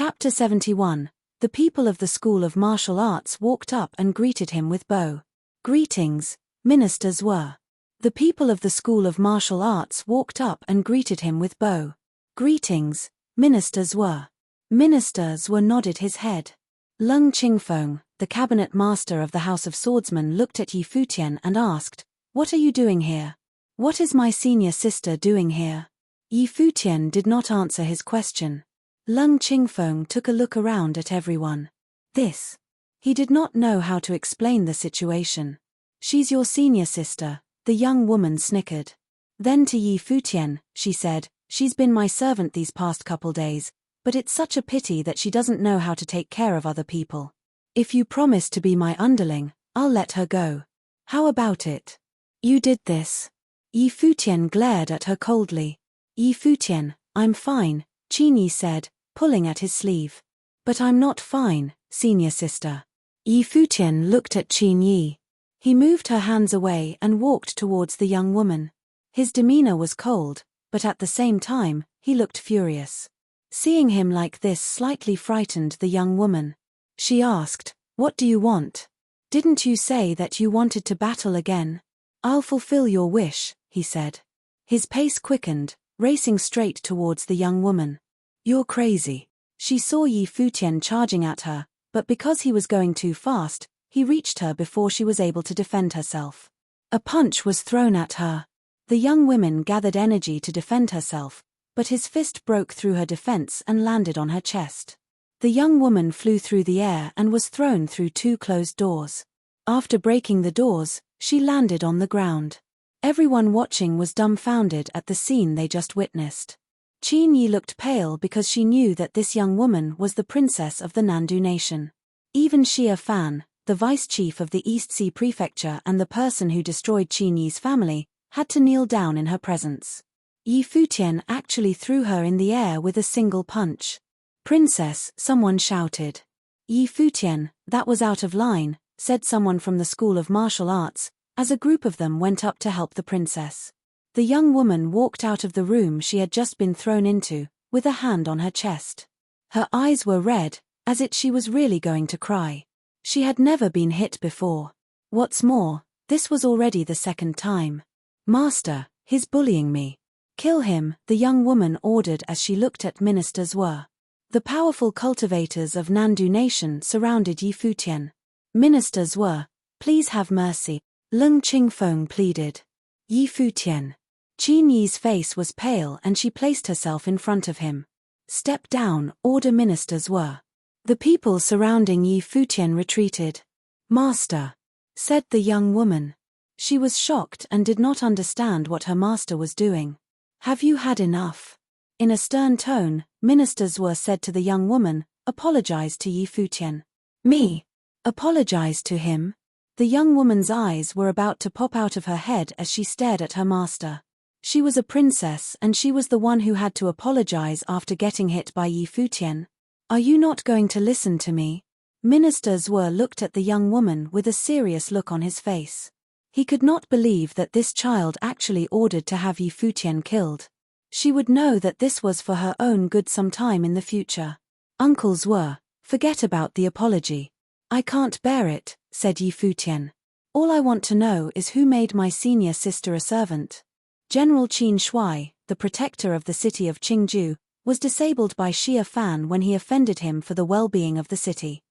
Chapter 71. The people of the School of Martial Arts walked up and greeted him with bow. Greetings, ministers were. The people of the School of Martial Arts walked up and greeted him with bow. Greetings, ministers were. Ministers were nodded his head. Lung Qingfeng, the cabinet master of the House of Swordsmen, looked at Yi Futian and asked, "What are you doing here? What is my senior sister doing here?" Yi Futian did not answer his question. Lung Qingfeng took a look around at everyone. He did not know how to explain the situation. "She's your senior sister," the young woman snickered. Then to Yi Futian, she said, "She's been my servant these past couple days, but it's such a pity that she doesn't know how to take care of other people. If you promise to be my underling, I'll let her go. How about it?" "You did this." Yi Futian glared at her coldly. "Yi Futian, I'm fine," Qin Yi said, pulling at his sleeve. "But I'm not fine, senior sister." Yi Futian looked at Qin Yi. He moved her hands away and walked towards the young woman. His demeanor was cold, but at the same time, he looked furious. Seeing him like this slightly frightened the young woman. She asked, "What do you want? Didn't you say that you wanted to battle again?" "I'll fulfill your wish," he said. His pace quickened, racing straight towards the young woman. "You're crazy." She saw Yi Futian charging at her, but because he was going too fast, he reached her before she was able to defend herself. A punch was thrown at her. The young woman gathered energy to defend herself, but his fist broke through her defense and landed on her chest. The young woman flew through the air and was thrown through two closed doors. After breaking the doors, she landed on the ground. Everyone watching was dumbfounded at the scene they just witnessed. Qin Yi looked pale because she knew that this young woman was the princess of the Nandu nation. Even Xia Fan, the vice chief of the East Sea Prefecture and the person who destroyed Qin Yi's family, had to kneel down in her presence. Yi Futian actually threw her in the air with a single punch. "Princess," someone shouted. "Yi Futian, that was out of line," said someone from the School of Martial Arts, as a group of them went up to help the princess. The young woman walked out of the room she had just been thrown into, with a hand on her chest. Her eyes were red, as if she was really going to cry. She had never been hit before. What's more, this was already the second time. "Master, he's bullying me. Kill him," the young woman ordered as she looked at ministers were. The powerful cultivators of Nandu Nation surrounded Yi Futian. "Ministers were, please have mercy," Lung Qingfeng pleaded. "Yi Futian." Qin Yi's face was pale and she placed herself in front of him. "Step down," order ministers were. The people surrounding Yi Futian retreated. "Master," said the young woman. She was shocked and did not understand what her master was doing. "Have you had enough?" In a stern tone, ministers were said to the young woman, "Apologize to Yi Futian." "Me? Apologize to him?" The young woman's eyes were about to pop out of her head as she stared at her master. She was a princess and she was the one who had to apologize after getting hit by Yi Futian. "Are you not going to listen to me?" Ministers were looked at the young woman with a serious look on his face. He could not believe that this child actually ordered to have Yi Futian killed. She would know that this was for her own good sometime in the future. Uncles were, forget about the apology. "I can't bear it," said Yi Futian. "All I want to know is who made my senior sister a servant." General Qin Shuai, the protector of the city of Qingju, was disabled by Xia Fan when he offended him for the well-being of the city.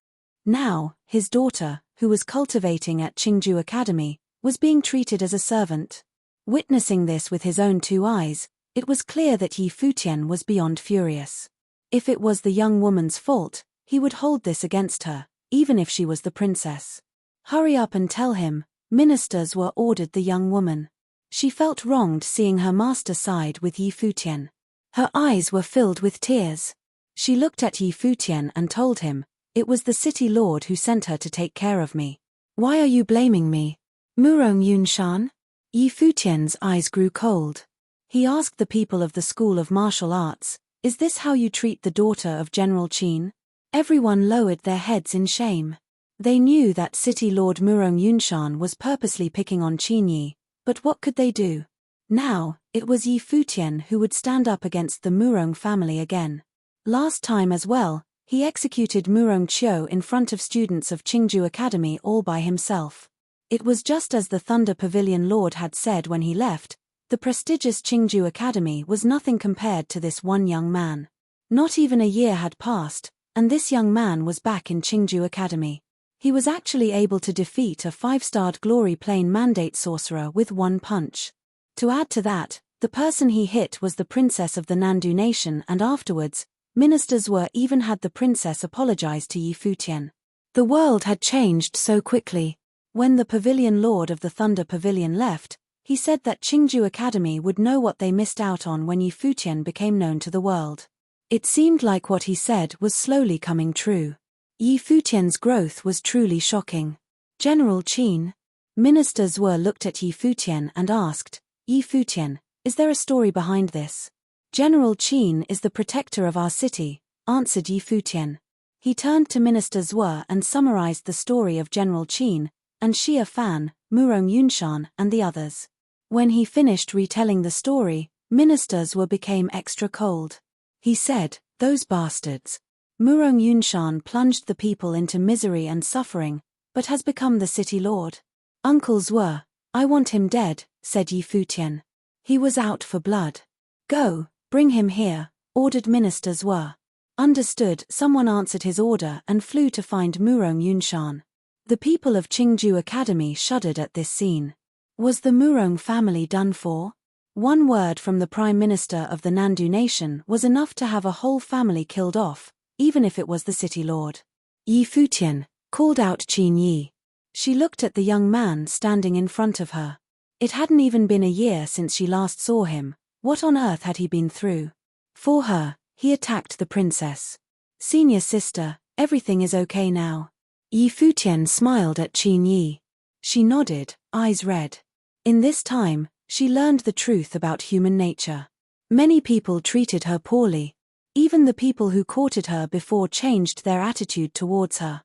Now, his daughter, who was cultivating at Qingju Academy, was being treated as a servant. Witnessing this with his own two eyes, it was clear that Yi Futian was beyond furious. If it was the young woman's fault, he would hold this against her, even if she was the princess. "Hurry up and tell him," ministers were ordered the young woman. She felt wronged seeing her master side with Yi Futian. Her eyes were filled with tears. She looked at Yi Futian and told him, "It was the city lord who sent her to take care of me. Why are you blaming me? Murong Yunshan?" Yi Futian's eyes grew cold. He asked the people of the School of Martial Arts, "Is this how you treat the daughter of General Qin?" Everyone lowered their heads in shame. They knew that City Lord Murong Yunshan was purposely picking on Qin Yi, but what could they do? Now, it was Yi Futian who would stand up against the Murong family again. Last time as well, He executed Murong Qiu in front of students of Qingju Academy all by himself. It was just as the Thunder Pavilion Lord had said when he left. The prestigious Qingju Academy was nothing compared to this one young man. Not even a year had passed, and this young man was back in Qingju Academy. He was actually able to defeat a 5-starred Glory Plane Mandate sorcerer with one punch. To add to that, the person he hit was the princess of the Nandu nation, and afterwards, ministers even had the princess apologize to Yi Futian. The world had changed so quickly. When the Pavilion Lord of the Thunder Pavilion left, he said that Qingju Academy would know what they missed out on when Yi Futian became known to the world. It seemed like what he said was slowly coming true. Yi Futian's growth was truly shocking. General Qin. Ministers looked at Yi Futian and asked, Yi Futian, is there a story behind this? General Qin is the protector of our city, answered Yi Futian. He turned to Minister Zhuo and summarized the story of General Qin, and Xia Fan, Murong Yunshan, and the others. When he finished retelling the story, Minister Zhuo became extra cold. He said, those bastards. Murong Yunshan plunged the people into misery and suffering, but has become the city lord. Uncle Zhuo, I want him dead, said Yi Futian. He was out for blood. Go, bring him here, ordered Minister Zhuo. Understood. Someone answered his order and flew to find Murong Yunshan. The people of Qingju Academy shuddered at this scene. Was the Murong family done for? One word from the Prime Minister of the Nandu nation was enough to have a whole family killed off, even if it was the city lord. Yi Futian, called out Qin Yi. She looked at the young man standing in front of her. It hadn't even been a year since she last saw him. What on earth had he been through? For her, he attacked the princess. Senior sister, everything is okay now. Yi Futian smiled at Qin Yi. She nodded, eyes red. In this time, she learned the truth about human nature. Many people treated her poorly. Even the people who courted her before changed their attitude towards her.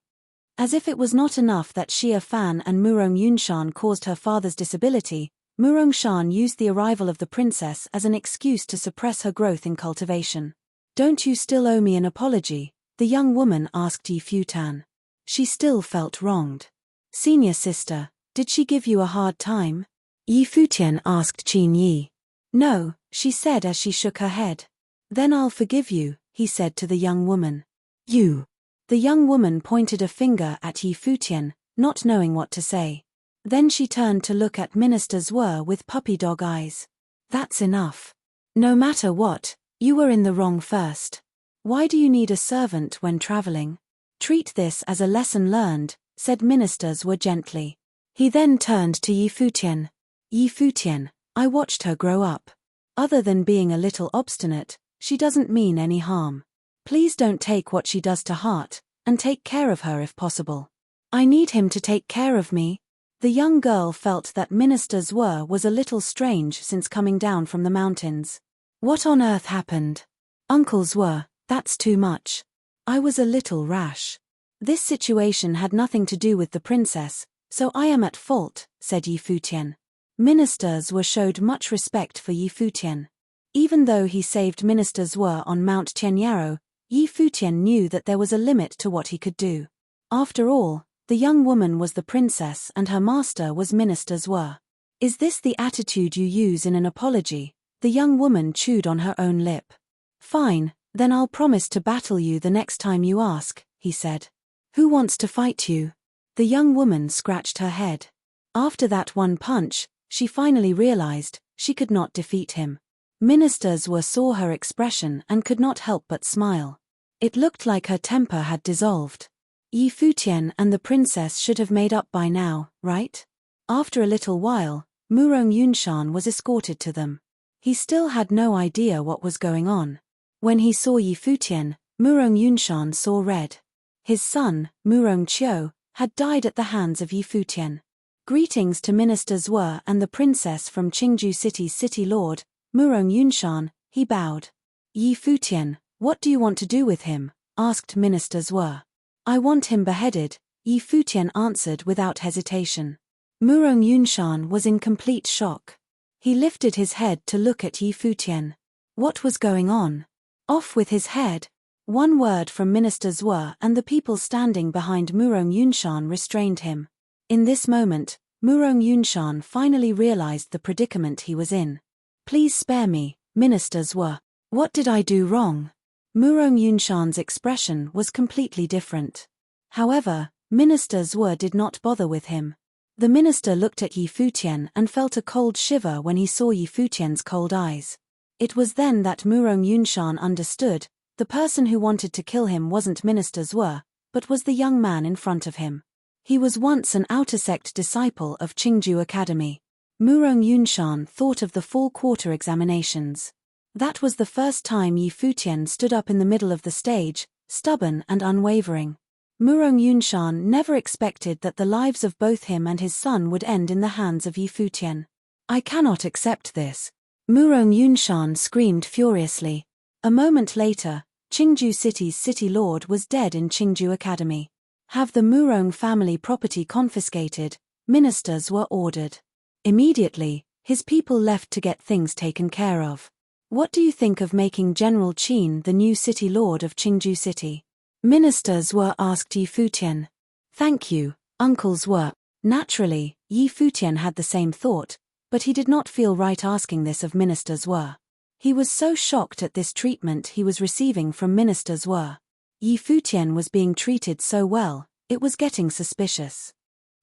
As if it was not enough that Xia Fan and Murong Yunshan caused her father's disability, Murong Shan used the arrival of the princess as an excuse to suppress her growth in cultivation. Don't you still owe me an apology? The young woman asked Yi Futian. She still felt wronged. Senior sister, did she give you a hard time? Yi Futian asked Qin Yi. No, she said as she shook her head. Then I'll forgive you, he said to the young woman. You. The young woman pointed a finger at Yi Futian, not knowing what to say. Then she turned to look at Minister Zhuo with puppy dog eyes. That's enough. No matter what, you were in the wrong first. Why do you need a servant when traveling? Treat this as a lesson learned, said Minister Zhuo gently. He then turned to Yi Futian. Yi Futian, I watched her grow up. Other than being a little obstinate, she doesn't mean any harm. Please don't take what she does to heart, and take care of her if possible. I need him to take care of me. The young girl felt that Minister Zhuo was a little strange since coming down from the mountains. What on earth happened? Uncle Zhuo, that's too much. I was a little rash. This situation had nothing to do with the princess, so I am at fault, said Yi Futian. Minister Zhuo showed much respect for Yi Futian. Even though he saved Minister Zhuo on Mount Tianyaro, Yi Futian knew that there was a limit to what he could do. After all, the young woman was the princess and her master was Minister Zhuo. Is this the attitude you use in an apology? The young woman chewed on her own lip. Fine, then I'll promise to battle you the next time you ask, he said. Who wants to fight you? The young woman scratched her head. After that one punch, she finally realized she could not defeat him. Minister Zhuo saw her expression and could not help but smile. It looked like her temper had dissolved. Yi Futian and the princess should have made up by now, right? After a little while, Murong Yunshan was escorted to them. He still had no idea what was going on. When he saw Yi Futian, Murong Yunshan saw red. His son, Murong Qiu, had died at the hands of Yi Futian. Greetings to Minister Zhuo and the princess from Qingju City's city lord, Murong Yunshan, he bowed. Yi Futian, what do you want to do with him? Asked Minister Zhuo. I want him beheaded, Yi Futian answered without hesitation. Murong Yunshan was in complete shock. He lifted his head to look at Yi Futian. What was going on? Off with his head. One word from Minister Zhuo and the people standing behind Murong Yunshan restrained him. In this moment, Murong Yunshan finally realized the predicament he was in. Please spare me, Minister Zhuo. What did I do wrong? Murong Yunshan's expression was completely different. However, Minister Zhuo did not bother with him. The minister looked at Yi Futian and felt a cold shiver when he saw Yi Futian's cold eyes. It was then that Murong Yunshan understood, the person who wanted to kill him wasn't Minister Zhuo, but was the young man in front of him. He was once an outer sect disciple of Qingju Academy. Murong Yunshan thought of the fall quarter examinations. That was the first time Yi Futian stood up in the middle of the stage, stubborn and unwavering. Murong Yunshan never expected that the lives of both him and his son would end in the hands of Yi Futian. I cannot accept this. Murong Yunshan screamed furiously. A moment later, Qingju City's city lord was dead in Qingju Academy. Have the Murong family property confiscated, ministers were ordered. Immediately, his people left to get things taken care of. What do you think of making General Qin the new city lord of Qingju City? Ministers were asked Yi Futian. Thank you, uncles were. Naturally, Yi Futian had the same thought, but he did not feel right asking this of ministers were. He was so shocked at this treatment he was receiving from ministers were. Yi Futian was being treated so well, it was getting suspicious.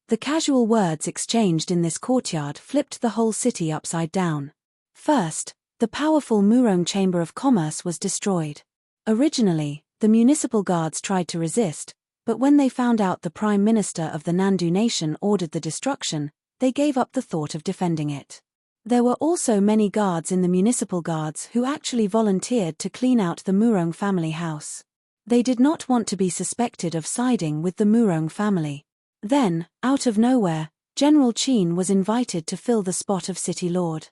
The casual words exchanged in this courtyard flipped the whole city upside down. First, the powerful Murong Chamber of Commerce was destroyed. Originally, the municipal guards tried to resist, but when they found out the Prime Minister of the Nandu nation ordered the destruction, they gave up the thought of defending it. There were also many guards in the municipal guards who actually volunteered to clean out the Murong family house. They did not want to be suspected of siding with the Murong family. Then, out of nowhere, General Qin was invited to fill the spot of City Lord.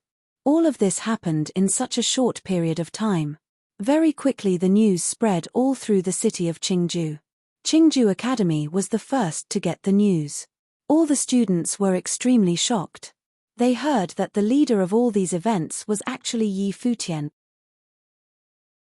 All of this happened in such a short period of time. Very quickly the news spread all through the city of Qingju. Qingju Academy was the first to get the news. All the students were extremely shocked. They heard that the leader of all these events was actually Yi Futian.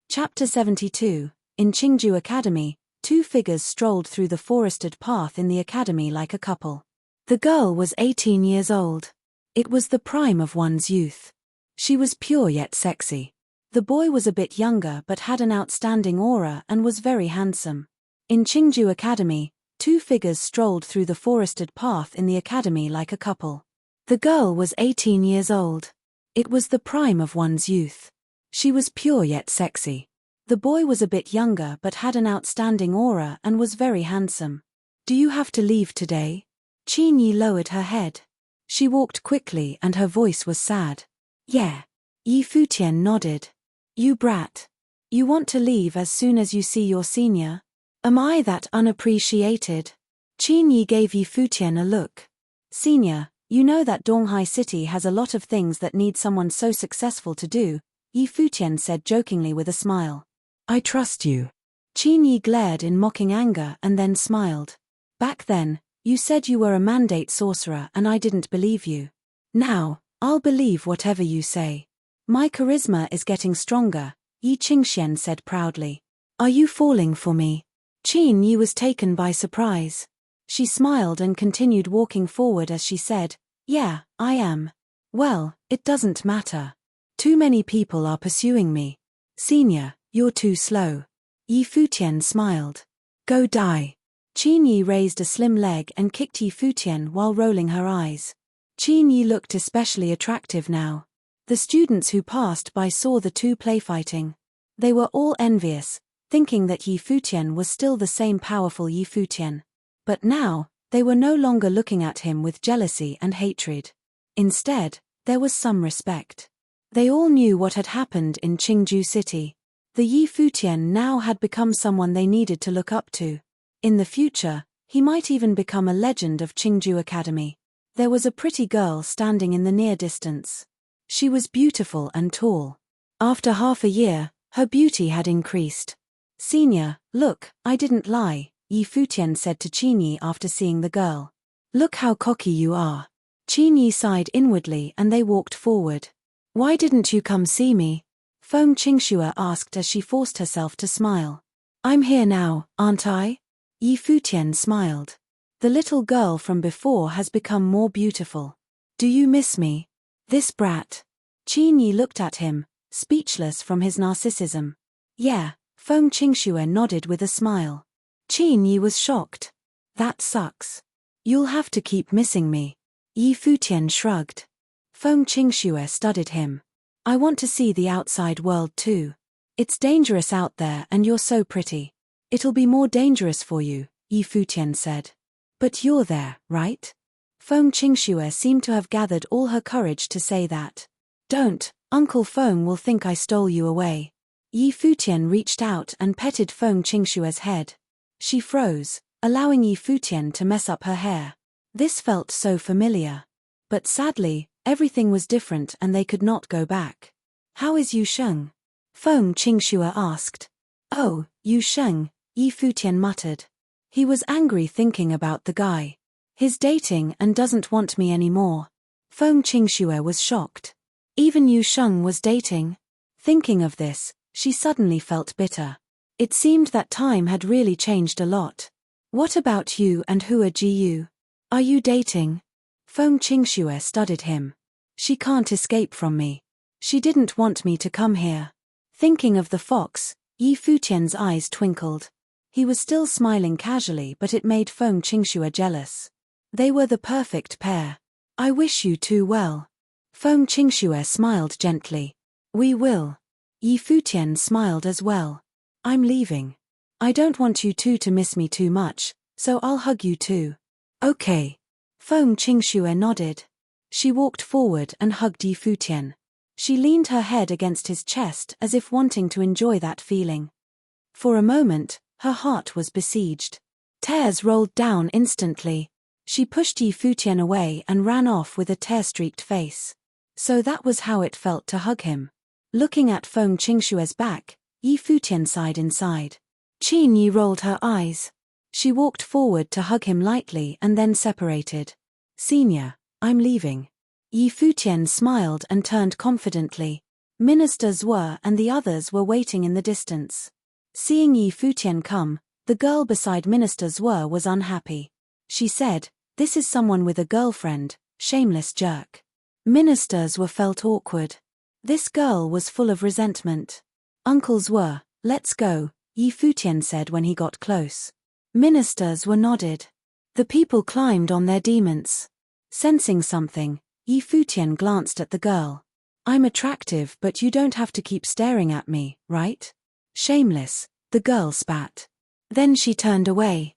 Chapter 72. In Qingju Academy, two figures strolled through the forested path in the academy like a couple. The girl was 18 years old. It was the prime of one's youth. She was pure yet sexy. The boy was a bit younger but had an outstanding aura and was very handsome. In Qingju Academy, two figures strolled through the forested path in the academy like a couple. The girl was 18 years old. It was the prime of one's youth. She was pure yet sexy. The boy was a bit younger but had an outstanding aura and was very handsome. Do you have to leave today? Qin Yi lowered her head. She walked quickly and her voice was sad. Yeah. Yi Futian nodded. You brat. You want to leave as soon as you see your senior? Am I that unappreciated? Qin Yi gave Yi Futian a look. Senior, you know that Donghai City has a lot of things that need someone so successful to do, Yi Futian said jokingly with a smile. I trust you. Qin Yi glared in mocking anger and then smiled. Back then, you said you were a mandate sorcerer and I didn't believe you. Now, I'll believe whatever you say. My charisma is getting stronger, Yi Qingxian said proudly. Are you falling for me? Qin Yi was taken by surprise. She smiled and continued walking forward as she said, Yeah, I am. Well, it doesn't matter. Too many people are pursuing me. Senior, you're too slow. Yi Futian smiled. Go die. Qin Yi raised a slim leg and kicked Yi Futian while rolling her eyes. Qin Yi looked especially attractive now. The students who passed by saw the two playfighting. They were all envious, thinking that Yi Futian was still the same powerful Yi Futian. But now, they were no longer looking at him with jealousy and hatred. Instead, there was some respect. They all knew what had happened in Qingju City. The Yi Futian now had become someone they needed to look up to. In the future, he might even become a legend of Qingju Academy. There was a pretty girl standing in the near distance. She was beautiful and tall. After half a year, her beauty had increased. Senior, look, I didn't lie, Yi Futian said to Qin Yi after seeing the girl. Look how cocky you are. Qin Yi sighed inwardly and they walked forward. Why didn't you come see me? Feng Qingxue asked as she forced herself to smile. I'm here now, aren't I? Yi Futian smiled. The little girl from before has become more beautiful. Do you miss me? This brat. Qin Yi looked at him, speechless from his narcissism. Yeah, Feng Qingxue nodded with a smile. Qin Yi was shocked. That sucks. You'll have to keep missing me. Yi Futian shrugged. Feng Qingxue studied him. I want to see the outside world too. It's dangerous out there and you're so pretty. It'll be more dangerous for you, Yi Futian said. But you're there, right? Feng Qingxue seemed to have gathered all her courage to say that. Don't, Uncle Feng will think I stole you away. Yi Futian reached out and petted Feng Qingxue's head. She froze, allowing Yi Futian to mess up her hair. This felt so familiar. But sadly, everything was different and they could not go back. How is Yu Sheng? Feng Qingxue asked. Oh, Yu Sheng, Yi Futian muttered. He was angry thinking about the guy. He's dating and doesn't want me anymore. Feng Qingxue was shocked. Even Yu Sheng was dating. Thinking of this, she suddenly felt bitter. It seemed that time had really changed a lot. What about you and Hua Jiyu? Are you dating? Feng Qingxue studied him. She can't escape from me. She didn't want me to come here. Thinking of the fox, Yi Futian's eyes twinkled. He was still smiling casually, but it made Feng Qingxue jealous. They were the perfect pair. I wish you two well. Feng Qingxue smiled gently. We will. Yi Futian smiled as well. I'm leaving. I don't want you two to miss me too much, so I'll hug you too. Okay. Feng Qingxue nodded. She walked forward and hugged Yi Futian. She leaned her head against his chest as if wanting to enjoy that feeling. For a moment, her heart was besieged. Tears rolled down instantly. She pushed Yi Futian away and ran off with a tear-streaked face. So that was how it felt to hug him. Looking at Feng Qingxue's back, Yi Futian sighed inside. Qin Yi rolled her eyes. She walked forward to hug him lightly and then separated. Senior, I'm leaving. Yi Futian smiled and turned confidently. Minister Zhuo and the others were waiting in the distance. Seeing Yi Futian come, the girl beside Minister Zhuo was unhappy. She said, "This is someone with a girlfriend, shameless jerk." Minister Zhuo felt awkward. This girl was full of resentment. Uncle Zhuo, let's go, Yi Futian said when he got close. Minister Zhuo nodded. The people climbed on their demons. Sensing something, Yi Futian glanced at the girl. I'm attractive, but you don't have to keep staring at me, right? Shameless, the girl spat. Then she turned away.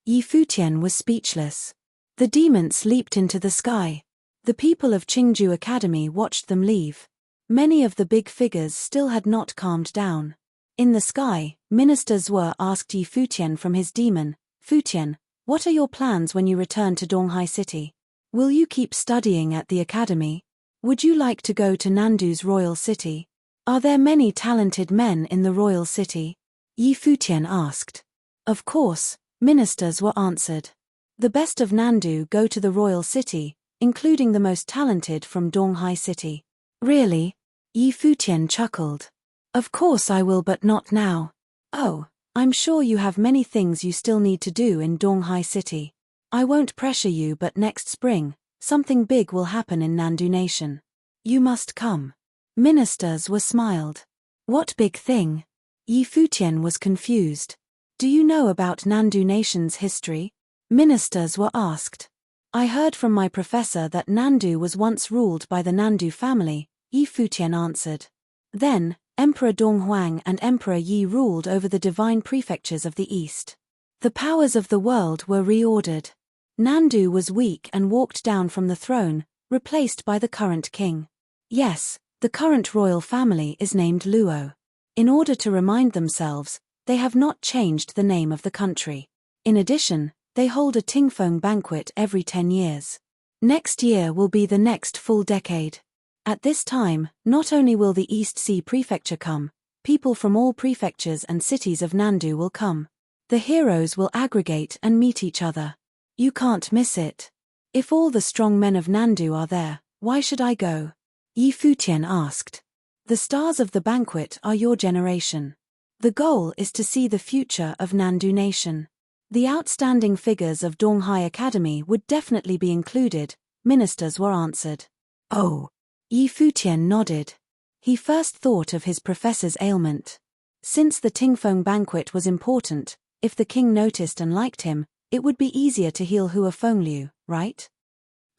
Yi Futian was speechless. The demons leaped into the sky. The people of Qingju Academy watched them leave. Many of the big figures still had not calmed down. In the sky, Minister Zhuo asked Yi Futian from his demon, Futian, what are your plans when you return to Donghai City? Will you keep studying at the academy? Would you like to go to Nandu's royal city? Are there many talented men in the royal city? Yi Futian asked. Of course, ministers were answered. The best of Nandu go to the royal city, including the most talented from Donghai City. Really? Yi Futian chuckled. Of course I will, but not now. Oh, I'm sure you have many things you still need to do in Donghai City. I won't pressure you, but next spring, something big will happen in Nandu Nation. You must come. Ministers were smiled. What big thing? Yi Futian was confused. Do you know about Nandu Nation's history? Ministers were asked. I heard from my professor that Nandu was once ruled by the Nandu family, Yi Futian answered. Then, Emperor Donghuang and Emperor Yi ruled over the divine prefectures of the east. The powers of the world were reordered. Nandu was weak and walked down from the throne, replaced by the current king. Yes, the current royal family is named Luo. In order to remind themselves, they have not changed the name of the country. In addition, they hold a Tingfeng banquet every 10 years. Next year will be the next full decade. At this time, not only will the East Sea Prefecture come, people from all prefectures and cities of Nandu will come. The heroes will aggregate and meet each other. You can't miss it. If all the strong men of Nandu are there, why should I go? Yi Futian asked. The stars of the banquet are your generation. The goal is to see the future of Nandu Nation. The outstanding figures of Donghai Academy would definitely be included, ministers were answered. Oh. Yi Futian nodded. He first thought of his professor's ailment. Since the Tingfeng banquet was important, if the king noticed and liked him, it would be easier to heal Hua Fengliu, right?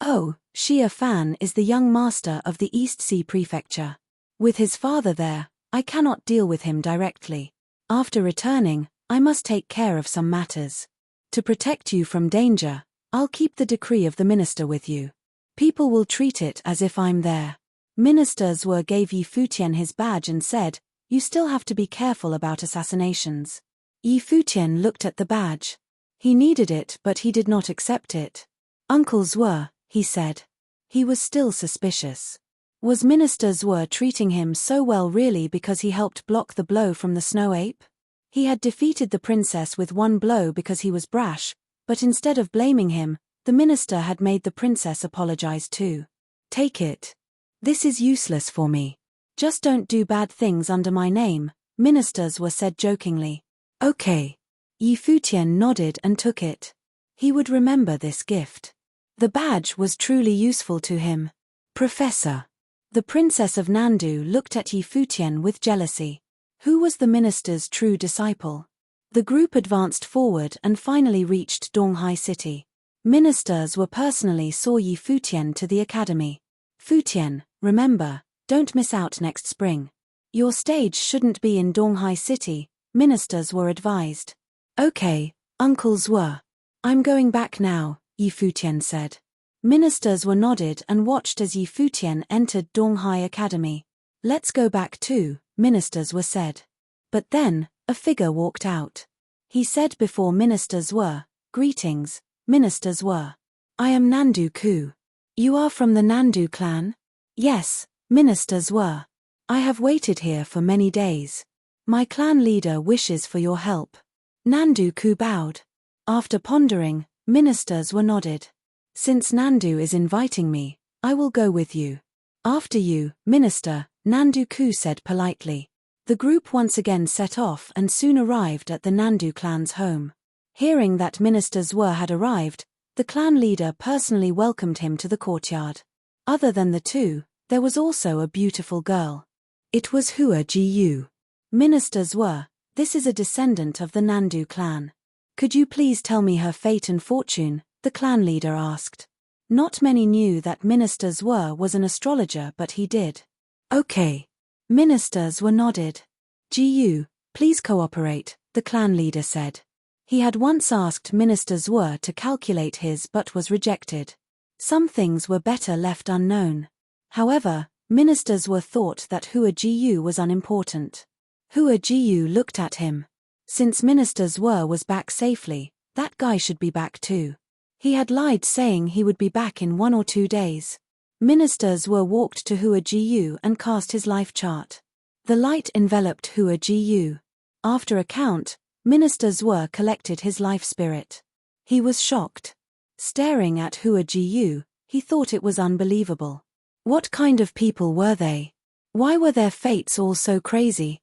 Oh, Xia Fan is the young master of the East Sea Prefecture. With his father there, I cannot deal with him directly. After returning, I must take care of some matters. To protect you from danger, I'll keep the decree of the minister with you. People will treat it as if I'm there. Minister Zhuo gave Yi Futian his badge and said, "You still have to be careful about assassinations." Yi Futian looked at the badge. He needed it but he did not accept it. "Uncle Zhuo," he said. He was still suspicious. Was Minister Zhuo treating him so well really because he helped block the blow from the snow ape? He had defeated the princess with one blow because he was brash, but instead of blaming him, the minister had made the princess apologize too. "Take it. This is useless for me. Just don't do bad things under my name," ministers were said jokingly. "Okay." Yi Futian nodded and took it. He would remember this gift. The badge was truly useful to him. "Professor." The princess of Nandu looked at Yi Futian with jealousy. Who was the minister's true disciple? The group advanced forward and finally reached Donghai City. Ministers were personally saw Yi Futian to the academy. "Futian, remember, don't miss out next spring. Your stage shouldn't be in Donghai City," ministers were advised. "Okay, Uncle Zhuo. I'm going back now," Yi Futian said. Ministers were nodded and watched as Yi Futian entered Donghai Academy. "Let's go back too," ministers were said. But then, a figure walked out. He said before ministers were, "Greetings, ministers were. I am Nandu Ku. You are from the Nandu clan?" "Yes, ministers were. I have waited here for many days. My clan leader wishes for your help." Nandu Ku bowed. After pondering, ministers were nodded. "Since Nandu is inviting me, I will go with you." "After you, minister," Nandu Ku said politely. The group once again set off and soon arrived at the Nandu clan's home. Hearing that Minister Zhuo had arrived, the clan leader personally welcomed him to the courtyard. Other than the two, there was also a beautiful girl. It was Hua Jiyu. "Minister Zhuo, this is a descendant of the Nandu clan. Could you please tell me her fate and fortune?" the clan leader asked. Not many knew that Minister Zhuo was an astrologer, but he did. "Okay." Ministers were nodded. "Jiyu, please cooperate," the clan leader said. He had once asked Minister Zhuo to calculate his but was rejected. Some things were better left unknown. However, Minister Zhuo thought that Hua Jiyu was unimportant. Hua Jiyu looked at him. Since Minister Zhuo was back safely, that guy should be back too. He had lied saying he would be back in 1 or 2 days. Minister Zhuo walked to Hua Jiyu and cast his life chart. The light enveloped Hua Jiyu. After a count, Minister Zhuo collected his life spirit. He was shocked. Staring at Hua Jiyu, he thought it was unbelievable. What kind of people were they? Why were their fates all so crazy?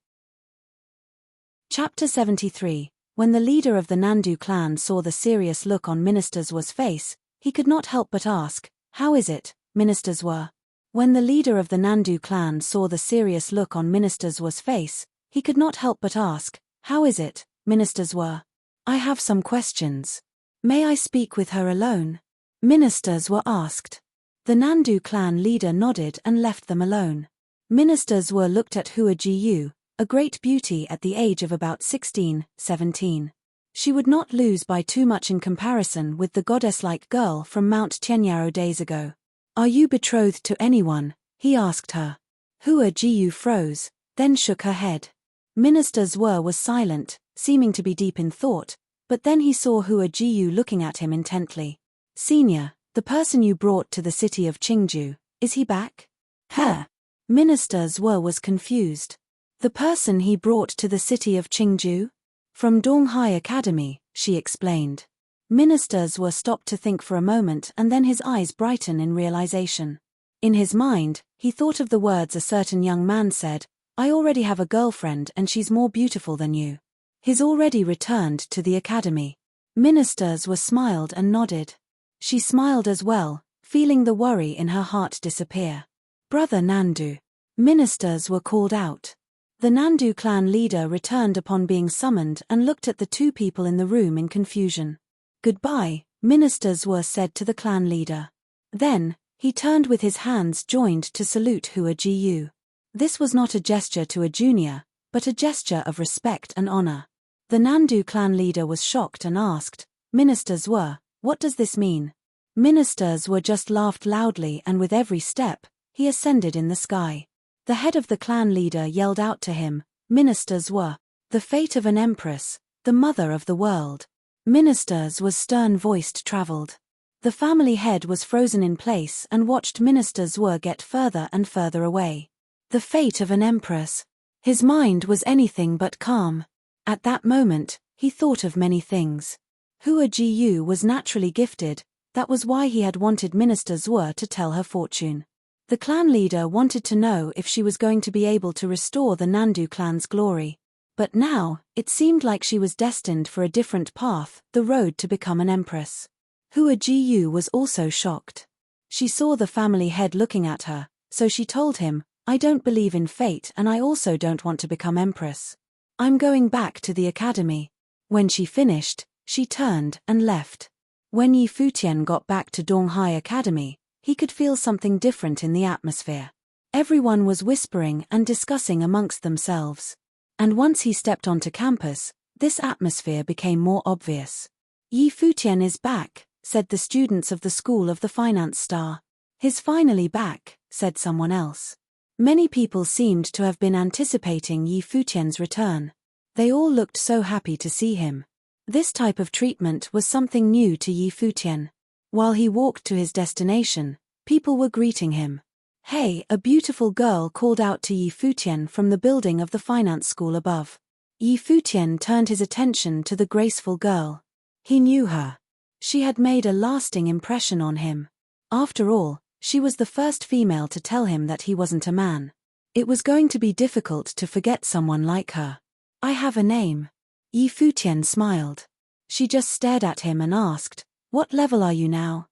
Chapter 73. When the leader of the Nandu clan saw the serious look on Minister Zhuo's face, he could not help but ask, "How is it, Minister Zhuo?" When the leader of the Nandu clan saw the serious look on Minister Zhuo's face, he could not help but ask, "How is it, Minister Zhuo? I have some questions. May I speak with her alone?" Ministers were asked. The Nandu clan leader nodded and left them alone. Minister Zhuo looked at Hua Jiyu, a great beauty at the age of about 16, 17. She would not lose by too much in comparison with the goddess-like girl from Mount Tianyaro days ago. "Are you betrothed to anyone?" he asked her. Hua Jiyu froze, then shook her head. Minister Zhuo was silent, seeming to be deep in thought, but then he saw Hua Jiyu looking at him intently. "Senior, the person you brought to the city of Qingju, is he back?" "Huh?" Minister Zhuo was confused. The person he brought to the city of Qingju? From Donghai Academy, she explained. Ministers were stopped to think for a moment and then his eyes brightened in realization. In his mind, he thought of the words a certain young man said, I already have a girlfriend and she's more beautiful than you. He's already returned to the academy. Ministers were smiled and nodded. She smiled as well, feeling the worry in her heart disappear. Brother Nandu. Ministers were called out. The Nandu clan leader returned upon being summoned and looked at the two people in the room in confusion. Goodbye, ministers were said to the clan leader. Then, he turned with his hands joined to salute Hua Gu. This was not a gesture to a junior, but a gesture of respect and honor. The Nandu clan leader was shocked and asked, Ministers were, what does this mean? Ministers were just laughed loudly and with every step, he ascended in the sky. The head of the clan leader yelled out to him, Ministers were, the fate of an empress, the mother of the world. Ministers was stern-voiced traveled. The family head was frozen in place and watched Ministers were get further and further away. The fate of an empress. His mind was anything but calm. At that moment, he thought of many things. Hua Gu was naturally gifted, that was why he had wanted Ministers were to tell her fortune. The clan leader wanted to know if she was going to be able to restore the Nandu clan's glory. But now, it seemed like she was destined for a different path, the road to become an empress. Hua Gu was also shocked. She saw the family head looking at her, so she told him, I don't believe in fate and I also don't want to become empress. I'm going back to the academy. When she finished, she turned and left. When Yi Futian got back to Donghai Academy, he could feel something different in the atmosphere. Everyone was whispering and discussing amongst themselves. And once he stepped onto campus, this atmosphere became more obvious. Yi Futian is back, said the students of the School of the Finance Star. He's finally back, said someone else. Many people seemed to have been anticipating Yi Futian's return. They all looked so happy to see him. This type of treatment was something new to Yi Futian. While he walked to his destination, people were greeting him. Hey, a beautiful girl called out to Yi Futian from the building of the finance school above. Yi Futian turned his attention to the graceful girl. He knew her. She had made a lasting impression on him. After all, she was the first female to tell him that he wasn't a man. It was going to be difficult to forget someone like her. I have a name. Yi Futian smiled. She just stared at him and asked, what level are you now?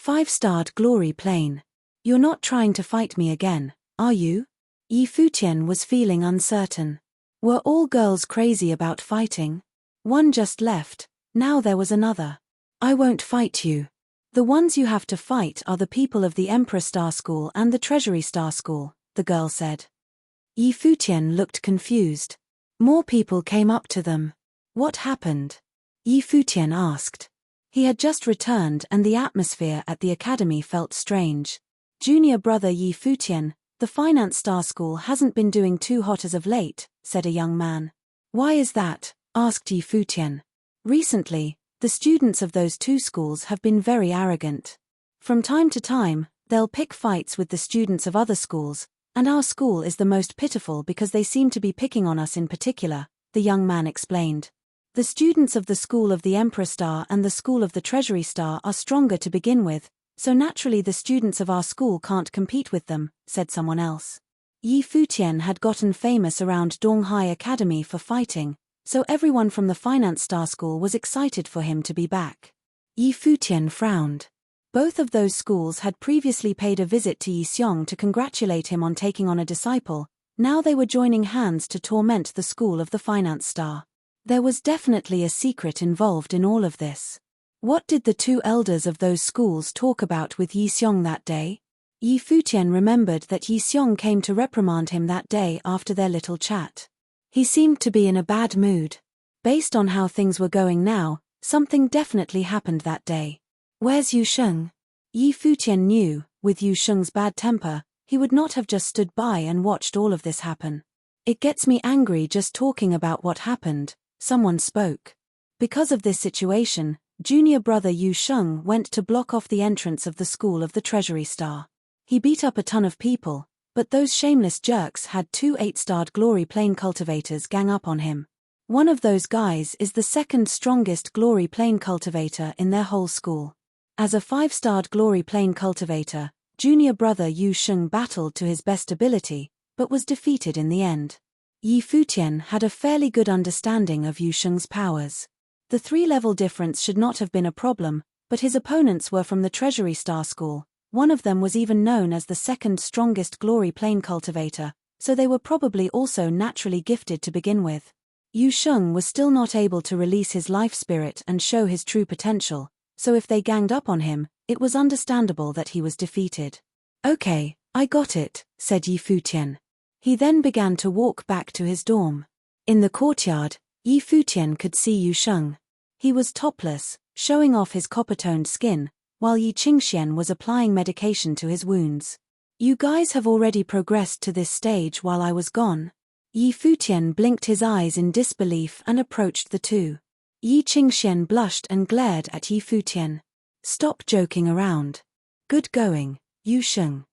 5-starred glory plane. You're not trying to fight me again, are you? Yi Futian was feeling uncertain. Were all girls crazy about fighting? One just left, now there was another. I won't fight you. The ones you have to fight are the people of the Emperor Star School and the Treasury Star School, the girl said. Yi Futian looked confused. More people came up to them. What happened? Yi Futian asked. He had just returned and the atmosphere at the academy felt strange. Junior brother Yi Futian, the Finance Star School hasn't been doing too hot as of late, said a young man. Why is that? Asked Yi Futian. Recently, the students of those two schools have been very arrogant. From time to time, they'll pick fights with the students of other schools, and our school is the most pitiful because they seem to be picking on us in particular, the young man explained. The students of the School of the Emperor Star and the School of the Treasury Star are stronger to begin with, so naturally the students of our school can't compete with them, said someone else. Yi Futian had gotten famous around Donghai Academy for fighting, so everyone from the Finance Star School was excited for him to be back. Yi Futian frowned. Both of those schools had previously paid a visit to Yi Xiong to congratulate him on taking on a disciple, now they were joining hands to torment the School of the Finance Star. There was definitely a secret involved in all of this. What did the two elders of those schools talk about with Yi Xiong that day? Yi Futian remembered that Yi Xiong came to reprimand him that day after their little chat. He seemed to be in a bad mood. Based on how things were going now, something definitely happened that day. Where's Yu Sheng? Yi Futian knew, with Yu Sheng's bad temper, he would not have just stood by and watched all of this happen. It gets me angry just talking about what happened, someone spoke. Because of this situation, junior brother Yu Sheng went to block off the entrance of the School of the Treasury Star. He beat up a ton of people, but those shameless jerks had 2 8-starred glory plane cultivators gang up on him. One of those guys is the second strongest glory plane cultivator in their whole school. As a 5-starred glory plane cultivator, junior brother Yu Sheng battled to his best ability, but was defeated in the end. Yi Futian had a fairly good understanding of Yu Sheng's powers. The 3-level difference should not have been a problem, but his opponents were from the Treasury Star School. One of them was even known as the second strongest glory plane cultivator, so they were probably also naturally gifted to begin with. Yu Sheng was still not able to release his life spirit and show his true potential, so if they ganged up on him, it was understandable that he was defeated. "Okay, I got it," said Yi Futian. He then began to walk back to his dorm. In the courtyard, Yi Futian could see Yu Sheng. He was topless, showing off his copper-toned skin, while Yi Qingxian was applying medication to his wounds. "You guys have already progressed to this stage while I was gone?" Yi Futian blinked his eyes in disbelief and approached the two. Yi Qingxian blushed and glared at Yi Futian. "Stop joking around. Good going, Yu Sheng.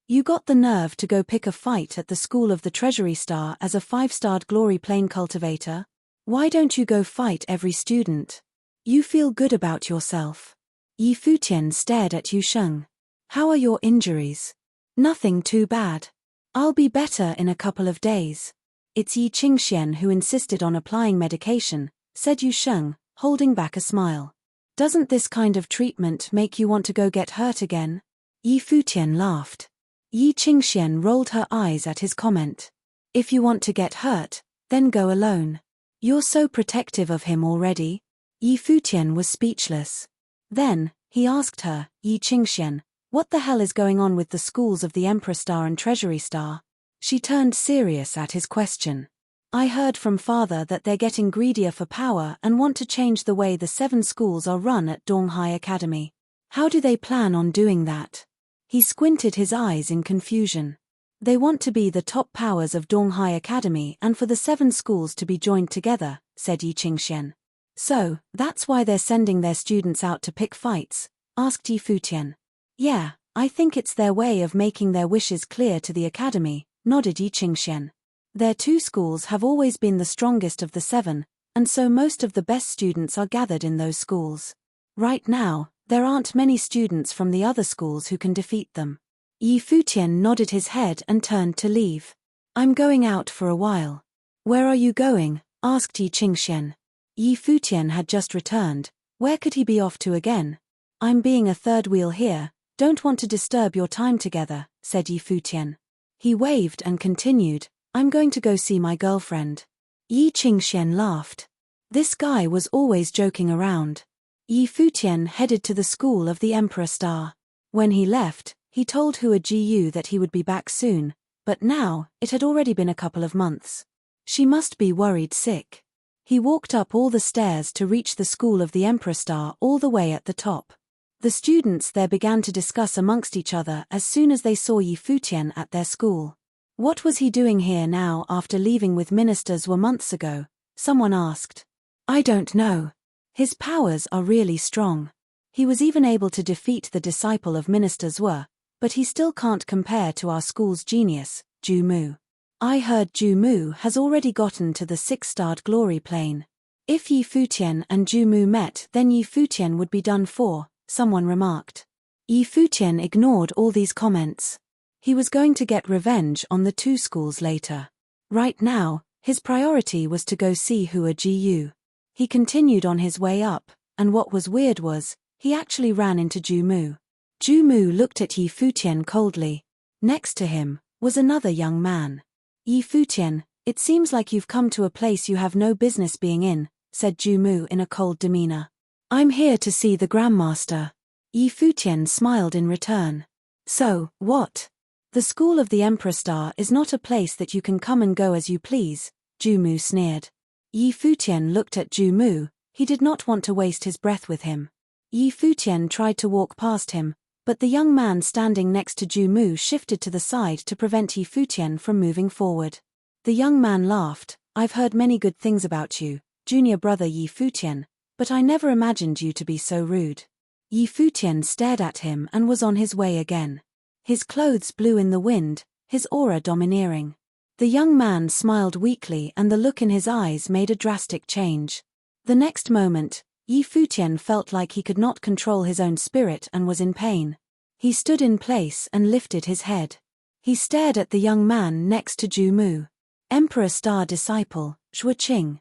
You got the nerve to go pick a fight at the School of the Treasury Star as a 5-starred glory plane cultivator? Why don't you go fight every student? You feel good about yourself?" Yi Futian stared at Yu Sheng. "How are your injuries?" "Nothing too bad. I'll be better in a couple of days." "It's Yi Qingxian who insisted on applying medication," said Yu Sheng, holding back a smile. "Doesn't this kind of treatment make you want to go get hurt again?" Yi Futian laughed. Yi Qingxian rolled her eyes at his comment. "If you want to get hurt, then go alone. You're so protective of him already." Yi Futian was speechless. Then, he asked her, "Yi Qingxian, what the hell is going on with the schools of the Emperor Star and Treasury Star?" She turned serious at his question. "I heard from father that they're getting greedier for power and want to change the way the 7 schools are run at Donghai Academy. How do they plan on doing that?" He squinted his eyes in confusion. "They want to be the top powers of Donghai Academy and for the 7 schools to be joined together," said Yi Qingxian. "So, that's why they're sending their students out to pick fights?" asked Yi Futian. "Yeah, I think it's their way of making their wishes clear to the academy," nodded Yi Qingxian. "Their 2 schools have always been the strongest of the 7, and so most of the best students are gathered in those schools. Right now, there aren't many students from the other schools who can defeat them." Yi Futian nodded his head and turned to leave. "I'm going out for a while." "Where are you going?" asked Yi Qingxian. Yi Futian had just returned. Where could he be off to again? "I'm being a third wheel here, don't want to disturb your time together," said Yi Futian. He waved and continued, "I'm going to go see my girlfriend." Yi Qingxian laughed. This guy was always joking around. Yi Futian headed to the school of the Emperor Star. When he left, he told Hua Jiyu that he would be back soon, but now, it had already been a couple of months. She must be worried sick. He walked up all the stairs to reach the school of the Emperor Star all the way at the top. The students there began to discuss amongst each other as soon as they saw Yi Futian at their school. "What was he doing here now after leaving with ministers were months ago?" someone asked. "I don't know. His powers are really strong. He was even able to defeat the disciple of ministers were, but he still can't compare to our school's genius, Ju Mu. I heard Ju Mu has already gotten to the 6-starred glory plane. If Yi Futian and Ju Mu met, then Yi Futian would be done for," someone remarked. Yi Futian ignored all these comments. He was going to get revenge on the 2 schools later. Right now, his priority was to go see Hua Jiyu. He continued on his way up, and what was weird was, he actually ran into Ju Mu. Ju Mu looked at Yi Futian coldly. Next to him was another young man. "Yi Futian, it seems like you've come to a place you have no business being in," said Ju Mu in a cold demeanor. "I'm here to see the Grandmaster." Yi Futian smiled in return. "So, what? The school of the Emperor Star is not a place that you can come and go as you please," Ju Mu sneered. Yi Futian looked at Ju Mu. He did not want to waste his breath with him. Yi Futian tried to walk past him, but the young man standing next to Ju Mu shifted to the side to prevent Yi Futian from moving forward. The young man laughed. "I've heard many good things about you, junior brother Yi Futian, but I never imagined you to be so rude." Yi Futian stared at him and was on his way again. His clothes blew in the wind, his aura domineering. The young man smiled weakly and the look in his eyes made a drastic change. The next moment, Yi Futian felt like he could not control his own spirit and was in pain. He stood in place and lifted his head. He stared at the young man next to Ju Mu. Emperor Star disciple, Zhuo Qing.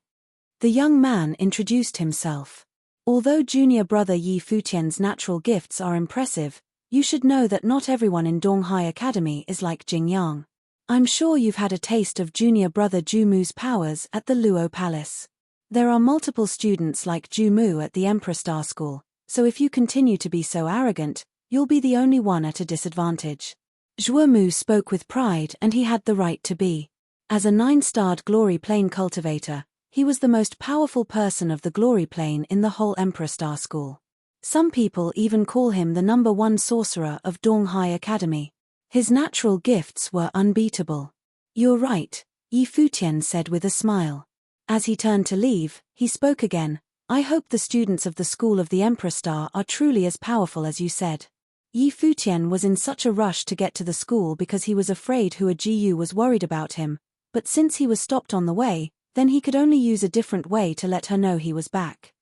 The young man introduced himself. Although junior brother Yi Futian's natural gifts are impressive, you should know that not everyone in Donghai Academy is like Jing Yang. I'm sure you've had a taste of junior brother Ju Mu's powers at the Luo Palace. There are multiple students like Ju Mu at the Emperor Star School, so if you continue to be so arrogant, you'll be the only one at a disadvantage. Zhuo Mu spoke with pride, and he had the right to be. As a 9-starred Glory Plane cultivator, he was the most powerful person of the Glory Plane in the whole Emperor Star School. Some people even call him the #1 sorcerer of Donghai Academy. His natural gifts were unbeatable. You're right, Yi Futian said with a smile. As he turned to leave, he spoke again. I hope the students of the School of the Emperor Star are truly as powerful as you said. Yi Futian was in such a rush to get to the school because he was afraid Hua Jiyu was worried about him, but since he was stopped on the way, then he could only use a different way to let her know he was back.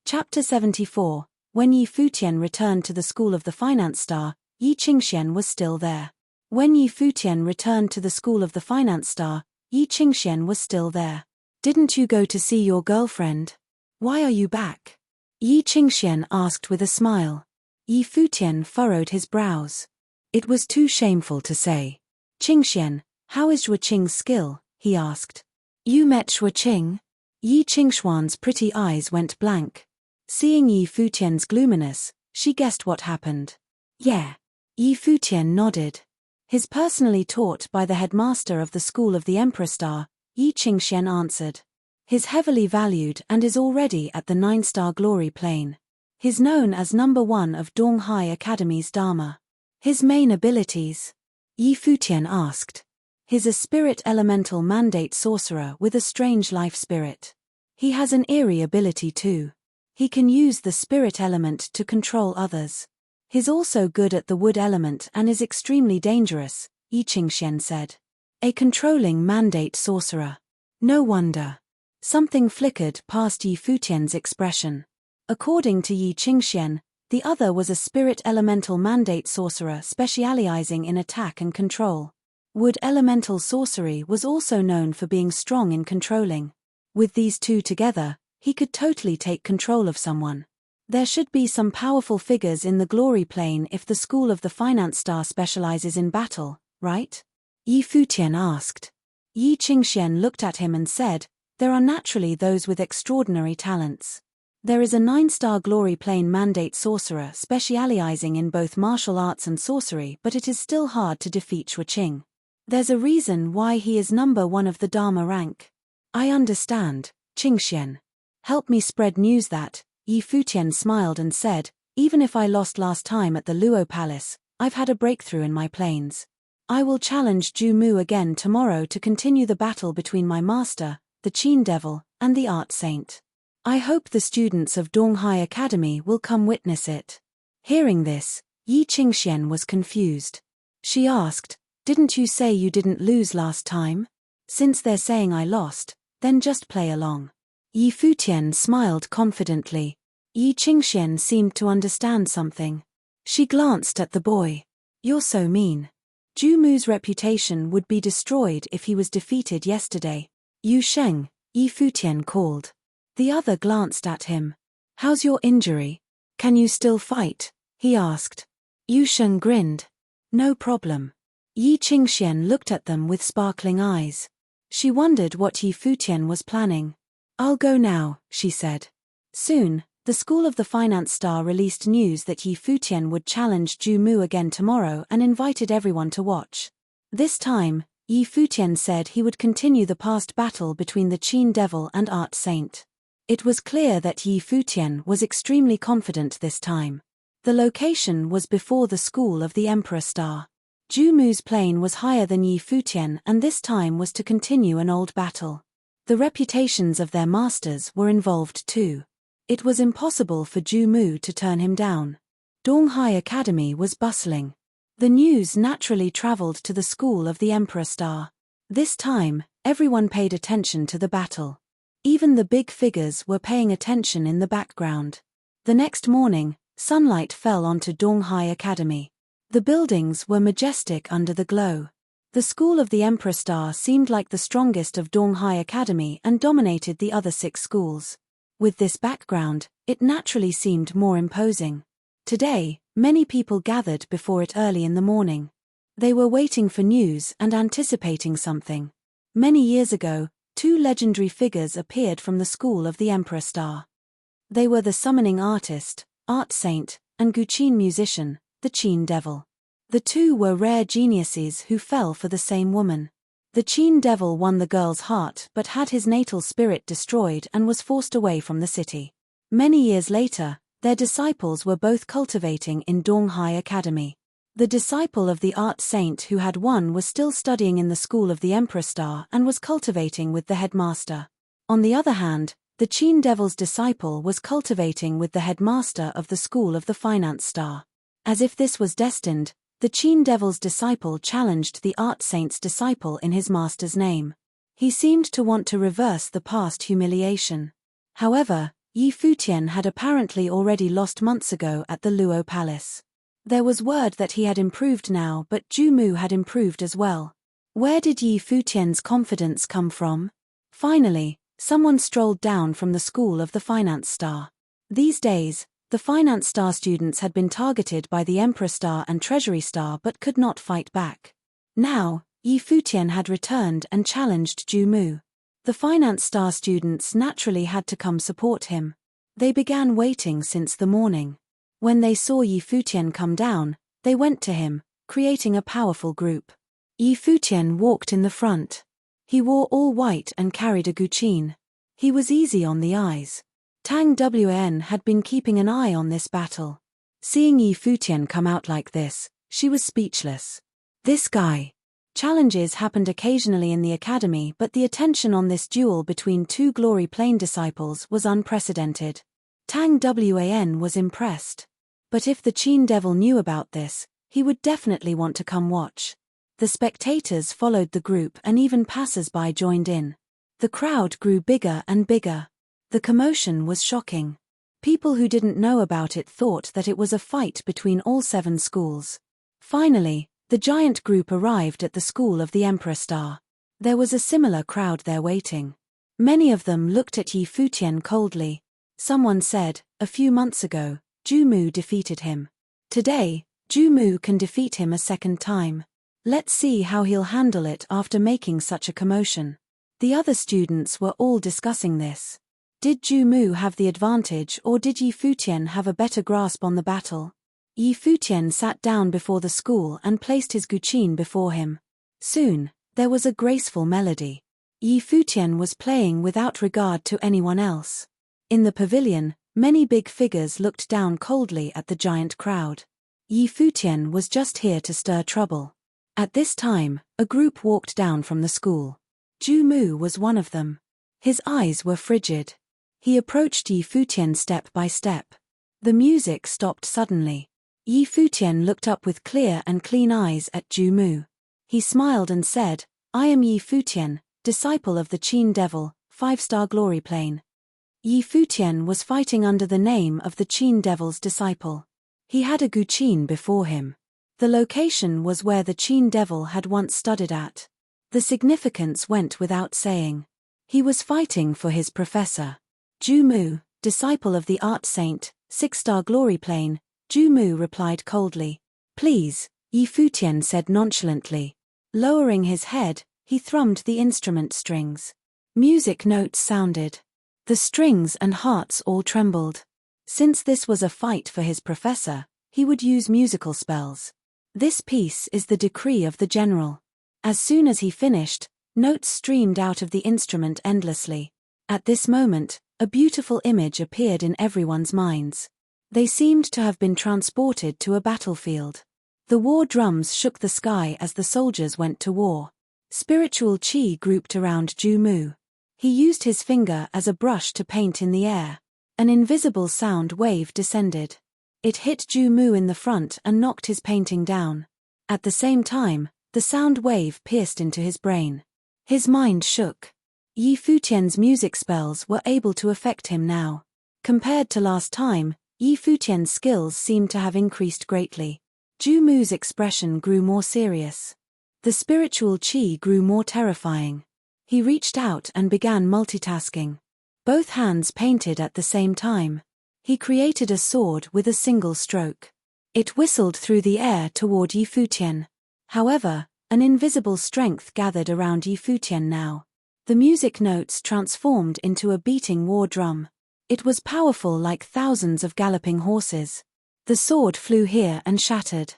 Chapter 74. When Yi Futian returned to the School of the Finance Star, Yi Qingxian was still there. When Yi Futian returned to the School of the Finance Star, Yi Qingxian was still there. Didn't you go to see your girlfriend? Why are you back? Yi Qingxian asked with a smile. Yi Futian furrowed his brows. It was too shameful to say. Qingxian, how is Zhuo Qing's skill? He asked. You met Zhuo Qing? Yi Qingxuan's pretty eyes went blank. Seeing Yi Futian's gloominess, she guessed what happened. Yeah. Yi Futian nodded. He's personally taught by the headmaster of the School of the Emperor Star, Yi Qingxian answered. He's heavily valued and is already at the 9-star Glory Plane. He's known as #1 of Donghai Academy's Dharma. His main abilities? Yi Futian asked. He's a spirit elemental mandate sorcerer with a strange life spirit. He has an eerie ability too. He can use the spirit element to control others. He's also good at the wood element and is extremely dangerous, Yi Qingxian said. A controlling mandate sorcerer. No wonder. Something flickered past Yi Futian's expression. According to Yi Qingxian, the other was a spirit elemental mandate sorcerer specializing in attack and control. Wood elemental sorcery was also known for being strong in controlling. With these two together, he could totally take control of someone. There should be some powerful figures in the Glory Plane if the School of the Finance Star specializes in battle, right? Yi Futian asked. Yi Qingxian looked at him and said, there are naturally those with extraordinary talents. There is a 9-star Glory Plane mandate sorcerer specializing in both martial arts and sorcery, but it is still hard to defeat Zhuo Qing. There's a reason why he is #1 of the Dharma rank. I understand, Qingxian. Help me spread news that, Yi Futian smiled and said, even if I lost last time at the Luo Palace, I've had a breakthrough in my planes. I will challenge Ju Mu again tomorrow to continue the battle between my master, the Qin Devil, and the Art Saint. I hope the students of Donghai Academy will come witness it. Hearing this, Yi Qingxian was confused. She asked, didn't you say you didn't lose last time? Since they're saying I lost, then just play along. Yi Futian smiled confidently. Yi Qingxian seemed to understand something. She glanced at the boy. You're so mean. Ju Mu's reputation would be destroyed if he was defeated yesterday. Yu Sheng, Yi Futian called. The other glanced at him. How's your injury? Can you still fight? He asked. Yu Sheng grinned. No problem. Yi Qingxian looked at them with sparkling eyes. She wondered what Yi Futian was planning. I'll go now, she said. Soon, the School of the Finance Star released news that Yi Futian would challenge Ju Mu again tomorrow and invited everyone to watch. This time, Yi Futian said he would continue the past battle between the Qin Devil and Art Saint. It was clear that Yi Futian was extremely confident this time. The location was before the School of the Emperor Star. Ju Mu's plane was higher than Yi Futian and this time was to continue an old battle. The reputations of their masters were involved too. It was impossible for Ju Mu to turn him down. Donghai Academy was bustling. The news naturally traveled to the School of the Emperor Star. This time, everyone paid attention to the battle. Even the big figures were paying attention in the background. The next morning, sunlight fell onto Donghai Academy. The buildings were majestic under the glow. The school of the Emperor Star seemed like the strongest of Donghai Academy and dominated the other 6 schools. With this background, it naturally seemed more imposing. Today, many people gathered before it early in the morning. They were waiting for news and anticipating something. Many years ago, 2 legendary figures appeared from the school of the Emperor Star. They were the summoning artist, art saint, and Guqin musician, the Qin Devil. The 2 were rare geniuses who fell for the same woman. The Qin Devil won the girl's heart but had his natal spirit destroyed and was forced away from the city. Many years later, their disciples were both cultivating in Donghai Academy. The disciple of the art saint who had won was still studying in the school of the Emperor Star and was cultivating with the headmaster. On the other hand, the Qin Devil's disciple was cultivating with the headmaster of the school of the Finance Star. As if this was destined, the Qin Devil's disciple challenged the art saint's disciple in his master's name. He seemed to want to reverse the past humiliation. However, Yi Futian had apparently already lost months ago at the Luo Palace. There was word that he had improved now, but Ju Mu had improved as well. Where did Yi Futian's confidence come from? Finally, someone strolled down from the school of the Finance Star. These days, the Finance Star students had been targeted by the Emperor Star and Treasury Star but could not fight back. Now, Yi Futian had returned and challenged Ju Mu. The Finance Star students naturally had to come support him. They began waiting since the morning. When they saw Yi Futian come down, they went to him, creating a powerful group. Yi Futian walked in the front. He wore all white and carried a guqin. He was easy on the eyes. Tang Wan had been keeping an eye on this battle. Seeing Yi Futian come out like this, she was speechless. This guy. Challenges happened occasionally in the academy, but the attention on this duel between 2 Glory Plane disciples was unprecedented. Tang Wan was impressed. But if the Qin Devil knew about this, he would definitely want to come watch. The spectators followed the group and even passers-by joined in. The crowd grew bigger and bigger. The commotion was shocking. People who didn't know about it thought that it was a fight between all 7 schools. Finally, the giant group arrived at the school of the Emperor Star. There was a similar crowd there waiting. Many of them looked at Yi Futian coldly. Someone said, a few months ago, Ju Mu defeated him. Today, Ju Mu can defeat him a second time. Let's see how he'll handle it after making such a commotion. The other students were all discussing this. Did Ju Mu have the advantage or did Yi Futian have a better grasp on the battle? Yi Futian sat down before the school and placed his guqin before him. Soon, there was a graceful melody. Yi Futian was playing without regard to anyone else. In the pavilion, many big figures looked down coldly at the giant crowd. Yi Futian was just here to stir trouble. At this time, a group walked down from the school. Ju Mu was one of them. His eyes were frigid. He approached Yi Futian step by step. The music stopped suddenly. Yi Futian looked up with clear and clean eyes at Ju Mu. He smiled and said, I am Yi Futian, disciple of the Qin Devil, 5-star glory plane. Yi Futian was fighting under the name of the Qin Devil's disciple. He had a guqin before him. The location was where the Qin Devil had once studied at. The significance went without saying. He was fighting for his professor. Ju Mu, disciple of the art saint, 6-star glory plane, Ju Mu replied coldly. Please, Yi Futian said nonchalantly. Lowering his head, he thrummed the instrument strings. Music notes sounded. The strings and hearts all trembled. Since this was a fight for his professor, he would use musical spells. This piece is the decree of the general. As soon as he finished, notes streamed out of the instrument endlessly. At this moment, a beautiful image appeared in everyone's minds. They seemed to have been transported to a battlefield. The war drums shook the sky as the soldiers went to war. Spiritual chi grouped around Ju Mu. He used his finger as a brush to paint in the air. An invisible sound wave descended. It hit Ju Mu in the front and knocked his painting down. At the same time, the sound wave pierced into his brain. His mind shook. Yi Futian's music spells were able to affect him now. Compared to last time, Yi Futian's skills seemed to have increased greatly. Ju Mu's expression grew more serious. The spiritual qi grew more terrifying. He reached out and began multitasking. Both hands painted at the same time. He created a sword with a single stroke. It whistled through the air toward Futian. However, an invisible strength gathered around Futian now. The music notes transformed into a beating war drum. It was powerful like thousands of galloping horses. The sword flew here and shattered.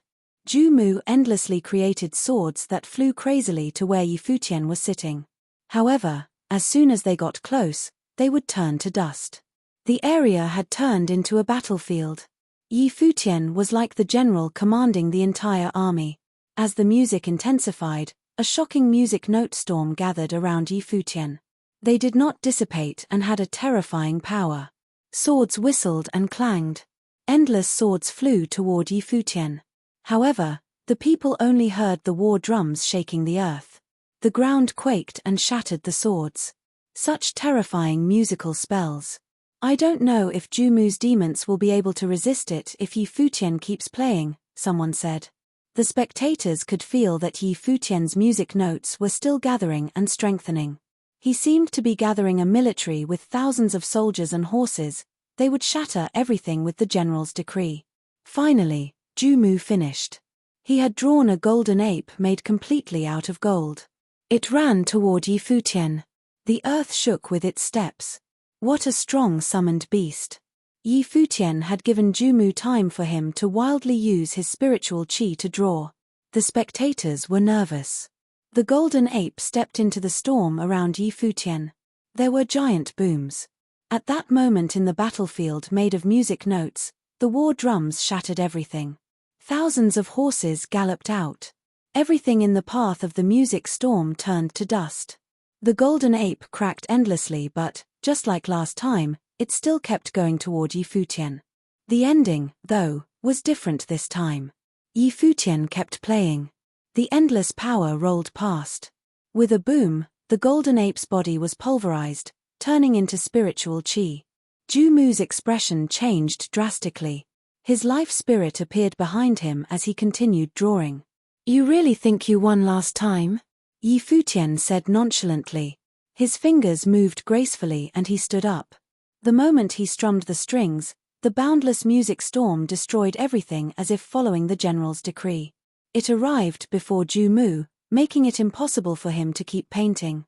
Ju Mu endlessly created swords that flew crazily to where Futian was sitting. However, as soon as they got close, they would turn to dust. The area had turned into a battlefield. Futian was like the general commanding the entire army. As the music intensified, a shocking music note storm gathered around Futian. They did not dissipate and had a terrifying power. Swords whistled and clanged. Endless swords flew toward Futian. However, the people only heard the war drums shaking the earth. The ground quaked and shattered the swords. Such terrifying musical spells. I don't know if Ju Mu's demons will be able to resist it if Futian keeps playing, someone said. The spectators could feel that Futian's music notes were still gathering and strengthening. He seemed to be gathering a military with thousands of soldiers and horses. They would shatter everything with the general's decree. Finally, Ju Mu finished. He had drawn a golden ape made completely out of gold. It ran toward Futian. The earth shook with its steps. What a strong summoned beast. Futian had given Ju Mu time for him to wildly use his spiritual qi to draw. The spectators were nervous. The golden ape stepped into the storm around Futian. There were giant booms. At that moment in the battlefield made of music notes, the war drums shattered everything. Thousands of horses galloped out. Everything in the path of the music storm turned to dust. The golden ape cracked endlessly but, just like last time, it still kept going toward Futian. The ending, though, was different this time. Futian kept playing. The endless power rolled past. With a boom, the golden ape's body was pulverized, turning into spiritual qi. Ju Mu's expression changed drastically. His life spirit appeared behind him as he continued drawing. "You really think you won last time?" Futian said nonchalantly. His fingers moved gracefully and he stood up. The moment he strummed the strings, the boundless music storm destroyed everything as if following the general's decree. It arrived before Ju Mu, making it impossible for him to keep painting.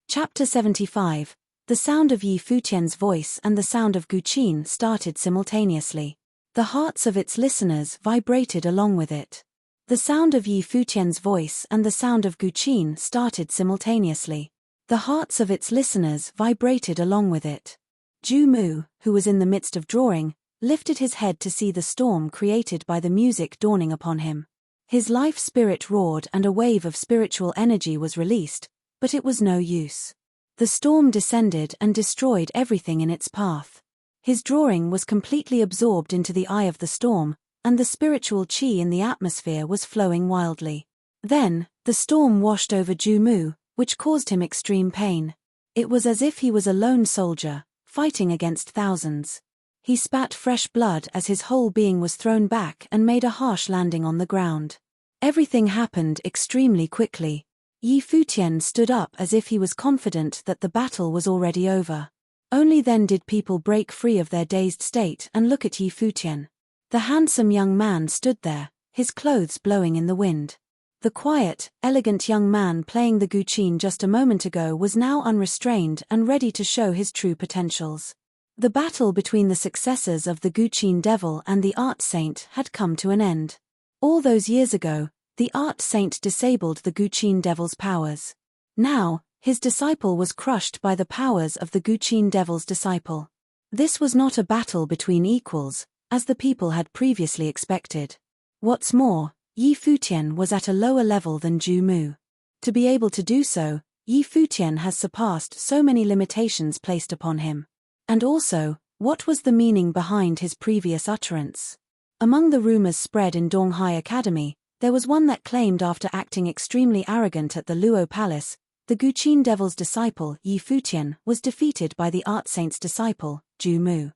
Chapter 75. The sound of Futian's voice and the sound of Guqin started simultaneously. The hearts of its listeners vibrated along with it. The sound of Futian's voice and the sound of Guqin started simultaneously. The hearts of its listeners vibrated along with it. Ju Mu, who was in the midst of drawing, lifted his head to see the storm created by the music dawning upon him. His life spirit roared and a wave of spiritual energy was released, but it was no use. The storm descended and destroyed everything in its path. His drawing was completely absorbed into the eye of the storm, and the spiritual qi in the atmosphere was flowing wildly. Then, the storm washed over Ju Mu, which caused him extreme pain. It was as if he was a lone soldier, fighting against thousands. He spat fresh blood as his whole being was thrown back and made a harsh landing on the ground. Everything happened extremely quickly. Futian stood up as if he was confident that the battle was already over. Only then did people break free of their dazed state and look at Futian. The handsome young man stood there, his clothes blowing in the wind. The quiet, elegant young man playing the Guqin just a moment ago was now unrestrained and ready to show his true potentials. The battle between the successors of the Guqin devil and the art saint had come to an end. All those years ago, the art saint disabled the Guqin devil's powers. Now, his disciple was crushed by the powers of the Guqin devil's disciple. This was not a battle between equals, as the people had previously expected. What's more, Futian was at a lower level than Ju Mu. To be able to do so, Futian has surpassed so many limitations placed upon him. And also, what was the meaning behind his previous utterance? Among the rumors spread in Donghai Academy, there was one that claimed after acting extremely arrogant at the Luo Palace, the Guqin devil's disciple, Futian, was defeated by the art saint's disciple, Ju Mu.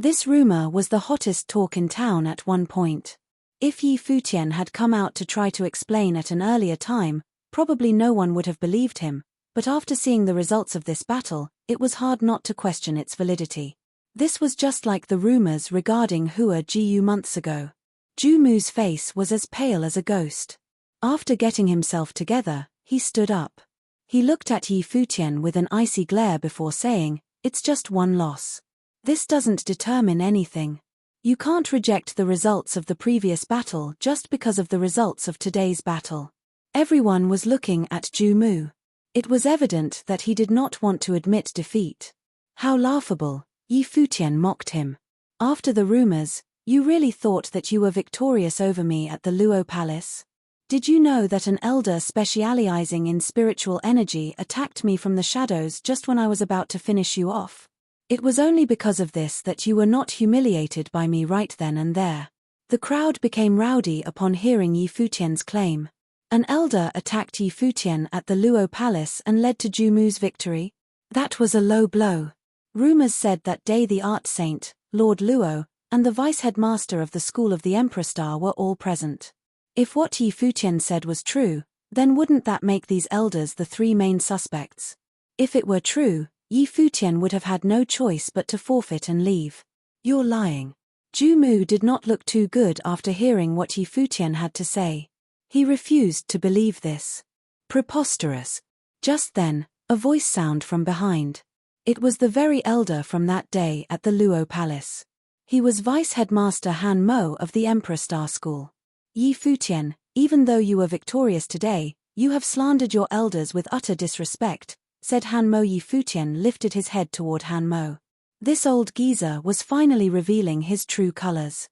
This rumor was the hottest talk in town at one point. If Yi Futian had come out to try to explain at an earlier time, probably no one would have believed him, but after seeing the results of this battle, it was hard not to question its validity. This was just like the rumors regarding Hua Jiu months ago. Ju Mu's face was as pale as a ghost. After getting himself together, he stood up. He looked at Yi Futian with an icy glare before saying, "It's just one loss. This doesn't determine anything. You can't reject the results of the previous battle just because of the results of today's battle." Everyone was looking at Ju Mu. It was evident that he did not want to admit defeat. How laughable, Yi Futian mocked him. "After the rumors, you really thought that you were victorious over me at the Luo Palace? Did you know that an elder specializing in spiritual energy attacked me from the shadows just when I was about to finish you off? It was only because of this that you were not humiliated by me right then and there." The crowd became rowdy upon hearing Yi Futian's claim. An elder attacked Yi Futian at the Luo Palace and led to Ju Mu's victory? That was a low blow. Rumors said that day the art saint, Lord Luo, and the vice-headmaster of the School of the Emperor Star were all present. If what Yi Futian said was true, then wouldn't that make these elders the three main suspects? If it were true, Yi Futian would have had no choice but to forfeit and leave. "You're lying." Ju Mu did not look too good after hearing what Yi Futian had to say. He refused to believe this. Preposterous. Just then, a voice sounded from behind. It was the very elder from that day at the Luo Palace. He was Vice-Headmaster Han Mo of the Emperor Star School. "Yi Futian, even though you were victorious today, you have slandered your elders with utter disrespect," said Han Mo. Yi Futian lifted his head toward Han Mo. This old geezer was finally revealing his true colors.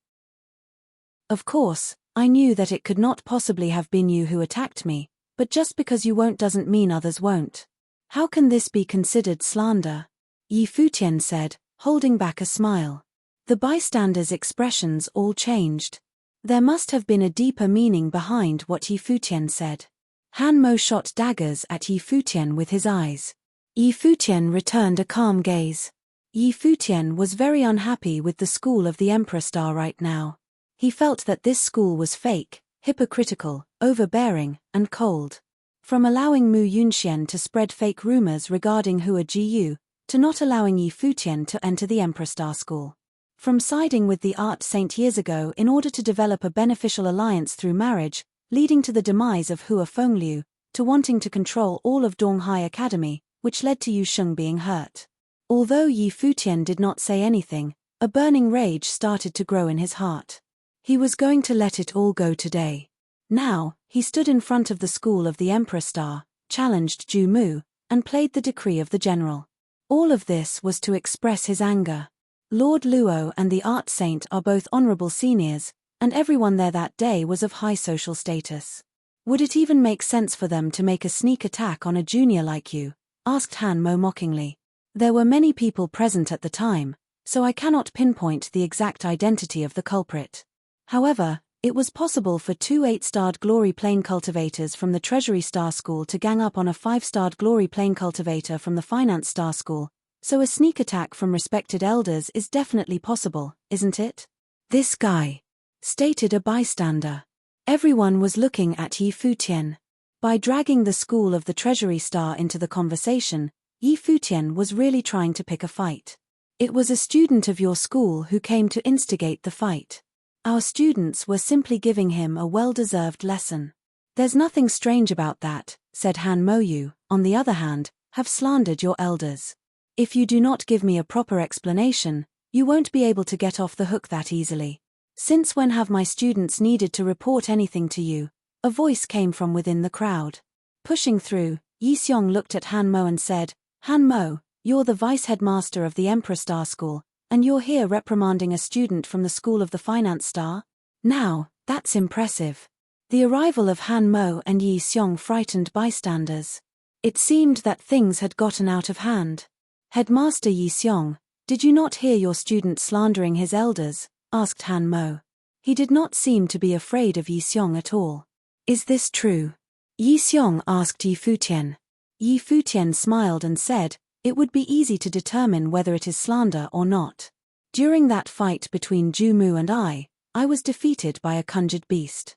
"Of course, I knew that it could not possibly have been you who attacked me, but just because you won't doesn't mean others won't. How can this be considered slander?" Yi Futian said, holding back a smile. The bystanders' expressions all changed. There must have been a deeper meaning behind what Yi Futian said. Han Mo shot daggers at Yi Futian with his eyes. Yi Futian returned a calm gaze. Yi Futian was very unhappy with the School of the Emperor Star right now. He felt that this school was fake, hypocritical, overbearing, and cold. From allowing Mu Yunxian to spread fake rumors regarding Hua Jiu, to not allowing Yi Futian to enter the Emperor Star School. From siding with the art saint years ago in order to develop a beneficial alliance through marriage, leading to the demise of Hua Fengliu, to wanting to control all of Donghai Academy, which led to Yu Sheng being hurt. Although Yi Futian did not say anything, a burning rage started to grow in his heart. He was going to let it all go today. Now, he stood in front of the School of the Emperor Star, challenged Ju Mu, and played the decree of the general. All of this was to express his anger. Lord Luo and the art saint are both honorable seniors, and everyone there that day was of high social status. "Would it even make sense for them to make a sneak attack on a junior like you?" asked Han Mo mockingly. "There were many people present at the time, so I cannot pinpoint the exact identity of the culprit. However, it was possible for 2 8-starred glory plane cultivators from the Treasury Star School to gang up on a 5-starred glory plane cultivator from the Finance Star School, so a sneak attack from respected elders is definitely possible, isn't it?" "This guy," stated a bystander. Everyone was looking at Yi Futian. By dragging the School of the Treasury Star into the conversation, Yi Futian was really trying to pick a fight. "It was a student of your school who came to instigate the fight. Our students were simply giving him a well-deserved lesson." "There's nothing strange about that," said Han Mo. "You, on the other hand, have slandered your elders. If you do not give me a proper explanation, you won't be able to get off the hook that easily. Since when have my students needed to report anything to you?" A voice came from within the crowd. Pushing through, Yi Xiong looked at Han Mo and said, "Han Mo, you're the vice-headmaster of the Emperor Star School, and you're here reprimanding a student from the School of the Finance Star? Now, that's impressive." The arrival of Han Mo and Yi Xiong frightened bystanders. It seemed that things had gotten out of hand. "Headmaster Yi Xiong, did you not hear your student slandering his elders?" asked Han Mo. He did not seem to be afraid of Yi Xiong at all. "Is this true?" Yi Xiong asked Yi Futian. Yi Futian smiled and said, "It would be easy to determine whether it is slander or not. During that fight between Jumu and I was defeated by a conjured beast.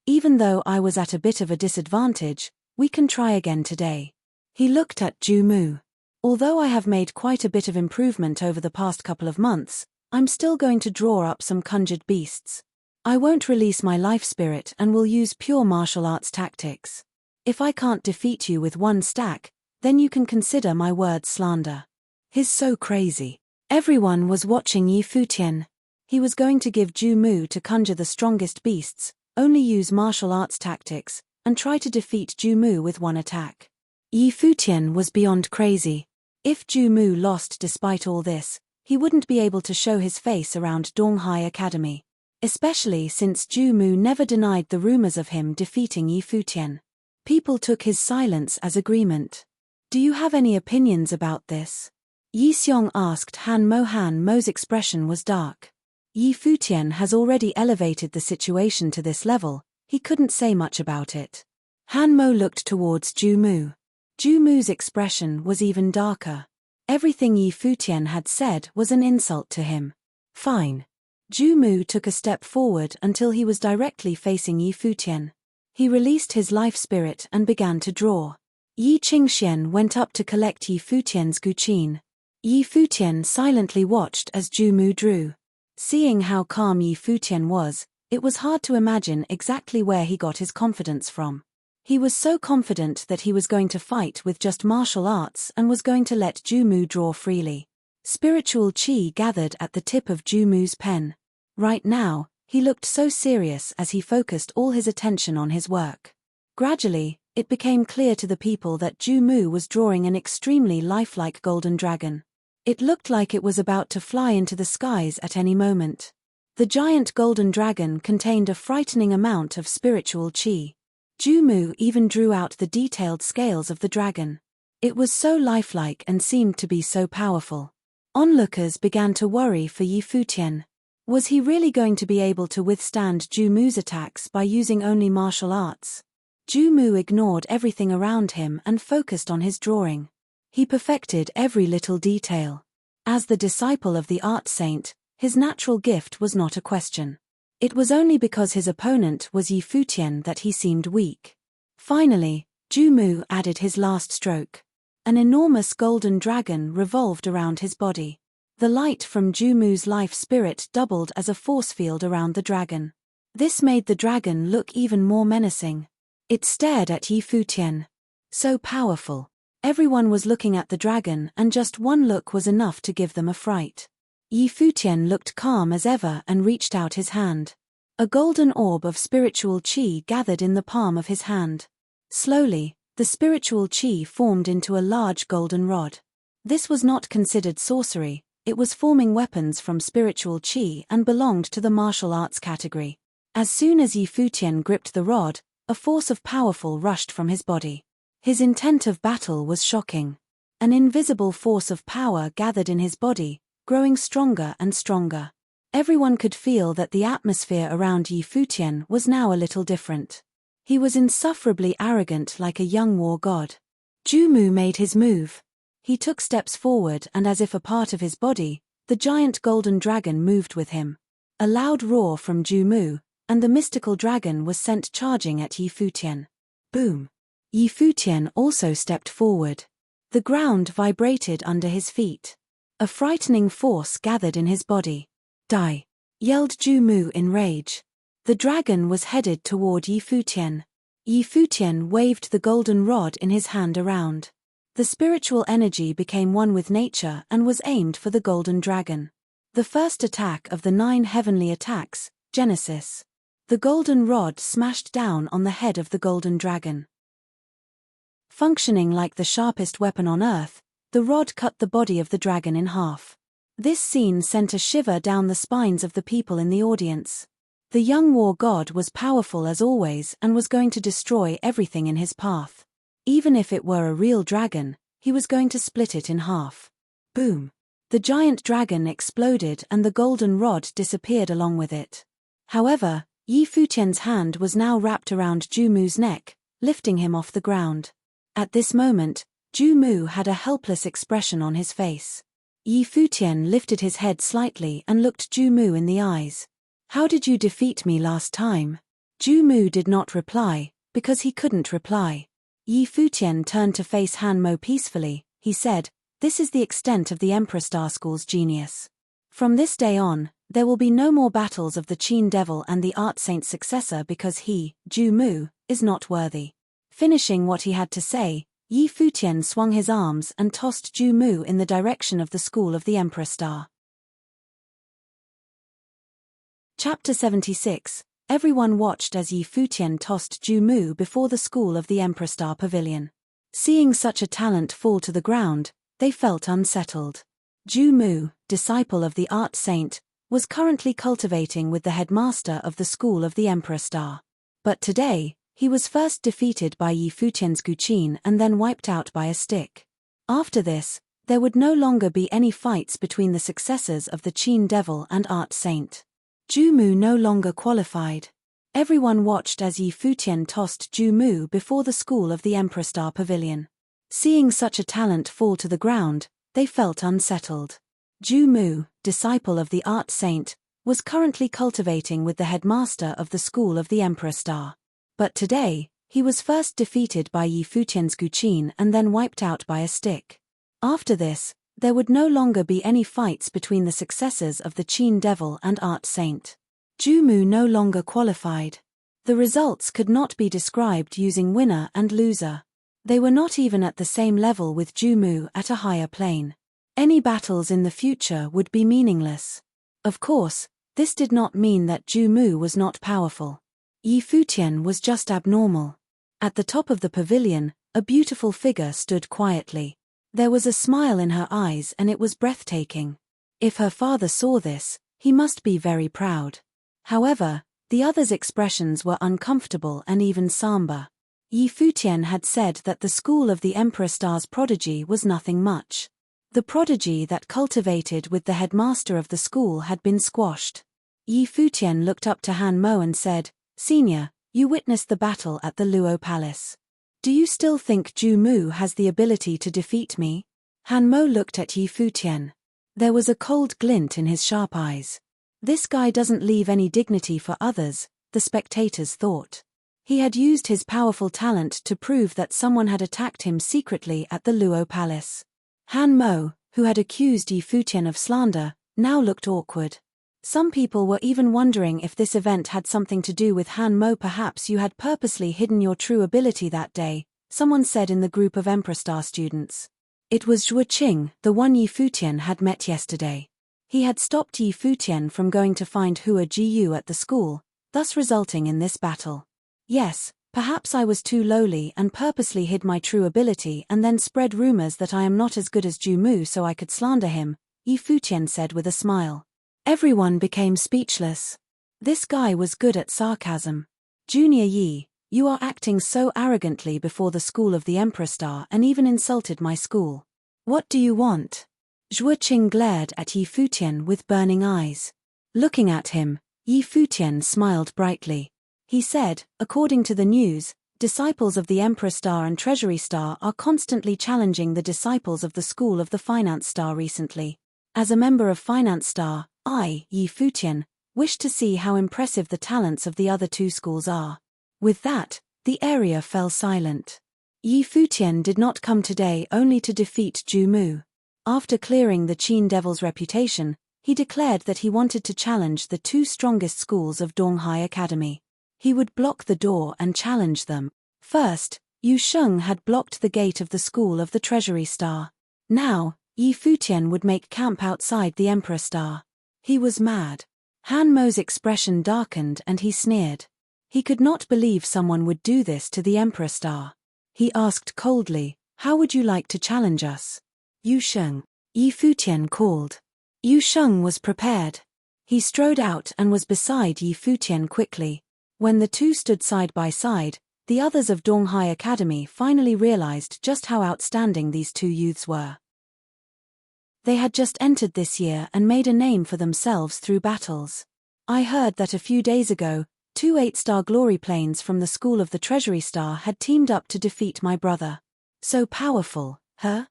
Even though I was at a bit of a disadvantage, we can try again today. He looked at Jumu. Although I have made quite a bit of improvement over the past couple of months, I'm still going to draw up some conjured beasts. I won't release my life spirit and will use pure martial arts tactics. If I can't defeat you with one stack, then you can consider my words slander. He's so crazy. Everyone was watching Futian. He was going to give Jumu to conjure the strongest beasts, only use martial arts tactics, and try to defeat Jumu with one attack. Futian was beyond crazy. If Jumu lost despite all this, he wouldn't be able to show his face around Donghai Academy. Especially since Jumu never denied the rumors of him defeating Futian. People took his silence as agreement. Do you have any opinions about this? Yi Xiong asked Han Mo. Han Mo's expression was dark. Futian has already elevated the situation to this level, he couldn't say much about it. Han Mo looked towards Jumu. Jumu's expression was even darker. Everything Futian had said was an insult to him. Fine. Jumu took a step forward until he was directly facing Futian. He released his life spirit and began to draw. Yi Qingxian went up to collect Futian's guqin. Futian silently watched as Jumu drew. Seeing how calm Futian was, it was hard to imagine exactly where he got his confidence from. He was so confident that he was going to fight with just martial arts and was going to let Jumu draw freely. Spiritual chi gathered at the tip of Jumu's pen. Right now, he looked so serious as he focused all his attention on his work. Gradually, it became clear to the people that Jumu was drawing an extremely lifelike golden dragon. It looked like it was about to fly into the skies at any moment. The giant golden dragon contained a frightening amount of spiritual chi. Jumu even drew out the detailed scales of the dragon. It was so lifelike and seemed to be so powerful. Onlookers began to worry for Futian. Was he really going to be able to withstand Jumu's attacks by using only martial arts? Jumu ignored everything around him and focused on his drawing. He perfected every little detail. As the disciple of the art saint, his natural gift was not a question. It was only because his opponent was Futian that he seemed weak. Finally, Jumu added his last stroke. An enormous golden dragon revolved around his body. The light from Jumu's life spirit doubled as a force field around the dragon. This made the dragon look even more menacing. It stared at Futian. So powerful. Everyone was looking at the dragon and just one look was enough to give them a fright. Futian looked calm as ever and reached out his hand. A golden orb of spiritual chi gathered in the palm of his hand. Slowly, the spiritual chi formed into a large golden rod. This was not considered sorcery, it was forming weapons from spiritual chi and belonged to the martial arts category. As soon as Futian gripped the rod, a force of powerful rushed from his body. His intent of battle was shocking. An invisible force of power gathered in his body, growing stronger and stronger. Everyone could feel that the atmosphere around Futian was now a little different. He was insufferably arrogant like a young war god. Jumu made his move. He took steps forward and as if a part of his body, the giant golden dragon moved with him. A loud roar from Jumu, and the mystical dragon was sent charging at Futian. Boom! Futian also stepped forward. The ground vibrated under his feet. A frightening force gathered in his body. Die! Yelled Jumu in rage. The dragon was headed toward Futian. Futian waved the golden rod in his hand around. The spiritual energy became one with nature and was aimed for the golden dragon. The first attack of the 9 heavenly attacks, Genesis. The golden rod smashed down on the head of the golden dragon. Functioning like the sharpest weapon on earth, the rod cut the body of the dragon in half. This scene sent a shiver down the spines of the people in the audience. The young war god was powerful as always and was going to destroy everything in his path. Even if it were a real dragon, he was going to split it in half. Boom! The giant dragon exploded and the golden rod disappeared along with it. However, Futian's hand was now wrapped around Jumu's neck, lifting him off the ground. At this moment, Jumu had a helpless expression on his face. Yi Futian lifted his head slightly and looked Ju Mu in the eyes. How did you defeat me last time? Ju Mu did not reply, because he couldn't reply. Yi Futian turned to face Han Mo peacefully. He said, this is the extent of the Emperor Star School's genius. From this day on, there will be no more battles of the Qin Devil and the Art Saint's successor because he, Ju Mu, is not worthy. Finishing what he had to say, Yi Futian swung his arms and tossed Ju Mu in the direction of the School of the Emperor Star. Chapter 76. Everyone watched as Yi Futian tossed Ju Mu before the School of the Emperor Star Pavilion. Seeing such a talent fall to the ground, they felt unsettled. Ju Mu, disciple of the Art Saint, was currently cultivating with the headmaster of the School of the Emperor Star. But today, he was first defeated by Yi Futian's Guqin and then wiped out by a stick. After this, there would no longer be any fights between the successors of the Qin Devil and Art Saint. Ju Mu no longer qualified. Everyone watched as Yi Futian tossed Ju Mu before the School of the Emperor Star Pavilion. Seeing such a talent fall to the ground, they felt unsettled. Ju Mu, disciple of the Art Saint, was currently cultivating with the headmaster of the School of the Emperor Star. But today, he was first defeated by Yi Futian's Guqin and then wiped out by a stick. After this, there would no longer be any fights between the successors of the Qin Devil and Art Saint. Ju Mu no longer qualified. The results could not be described using winner and loser. They were not even at the same level with Ju Mu at a higher plane. Any battles in the future would be meaningless. Of course, this did not mean that Ju Mu was not powerful. Yi Futian was just abnormal. At the top of the pavilion, a beautiful figure stood quietly. There was a smile in her eyes and it was breathtaking. If her father saw this, he must be very proud. However, the others' expressions were uncomfortable and even somber. Yi Futian had said that the School of the Emperor Star's prodigy was nothing much. The prodigy that cultivated with the headmaster of the school had been squashed. Yi Futian looked up to Han Mo and said, Senior, you witnessed the battle at the Luo Palace. Do you still think Ju Mu has the ability to defeat me? Han Mo looked at Yi Futian. There was a cold glint in his sharp eyes. This guy doesn't leave any dignity for others, the spectators thought. He had used his powerful talent to prove that someone had attacked him secretly at the Luo Palace. Han Mo, who had accused Yi Futian of slander, now looked awkward. Some people were even wondering if this event had something to do with Han Mo. Perhaps you had purposely hidden your true ability that day, someone said in the group of Emperor Star students. It was Zhuo Qing, the one Yi Futian had met yesterday. He had stopped Yi Futian from going to find Hua Jiu at the school, thus resulting in this battle. Yes, perhaps I was too lowly and purposely hid my true ability and then spread rumors that I am not as good as Ju Mu so I could slander him, Yi Futian said with a smile. Everyone became speechless. This guy was good at sarcasm. Junior Yi, you are acting so arrogantly before the School of the Emperor Star and even insulted my school. What do you want? Zhuo Qing glared at Yi Futian with burning eyes. Looking at him, Yi Futian smiled brightly. He said, according to the news, disciples of the Emperor Star and Treasury Star are constantly challenging the disciples of the School of the Finance Star recently. As a member of Finance Star, I, Yi Futian, wish to see how impressive the talents of the other two schools are. With that, the area fell silent. Yi Futian did not come today only to defeat Ju Mu. After clearing the Qin Devil's reputation, he declared that he wanted to challenge the two strongest schools of Donghai Academy. He would block the door and challenge them. First, Yu Sheng had blocked the gate of the School of the Treasury Star. Now, Yi Futian would make camp outside the Emperor Star. He was mad. Han Mo's expression darkened and he sneered. He could not believe someone would do this to the Emperor Star. He asked coldly, how would you like to challenge us? Yu Sheng. Yi Futian called. Yu Sheng was prepared. He strode out and was beside Yi Futian quickly. When the two stood side by side, the others of Donghai Academy finally realized just how outstanding these two youths were. They had just entered this year and made a name for themselves through battles. I heard that a few days ago, 2 8-star glory planes from the School of the Treasury Star had teamed up to defeat my brother. So powerful, huh?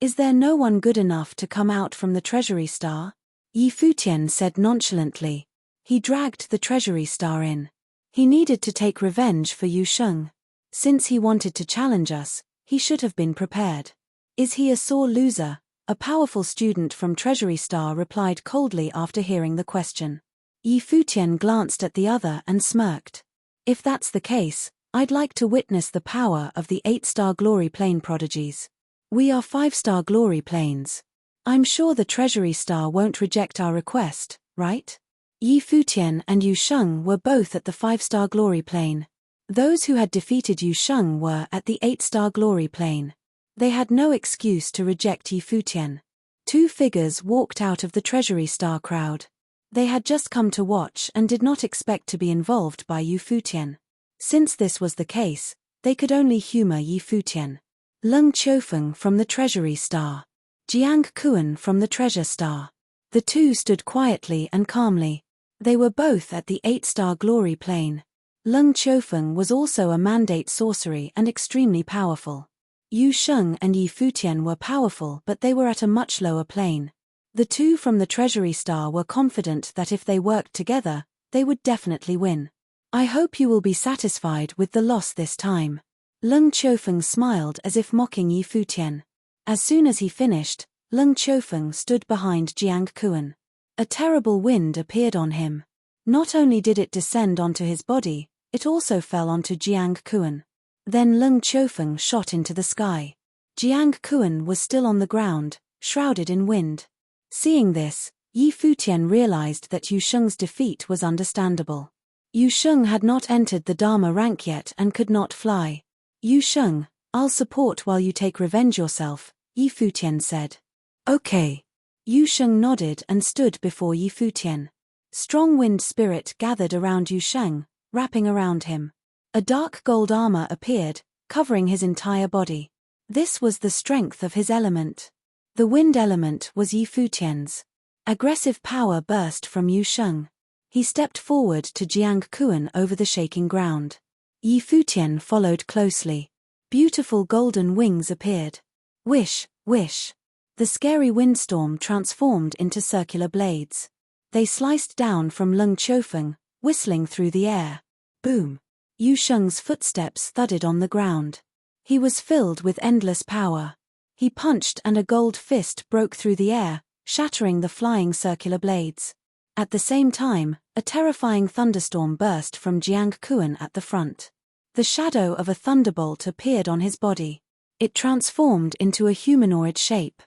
Is there no one good enough to come out from the treasury star? Yi Futian said nonchalantly. He dragged the treasury star in. He needed to take revenge for Yu Sheng. Since he wanted to challenge us, he should have been prepared. Is he a sore loser? A powerful student from Treasury Star replied coldly after hearing the question. Yi Futian glanced at the other and smirked. If that's the case, I'd like to witness the power of the 8-star Glory Plane prodigies. We are 5-star Glory Planes. I'm sure the Treasury Star won't reject our request, right? Yi Futian and Yu Sheng were both at the 5-star Glory Plane. Those who had defeated Yu Sheng were at the 8-star Glory Plane. They had no excuse to reject Yi Futian. 2 figures walked out of the Treasury Star crowd. They had just come to watch and did not expect to be involved by Yi Futian. Since this was the case, they could only humor Yi Futian. Leng Qiufeng from the Treasury Star. Jiang Kuan from the Treasure Star. The two stood quietly and calmly. They were both at the 8-star Glory Plane. Leng Qiufeng was also a mandate sorcery and extremely powerful. Yu Sheng and Yi Futian were powerful, but they were at a much lower plane. The two from the Treasury Star were confident that if they worked together, they would definitely win. I hope you will be satisfied with the loss this time. Leng Qiufeng smiled as if mocking Yi Futian. As soon as he finished, Leng Qiufeng stood behind Jiang Kuan. A terrible wind appeared on him. Not only did it descend onto his body, it also fell onto Jiang Kuan. Then Leng Qiufeng shot into the sky. Jiang Kuan was still on the ground, shrouded in wind. Seeing this, Yi Futian realized that Yu Sheng's defeat was understandable. Yu Sheng had not entered the Dharma rank yet and could not fly. Yu Sheng, I'll support while you take revenge yourself, Yi Futian said. Okay. Yu Sheng nodded and stood before Yi Futian. Strong wind spirit gathered around Yu Sheng, wrapping around him. A dark gold armor appeared, covering his entire body. This was the strength of his element. The wind element was Yi Futian's. Aggressive power burst from Yu Sheng. He stepped forward to Jiang Kuan over the shaking ground. Yi Futian followed closely. Beautiful golden wings appeared. Wish, wish. The scary windstorm transformed into circular blades. They sliced down from Leng Qiufeng, whistling through the air. Boom. Yu Sheng's footsteps thudded on the ground. He was filled with endless power. He punched and a gold fist broke through the air, shattering the flying circular blades. At the same time, a terrifying thunderstorm burst from Jiang Kuan at the front. The shadow of a thunderbolt appeared on his body. It transformed into a humanoid shape.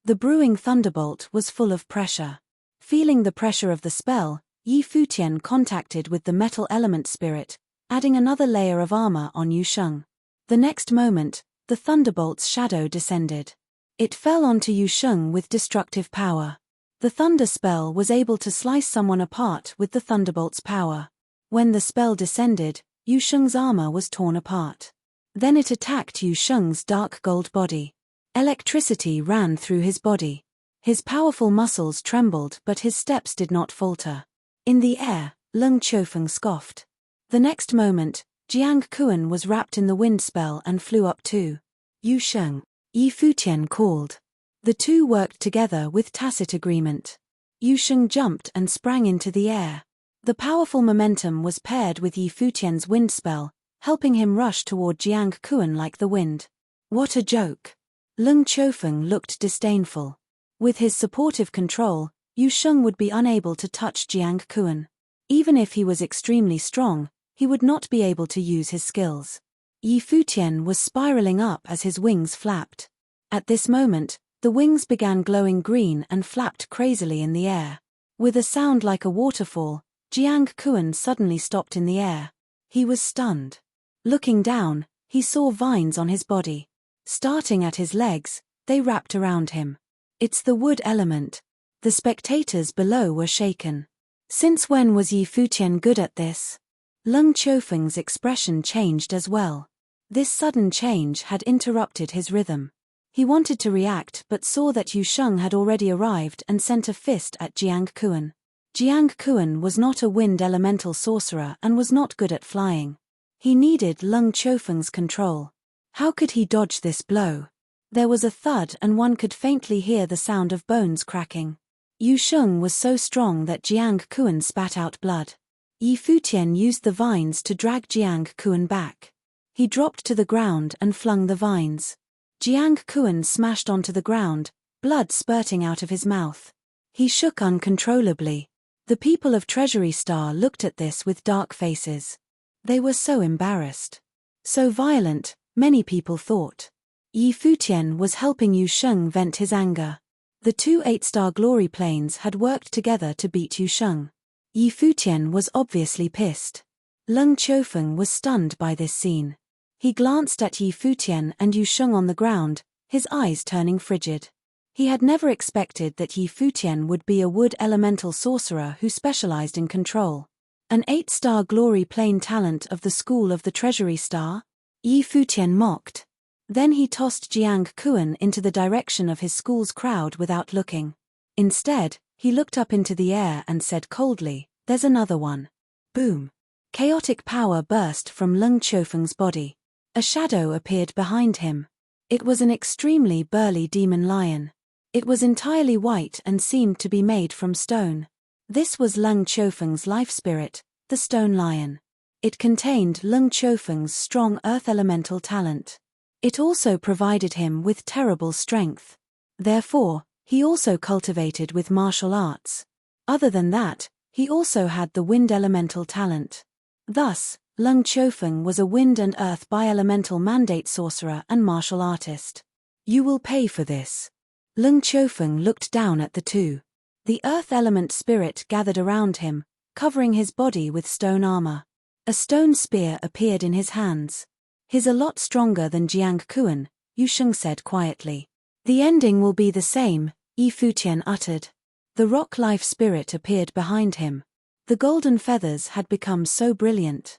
The brewing thunderbolt was full of pressure. Feeling the pressure of the spell, Yi Futian contacted with the metal element spirit, adding another layer of armor on Yu Sheng. The next moment, the thunderbolt's shadow descended. It fell onto Yu Sheng with destructive power. The thunder spell was able to slice someone apart with the thunderbolt's power. When the spell descended, Yu Sheng's armor was torn apart. Then it attacked Yu Sheng's dark gold body. Electricity ran through his body. His powerful muscles trembled, but his steps did not falter. In the air, Leng Qiufeng scoffed. The next moment, Jiang Kuan was wrapped in the wind spell and flew up too. Yu Sheng. Yi Futian called. The two worked together with tacit agreement. Yu Sheng jumped and sprang into the air. The powerful momentum was paired with Yi Futian's wind spell, helping him rush toward Jiang Kuan like the wind. What a joke! Leng Qiufeng looked disdainful. With his supportive control, Yu Sheng would be unable to touch Jiang Kuan. Even if he was extremely strong, he would not be able to use his skills. Yi Futian was spiraling up as his wings flapped. At this moment, the wings began glowing green and flapped crazily in the air. With a sound like a waterfall, Jiang Kuan suddenly stopped in the air. He was stunned. Looking down, he saw vines on his body. Starting at his legs, they wrapped around him. It's the wood element. The spectators below were shaken. Since when was Yi Futian good at this? Leng Qiufeng's expression changed as well. This sudden change had interrupted his rhythm. He wanted to react but saw that Yu Sheng had already arrived and sent a fist at Jiang Kuan. Jiang Kuan was not a wind elemental sorcerer and was not good at flying. He needed Leng Qiufeng's control. How could he dodge this blow? There was a thud and one could faintly hear the sound of bones cracking. Yu Sheng was so strong that Jiang Kuan spat out blood. Yi Futian used the vines to drag Jiang Kuan back. He dropped to the ground and flung the vines. Jiang Kuan smashed onto the ground, blood spurting out of his mouth. He shook uncontrollably. The people of Treasury Star looked at this with dark faces. They were so embarrassed. So violent, many people thought. Yi Futian was helping Yu Sheng vent his anger. The two 8-star glory planes had worked together to beat Yu Sheng. Yi Futian was obviously pissed. Leng Qiufeng was stunned by this scene. He glanced at Yi Futian and Yu Sheng on the ground, his eyes turning frigid. He had never expected that Yi Futian would be a wood elemental sorcerer who specialized in control. An 8-star glory plane talent of the school of the Treasury Star? Yi Futian mocked. Then he tossed Jiang Kuan into the direction of his school's crowd without looking. Instead, he looked up into the air and said coldly, "There's another one." Boom. Chaotic power burst from Leng Qiufeng's body. A shadow appeared behind him. It was an extremely burly demon lion. It was entirely white and seemed to be made from stone. This was Leng Qiufeng's life spirit, the stone lion. It contained Leng Qiufeng's strong earth elemental talent. It also provided him with terrible strength. Therefore, he also cultivated with martial arts. Other than that, he also had the wind elemental talent. Thus, Leng Qiufeng was a wind and earth bi-elemental mandate sorcerer and martial artist. "You will pay for this." Leng Qiufeng looked down at the two. The earth element spirit gathered around him, covering his body with stone armor. A stone spear appeared in his hands. "He's a lot stronger than Jiang Kuan," Yu Sheng said quietly. "The ending will be the same," Yi Futian uttered. The rock life spirit appeared behind him. The golden feathers had become so brilliant.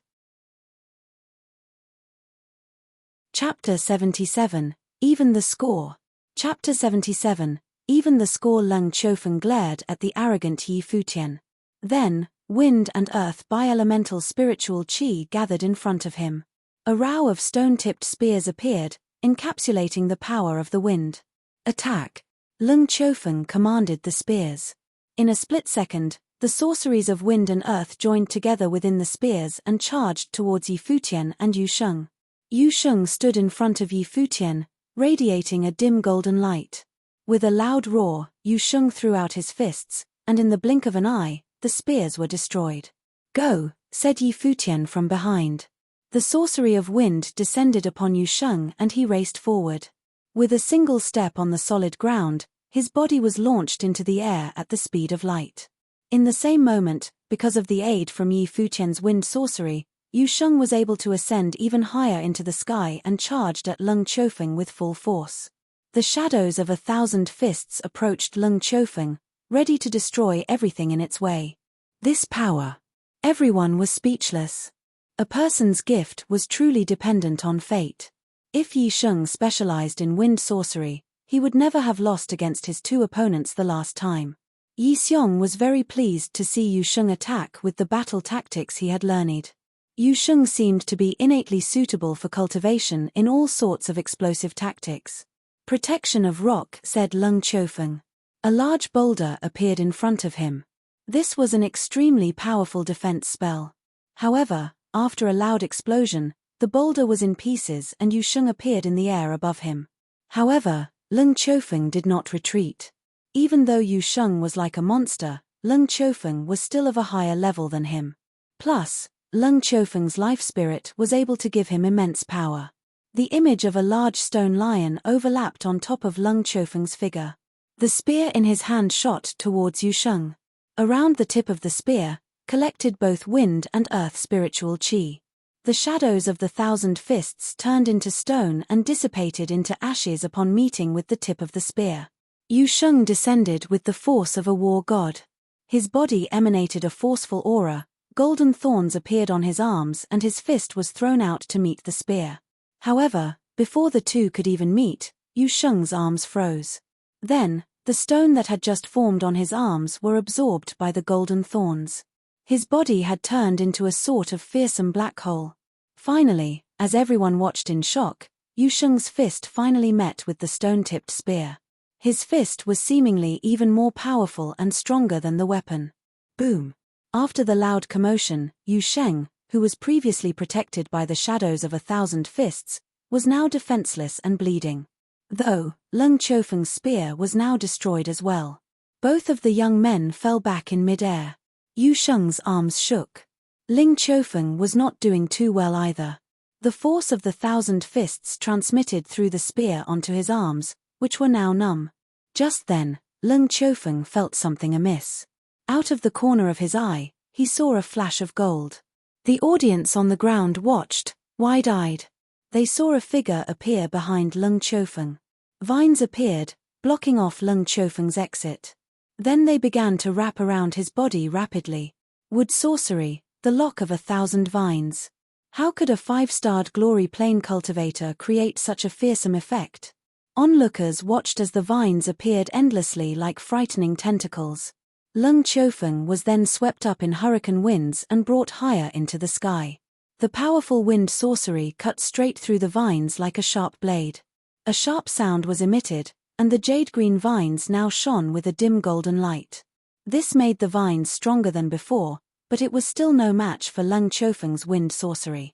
Chapter 77, Even the Score. Chapter 77, Even the Score. Leng Qiufeng glared at the arrogant Yi Futian. Then, wind and earth bi-elemental spiritual qi gathered in front of him. A row of stone-tipped spears appeared, encapsulating the power of the wind. "Attack!" Leng Qiufeng commanded the spears. In a split second, the sorceries of wind and earth joined together within the spears and charged towards Yi Futian and Yu Sheng. Yu Sheng stood in front of Yi Futian, radiating a dim golden light. With a loud roar, Yu Sheng threw out his fists, and in the blink of an eye, the spears were destroyed. "Go," said Yi Futian from behind. The sorcery of wind descended upon Yu Sheng and he raced forward. With a single step on the solid ground, his body was launched into the air at the speed of light. In the same moment, because of the aid from Yi Futian's wind sorcery, Yu Sheng was able to ascend even higher into the sky and charged at Leng Qiufeng with full force. The shadows of 1,000 fists approached Leng Qiufeng, ready to destroy everything in its way. This power! Everyone was speechless. A person's gift was truly dependent on fate. If Yi Sheng specialized in wind sorcery, he would never have lost against his two opponents the last time. Yi Xiong was very pleased to see Yu Sheng attack with the battle tactics he had learned. Yu Sheng seemed to be innately suitable for cultivation in all sorts of explosive tactics. "Protection of rock," said Leng Qiufeng. A large boulder appeared in front of him. This was an extremely powerful defense spell. However, after a loud explosion, the boulder was in pieces and Yu Sheng appeared in the air above him. However, Leng Qiufeng did not retreat. Even though Yu Sheng was like a monster, Leng Qiufeng was still of a higher level than him. Plus, Leng Qiufeng's life spirit was able to give him immense power. The image of a large stone lion overlapped on top of Leng Qiufeng's figure. The spear in his hand shot towards Yu Sheng. Around the tip of the spear, collected both wind and earth spiritual qi. The shadows of the 1,000 fists turned into stone and dissipated into ashes upon meeting with the tip of the spear. Yu Sheng descended with the force of a war god. His body emanated a forceful aura, golden thorns appeared on his arms and his fist was thrown out to meet the spear. However, before the two could even meet, Yu Sheng's arms froze. Then, the stone that had just formed on his arms were absorbed by the golden thorns. His body had turned into a sort of fearsome black hole. Finally, as everyone watched in shock, Yu Sheng's fist finally met with the stone-tipped spear. His fist was seemingly even more powerful and stronger than the weapon. Boom! After the loud commotion, Yu Sheng, who was previously protected by the shadows of 1,000 fists, was now defenseless and bleeding. Though, Leng Qiufeng's spear was now destroyed as well. Both of the young men fell back in mid-air. Yu Sheng's arms shook. Leng Qiufeng was not doing too well either. The force of the 1,000 fists transmitted through the spear onto his arms, which were now numb. Just then, Leng Qiufeng felt something amiss. Out of the corner of his eye, he saw a flash of gold. The audience on the ground watched, wide-eyed. They saw a figure appear behind Leng Qiufeng. Vines appeared, blocking off Leng Qiufeng's exit. Then they began to wrap around his body rapidly. Wood sorcery, the lock of 1,000 vines. How could a 5-starred glory plane cultivator create such a fearsome effect? Onlookers watched as the vines appeared endlessly like frightening tentacles. Leng Qiufeng was then swept up in hurricane winds and brought higher into the sky. The powerful wind sorcery cut straight through the vines like a sharp blade. A sharp sound was emitted, and the jade-green vines now shone with a dim golden light. This made the vines stronger than before, but it was still no match for Leng Qiufeng's wind sorcery.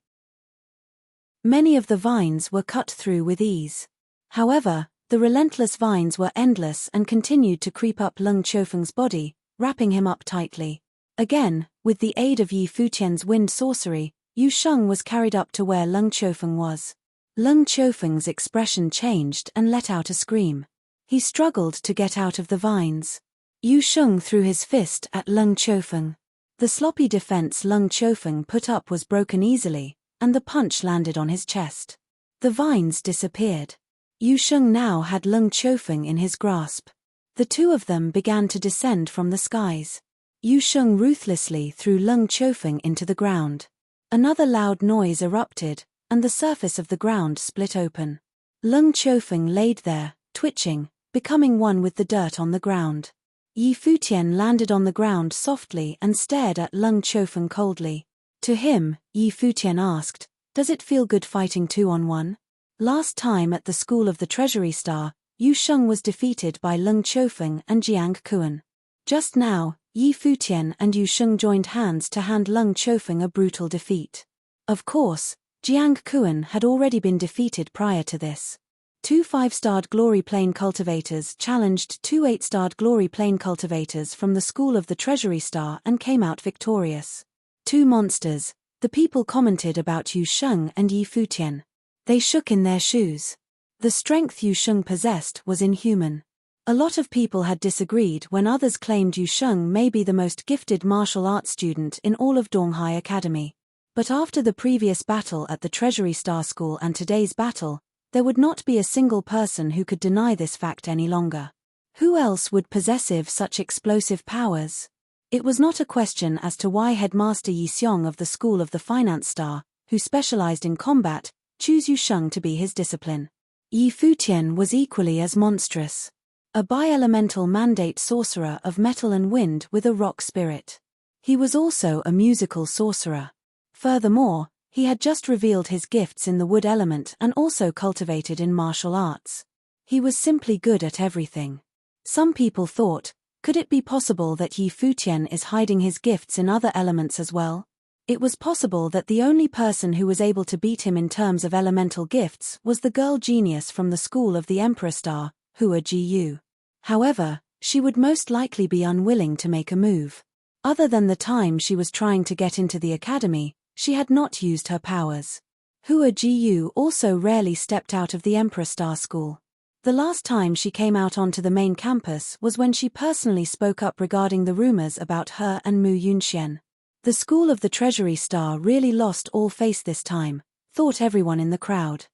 Many of the vines were cut through with ease. However, the relentless vines were endless and continued to creep up Leng Qiufeng's body, wrapping him up tightly. Again, with the aid of Yi Futian's wind sorcery, Yu Sheng was carried up to where Leng Qiufeng was. Leng Qiufeng's expression changed and let out a scream. He struggled to get out of the vines. Yu Sheng threw his fist at Leng Qiufeng. The sloppy defense Leng Qiufeng put up was broken easily, and the punch landed on his chest. The vines disappeared. Yu Sheng now had Leng Qiufeng in his grasp. The two of them began to descend from the skies. Yu Sheng ruthlessly threw Leng Qiufeng into the ground. Another loud noise erupted, and the surface of the ground split open. Leng Qiufeng laid there, twitching, becoming one with the dirt on the ground. Yi Futian landed on the ground softly and stared at Leng Qiufeng coldly. To him, Yi Futian asked, "Does it feel good fighting 2-on-1? Last time at the School of the Treasury Star, Yu Sheng was defeated by Leng Qiufeng and Jiang Kuan. Just now, Yi Futian and Yu Sheng joined hands to hand Leng Qiufeng a brutal defeat. Of course, Jiang Kuan had already been defeated prior to this. 2 5-starred glory plane cultivators challenged 2 8-starred glory plane cultivators from the School of the Treasury Star and came out victorious. 2 monsters, the people commented about Yu Sheng and Yi Futian. They shook in their shoes. The strength Yu Sheng possessed was inhuman. A lot of people had disagreed when others claimed Yu Sheng may be the most gifted martial arts student in all of Donghai Academy. But after the previous battle at the Treasury Star School and today's battle, there would not be a single person who could deny this fact any longer. Who else would possess such explosive powers? It was not a question as to why Headmaster Yi Xiong of the School of the Finance Star, who specialized in combat, chose Yu Sheng to be his discipline. Yi Futian was equally as monstrous. A bi-elemental mandate sorcerer of metal and wind with a rock spirit. He was also a musical sorcerer. Furthermore, he had just revealed his gifts in the wood element and also cultivated in martial arts. He was simply good at everything. Some people thought, could it be possible that Yi Futian is hiding his gifts in other elements as well? It was possible that the only person who was able to beat him in terms of elemental gifts was the girl genius from the School of the Emperor Star, Hua Ji. However, she would most likely be unwilling to make a move. Other than the time she was trying to get into the academy, she had not used her powers. Hua Ji also rarely stepped out of the Emperor Star School. The last time she came out onto the main campus was when she personally spoke up regarding the rumors about her and Mu Yunxian. The School of the Treasury Star really lost all face this time, thought everyone in the crowd.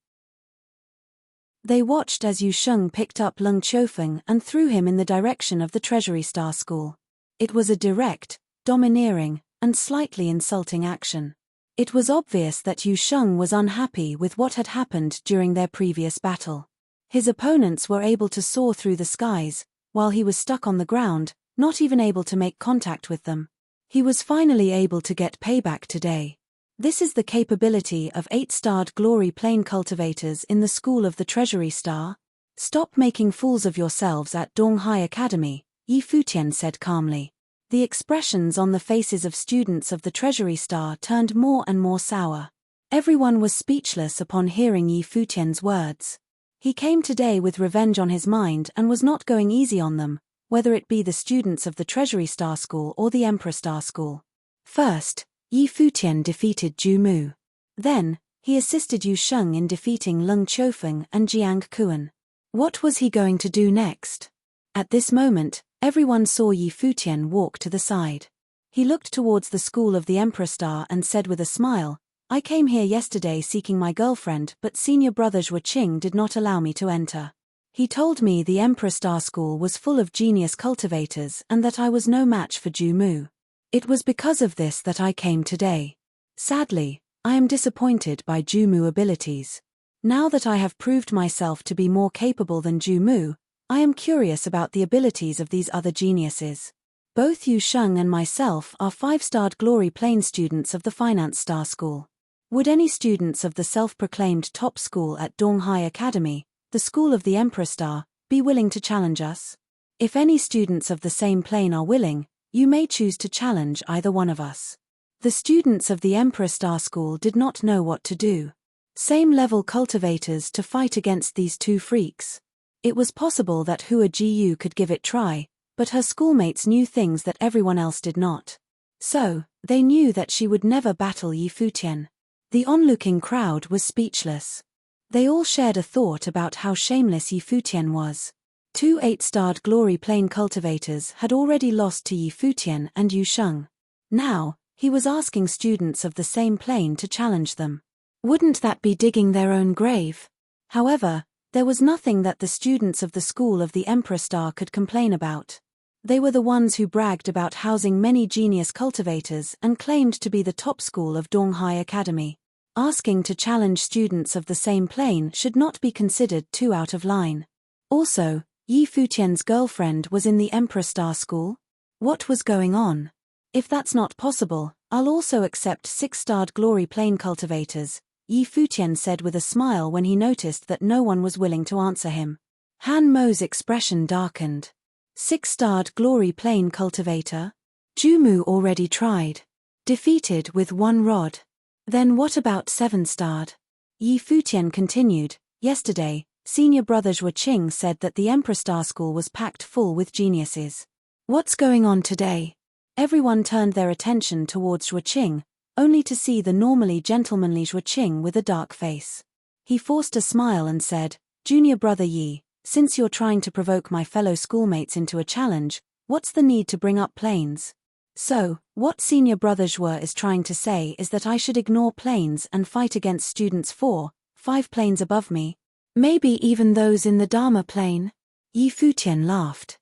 They watched as Yu Sheng picked up Leng Qiufeng and threw him in the direction of the Treasury Star School. It was a direct, domineering, and slightly insulting action. It was obvious that Yu Sheng was unhappy with what had happened during their previous battle. His opponents were able to soar through the skies, while he was stuck on the ground, not even able to make contact with them. He was finally able to get payback today. This is the capability of 8-starred glory plane cultivators in the School of the Treasury Star. Stop making fools of yourselves at Donghai Academy, Yi Futian said calmly. The expressions on the faces of students of the Treasury Star turned more and more sour. Everyone was speechless upon hearing Yi Futian's words. He came today with revenge on his mind and was not going easy on them, whether it be the students of the Treasury Star School or the Emperor Star School. First, Yi Futian defeated Ju Mu. Then, he assisted Yu Sheng in defeating Leng Qiufeng and Jiang Kuan. What was he going to do next? At this moment, everyone saw Yi Futian walk to the side. He looked towards the school of the Emperor Star and said with a smile, I came here yesterday seeking my girlfriend, but senior brother Zhuo Qing did not allow me to enter. He told me the Emperor Star School was full of genius cultivators and that I was no match for Ju Mu. It was because of this that I came today. Sadly, I am disappointed by Ju Mu abilities. Now that I have proved myself to be more capable than Ju Mu, I am curious about the abilities of these other geniuses. Both Yu Sheng and myself are 5-starred glory plane students of the Finance Star School. Would any students of the self-proclaimed top school at Donghai Academy, the school of the Emperor Star, be willing to challenge us? If any students of the same plane are willing, you may choose to challenge either one of us. The students of the Emperor Star School did not know what to do. Same-level cultivators to fight against these two freaks. It was possible that Hua Jiyu could give it try, but her schoolmates knew things that everyone else did not. So, they knew that she would never battle Yi Futian. The onlooking crowd was speechless. They all shared a thought about how shameless Yi Futian was. 2 8-starred glory plane cultivators had already lost to Yi Futian and Yu Sheng. Now, he was asking students of the same plane to challenge them. Wouldn't that be digging their own grave? However, there was nothing that the students of the school of the Emperor Star could complain about. They were the ones who bragged about housing many genius cultivators and claimed to be the top school of Donghai Academy. Asking to challenge students of the same plane should not be considered too out of line. Also, Yi Futian's girlfriend was in the Emperor Star School? What was going on? If that's not possible, I'll also accept 6-starred glory plane cultivators, Yi Futian said with a smile when he noticed that no one was willing to answer him. Han Mo's expression darkened. 6-starred glory plane cultivator? Ju Mu already tried. Defeated with 1 rod. Then what about 7-starred? Yi Futian continued, yesterday, senior brother Zhuo Qing said that the Emperor Star School was packed full with geniuses. What's going on today? Everyone turned their attention towards Zhuo Qing, only to see the normally gentlemanly Zhuo Qing with a dark face. He forced a smile and said, Junior brother Yi, since you're trying to provoke my fellow schoolmates into a challenge, what's the need to bring up planes? So, what senior brother Zhuo is trying to say is that I should ignore planes and fight against students 4, 5 planes above me? Maybe even those in the Dharma plane? Yi Futian laughed.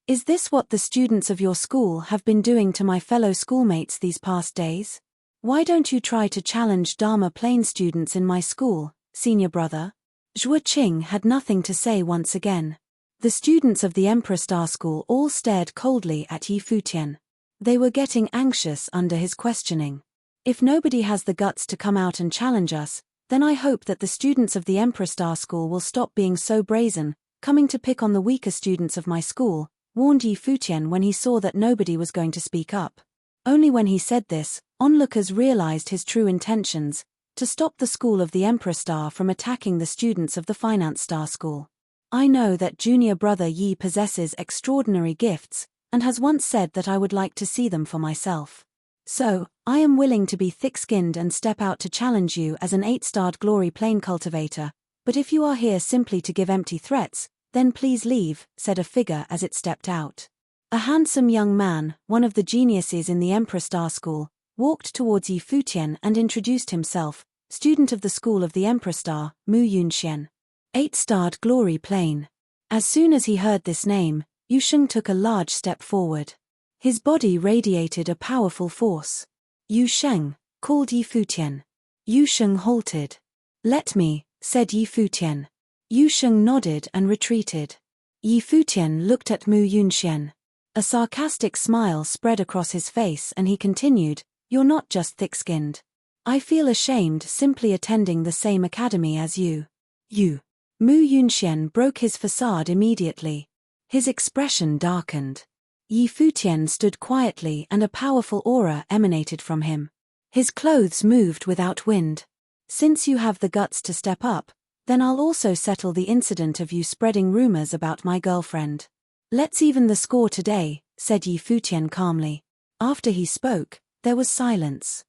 Is this what the students of your school have been doing to my fellow schoolmates these past days? Why don't you try to challenge Dharma plane students in my school, senior brother? Zhuo Qing had nothing to say once again. The students of the Emperor Star School all stared coldly at Yi Futian. They were getting anxious under his questioning. If nobody has the guts to come out and challenge us, then I hope that the students of the Emperor Star School will stop being so brazen, coming to pick on the weaker students of my school, warned Yi Futian when he saw that nobody was going to speak up. Only when he said this, onlookers realized his true intentions, to stop the school of the Emperor Star from attacking the students of the Finance Star School. I know that junior brother Yi possesses extraordinary gifts, and has once said that I would like to see them for myself. So, I am willing to be thick-skinned and step out to challenge you as an 8-starred glory plane cultivator, but if you are here simply to give empty threats, then please leave, said a figure as it stepped out. A handsome young man, one of the geniuses in the Emperor Star School, walked towards Yi Futian and introduced himself, student of the school of the Emperor Star, Mu Yunxian. 8-starred glory plane. As soon as he heard this name, Yu Sheng took a large step forward. His body radiated a powerful force. Yu Sheng, called Yi Futian. Yu Sheng halted. Let me, said Yi Futian. Yu Sheng nodded and retreated. Yi Futian looked at Mu Yunxian. A sarcastic smile spread across his face and he continued, You're not just thick-skinned. I feel ashamed simply attending the same academy as you. You. Mu Yunxian broke his facade immediately. His expression darkened. Yi Futian stood quietly and a powerful aura emanated from him. His clothes moved without wind. Since you have the guts to step up, then I'll also settle the incident of you spreading rumors about my girlfriend. Let's even the score today, said Yi Futian calmly. After he spoke, there was silence.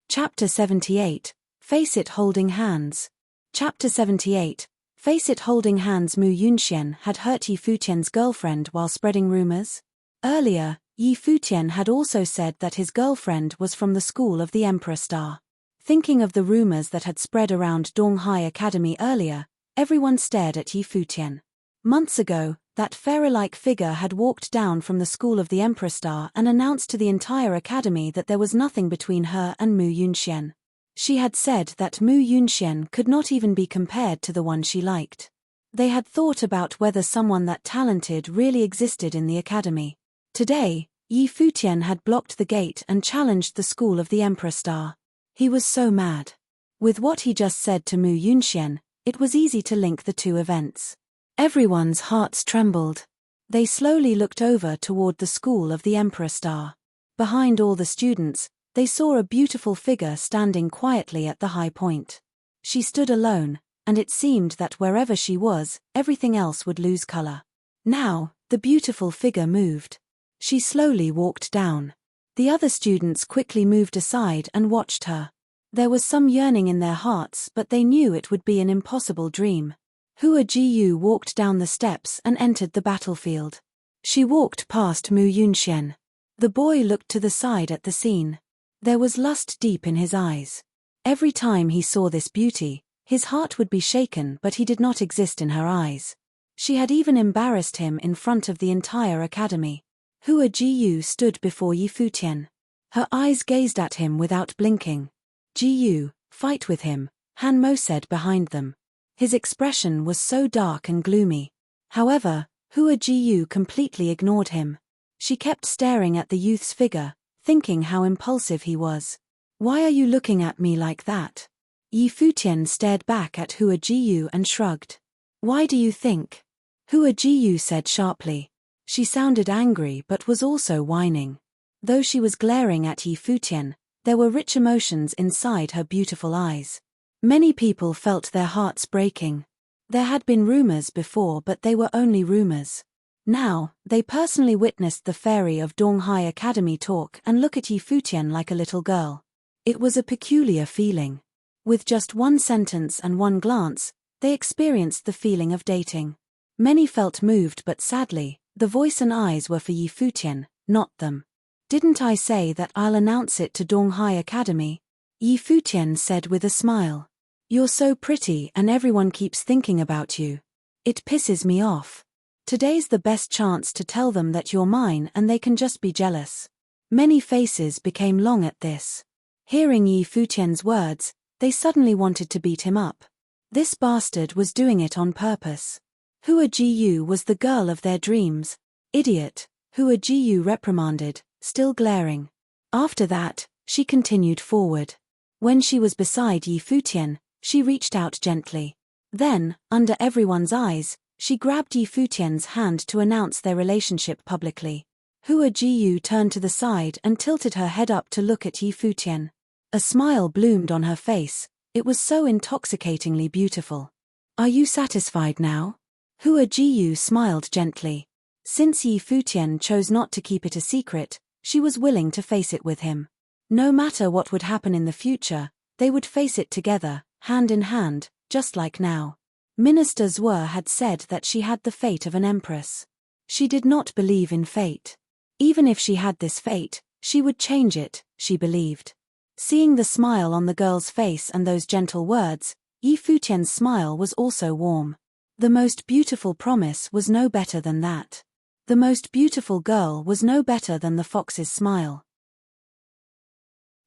Chapter 78, Face It Holding Hands. Chapter 78, Face It Holding Hands. Mu Yunxian had hurt Yi Futian's girlfriend while spreading rumors. Earlier, Yi Futian had also said that his girlfriend was from the school of the Emperor Star. Thinking of the rumors that had spread around Donghai Academy earlier, everyone stared at Yi Futian. Months ago, that fairy-like figure had walked down from the school of the Emperor Star and announced to the entire academy that there was nothing between her and Mu Yunxian. She had said that Mu Yunxian could not even be compared to the one she liked. They had thought about whether someone that talented really existed in the academy. Today, Yi Futian had blocked the gate and challenged the school of the Emperor Star. He was so mad. With what he just said to Mu Yunxian, it was easy to link the two events. Everyone's hearts trembled. They slowly looked over toward the school of the Emperor Star. Behind all the students, they saw a beautiful figure standing quietly at the high point. She stood alone, and it seemed that wherever she was, everything else would lose color. Now, the beautiful figure moved. She slowly walked down. The other students quickly moved aside and watched her. There was some yearning in their hearts, but they knew it would be an impossible dream. Hua Jiyu walked down the steps and entered the battlefield. She walked past Mu Yunxian. The boy looked to the side at the scene. There was lust deep in his eyes. Every time he saw this beauty, his heart would be shaken, but he did not exist in her eyes. She had even embarrassed him in front of the entire academy. Hua Jiyu stood before Yi Futian. Her eyes gazed at him without blinking. Jiyu, fight with him, Han Mo said behind them. His expression was so dark and gloomy. However, Hua Jiyu completely ignored him. She kept staring at the youth's figure, thinking how impulsive he was. Why are you looking at me like that? Yi Futian stared back at Hua Jiyu and shrugged. Why do you think? Hua Jiyu said sharply. She sounded angry but was also whining. Though she was glaring at Yi Futian, there were rich emotions inside her beautiful eyes. Many people felt their hearts breaking. There had been rumors before, but they were only rumors. Now, they personally witnessed the fairy of Donghai Academy talk and look at Yi Futian like a little girl. It was a peculiar feeling. With just one sentence and one glance, they experienced the feeling of dating. Many felt moved, but sadly, the voice and eyes were for Yi Futian, not them. Didn't I say that I'll announce it to Donghai Academy? Yi Futian said with a smile. You're so pretty and everyone keeps thinking about you. It pisses me off. Today's the best chance to tell them that you're mine and they can just be jealous. Many faces became long at this. Hearing Yi Futian's words, they suddenly wanted to beat him up. This bastard was doing it on purpose. Hua Jiyu was the girl of their dreams. Idiot, Hua Jiyu reprimanded, still glaring. After that, she continued forward. When she was beside Yi Futian, she reached out gently. Then, under everyone's eyes, she grabbed Yi Futian's hand to announce their relationship publicly. Hua Jiyu turned to the side and tilted her head up to look at Yi Futian. A smile bloomed on her face. It was so intoxicatingly beautiful. Are you satisfied now? Hua Jiyu smiled gently. Since Yi Futian chose not to keep it a secret, she was willing to face it with him. No matter what would happen in the future, they would face it together, hand in hand, just like now. Minister Zwe had said that she had the fate of an empress. She did not believe in fate. Even if she had this fate, she would change it, she believed. Seeing the smile on the girl's face and those gentle words, Yi Futian's smile was also warm. The most beautiful promise was no better than that. The most beautiful girl was no better than the fox's smile.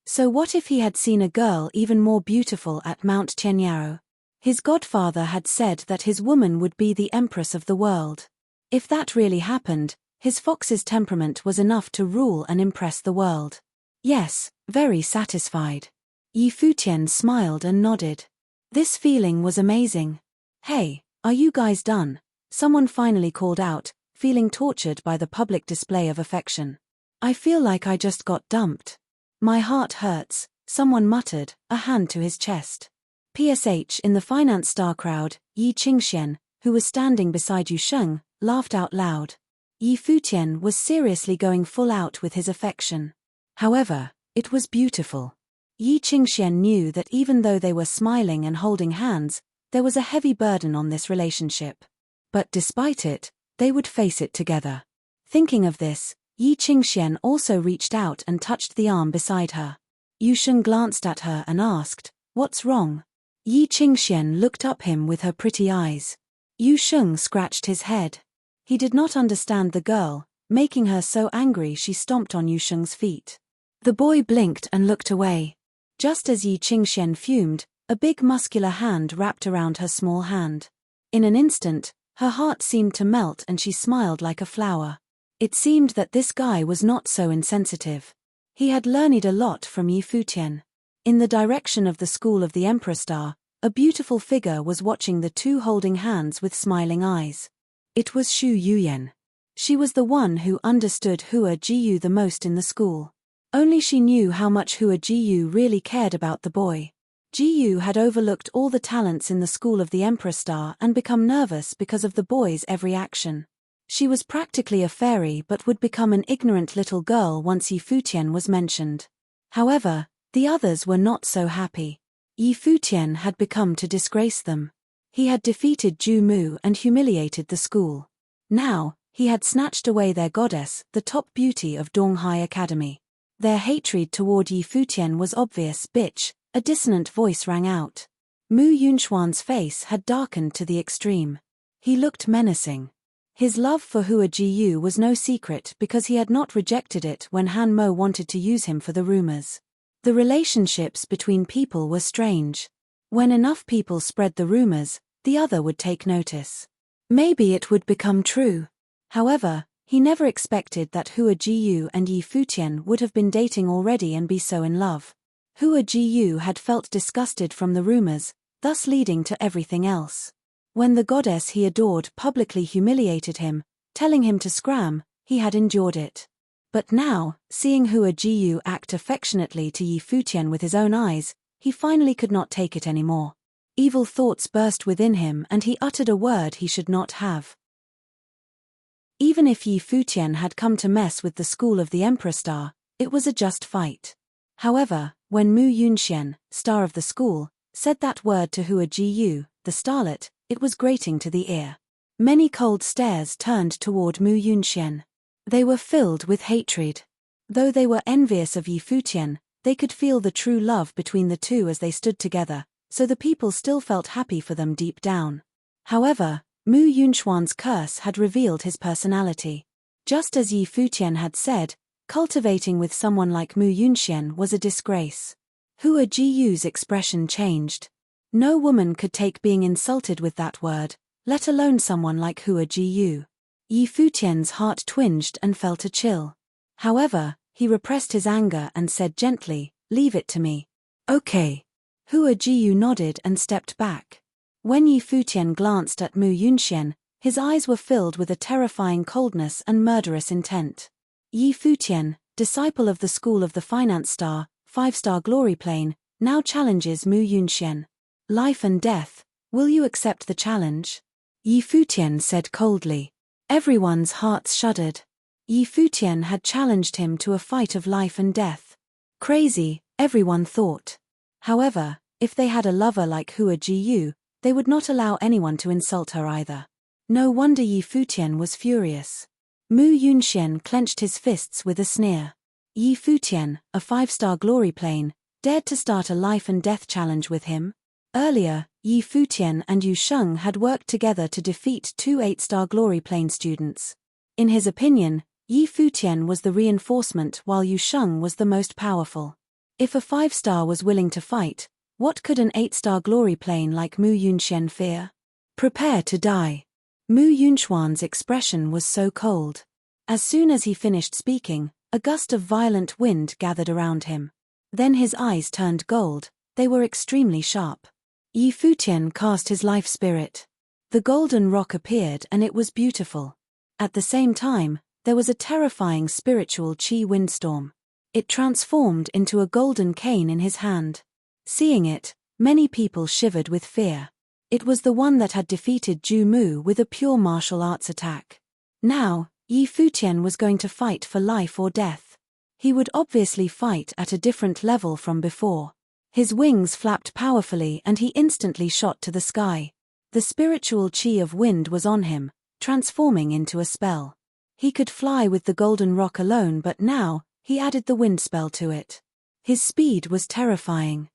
So what if he had seen a girl even more beautiful at Mount Tianyao? His godfather had said that his woman would be the empress of the world. If that really happened, His fox's temperament was enough to rule and impress the world. Yes, very satisfied. Yi Futian smiled and nodded. This feeling was amazing. Hey, are you guys done? Someone finally called out, feeling tortured by the public display of affection. I feel like I just got dumped. My heart hurts, someone muttered, a hand to his chest. PSH in the finance star crowd, Yi Qingxian, who was standing beside Yu Sheng, laughed out loud. Yi Futian was seriously going full out with his affection. However, it was beautiful. Yi Qingxian knew that even though they were smiling and holding hands, there was a heavy burden on this relationship. But despite it, they would face it together. Thinking of this, Yi Qingxian also reached out and touched the arm beside her. Yu Sheng glanced at her and asked, "What's wrong?" Yi Qingxian looked up him with her pretty eyes. Yu Sheng scratched his head. He did not understand the girl, making her so angry she stomped on Yu Sheng's feet. The boy blinked and looked away. Just as Yi Qingxian fumed, a big muscular hand wrapped around her small hand. In an instant, her heart seemed to melt and she smiled like a flower. It seemed that this guy was not so insensitive. He had learned a lot from Yi Futian. In the direction of the school of the Emperor Star, a beautiful figure was watching the two holding hands with smiling eyes. It was Xu Yuyan. She was the one who understood Hua Jiyu the most in the school. Only she knew how much Hua Jiyu really cared about the boy. Jiyu had overlooked all the talents in the school of the Emperor Star and become nervous because of the boy's every action. She was practically a fairy but would become an ignorant little girl once Yi Futian was mentioned. However, the others were not so happy. Yi Futian had become to disgrace them. He had defeated Ju Mu and humiliated the school. Now, he had snatched away their goddess, the top beauty of Donghai Academy. Their hatred toward Yi Futian was obvious. Bitch, a dissonant voice rang out. Mu Yunxuan's face had darkened to the extreme. He looked menacing. His love for Hua Jiyu was no secret because he had not rejected it when Han Mo wanted to use him for the rumors. The relationships between people were strange. When enough people spread the rumors, the other would take notice. Maybe it would become true. However, he never expected that Hua Jiyu and Yi Futian would have been dating already and be so in love. Hua Jiyu had felt disgusted from the rumors, thus leading to everything else. When the goddess he adored publicly humiliated him, telling him to scram, he had endured it. But now, seeing Hua Jiyu act affectionately to Yi Futian with his own eyes, he finally could not take it anymore. Evil thoughts burst within him and he uttered a word he should not have. Even if Yi Futian had come to mess with the school of the Emperor Star, it was a just fight. However, when Mu Yunxian, star of the school, said that word to Hua Jiyu, the starlet, it was grating to the ear. Many cold stares turned toward Mu Yunxian. They were filled with hatred. Though they were envious of Yi Futian, they could feel the true love between the two as they stood together, so the people still felt happy for them deep down. However, Mu Yunxuan's curse had revealed his personality. Just as Yi Futian had said, cultivating with someone like Mu Yunxian was a disgrace. Hua Jiyu's expression changed. No woman could take being insulted with that word, let alone someone like Hua Jiyu. Yi Futian's heart twinged and felt a chill. However, he repressed his anger and said gently, "Leave it to me." "Okay." Hua Jiyu nodded and stepped back. When Yi Futian glanced at Mu Yunxian, his eyes were filled with a terrifying coldness and murderous intent. Yi Futian, disciple of the school of the finance star, 5-star glory plane, now challenges Mu Yunxian. Life and death, will you accept the challenge? Yi Futian said coldly. Everyone's hearts shuddered. Yi Futian had challenged him to a fight of life and death. Crazy, everyone thought. However, if they had a lover like Hua Jiyu, they would not allow anyone to insult her either. No wonder Yi Futian was furious. Mu Yunxian clenched his fists with a sneer. Yi Futian, a 5-star glory plane, dared to start a life and death challenge with him. Earlier, Yi Futian and Yu Sheng had worked together to defeat 2 8-star glory plane students. In his opinion, Yi Futian was the reinforcement while Yu Sheng was the most powerful. If a 5-star was willing to fight, what could an 8-star glory plane like Mu Yunxian fear? Prepare to die. Mu Yunxuan's expression was so cold. As soon as he finished speaking, a gust of violent wind gathered around him. Then his eyes turned gold, they were extremely sharp. Futian cast his life spirit. The golden rock appeared and it was beautiful. At the same time, there was a terrifying spiritual chi windstorm. It transformed into a golden cane in his hand. Seeing it, many people shivered with fear. It was the one that had defeated Ju Mu with a pure martial arts attack. Now, Futian was going to fight for life or death. He would obviously fight at a different level from before. His wings flapped powerfully and he instantly shot to the sky. The spiritual chi of wind was on him, transforming into a spell. He could fly with the golden rock alone, but now, he added the wind spell to it. His speed was terrifying.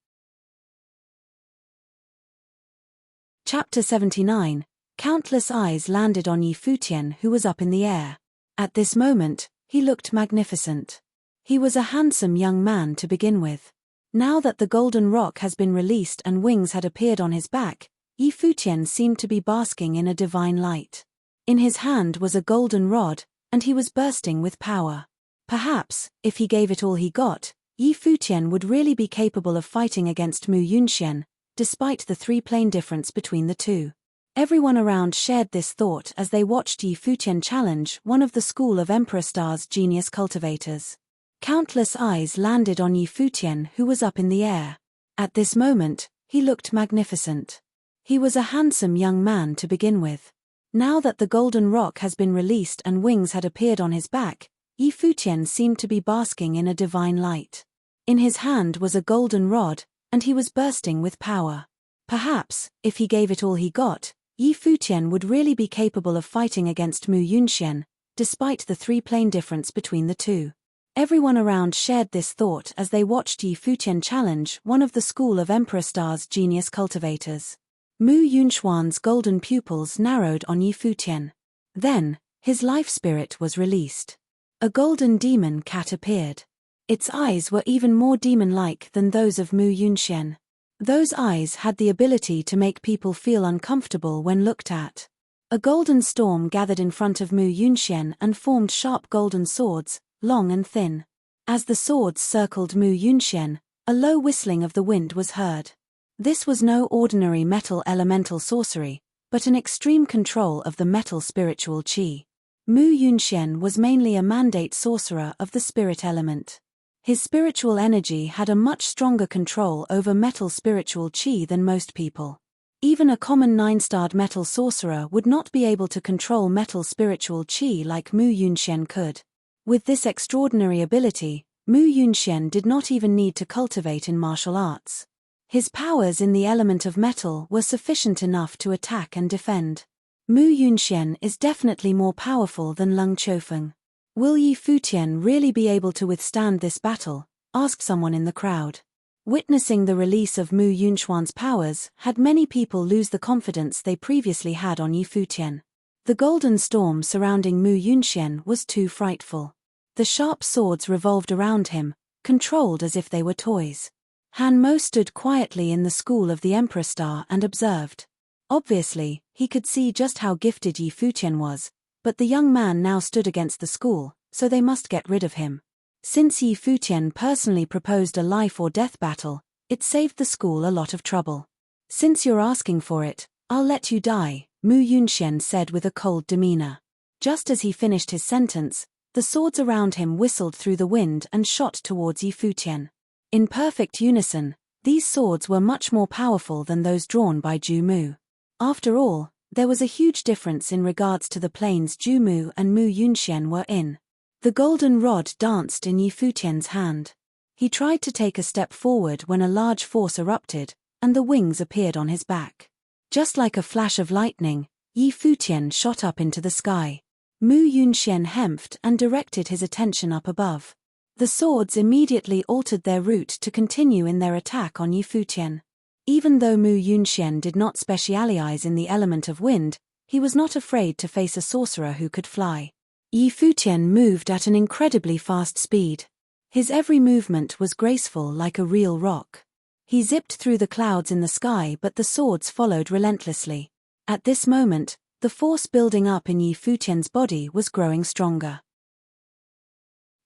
Chapter 79. Countless eyes landed on Futian, who was up in the air. At this moment, he looked magnificent. He was a handsome young man to begin with. Now that the golden rock has been released and wings had appeared on his back, Futian seemed to be basking in a divine light. In his hand was a golden rod, and he was bursting with power. Perhaps, if he gave it all he got, Futian would really be capable of fighting against Mu Yunxian, despite the three-plane difference between the two. Everyone around shared this thought as they watched Futian challenge one of the School of Emperor Star's genius cultivators. Countless eyes landed on Futian, who was up in the air. At this moment, he looked magnificent. He was a handsome young man to begin with. Now that the golden rock has been released and wings had appeared on his back, Futian seemed to be basking in a divine light. In his hand was a golden rod, and he was bursting with power. Perhaps, if he gave it all he got, Futian would really be capable of fighting against Mu Yunxian, despite the three-plane difference between the two. Everyone around shared this thought as they watched Futian challenge one of the School of Emperor Star's genius cultivators. Mu Yunxuan's golden pupils narrowed on Futian. Then, his life spirit was released. A golden demon cat appeared. Its eyes were even more demon-like than those of Mu Yunxian. Those eyes had the ability to make people feel uncomfortable when looked at. A golden storm gathered in front of Mu Yunxian and formed sharp golden swords, long and thin. As the swords circled Mu Yunxian, a low whistling of the wind was heard. This was no ordinary metal elemental sorcery, but an extreme control of the metal spiritual chi. Mu Yunxian was mainly a mandate sorcerer of the spirit element. His spiritual energy had a much stronger control over metal spiritual chi than most people. Even a common 9-starred metal sorcerer would not be able to control metal spiritual chi like Mu Yunxian could. With this extraordinary ability, Mu Yunxian did not even need to cultivate in martial arts. His powers in the element of metal were sufficient enough to attack and defend. Mu Yunxian is definitely more powerful than Lung Chofeng. Will Futian really be able to withstand this battle? Asked someone in the crowd. Witnessing the release of Mu Yunxuan's powers had many people lose the confidence they previously had on Futian. The golden storm surrounding Mu Yunxian was too frightful. The sharp swords revolved around him, controlled as if they were toys. Han Mo stood quietly in the school of the Emperor Star and observed. Obviously, he could see just how gifted Futian was, but the young man now stood against the school, so they must get rid of him. Since Futian personally proposed a life or death battle, it saved the school a lot of trouble. Since you're asking for it, I'll let you die, Mu Yunxian said with a cold demeanor. Just as he finished his sentence, the swords around him whistled through the wind and shot towards Futian. In perfect unison, these swords were much more powerful than those drawn by Ju Mu. After all, there was a huge difference in regards to the planes Ju Mu and Mu Yunxian were in. The golden rod danced in Futian's hand. He tried to take a step forward when a large force erupted, and the wings appeared on his back. Just like a flash of lightning, Futian shot up into the sky. Mu Yunxian hemphed and directed his attention up above. The swords immediately altered their route to continue in their attack on Futian. Even though Mu Yunxian did not specialize in the element of wind, he was not afraid to face a sorcerer who could fly. Futian moved at an incredibly fast speed. His every movement was graceful like a real rock. He zipped through the clouds in the sky, but the swords followed relentlessly. At this moment, the force building up in Futian's body was growing stronger.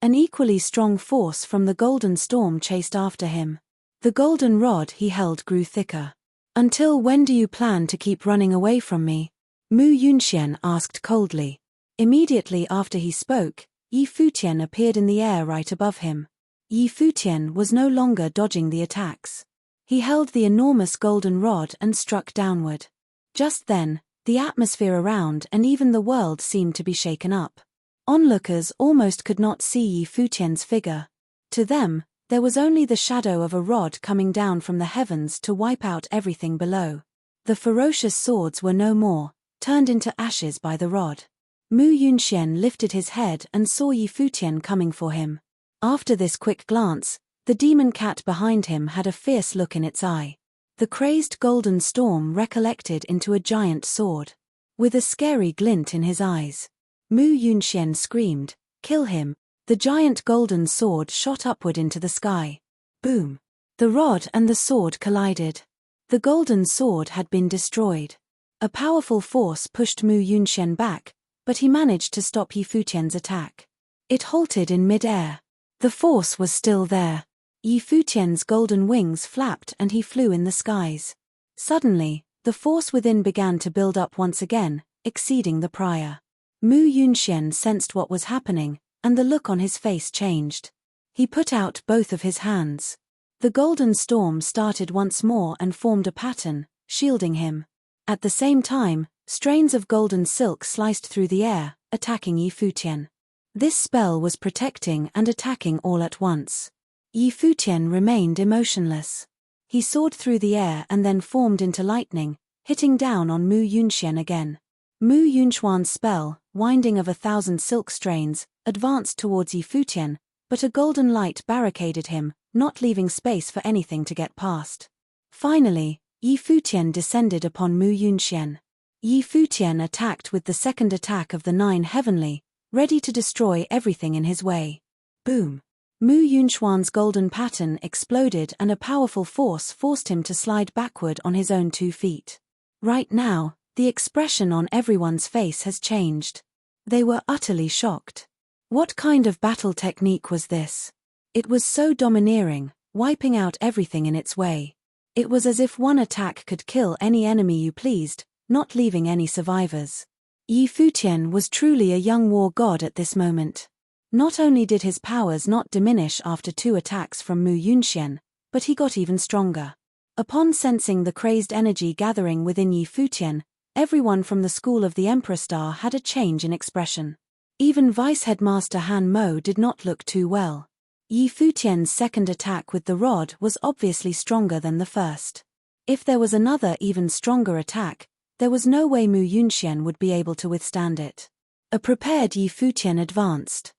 An equally strong force from the golden storm chased after him. The golden rod he held grew thicker. "Until when do you plan to keep running away from me?" Mu Yunxian asked coldly. Immediately after he spoke, Yi Futian appeared in the air right above him. Yi Futian was no longer dodging the attacks. He held the enormous golden rod and struck downward. Just then, the atmosphere around and even the world seemed to be shaken up. Onlookers almost could not see Yi Futian's figure. To them, there was only the shadow of a rod coming down from the heavens to wipe out everything below. The ferocious swords were no more, turned into ashes by the rod. Mu Yunxian lifted his head and saw Yi Futian coming for him. After this quick glance, the demon cat behind him had a fierce look in its eye. The crazed golden storm recollected into a giant sword. With a scary glint in his eyes, Mu Yunxian screamed, "Kill him!" The giant golden sword shot upward into the sky. Boom! The rod and the sword collided. The golden sword had been destroyed. A powerful force pushed Mu Yunxian back, but he managed to stop Yi Futian's attack. It halted in mid-air. The force was still there. Yi Futian's golden wings flapped and he flew in the skies. Suddenly, the force within began to build up once again, exceeding the prior. Mu Yunxian sensed what was happening, and the look on his face changed. He put out both of his hands. The golden storm started once more and formed a pattern, shielding him. At the same time, strains of golden silk sliced through the air, attacking Yi Futian. This spell was protecting and attacking all at once. Yi Futian remained emotionless. He soared through the air and then formed into lightning, hitting down on Mu Yunxian again. Mu Yunxuan's spell, winding of 1,000 silk strains, advanced towards Yi Futian, but a golden light barricaded him, not leaving space for anything to get past. Finally, Yi Futian descended upon Mu Yunxian. Yi Futian attacked with the second attack of the 9 heavenly, ready to destroy everything in his way. Boom! Mu Yunxuan's golden pattern exploded and a powerful force forced him to slide backward on his own 2 feet. Right now, the expression on everyone's face has changed. They were utterly shocked. What kind of battle technique was this? It was so domineering, wiping out everything in its way. It was as if one attack could kill any enemy you pleased, not leaving any survivors. Yi Futian was truly a young war god at this moment. Not only did his powers not diminish after 2 attacks from Mu Yunxian, but he got even stronger. Upon sensing the crazed energy gathering within Yi Futian, everyone from the school of the Emperor Star had a change in expression. Even Vice Headmaster Han Mo did not look too well. Yi Futian's second attack with the rod was obviously stronger than the first. If there was another even stronger attack, there was no way Mu Yunxian would be able to withstand it. A prepared Yi Futian advanced.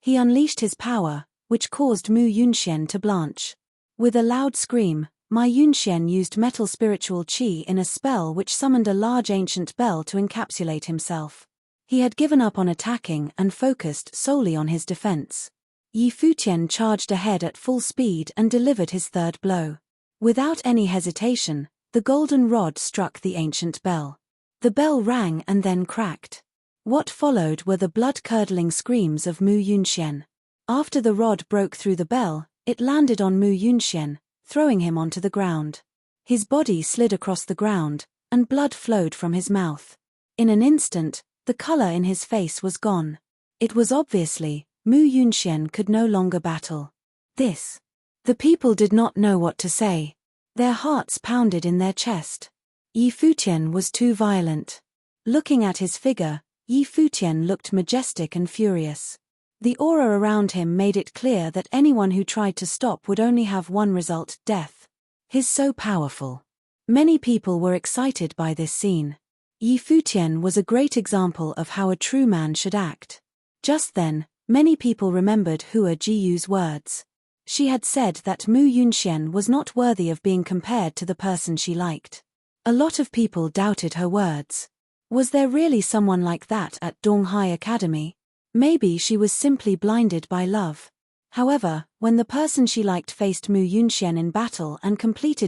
He unleashed his power, which caused Mu Yunxian to blanch. With a loud scream, Mu Yunxian used metal spiritual qi in a spell which summoned a large ancient bell to encapsulate himself. He had given up on attacking and focused solely on his defense. Yi Futian charged ahead at full speed and delivered his third blow. Without any hesitation, the golden rod struck the ancient bell. The bell rang and then cracked. What followed were the blood-curdling screams of Mu Yunxian. After the rod broke through the bell, it landed on Mu Yunxian, throwing him onto the ground. His body slid across the ground, and blood flowed from his mouth. In an instant, the color in his face was gone. It was obviously, Mu Yunxian could no longer battle. This. The people did not know what to say. Their hearts pounded in their chest. Yi Futian was too violent. Looking at his figure, Yi Futian looked majestic and furious. The aura around him made it clear that anyone who tried to stop would only have one result: death. He's so powerful. Many people were excited by this scene. Yi Futian was a great example of how a true man should act. Just then, many people remembered Hua Jiyu's words. She had said that Mu Yunxian was not worthy of being compared to the person she liked. A lot of people doubted her words. Was there really someone like that at Donghai Academy? Maybe she was simply blinded by love. However, when the person she liked faced Mu Yunxian in battle and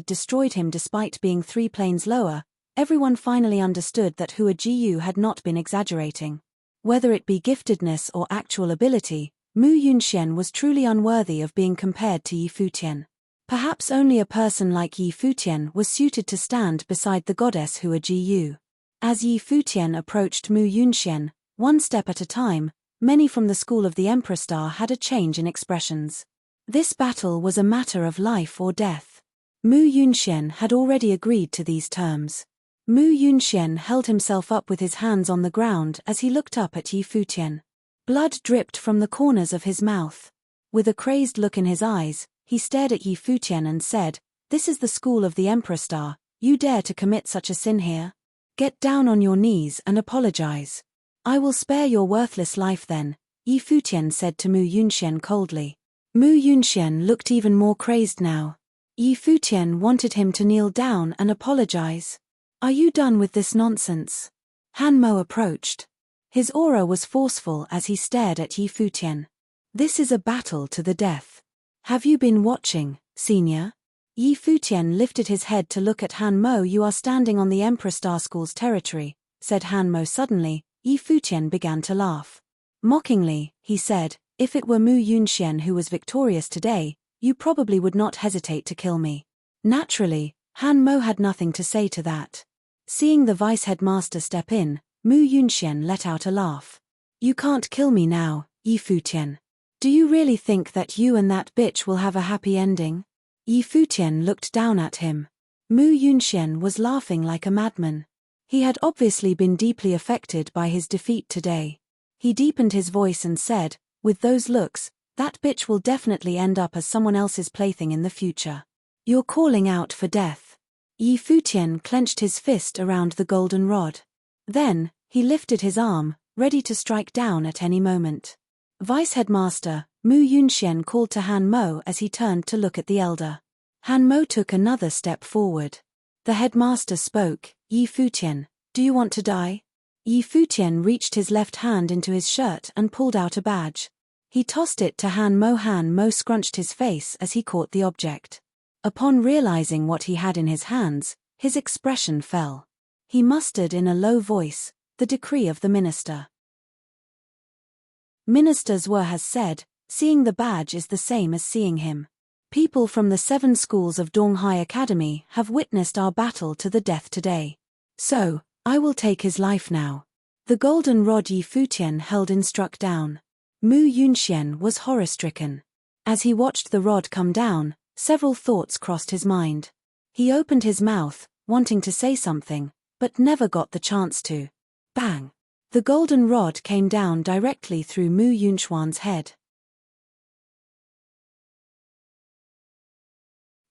destroyed him despite being 3 planes lower, everyone finally understood that Hua Jiyu had not been exaggerating. Whether it be giftedness or actual ability, Mu Yunxian was truly unworthy of being compared to Yi Futian. Perhaps only a person like Yi Futian was suited to stand beside the goddess Hua Jiyu. As Yi Futian approached Mu Yunxian, one step at a time, many from the school of the Emperor Star had a change in expressions. This battle was a matter of life or death. Mu Yunxian had already agreed to these terms. Mu Yunxian held himself up with his hands on the ground as he looked up at Yi Futian. Blood dripped from the corners of his mouth. With a crazed look in his eyes, he stared at Yi Futian and said, "This is the school of the Emperor Star, you dare to commit such a sin here? Get down on your knees and apologize. I will spare your worthless life then," Yi Futian said to Mu Yunxian coldly. Mu Yunxian looked even more crazed now. Yi Futian wanted him to kneel down and apologize. "Are you done with this nonsense?" Han Mo approached. His aura was forceful as he stared at Yi Futian. "This is a battle to the death. Have you been watching, senior?" Yi Futian lifted his head to look at Han Mo. "You are standing on the Emperor Star School's territory," said Han Mo suddenly. Yi Futian began to laugh. Mockingly, he said, "If it were Mu Yunxian who was victorious today, you probably would not hesitate to kill me." Naturally, Han Mo had nothing to say to that. Seeing the vice-headmaster step in, Mu Yunxian let out a laugh. "You can't kill me now, Yi Futian. Do you really think that you and that bitch will have a happy ending?" Yi Futian looked down at him. Mu Yunxian was laughing like a madman. He had obviously been deeply affected by his defeat today. He deepened his voice and said, "With those looks, that bitch will definitely end up as someone else's plaything in the future. You're calling out for death." Yi Futian clenched his fist around the golden rod. Then, he lifted his arm, ready to strike down at any moment. Vice-headmaster, Mu Yunxian called to Han Mo as he turned to look at the elder. Han Mo took another step forward. The headmaster spoke, "Yi Futian, do you want to die?" Yi Futian reached his left hand into his shirt and pulled out a badge. He tossed it to Han Mo. Han Mo scrunched his face as he caught the object. Upon realizing what he had in his hands, his expression fell. He mustered in a low voice, "The decree of the minister." Minister Zhuo has said, "Seeing the badge is the same as seeing him." People from the 7 schools of Donghai Academy have witnessed our battle to the death today. So, I will take his life now. The golden rod Yi Futian held in struck down. Mu Yunxian was horror-stricken. As he watched the rod come down, several thoughts crossed his mind. He opened his mouth, wanting to say something, but never got the chance to. Bang! The golden rod came down directly through Mu Yunxian's head.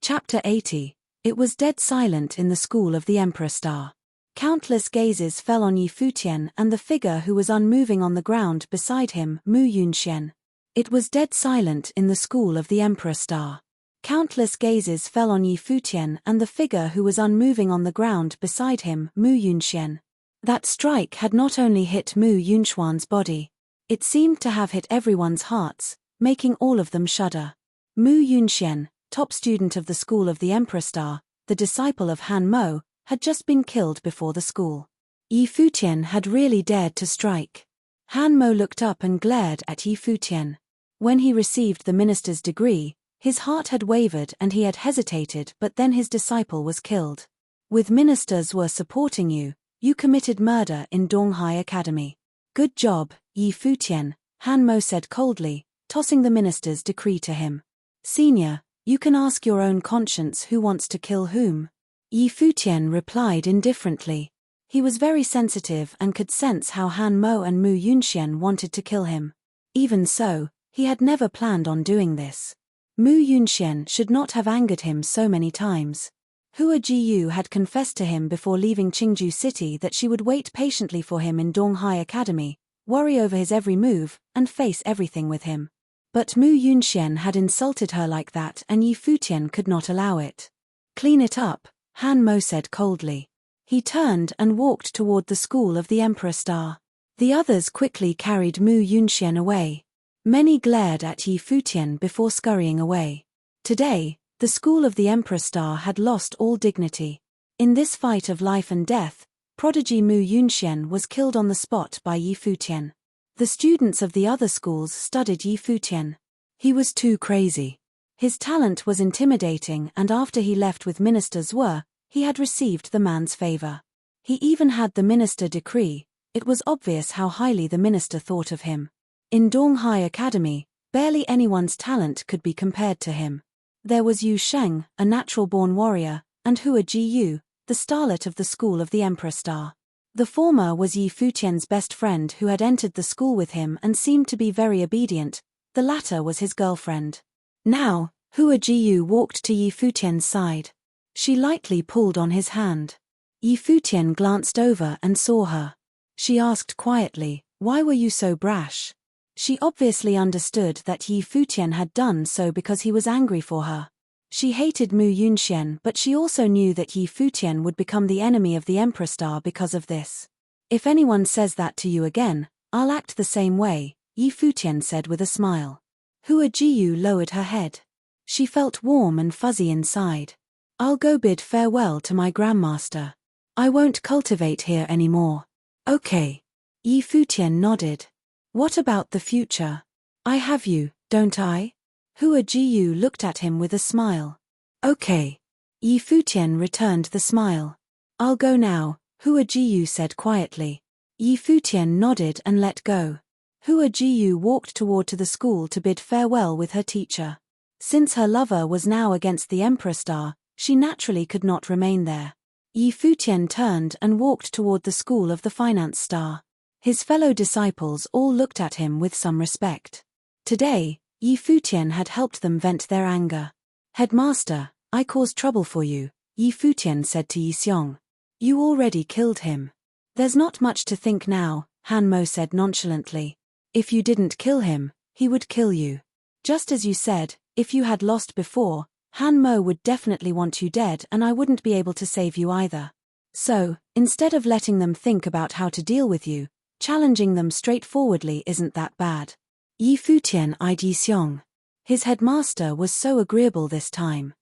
Chapter 80. It was dead silent in the school of the Emperor Star. Countless gazes fell on Yi Futian and the figure who was unmoving on the ground beside him, Mu Yunxian. It was dead silent in the school of the Emperor Star. Countless gazes fell on Yi Futian and the figure who was unmoving on the ground beside him, Mu Yunxian. That strike had not only hit Mu Yunxian's body. It seemed to have hit everyone's hearts, making all of them shudder. Mu Yunxian, top student of the school of the Emperor Star, the disciple of Han Mo, had just been killed before the school. Yi Futian had really dared to strike. Han Mo looked up and glared at Yi Futian. When he received the minister's degree, his heart had wavered and he had hesitated, but then his disciple was killed. With ministers were supporting you, you committed murder in Donghai Academy. Good job, Yi Futian, Han Mo said coldly, tossing the minister's decree to him. Senior, you can ask your own conscience who wants to kill whom. Yi Futian replied indifferently. He was very sensitive and could sense how Han Mo and Mu Yunxian wanted to kill him. Even so, he had never planned on doing this. Mu Yunxian should not have angered him so many times. Hua Jiyu had confessed to him before leaving Qingju City that she would wait patiently for him in Donghai Academy, worry over his every move, and face everything with him. But Mu Yunxian had insulted her like that and Yi Futian could not allow it. Clean it up, Han Mo said coldly. He turned and walked toward the school of the Emperor Star. The others quickly carried Mu Yunxian away. Many glared at Yi Futian before scurrying away. Today, the school of the Emperor Star had lost all dignity. In this fight of life and death, prodigy Mu Yunxian was killed on the spot by Yi Futian. The students of the other schools studied Yi Futian. He was too crazy. His talent was intimidating, and after he left with Minister Zwe, he had received the man's favor. He even had the minister decree. It was obvious how highly the minister thought of him. In Donghai Academy, barely anyone's talent could be compared to him. There was Yu Sheng, a natural-born warrior, and Hua Jiyu, the starlet of the school of the Emperor Star. The former was Yi Futian's best friend who had entered the school with him and seemed to be very obedient. The latter was his girlfriend. Now, Hua Jiyu walked to Yi Futian's side. She lightly pulled on his hand. Yi Futian glanced over and saw her. She asked quietly, "Why were you so brash?" She obviously understood that Yi Futian had done so because he was angry for her. She hated Mu Yunxian, but she also knew that Yi Futian would become the enemy of the Emperor Star because of this. "If anyone says that to you again, I'll act the same way," Yi Futian said with a smile. Hua Jiyu lowered her head. She felt warm and fuzzy inside. "I'll go bid farewell to my grandmaster. I won't cultivate here anymore." "Okay." Yi Futian nodded. "What about the future? I have you, don't I?" Hua Jiyu looked at him with a smile. "Okay." Yi Futian returned the smile. "I'll go now," Hua Jiyu said quietly. Yi Futian nodded and let go. Hua Jiyu walked toward to the school to bid farewell with her teacher. Since her lover was now against the Emperor Star, she naturally could not remain there. Yi Futian turned and walked toward the school of the Finance Star. His fellow disciples all looked at him with some respect. Today, Yi Futian had helped them vent their anger. "Headmaster, I caused trouble for you," Yi Futian said to Yi Xiong. "You already killed him." "There's not much to think now," Han Mo said nonchalantly. "If you didn't kill him, he would kill you. Just as you said, if you had lost before, Han Mo would definitely want you dead and I wouldn't be able to save you either. So, instead of letting them think about how to deal with you, challenging them straightforwardly isn't that bad." Yi Futian eyed Yi Xiong. His headmaster was so agreeable this time.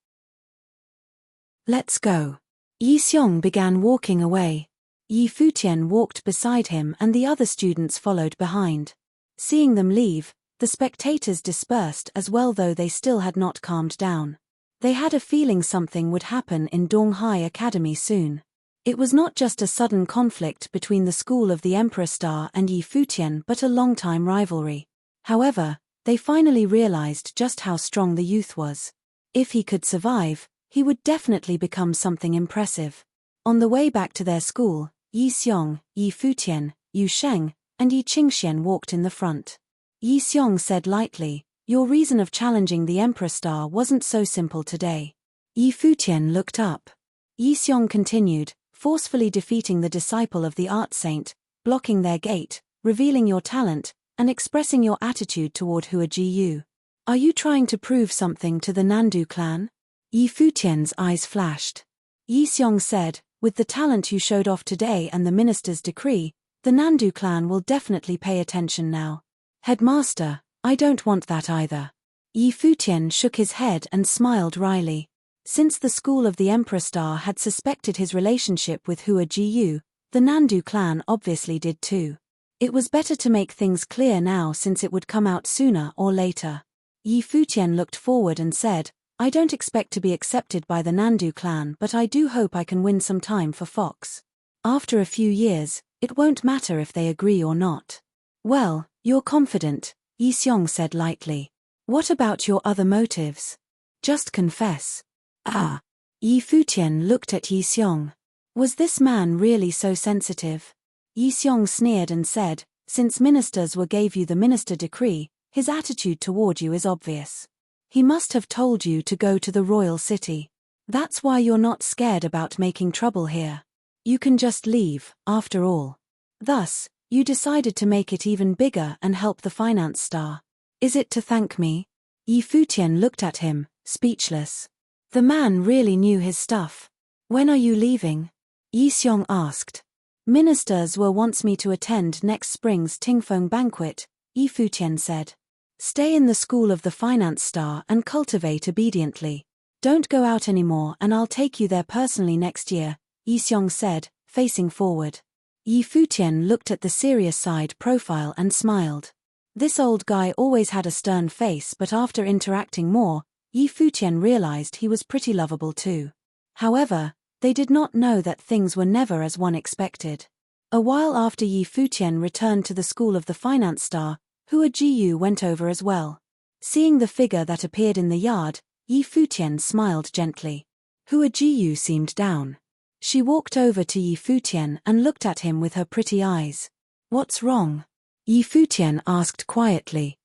"Let's go." Yi Xiong began walking away. Yi Futian walked beside him and the other students followed behind. Seeing them leave, the spectators dispersed as well, though they still had not calmed down. They had a feeling something would happen in Donghai Academy soon. It was not just a sudden conflict between the school of the Emperor Star and Yi Futian but a long-time rivalry. However, they finally realized just how strong the youth was. If he could survive, he would definitely become something impressive. On the way back to their school, Yi Xiong, Yi Futian, Yu Sheng, and Yi Qingxian walked in the front. Yi Xiong said lightly, "Your reason of challenging the Emperor Star wasn't so simple today." Yi Futian looked up. Yi Xiong continued, "Forcefully defeating the disciple of the art saint, blocking their gate, revealing your talent, and expressing your attitude toward Hua Jiyu. Are you trying to prove something to the Nandu clan?" Yi Futian's eyes flashed. Yi Xiong said, "With the talent you showed off today and the minister's decree, the Nandu clan will definitely pay attention now." "Headmaster, I don't want that either." Yi Futian shook his head and smiled wryly. Since the school of the Emperor Star had suspected his relationship with Hua Jiyu, the Nandu clan obviously did too. It was better to make things clear now since it would come out sooner or later. Yi Futian looked forward and said, "I don't expect to be accepted by the Nandu clan, but I do hope I can win some time for Fox. After a few years, it won't matter if they agree or not." "Well, you're confident," Yi Xiong said lightly. "What about your other motives? Just confess." "Ah." Yi Futian looked at Yi Xiong. Was this man really so sensitive? Yi Xiong sneered and said, "Since ministers gave you the minister decree, his attitude toward you is obvious. He must have told you to go to the royal city. That's why you're not scared about making trouble here. You can just leave, after all. Thus, you decided to make it even bigger and help the Finance Star. Is it to thank me?" Yi Futian looked at him, speechless. The man really knew his stuff. "When are you leaving?" Yi Xiong asked. "Minister Zwe wants me to attend next spring's Tingfeng banquet," Yi Futian said. "Stay in the school of the Finance Star and cultivate obediently. Don't go out anymore and I'll take you there personally next year," Yi Xiong said, facing forward. Yi Futian looked at the serious side profile and smiled. This old guy always had a stern face, but after interacting more, Yi Futian realized he was pretty lovable too. However, they did not know that things were never as one expected. A while after Yi Futian returned to the school of the finance star, Hua Jiyu went over as well. Seeing the figure that appeared in the yard, Yi Futian smiled gently. Hua Jiyu seemed down. She walked over to Yi Futian and looked at him with her pretty eyes. "What's wrong?" Yi Futian asked quietly.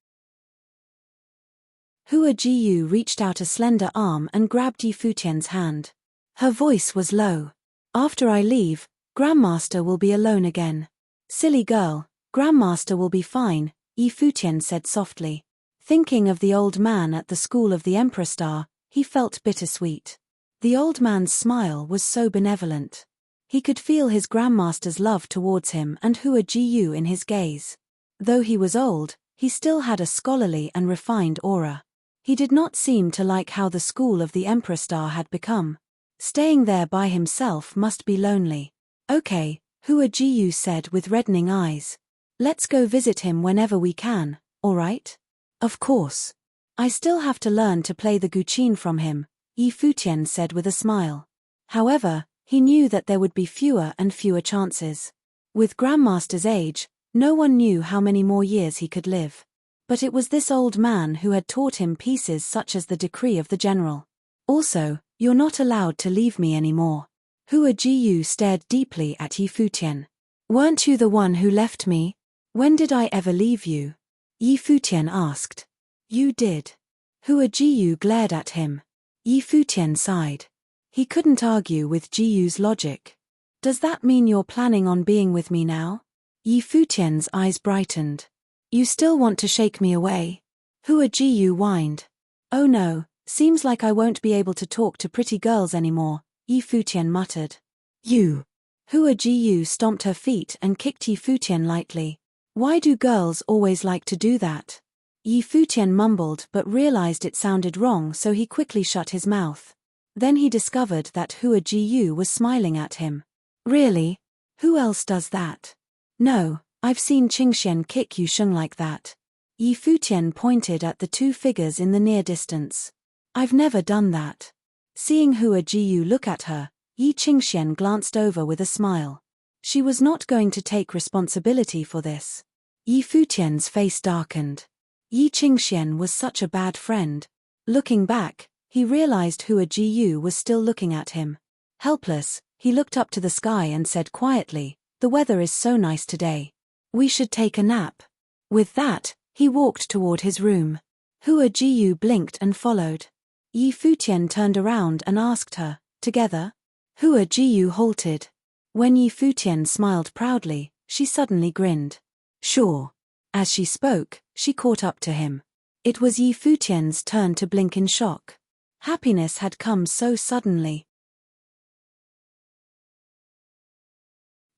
Hua Jiyu reached out a slender arm and grabbed Yi Futian's hand. Her voice was low. "After I leave, Grandmaster will be alone again." "Silly girl, Grandmaster will be fine," Yi Futian said softly. Thinking of the old man at the school of the Emperor Star, he felt bittersweet. The old man's smile was so benevolent. He could feel his grandmaster's love towards him and Hua Jiyu in his gaze. Though he was old, he still had a scholarly and refined aura. He did not seem to like how the school of the Emperor Star had become. Staying there by himself must be lonely. "Okay," Hua Jiyu said with reddening eyes. "Let's go visit him whenever we can, alright?" "Of course. I still have to learn to play the guqin from him," Yi Futian said with a smile. However, he knew that there would be fewer and fewer chances. With Grandmaster's age, no one knew how many more years he could live. But it was this old man who had taught him pieces such as the decree of the general. "Also, you're not allowed to leave me anymore." Hua Jiyu stared deeply at Yi Futian. "Weren't you the one who left me? When did I ever leave you?" Yi Futian asked. "You did." Hua Jiyu glared at him. Yi Futian sighed. He couldn't argue with Jiyu's logic. "Does that mean you're planning on being with me now?" Yi Futian's eyes brightened. "You still want to shake me away?" Hua Jiyu whined. "Oh no, seems like I won't be able to talk to pretty girls anymore," Yi Futian muttered. "You." Hua Jiyu stomped her feet and kicked Yi Futian lightly. "Why do girls always like to do that?" Yi Futian mumbled but realized it sounded wrong, so he quickly shut his mouth. Then he discovered that Hua Jiyu was smiling at him. "Really? Who else does that?" "No, I've seen Qingxian kick Yusheng like that." Yi Futian pointed at the two figures in the near distance. "I've never done that." Seeing Hua Jiyu look at her, Yi Qingxian glanced over with a smile. She was not going to take responsibility for this. Yi Futian's face darkened. Yi Qingxian was such a bad friend. Looking back, he realized Hua Jiyu was still looking at him. Helpless, he looked up to the sky and said quietly, "The weather is so nice today. We should take a nap." With that, he walked toward his room. Hua Jiyu blinked and followed. Yi Futian turned around and asked her, "Together?" Hua Jiyu halted. When Yi Futian smiled proudly, she suddenly grinned. "Sure." As she spoke, she caught up to him. It was Yi Futian's turn to blink in shock. Happiness had come so suddenly.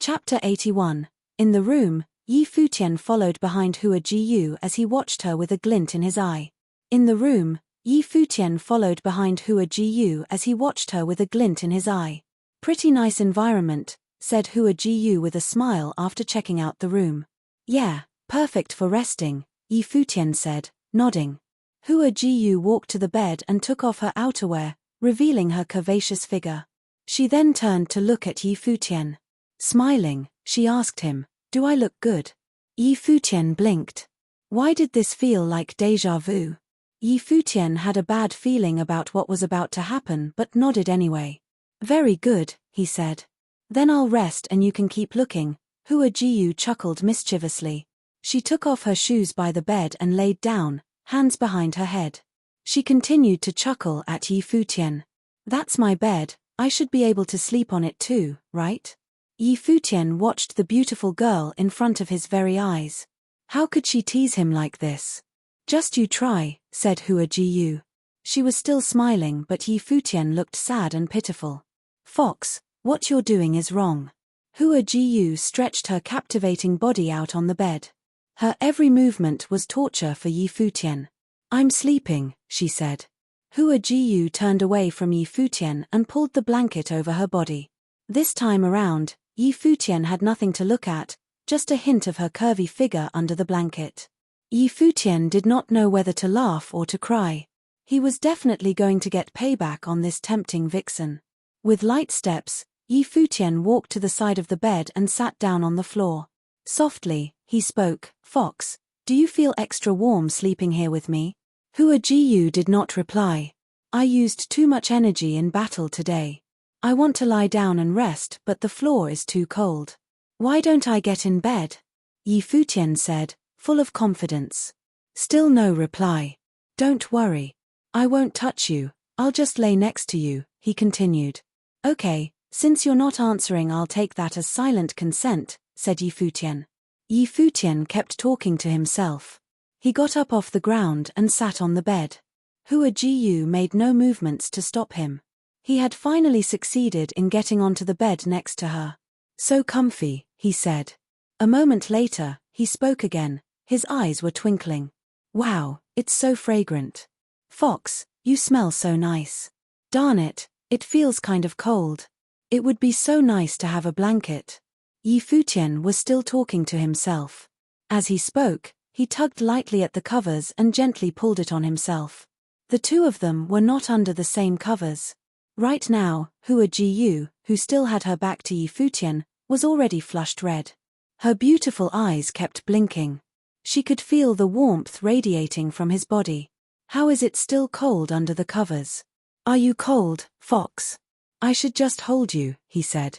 Chapter 81. In the room, Yi Futian followed behind Hua Jiyu as he watched her with a glint in his eye. In the room, Yi Futian followed behind Hua Jiyu as he watched her with a glint in his eye. "Pretty nice environment," said Hua Jiyu with a smile after checking out the room. "Yeah, perfect for resting," Yi Futian said, nodding. Hua Jiyu walked to the bed and took off her outerwear, revealing her curvaceous figure. She then turned to look at Yi Futian. Smiling, she asked him, "Do I look good?" Yi Futian blinked. Why did this feel like déjà vu? Yi Futian had a bad feeling about what was about to happen but nodded anyway. "Very good," he said. "Then I'll rest and you can keep looking." Hua Jiyu chuckled mischievously. She took off her shoes by the bed and laid down, hands behind her head. She continued to chuckle at Yi Futian. "That's my bed, I should be able to sleep on it too, right?" Yi Futian watched the beautiful girl in front of his very eyes. How could she tease him like this? "Just you try," said Hua Jiyu. She was still smiling, but Yi Futian looked sad and pitiful. "Fox, what you're doing is wrong." Hua Jiyu stretched her captivating body out on the bed. Her every movement was torture for Yi Futian. "I'm sleeping," she said. Hua Jiyu turned away from Yi Futian and pulled the blanket over her body. This time around, Yi Futian had nothing to look at, just a hint of her curvy figure under the blanket. Yi Futian did not know whether to laugh or to cry. He was definitely going to get payback on this tempting vixen. With light steps, Yi Futian walked to the side of the bed and sat down on the floor. Softly, he spoke, "Fox, do you feel extra warm sleeping here with me?" Hua Jiyu did not reply. "I used too much energy in battle today. I want to lie down and rest, but the floor is too cold. Why don't I get in bed?" Yi Futian said, full of confidence. Still no reply. "Don't worry. I won't touch you, I'll just lay next to you," he continued. "Okay, since you're not answering, I'll take that as silent consent," said Yi Futian. Yi Futian kept talking to himself. He got up off the ground and sat on the bed. Hua Jiyu made no movements to stop him. He had finally succeeded in getting onto the bed next to her. "So comfy," he said. A moment later, he spoke again, his eyes were twinkling. "Wow, it's so fragrant. Fox, you smell so nice. Darn it, it feels kind of cold. It would be so nice to have a blanket." Yi Futian was still talking to himself. As he spoke, he tugged lightly at the covers and gently pulled it on himself. The two of them were not under the same covers. Right now, Hua Jiyu, who still had her back to Yi Futian, was already flushed red. Her beautiful eyes kept blinking. She could feel the warmth radiating from his body. "How is it still cold under the covers? Are you cold, Fox? I should just hold you," he said.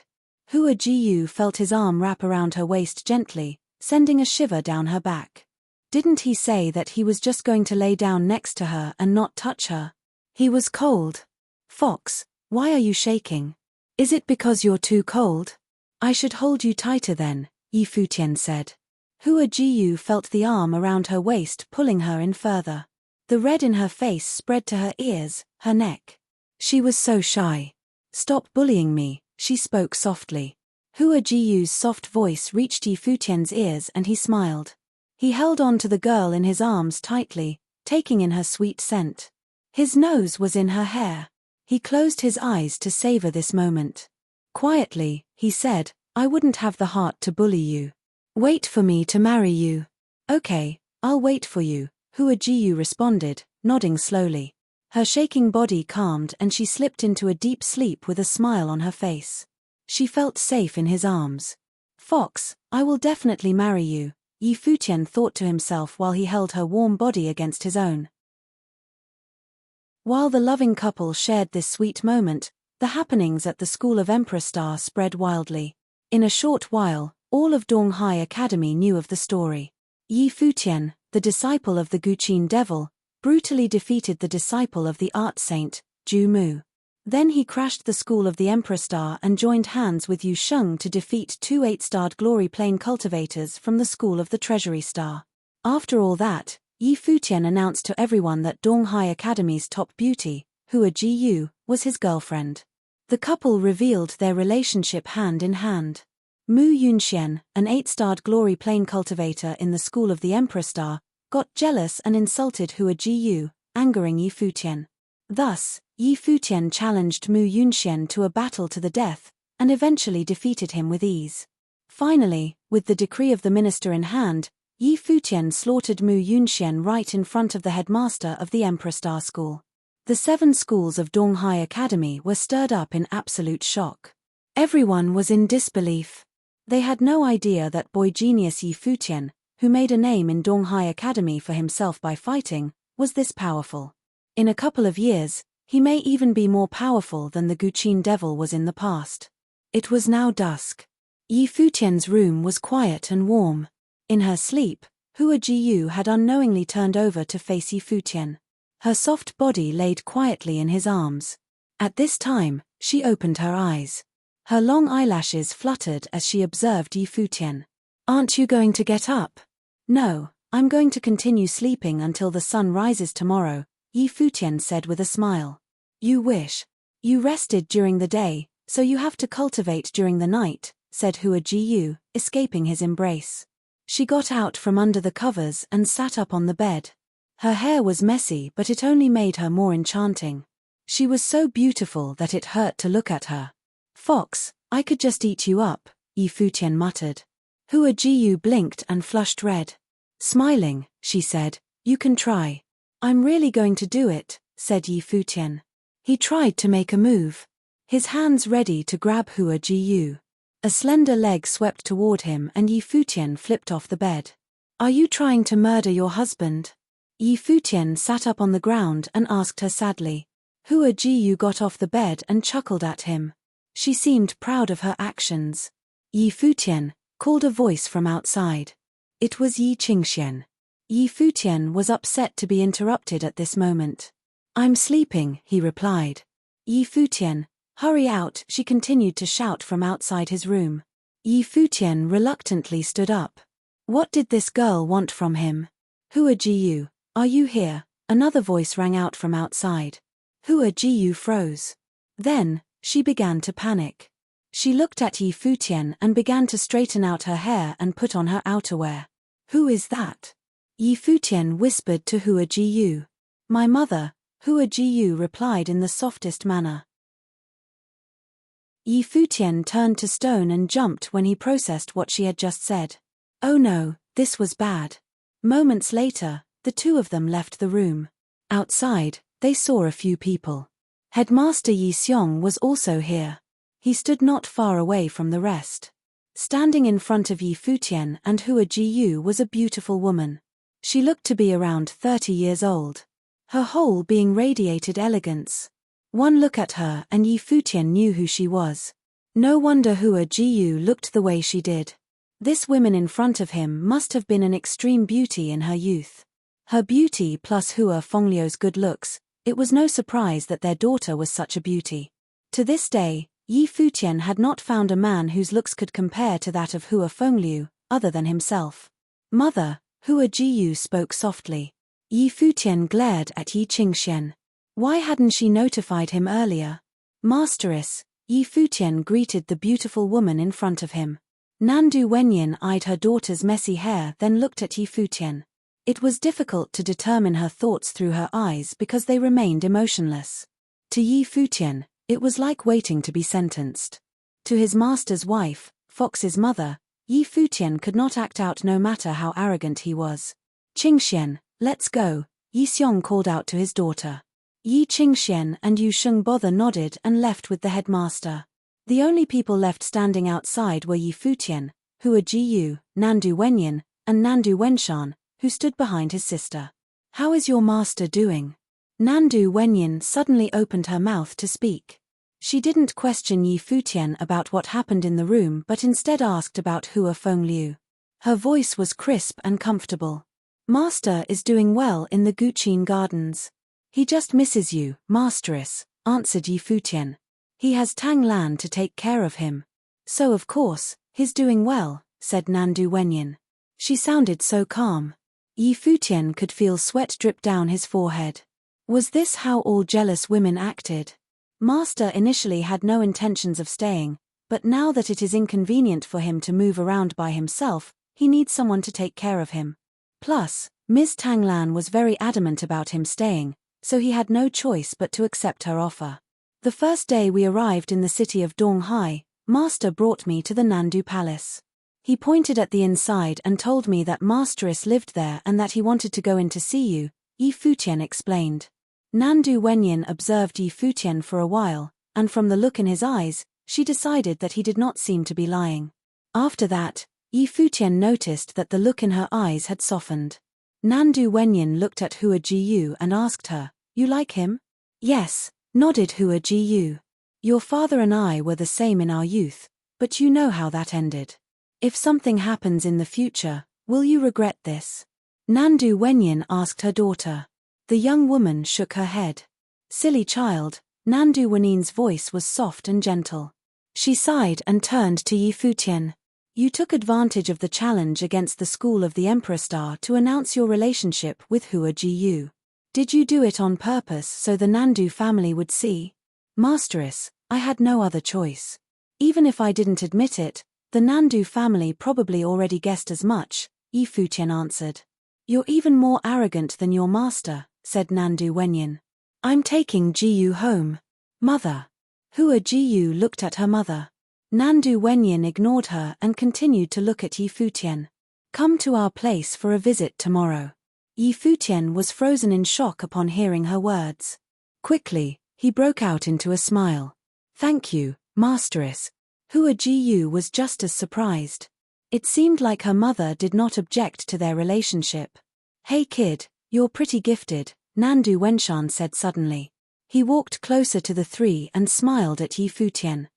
Hua Jiyu felt his arm wrap around her waist gently, sending a shiver down her back. Didn't he say that he was just going to lay down next to her and not touch her? He was cold. "Fox, why are you shaking? Is it because you're too cold? I should hold you tighter then," Yi Futian said. Hua Jiyu felt the arm around her waist pulling her in further. The red in her face spread to her ears, her neck. She was so shy. "Stop bullying me," she spoke softly. Hua Jiyu's soft voice reached Yi Futian's ears and he smiled. He held on to the girl in his arms tightly, taking in her sweet scent. His nose was in her hair. He closed his eyes to savor this moment. Quietly, he said, "I wouldn't have the heart to bully you. Wait for me to marry you." "Okay, I'll wait for you," Hua Jiyu responded, nodding slowly. Her shaking body calmed and she slipped into a deep sleep with a smile on her face. She felt safe in his arms. "Fox, I will definitely marry you," Yi Futian thought to himself while he held her warm body against his own. While the loving couple shared this sweet moment, the happenings at the school of Emperor Star spread wildly. In a short while, all of Donghai Academy knew of the story. Yi Futian, the disciple of the Guqin devil, brutally defeated the disciple of the art saint, Ju Mu. Then he crashed the school of the Emperor Star and joined hands with Yu Sheng to defeat 2 8-starred glory plane cultivators from the school of the Treasury Star. After all that, Yi Futian announced to everyone that Donghai Academy's top beauty, Hua Jiyu, was his girlfriend. The couple revealed their relationship hand in hand. Mu Yunxian, an 8-starred glory plane cultivator in the school of the Emperor Star, got jealous and insulted Hua Jiyu, angering Yi Futian. Thus, Yi Futian challenged Mu Yunxian to a battle to the death, and eventually defeated him with ease. Finally, with the decree of the minister in hand, Yi Futian slaughtered Mu Yunxian right in front of the headmaster of the Emperor Star School. The 7 schools of Donghai Academy were stirred up in absolute shock. Everyone was in disbelief. They had no idea that boy genius Yi Futian, who made a name in Donghai Academy for himself by fighting, was this powerful. In a couple of years, he may even be more powerful than the Guqin devil was in the past. It was now dusk. Yi Futian's room was quiet and warm. In her sleep, Hua Jiyu had unknowingly turned over to face Yi Futian. Her soft body laid quietly in his arms. At this time, she opened her eyes. Her long eyelashes fluttered as she observed Yi Futian. "Aren't you going to get up?" "No, I'm going to continue sleeping until the sun rises tomorrow," Yi Futian said with a smile. "You wish. You rested during the day, so you have to cultivate during the night," said Hua Jiyu, escaping his embrace. She got out from under the covers and sat up on the bed. Her hair was messy, but it only made her more enchanting. She was so beautiful that it hurt to look at her. "Fox, I could just eat you up," Yi Futian muttered. Hua Jiyu blinked and flushed red. Smiling, she said, "You can try." "I'm really going to do it," said Yi Futian. He tried to make a move. His hands ready to grab Hua Jiyu. A slender leg swept toward him and Yi Futian flipped off the bed. "Are you trying to murder your husband?" Yi Futian sat up on the ground and asked her sadly. Hua Jiyu got off the bed and chuckled at him. She seemed proud of her actions. "Yi Futian," called a voice from outside. It was Yi Qingxian. Yi Futian was upset to be interrupted at this moment. "I'm sleeping," he replied. "Yi Futian, hurry out," she continued to shout from outside his room. Yi Futian reluctantly stood up. What did this girl want from him? "Hua Jiyu, are you here?" Another voice rang out from outside. Hua Jiyu froze. Then, she began to panic. She looked at Yi Futian and began to straighten out her hair and put on her outerwear. "Who is that?" Yi Futian whispered to Hua Jiyu. "My mother," Hua Jiyu replied in the softest manner. Yi Futian turned to stone and jumped when he processed what she had just said. Oh no, this was bad. Moments later, the two of them left the room. Outside, they saw a few people. Headmaster Yi Xiong was also here. He stood not far away from the rest. Standing in front of Yi Futian and Hua Jiyu was a beautiful woman. She looked to be around 30 years old. Her whole being radiated elegance. One look at her and Yi Futian knew who she was. No wonder Hua Jiyu looked the way she did. This woman in front of him must have been an extreme beauty in her youth. Her beauty plus Hua Fengliu's good looks, it was no surprise that their daughter was such a beauty. To this day, Yi Futian had not found a man whose looks could compare to that of Hua Fengliu, other than himself. "Mother," Hua Jiyu spoke softly. Yi Futian glared at Yi Qingxian. Why hadn't she notified him earlier? "Masteress," Yi Futian greeted the beautiful woman in front of him. Nandu Wenyin eyed her daughter's messy hair then looked at Yi Futian. It was difficult to determine her thoughts through her eyes because they remained emotionless. To Yi Futian, it was like waiting to be sentenced. To his master's wife, Fox's mother, Yi Futian could not act out no matter how arrogant he was. "Qingxian, let's go," Yi Xiong called out to his daughter. Yi Qingxian and Yu Shengbother nodded and left with the headmaster. The only people left standing outside were Yi Futian, Hua Jiyu, Nandu Wenyin, and Nandu Wenshan, who stood behind his sister. "How is your master doing?" Nandu Wenyin suddenly opened her mouth to speak. She didn't question Yi Futian about what happened in the room but instead asked about Hua Fengliu. Her voice was crisp and comfortable. "Master is doing well in the Guqin Gardens. He just misses you, Masteress," answered Yi Futian. "He has Tang Lan to take care of him." "So of course, he's doing well," said Nandu Wenyin. She sounded so calm. Yi Futian could feel sweat drip down his forehead. Was this how all jealous women acted? Master initially had no intentions of staying, but now that it is inconvenient for him to move around by himself, he needs someone to take care of him. Plus, Ms. Tang Lan was very adamant about him staying, so he had no choice but to accept her offer. "The first day we arrived in the city of Donghai, Master brought me to the Nandu Palace. He pointed at the inside and told me that Masteress lived there and that he wanted to go in to see you," Yi Futian explained. Nandu Wenyin observed Yi Futian for a while, and from the look in his eyes, she decided that he did not seem to be lying. After that, Yi Futian noticed that the look in her eyes had softened. Nandu Wenyin looked at Hua Jiyu and asked her, "You like him?" "Yes," nodded Hua Jiyu. "Your father and I were the same in our youth, but you know how that ended. If something happens in the future, will you regret this?" Nandu Wenyin asked her daughter. The young woman shook her head. "Silly child," Nandu Wenyin's voice was soft and gentle. She sighed and turned to Yi Futian. "You took advantage of the challenge against the school of the Emperor Star to announce your relationship with Hua Jiyu. Did you do it on purpose so the Nandu family would see?" "Masteress, I had no other choice. Even if I didn't admit it, the Nandu family probably already guessed as much," Yi Futian answered. "You're even more arrogant than your master," said Nandu Wenyin. "I'm taking Jiyu home." "Mother." Hua Jiyu looked at her mother. Nandu Wenyin ignored her and continued to look at Yi Futian. Come to our place for a visit tomorrow. Yi Futian was frozen in shock upon hearing her words. Quickly, he broke out into a smile. Thank you, Masteress. Hua Jiyu was just as surprised. It seemed like her mother did not object to their relationship. Hey kid, you're pretty gifted, Nandu Wenshan said suddenly. He walked closer to the three and smiled at Yi Futian.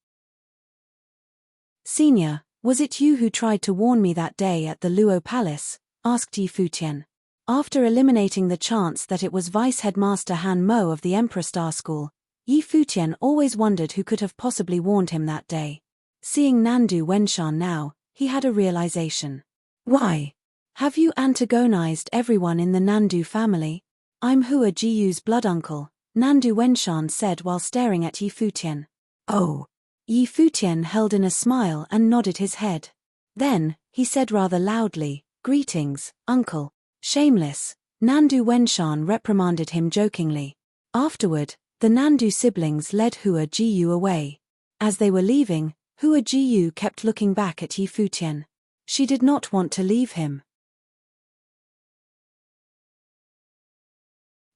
Senior, was it you who tried to warn me that day at the Luo Palace? Asked Yi Futian. After eliminating the chance that it was Vice Headmaster Han Mo of the Emperor Star School, Yi Futian always wondered who could have possibly warned him that day. Seeing Nandu Wenshan now, he had a realization. Why? Have you antagonized everyone in the Nandu family? I'm Hua Jiyu's blood uncle, Nandu Wenshan said while staring at Yi Futian. Oh. Yi Futian held in a smile and nodded his head. Then, he said rather loudly, Greetings, uncle. Shameless, Nandu Wenshan reprimanded him jokingly. Afterward, the Nandu siblings led Hua Jiyu away. As they were leaving, Hua Jiyu kept looking back at Yi Futian. She did not want to leave him.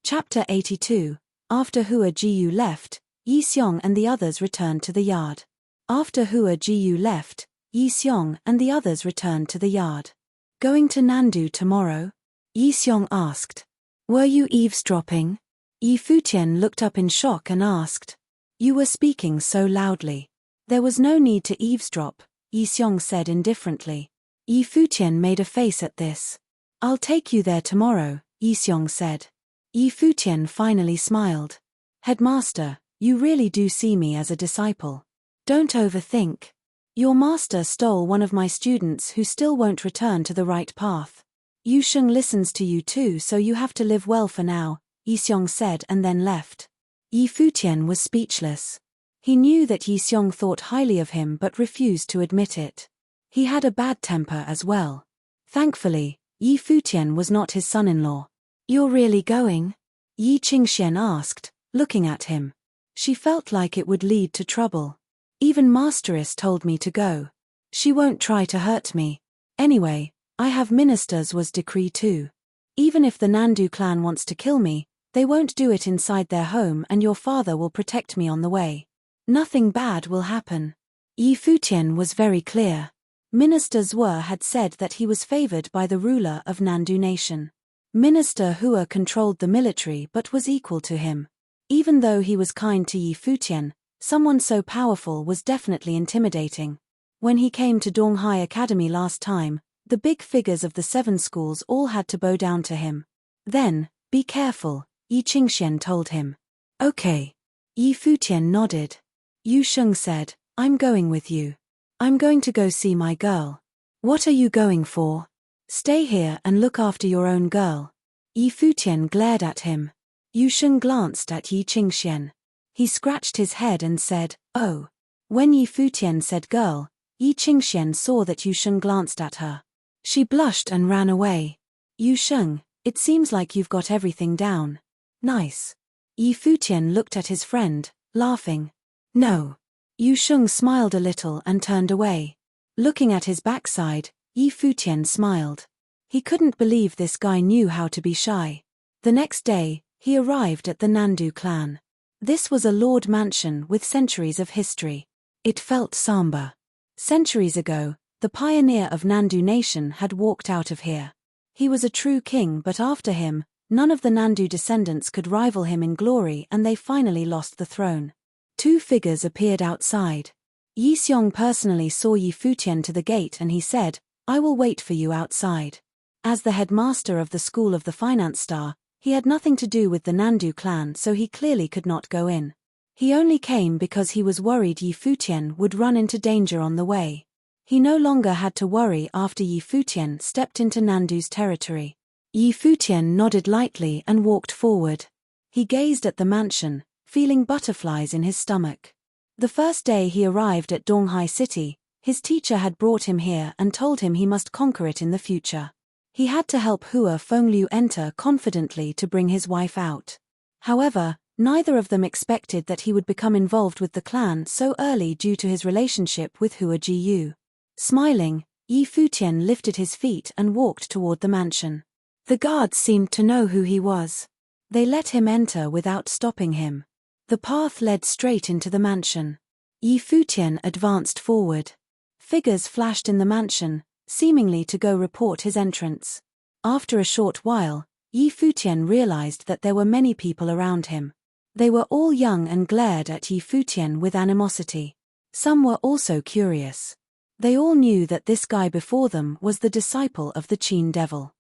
Chapter 82. After Hua Jiyu left, Yi Xiong and the others returned to the yard. After Hua Jiyu left, Yi Xiong and the others returned to the yard. Going to Nandu tomorrow? Yi Xiong asked. Were you eavesdropping? Yi Futian looked up in shock and asked. You were speaking so loudly. There was no need to eavesdrop, Yi Xiong said indifferently. Yi Futian made a face at this. I'll take you there tomorrow, Yi Xiong said. Yi Futian finally smiled. Headmaster, you really do see me as a disciple. Don't overthink. Your master stole one of my students who still won't return to the right path. Yu Sheng listens to you too, so you have to live well for now, Yi Xiong said and then left. Yi Futian was speechless. He knew that Yi Xiong thought highly of him but refused to admit it. He had a bad temper as well. Thankfully, Yi Futian was not his son-in-law. You're really going? Yi Qingxian asked, looking at him. She felt like it would lead to trouble. Even Masteress told me to go. She won't try to hurt me. Anyway, I have ministers was decree too. Even if the Nandu clan wants to kill me, they won't do it inside their home and your father will protect me on the way. Nothing bad will happen. Yi Futian was very clear. Minister Zhuo had said that he was favored by the ruler of Nandu nation. Minister Hua controlled the military but was equal to him. Even though he was kind to Yi Futian, someone so powerful was definitely intimidating. When he came to Donghai Academy last time, the big figures of the 7 schools all had to bow down to him. Then, be careful, Yi Qingxian told him. Okay. Yi Futian nodded. Yu Sheng said, I'm going with you. I'm going to go see my girl. What are you going for? Stay here and look after your own girl. Yi Futian glared at him. Yu Sheng glanced at Yi Qingxian. He scratched his head and said, Oh. When Yi Futian said girl, Yi Qingxian saw that Yu Sheng glanced at her. She blushed and ran away. Yu Sheng, it seems like you've got everything down. Nice. Yi Futian looked at his friend, laughing. No. Yu Sheng smiled a little and turned away. Looking at his backside, Yi Futian smiled. He couldn't believe this guy knew how to be shy. The next day, he arrived at the Nandu clan. This was a lord mansion with centuries of history. It felt somber. Centuries ago, the pioneer of Nandu nation had walked out of here. He was a true king, but after him, none of the Nandu descendants could rival him in glory and they finally lost the throne. 2 figures appeared outside. Yi Xiong personally saw Yi Futian to the gate and he said, I will wait for you outside. As the headmaster of the School of the Finance Star, he had nothing to do with the Nandu clan, so he clearly could not go in. He only came because he was worried Yi Futian would run into danger on the way. He no longer had to worry after Yi Futian stepped into Nandu's territory. Yi Futian nodded lightly and walked forward. He gazed at the mansion, feeling butterflies in his stomach. The first day he arrived at Donghai City, his teacher had brought him here and told him he must conquer it in the future. He had to help Hua Fengliu enter confidently to bring his wife out. However, Neither of them expected that he would become involved with the clan so early due to his relationship with Hua Jiyu. Smiling, Futian lifted his feet and walked toward the mansion. The guards seemed to know who he was. They let him enter without stopping him. The path led straight into the mansion. Futian advanced forward. Figures flashed in the mansion, seemingly to go report his entrance. After a short while, Futian realized that there were many people around him. They were all young and glared at Futian with animosity. Some were also curious. They all knew that this guy before them was the disciple of the Qin devil.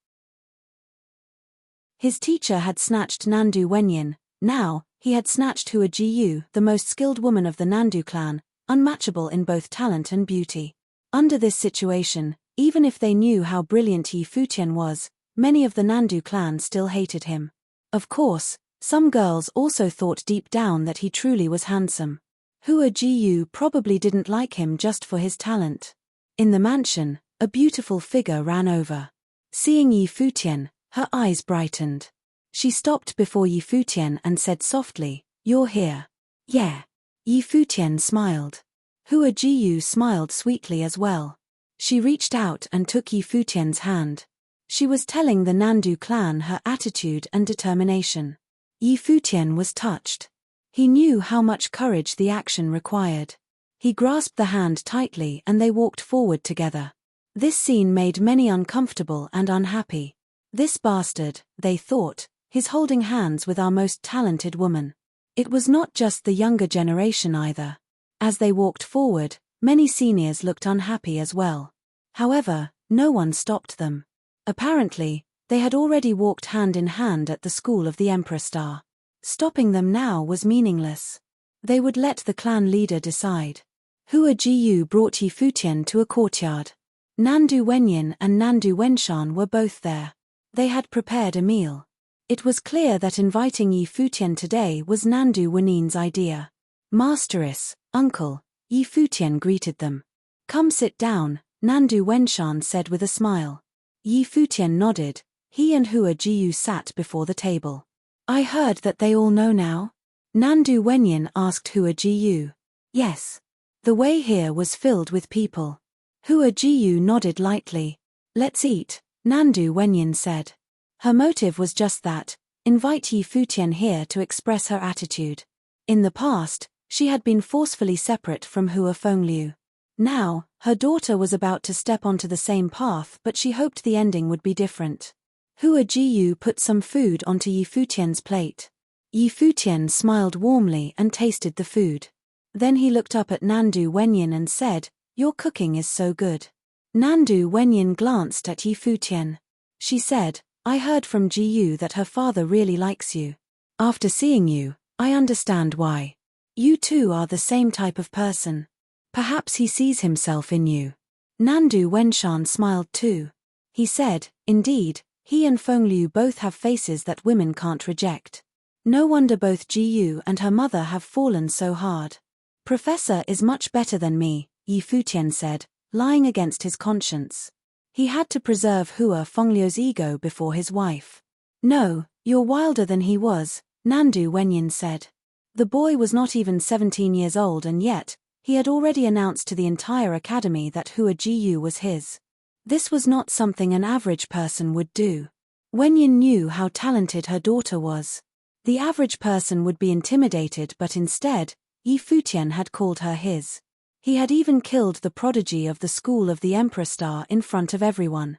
His teacher had snatched Nandu Wenyin. Now, he had snatched Hua Jiyu, the most skilled woman of the Nandu clan, unmatchable in both talent and beauty. Under this situation, even if they knew how brilliant Futian was, many of the Nandu clan still hated him. Of course, some girls also thought deep down that he truly was handsome. Hua Jiyu probably didn't like him just for his talent. In the mansion, a beautiful figure ran over. Seeing Futian, her eyes brightened. She stopped before Futian and said softly, "You're here." "Yeah." Futian smiled. Hua Jiyu smiled sweetly as well. She reached out and took Futian's hand. She was telling the Nandu clan her attitude and determination. Futian was touched. He knew how much courage the action required. He grasped the hand tightly and they walked forward together. This scene made many uncomfortable and unhappy. This bastard, they thought, is holding hands with our most talented woman. It was not just the younger generation either. As they walked forward, many seniors looked unhappy as well. However, no one stopped them. Apparently, they had already walked hand in hand at the school of the Emperor Star. Stopping them now was meaningless. They would let the clan leader decide. Hua Jiyu brought Futian to a courtyard. Nandu Wenyin and Nandu Wenshan were both there. They had prepared a meal. It was clear that inviting Futian today was Nandu Wenin's idea. "Masteress, uncle," Futian greeted them. "Come sit down," Nandu Wenshan said with a smile. Futian nodded. He and Hua Jiyu sat before the table. "I heard that they all know now?" Nandu Wenyin asked Hua Jiyu. "Yes." The way here was filled with people. Hua Jiyu nodded lightly. "Let's eat," Nandu Wenyin said. Her motive was just that, invite Futian here to express her attitude. In the past, she had been forcefully separate from Hua Fengliu. Now, her daughter was about to step onto the same path, but she hoped the ending would be different. Hua Jiyu put some food onto Futian's plate. Futian smiled warmly and tasted the food. Then he looked up at Nandu Wenyin and said, "Your cooking is so good." Nandu Wenyin glanced at Futian. She said, "I heard from Jiyu that her father really likes you. After seeing you, I understand why. You two are the same type of person. Perhaps he sees himself in you." Nandu Wenshan smiled too. He said, "Indeed, he and Fengliu both have faces that women can't reject. No wonder both Jiyu and her mother have fallen so hard." "Professor is much better than me," Futian said, lying against his conscience. He had to preserve Hua Fengliu's ego before his wife. "No, you're wilder than he was," Nandu Wenyin said. The boy was not even 17 years old and yet, he had already announced to the entire academy that Hua Jiyu was his. This was not something an average person would do. Wenyin knew how talented her daughter was. The average person would be intimidated, but instead, Futian had called her his. He had even killed the prodigy of the school of the Emperor Star in front of everyone.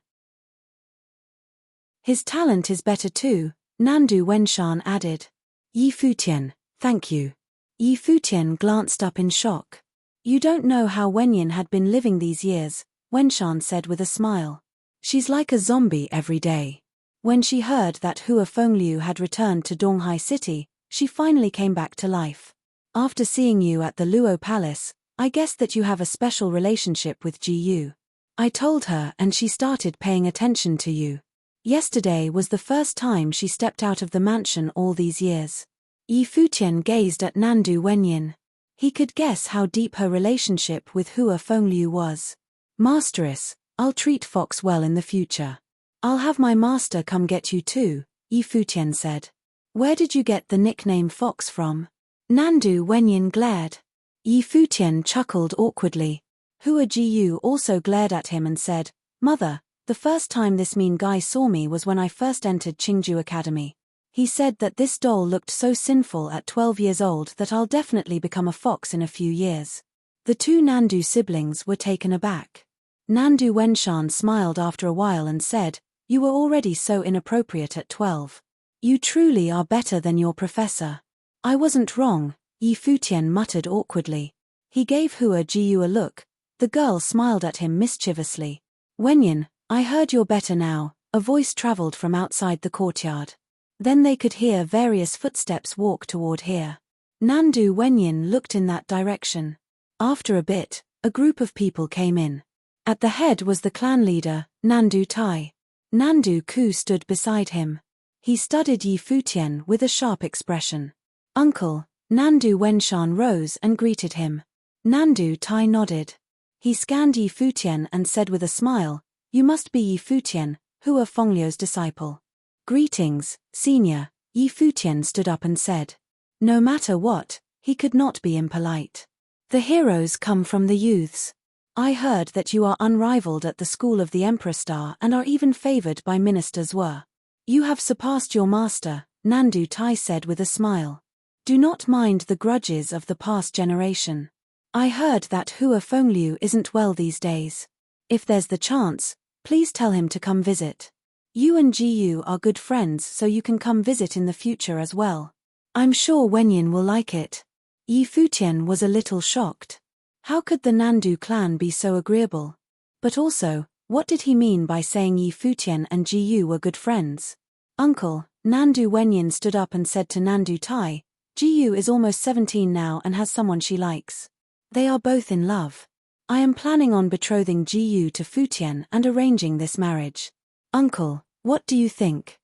"His talent is better too," Nandu Wenshan added. Futian, "Thank you." Futian glanced up in shock. "You don't know how Wenyin had been living these years," Wenshan said with a smile. "She's like a zombie every day." When she heard that Hua Fengliu had returned to Donghai City, she finally came back to life. "After seeing you at the Luo Palace, I guessed that you have a special relationship with Jiyu. I told her and she started paying attention to you. Yesterday was the first time she stepped out of the mansion all these years." Futian gazed at Nandu Wenyin. He could guess how deep her relationship with Hua Fengliu was. "Masteress, I'll treat Fox well in the future. I'll have my master come get you too," Futian said. Where did you get the nickname Fox from? Nandu Wenyin glared. Yi Futian chuckled awkwardly. Hua Jiyu also glared at him and said, Mother, the first time this mean guy saw me was when I first entered Qingju Academy. He said that this doll looked so sinful at 12 years old that I'll definitely become a fox in a few years. The two Nandu siblings were taken aback. Nandu Wenshan smiled after a while and said, You were already so inappropriate at 12. You truly are better than your professor. I wasn't wrong, Yi Futian muttered awkwardly. He gave Hua Jiyu a look. The girl smiled at him mischievously. Wenyin, I heard you're better now, a voice traveled from outside the courtyard. Then they could hear various footsteps walk toward here. Nandu Wenyin looked in that direction. After a bit, a group of people came in. At the head was the clan leader, Nandu Tai. Nandu Ku stood beside him. He studied Yi Futian with a sharp expression. Uncle, Nandu Wenshan rose and greeted him. Nandu Tai nodded. He scanned Yi Futian and said with a smile, You must be Yi Futian, Hua Fengliu's disciple. Greetings, senior, Yi Futian stood up and said. No matter what, he could not be impolite. The heroes come from the youths. I heard that you are unrivaled at the school of the Emperor Star and are even favored by ministers were. You have surpassed your master, Nandu Tai said with a smile. Do not mind the grudges of the past generation. I heard that Hua Fengliu isn't well these days. If there's the chance, please tell him to come visit. You and Jiyu are good friends, so you can come visit in the future as well. I'm sure Wenyin will like it. Yi Futian was a little shocked. How could the Nandu clan be so agreeable? But also, what did he mean by saying Yi Futian and Jiyu were good friends? Uncle, Nandu Wenyin stood up and said to Nandu Tai, Jiyu is almost 17 now and has someone she likes. They are both in love. I am planning on betrothing Jiyu to Futian and arranging this marriage. Uncle, what do you think?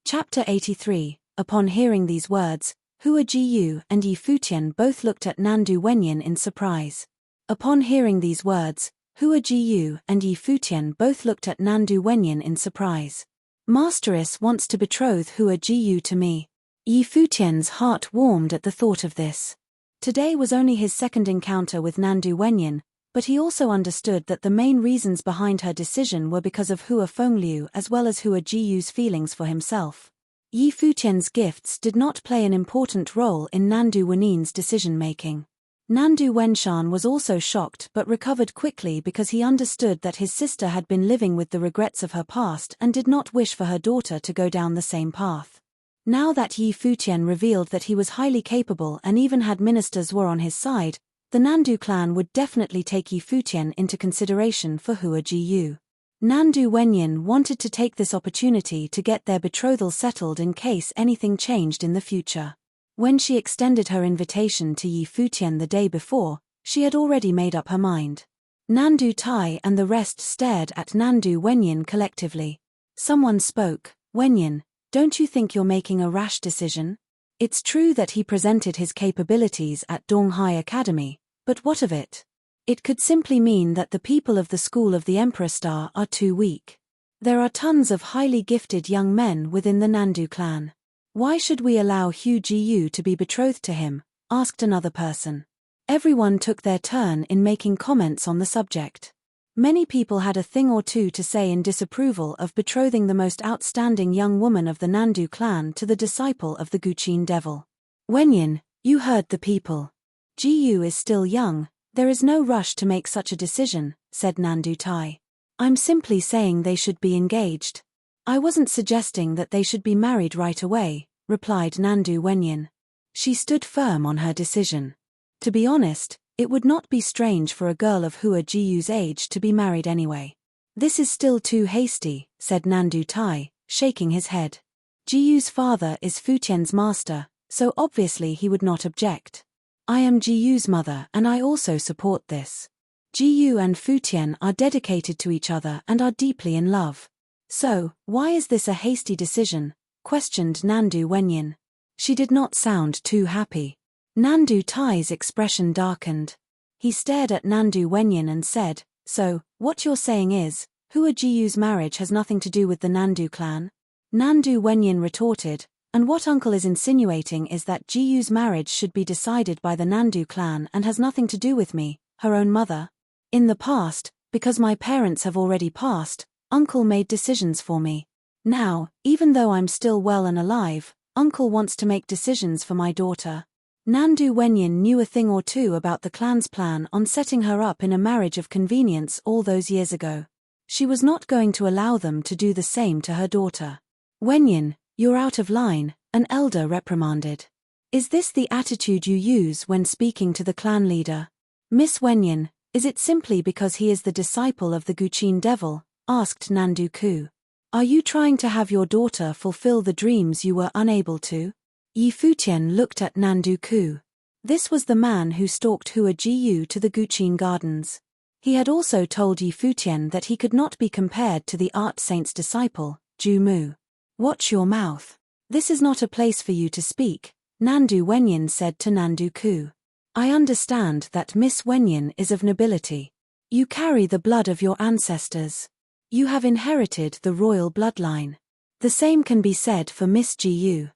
Chapter 83. Upon hearing these words, Hua Jiyu and Yi Futian both looked at Nandu Wenyin in surprise. Upon hearing these words, Hua Jiyu and Yi Futian both looked at Nandu Wenyin in surprise. Masteress wants to betroth Hua Jiyu to me. Yi Futian's heart warmed at the thought of this. Today was only his second encounter with Nandu Wenyin, but he also understood that the main reasons behind her decision were because of Hua Fengliu as well as Hua Jiyu's feelings for himself. Yi Futian's gifts did not play an important role in Nandu Wenin's decision-making. Nandu Wenshan was also shocked but recovered quickly because he understood that his sister had been living with the regrets of her past and did not wish for her daughter to go down the same path. Now that Yi Futian revealed that he was highly capable and even had ministers were on his side, the Nandu clan would definitely take Yi Futian into consideration for Hua Jiyu. Nandu Wenyin wanted to take this opportunity to get their betrothal settled in case anything changed in the future. When she extended her invitation to Yi Futian the day before, she had already made up her mind. Nandu Tai and the rest stared at Nandu Wenyin collectively. Someone spoke, Wenyin, don't you think you're making a rash decision? It's true that he presented his capabilities at Donghai Academy, but what of it? It could simply mean that the people of the school of the Emperor Star are too weak. There are tons of highly gifted young men within the Nandu clan. Why should we allow Hua Jiyu to be betrothed to him? Asked another person. Everyone took their turn in making comments on the subject. Many people had a thing or two to say in disapproval of betrothing the most outstanding young woman of the Nandu clan to the disciple of the Guqin devil. Wenyin, you heard the people. Jiyu is still young, there is no rush to make such a decision, said Nandu Tai. I'm simply saying they should be engaged. I wasn't suggesting that they should be married right away, replied Nandu Wenyin. She stood firm on her decision. To be honest, it would not be strange for a girl of Hua Jiyu's age to be married anyway. This is still too hasty, said Nandu Tai, shaking his head. Jiyu's father is Futian's master, so obviously he would not object. I am Jiyu's mother and I also support this. Jiyu and Futian are dedicated to each other and are deeply in love. So, why is this a hasty decision? Questioned Nandu Wenyin. She did not sound too happy. Nandu Tai's expression darkened. He stared at Nandu Wenyin and said, So, what you're saying is, Hua Jiyu's marriage has nothing to do with the Nandu clan. Nandu Wenyin retorted, and what uncle is insinuating is that Jiyu's marriage should be decided by the Nandu clan and has nothing to do with me, her own mother. In the past, because my parents have already passed, uncle made decisions for me. Now, even though I'm still well and alive, uncle wants to make decisions for my daughter. Nandu Wenyin knew a thing or two about the clan's plan on setting her up in a marriage of convenience all those years ago. She was not going to allow them to do the same to her daughter. Wenyin, you're out of line, an elder reprimanded. Is this the attitude you use when speaking to the clan leader? Miss Wenyin, is it simply because he is the disciple of the Guqin devil? Asked Nandu Ku. Are you trying to have your daughter fulfill the dreams you were unable to? Yi Futian looked at Nandu Ku. This was the man who stalked Hua Jiyu to the Guqin gardens. He had also told Yi Futian that he could not be compared to the art saint's disciple, Ju Mu. Watch your mouth. This is not a place for you to speak, Nandu Wenyin said to Nandu Ku. I understand that Miss Wenyin is of nobility. You carry the blood of your ancestors. You have inherited the royal bloodline. The same can be said for Miss Jiyu.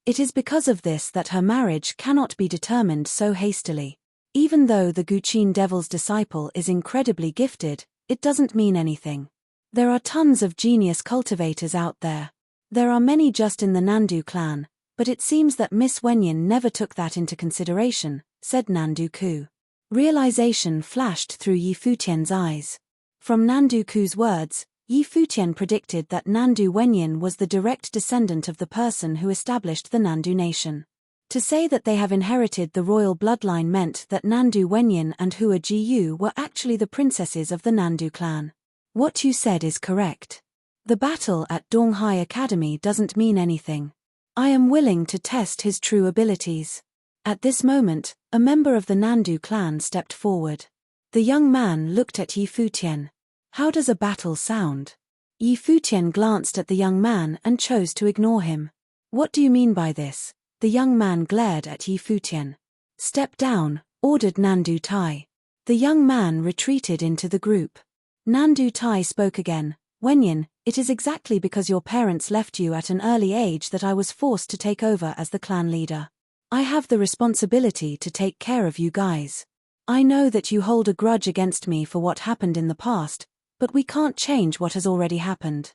It is because of this that her marriage cannot be determined so hastily. Even though the Guqin devil's disciple is incredibly gifted, it doesn't mean anything. There are tons of genius cultivators out there. There are many just in the Nandu clan, but it seems that Miss Wenyin never took that into consideration, said Nandu Ku. Realization flashed through Yi Futian's eyes. From Nandu Ku's words, Yi Futian predicted that Nandu Wenyin was the direct descendant of the person who established the Nandu nation. To say that they have inherited the royal bloodline meant that Nandu Wenyin and Hua Jiyu were actually the princesses of the Nandu clan. What you said is correct. The battle at Donghai Academy doesn't mean anything. I am willing to test his true abilities. At this moment, a member of the Nandu clan stepped forward. The young man looked at Yi Futian. How does a battle sound? Yi Futian glanced at the young man and chose to ignore him. What do you mean by this? The young man glared at Yi Futian. Step down, ordered Nandu Tai. The young man retreated into the group. Nandu Tai spoke again. Wenyin, it is exactly because your parents left you at an early age that I was forced to take over as the clan leader. I have the responsibility to take care of you guys. I know that you hold a grudge against me for what happened in the past, but we can't change what has already happened.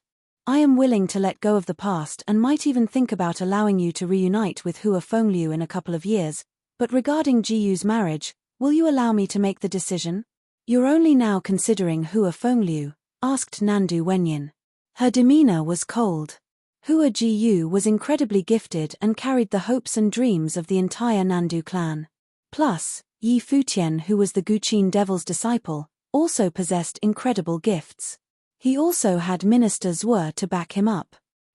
I am willing to let go of the past and might even think about allowing you to reunite with Hua Fengliu in a couple of years, but regarding Jiyu's marriage, will you allow me to make the decision? You're only now considering Hua Fengliu, asked Nandu Wenyin. Her demeanor was cold. Hua Jiyu was incredibly gifted and carried the hopes and dreams of the entire Nandu clan. Plus, Yi Futian, who was the Guqin devil's disciple, also possessed incredible gifts. He also had Minister Zhuo to back him up.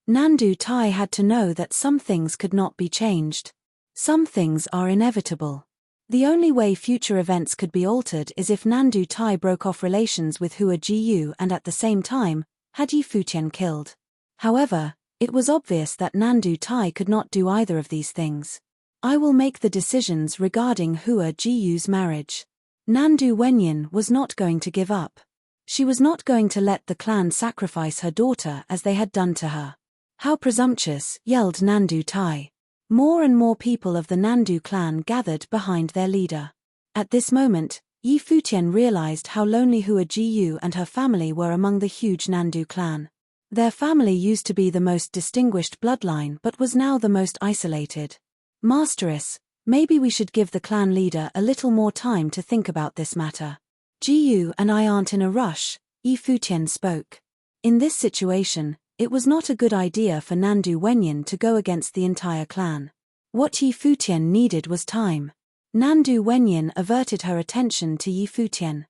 Nandu Tai had to know that some things could not be changed. Some things are inevitable. The only way future events could be altered is if Nandu Tai broke off relations with Hua Jiyu and at the same time, had Yi Futian killed. However, it was obvious that Nandu Tai could not do either of these things. I will make the decisions regarding Hua Jiyu's marriage. Nandu Wenyin was not going to give up. She was not going to let the clan sacrifice her daughter as they had done to her. How presumptuous, yelled Nandu Tai. More and more people of the Nandu clan gathered behind their leader. At this moment, Yi Futian realized how lonely Hua Jiyu and her family were among the huge Nandu clan. Their family used to be the most distinguished bloodline but was now the most isolated. Masteress, maybe we should give the clan leader a little more time to think about this matter. Jiyu and I aren't in a rush, Yi Futian spoke. In this situation, it was not a good idea for Nandu Wenyin to go against the entire clan. What Yi Futian needed was time. Nandu Wenyin averted her attention to Yi Futian.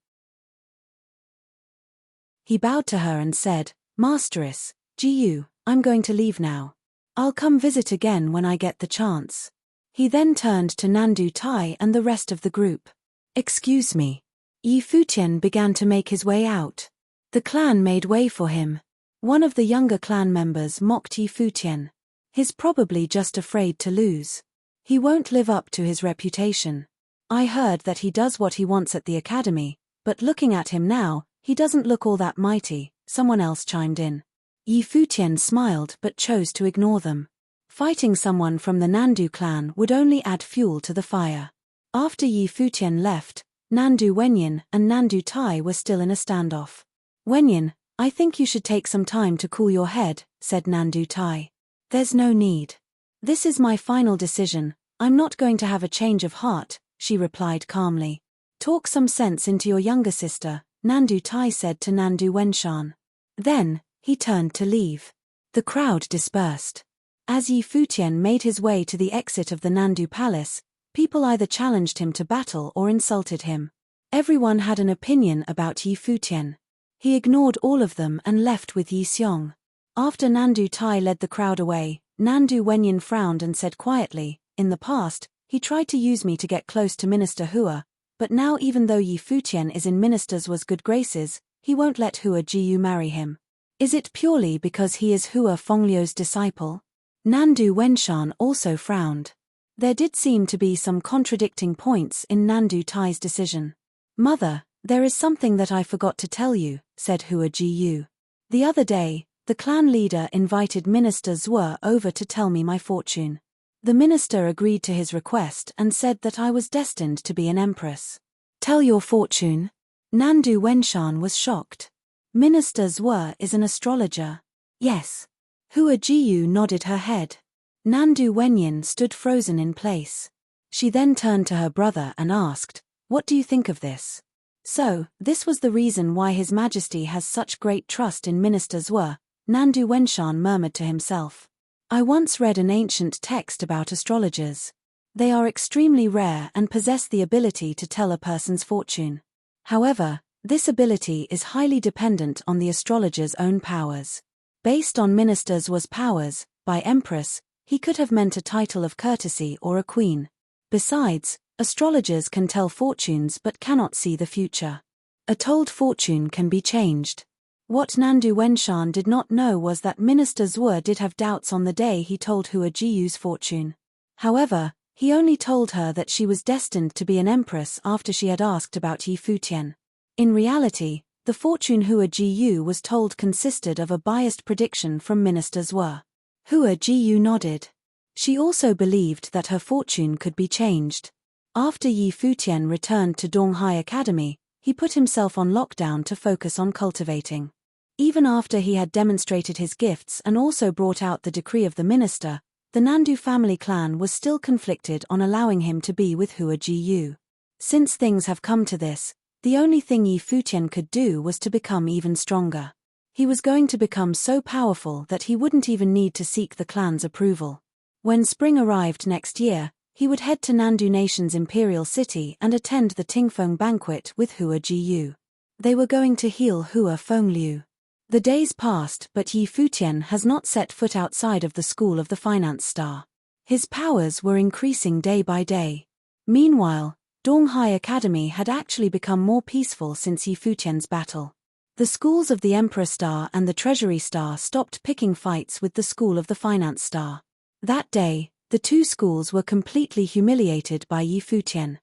He bowed to her and said, Masteress, Jiyu, I'm going to leave now. I'll come visit again when I get the chance. He then turned to Nandu Tai and the rest of the group. Excuse me. Yi Futian began to make his way out. The clan made way for him. One of the younger clan members mocked Yi Futian. He's probably just afraid to lose. He won't live up to his reputation. I heard that he does what he wants at the academy, but looking at him now, He doesn't look all that mighty, someone else chimed in. Yi Futian smiled but chose to ignore them. Fighting someone from the Nandu clan would only add fuel to the fire. After Yi Futian left, Nandu Wenyin and Nandu Tai were still in a standoff. Wenyin, I think you should take some time to cool your head, said Nandu Tai. There's no need. This is my final decision, I'm not going to have a change of heart, she replied calmly. Talk some sense into your younger sister, Nandu Tai said to Nandu Wenshan. Then, he turned to leave. The crowd dispersed. As Yi Futian made his way to the exit of the Nandu Palace, people either challenged him to battle or insulted him. Everyone had an opinion about Yi Futian. He ignored all of them and left with Yi Xiong. After Nandu Tai led the crowd away, Nandu Wenyin frowned and said quietly, in the past, he tried to use me to get close to Minister Hua, but now even though Yi Futian is in Minister's was good graces, he won't let Hua Jiyu marry him. Is it purely because he is Hua Fengliu's disciple? Nandu Wenshan also frowned. There did seem to be some contradicting points in Nandu Tai's decision. Mother, there is something that I forgot to tell you, said Hua Jiyu. The other day, the clan leader invited Minister Zhuo over to tell me my fortune. The minister agreed to his request and said that I was destined to be an empress. Tell your fortune? Nandu Wenshan was shocked. Minister Zhuo is an astrologer. Yes. Hua Jiyu nodded her head. Nandu Wenyin stood frozen in place. She then turned to her brother and asked, what do you think of this? So, this was the reason why His Majesty has such great trust in Minister Zhuo, Nandu Wenshan murmured to himself. I once read an ancient text about astrologers. They are extremely rare and possess the ability to tell a person's fortune. However, this ability is highly dependent on the astrologer's own powers. Based on Minister Zhuo's powers, by empress, he could have meant a title of courtesy or a queen. Besides, astrologers can tell fortunes but cannot see the future. A told fortune can be changed. What Nandu Wenshan did not know was that Minister Zhuo did have doubts on the day he told Hua Jiyu's fortune. However, he only told her that she was destined to be an empress after she had asked about Yi Futian. In reality, the fortune Hua Jiyu was told consisted of a biased prediction from Minister Zhuo. Hua Jiyu nodded. She also believed that her fortune could be changed. After Yi Futian returned to Donghai Academy, he put himself on lockdown to focus on cultivating. Even after he had demonstrated his gifts and also brought out the decree of the minister, the Nandu family clan was still conflicted on allowing him to be with Hua Jiyu. Since things have come to this, the only thing Yi Futian could do was to become even stronger. He was going to become so powerful that he wouldn't even need to seek the clan's approval. When spring arrived next year, he would head to Nandu Nation's imperial city and attend the Tingfeng banquet with Hua Jiyu. They were going to heal Hua Fengliu. The days passed, but Yi Futian has not set foot outside of the school of the finance star. His powers were increasing day by day. Meanwhile, Donghai Academy had actually become more peaceful since Yi Futian's battle. The schools of the Emperor Star and the Treasury Star stopped picking fights with the school of the Finance Star. That day, the two schools were completely humiliated by Yi Futian.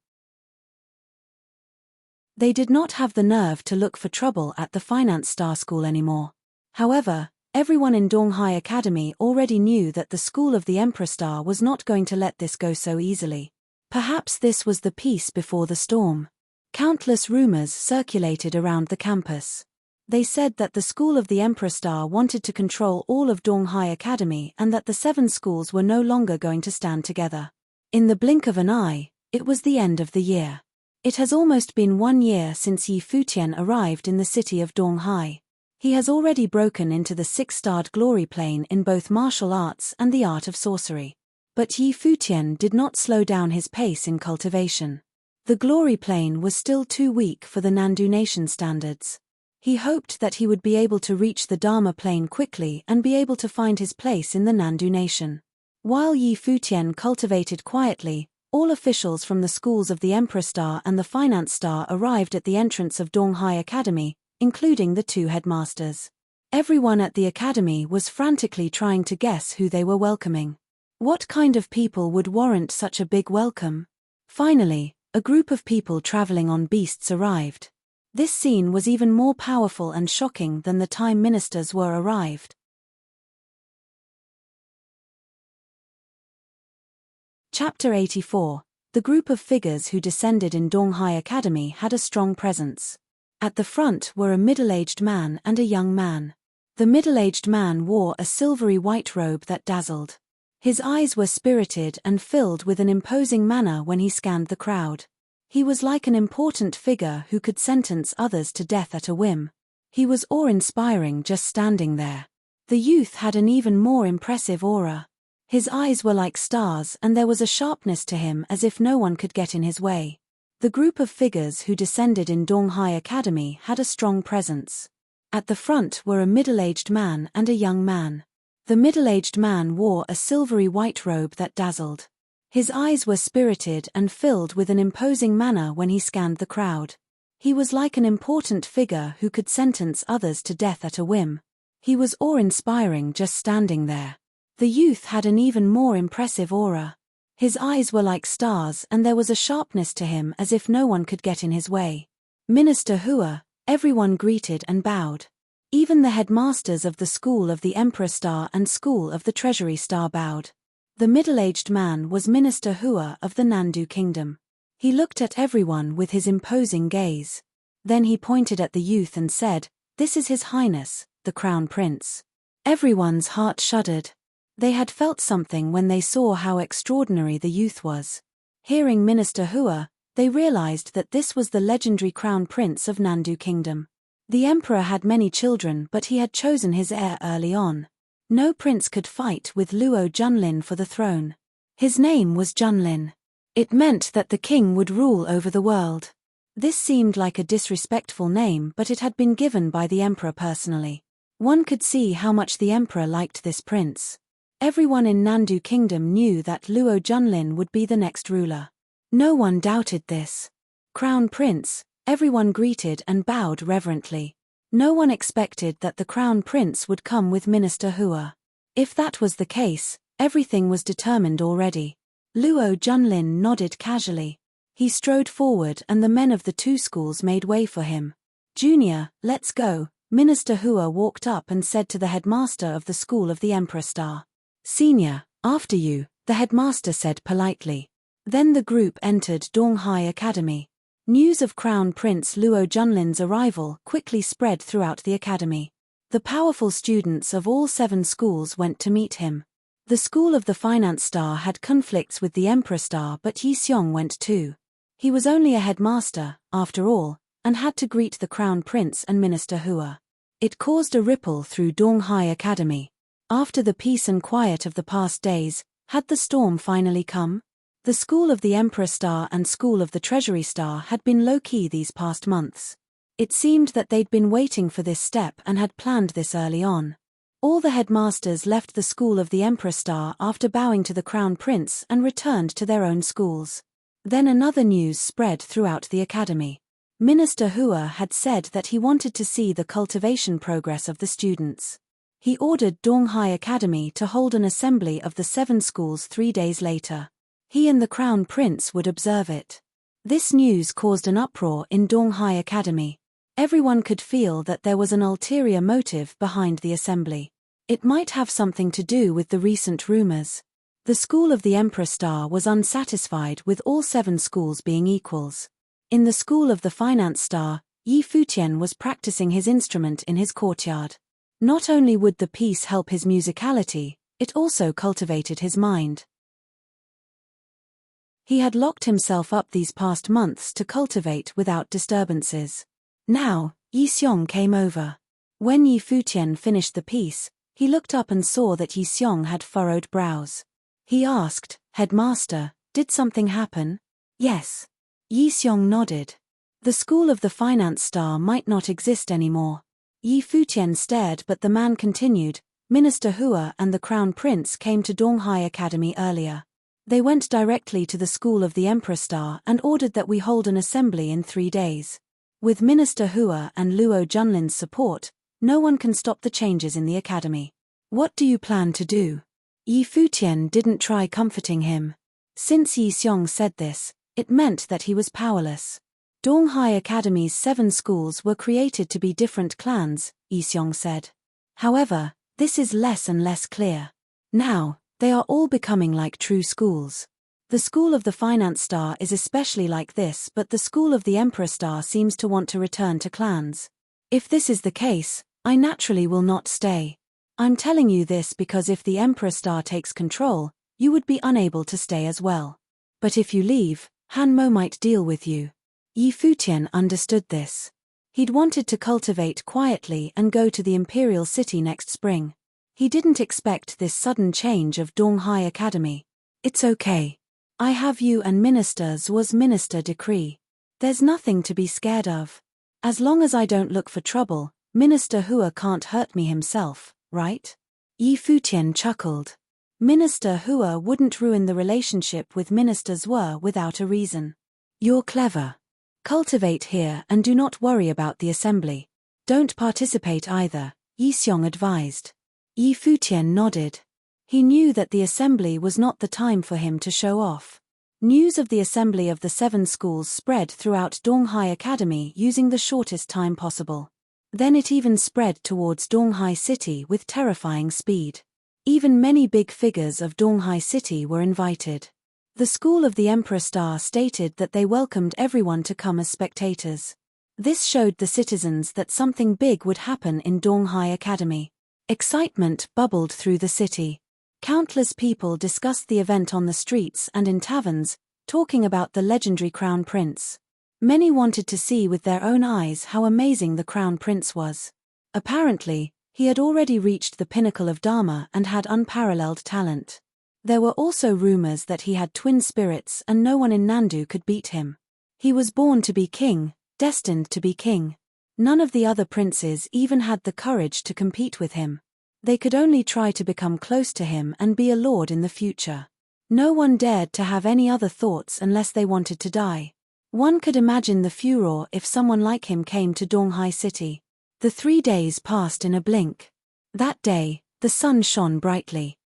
They did not have the nerve to look for trouble at the Finance Star school anymore. However, everyone in Donghai Academy already knew that the school of the Emperor Star was not going to let this go so easily. Perhaps this was the peace before the storm. Countless rumors circulated around the campus. They said that the school of the Emperor Star wanted to control all of Donghai Academy and that the 7 schools were no longer going to stand together. In the blink of an eye, it was the end of the year. It has almost been 1 year since Yi Futian arrived in the city of Donghai. He has already broken into the 6-starred glory plane in both martial arts and the art of sorcery. But Yi Futian did not slow down his pace in cultivation. The glory plane was still too weak for the Nandu Nation standards. He hoped that he would be able to reach the Dharma plane quickly and be able to find his place in the Nandu Nation. While Yi Futian cultivated quietly, all officials from the schools of the Emperor Star and the Finance Star arrived at the entrance of Donghai Academy, including the 2 headmasters. Everyone at the academy was frantically trying to guess who they were welcoming. What kind of people would warrant such a big welcome? Finally, a group of people traveling on beasts arrived. This scene was even more powerful and shocking than the time ministers were arrived. Chapter 84. The group of figures who descended in Donghai Academy had a strong presence. At the front were a middle-aged man and a young man. The middle-aged man wore a silvery white robe that dazzled. His eyes were spirited and filled with an imposing manner when he scanned the crowd. He was like an important figure who could sentence others to death at a whim. He was awe-inspiring just standing there. The youth had an even more impressive aura. His eyes were like stars and there was a sharpness to him as if no one could get in his way. The group of figures who descended in Donghai Academy had a strong presence. At the front were a middle-aged man and a young man. The middle-aged man wore a silvery white robe that dazzled. His eyes were spirited and filled with an imposing manner when he scanned the crowd. He was like an important figure who could sentence others to death at a whim. He was awe-inspiring just standing there. The youth had an even more impressive aura. His eyes were like stars and there was a sharpness to him as if no one could get in his way. Minister Hua, everyone greeted and bowed. Even the headmasters of the School of the Emperor Star and School of the Treasury Star bowed. The middle-aged man was Minister Hua of the Nandu Kingdom. He looked at everyone with his imposing gaze. Then he pointed at the youth and said, "This is His Highness, the Crown Prince." Everyone's heart shuddered. They had felt something when they saw how extraordinary the youth was. Hearing Minister Hua, they realized that this was the legendary Crown Prince of Nandu Kingdom. The emperor had many children but he had chosen his heir early on. No prince could fight with Luo Junlin for the throne. His name was Junlin. It meant that the king would rule over the world. This seemed like a disrespectful name but it had been given by the emperor personally. One could see how much the emperor liked this prince. Everyone in Nandu Kingdom knew that Luo Junlin would be the next ruler. No one doubted this. Crown Prince, everyone greeted and bowed reverently. No one expected that the Crown Prince would come with Minister Hua. If that was the case, everything was determined already. Luo Junlin nodded casually. He strode forward and the men of the two schools made way for him. "Junior, let's go," Minister Hua walked up and said to the headmaster of the School of the Emperor Star. "Senior, after you," the headmaster said politely. Then the group entered Donghai Academy. News of Crown Prince Luo Junlin's arrival quickly spread throughout the academy. The powerful students of all 7 schools went to meet him. The School of the Finance Star had conflicts with the Emperor Star but Yi Xiong went too. He was only a headmaster, after all, and had to greet the Crown Prince and Minister Hua. It caused a ripple through Donghai Academy. After the peace and quiet of the past days, had the storm finally come? The School of the Emperor Star and School of the Treasury Star had been low-key these past months. It seemed that they'd been waiting for this step and had planned this early on. All the headmasters left the School of the Emperor Star after bowing to the Crown Prince and returned to their own schools. Then another news spread throughout the academy. Minister Hua had said that he wanted to see the cultivation progress of the students. He ordered Donghai Academy to hold an assembly of the 7 schools 3 days later. He and the Crown Prince would observe it. This news caused an uproar in Donghai Academy. Everyone could feel that there was an ulterior motive behind the assembly. It might have something to do with the recent rumors. The School of the Emperor Star was unsatisfied with all 7 schools being equals. In the School of the Finance Star, Yi Futian was practicing his instrument in his courtyard. Not only would the piece help his musicality, it also cultivated his mind. He had locked himself up these past months to cultivate without disturbances. Now, Yi Xiong came over. When Yi Futian finished the piece, he looked up and saw that Yi Xiong had furrowed brows. He asked, "Headmaster, did something happen?" "Yes." Yi Xiong nodded. The School of the Finance Star might not exist anymore. Yi Futian stared but the man continued, "Minister Hua and the Crown Prince came to Donghai Academy earlier. They went directly to the School of the Emperor Star and ordered that we hold an assembly in 3 days. With Minister Hua and Luo Junlin's support, no one can stop the changes in the academy. What do you plan to do?" Yi Futian didn't try comforting him. Since Yi Xiong said this, it meant that he was powerless. Donghai Academy's 7 schools were created to be different clans, Yixiong said. However, this is less and less clear. Now, they are all becoming like true schools. The school of the Finance Star is especially like this, but the school of the Emperor Star seems to want to return to clans. If this is the case, I naturally will not stay. I'm telling you this because if the Emperor Star takes control, you would be unable to stay as well. But if you leave, Han Mo might deal with you. Yi Futian understood this. He'd wanted to cultivate quietly and go to the Imperial City next spring. He didn't expect this sudden change of Donghai Academy. It's okay. I have you and Minister Zhuo's minister decree. There's nothing to be scared of. As long as I don't look for trouble, Minister Hua can't hurt me himself, right? Yi Futian chuckled. Minister Hua wouldn't ruin the relationship with Minister Zhuo without a reason. You're clever. Cultivate here and do not worry about the assembly. Don't participate either, Yixiong advised. Yi Futian nodded. He knew that the assembly was not the time for him to show off. News of the assembly of the 7 schools spread throughout Donghai Academy using the shortest time possible. Then it even spread towards Donghai City with terrifying speed. Even many big figures of Donghai City were invited. The school of the Emperor Star stated that they welcomed everyone to come as spectators. This showed the citizens that something big would happen in Donghai Academy. Excitement bubbled through the city. Countless people discussed the event on the streets and in taverns, talking about the legendary Crown Prince. Many wanted to see with their own eyes how amazing the Crown Prince was. Apparently, he had already reached the pinnacle of Dharma and had unparalleled talent. There were also rumors that he had twin spirits and no one in Nandu could beat him. He was born to be king, destined to be king. None of the other princes even had the courage to compete with him. They could only try to become close to him and be a lord in the future. No one dared to have any other thoughts unless they wanted to die. One could imagine the furor if someone like him came to Donghai City. The 3 days passed in a blink. That day, the sun shone brightly.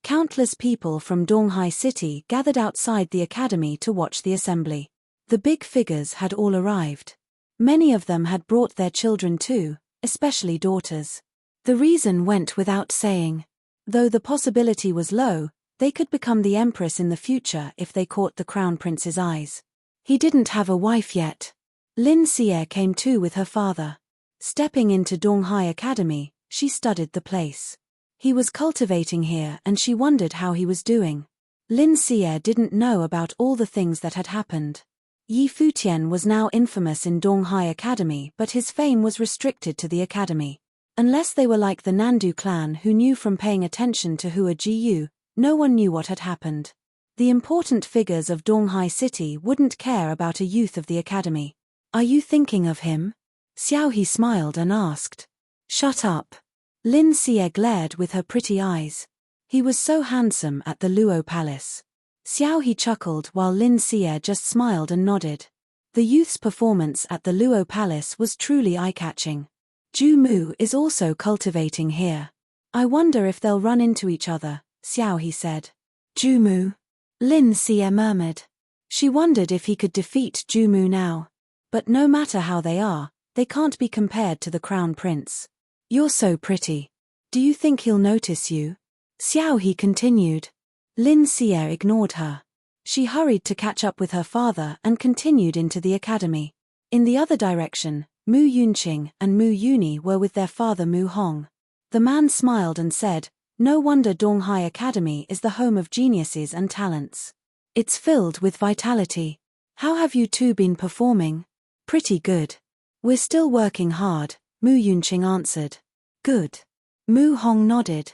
Countless people from Donghai City gathered outside the academy to watch the assembly. The big figures had all arrived. Many of them had brought their children too, especially daughters. The reason went without saying. Though the possibility was low, they could become the empress in the future if they caught the crown prince's eyes. He didn't have a wife yet. Lin Xie came too with her father. Stepping into Donghai Academy, she studied the place. He was cultivating here and she wondered how he was doing. Lin Xie didn't know about all the things that had happened. Yi Futian was now infamous in Donghai Academy, but his fame was restricted to the academy. Unless they were like the Nandu clan who knew from paying attention to Hua Jiyu, no one knew what had happened. The important figures of Donghai City wouldn't care about a youth of the academy. Are you thinking of him? Xiao He smiled and asked. Shut up. Lin Xie glared with her pretty eyes. He was so handsome at the Luo Palace. Xiao He chuckled while Lin Xie just smiled and nodded. The youth's performance at the Luo Palace was truly eye-catching. Ju Mu is also cultivating here. I wonder if they'll run into each other, Xiao He said. Ju Mu? Lin Xie murmured. She wondered if he could defeat Ju Mu now. But no matter how they are, they can't be compared to the Crown Prince. You're so pretty. Do you think he'll notice you? Xiao He continued. Lin Xie ignored her. She hurried to catch up with her father and continued into the academy. In the other direction, Mu Yunqing and Mu Yuni were with their father Mu Hong. The man smiled and said, no wonder Donghai Academy is the home of geniuses and talents. It's filled with vitality. How have you two been performing? Pretty good. We're still working hard, Mu Yunqing answered. Good. Mu Hong nodded.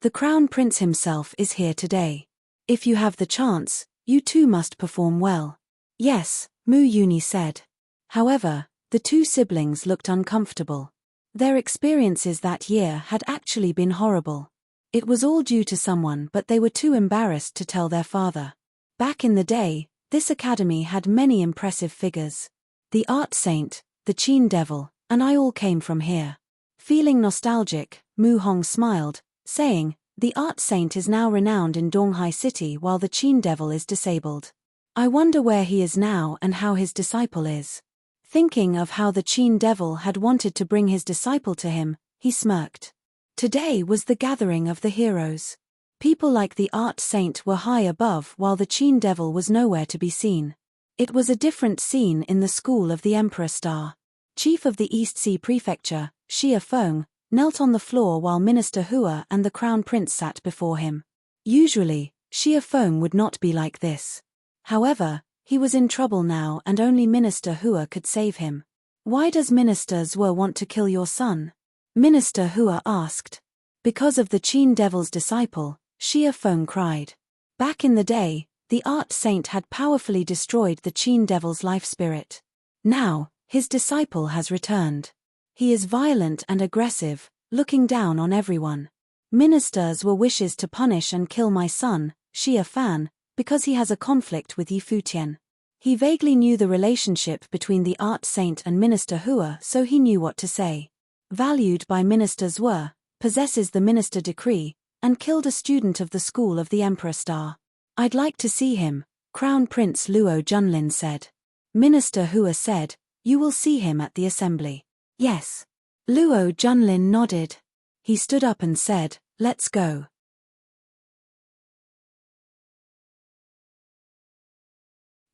The Crown Prince himself is here today. If you have the chance, you too must perform well. Yes, Mu Yuni said. However, the two siblings looked uncomfortable. Their experiences that year had actually been horrible. It was all due to someone, but they were too embarrassed to tell their father. Back in the day, this academy had many impressive figures. The Art Saint, the Qin Devil, and I all came from here. Feeling nostalgic, Mu Hong smiled, saying, the Art Saint is now renowned in Donghai City while the Qin Devil is disabled. I wonder where he is now and how his disciple is. Thinking of how the Qin devil had wanted to bring his disciple to him, he smirked. Today was the gathering of the heroes. People like the art saint were high above while the Qin devil was nowhere to be seen. It was a different scene in the school of the Emperor Star. Chief of the East Sea Prefecture, Xia Feng, knelt on the floor while Minister Hua and the Crown Prince sat before him. Usually, Xia Feng would not be like this. However, he was in trouble now and only Minister Hua could save him. Why does Minister Zhuo want to kill your son? Minister Hua asked. Because of the Qin devil's disciple, Xia Feng cried. Back in the day, the art saint had powerfully destroyed the Qin devil's life spirit. Now, his disciple has returned. He is violent and aggressive, looking down on everyone. Ministers were wishes to punish and kill my son, Xia Fan, because he has a conflict with Yi Futian. He vaguely knew the relationship between the art saint and Minister Hua, so he knew what to say. Valued by Minister Zhuo, possesses the minister decree, and killed a student of the school of the Emperor Star. I'd like to see him, Crown Prince Luo Junlin said. Minister Hua said, you will see him at the assembly. Yes. Luo Junlin nodded. He stood up and said, let's go.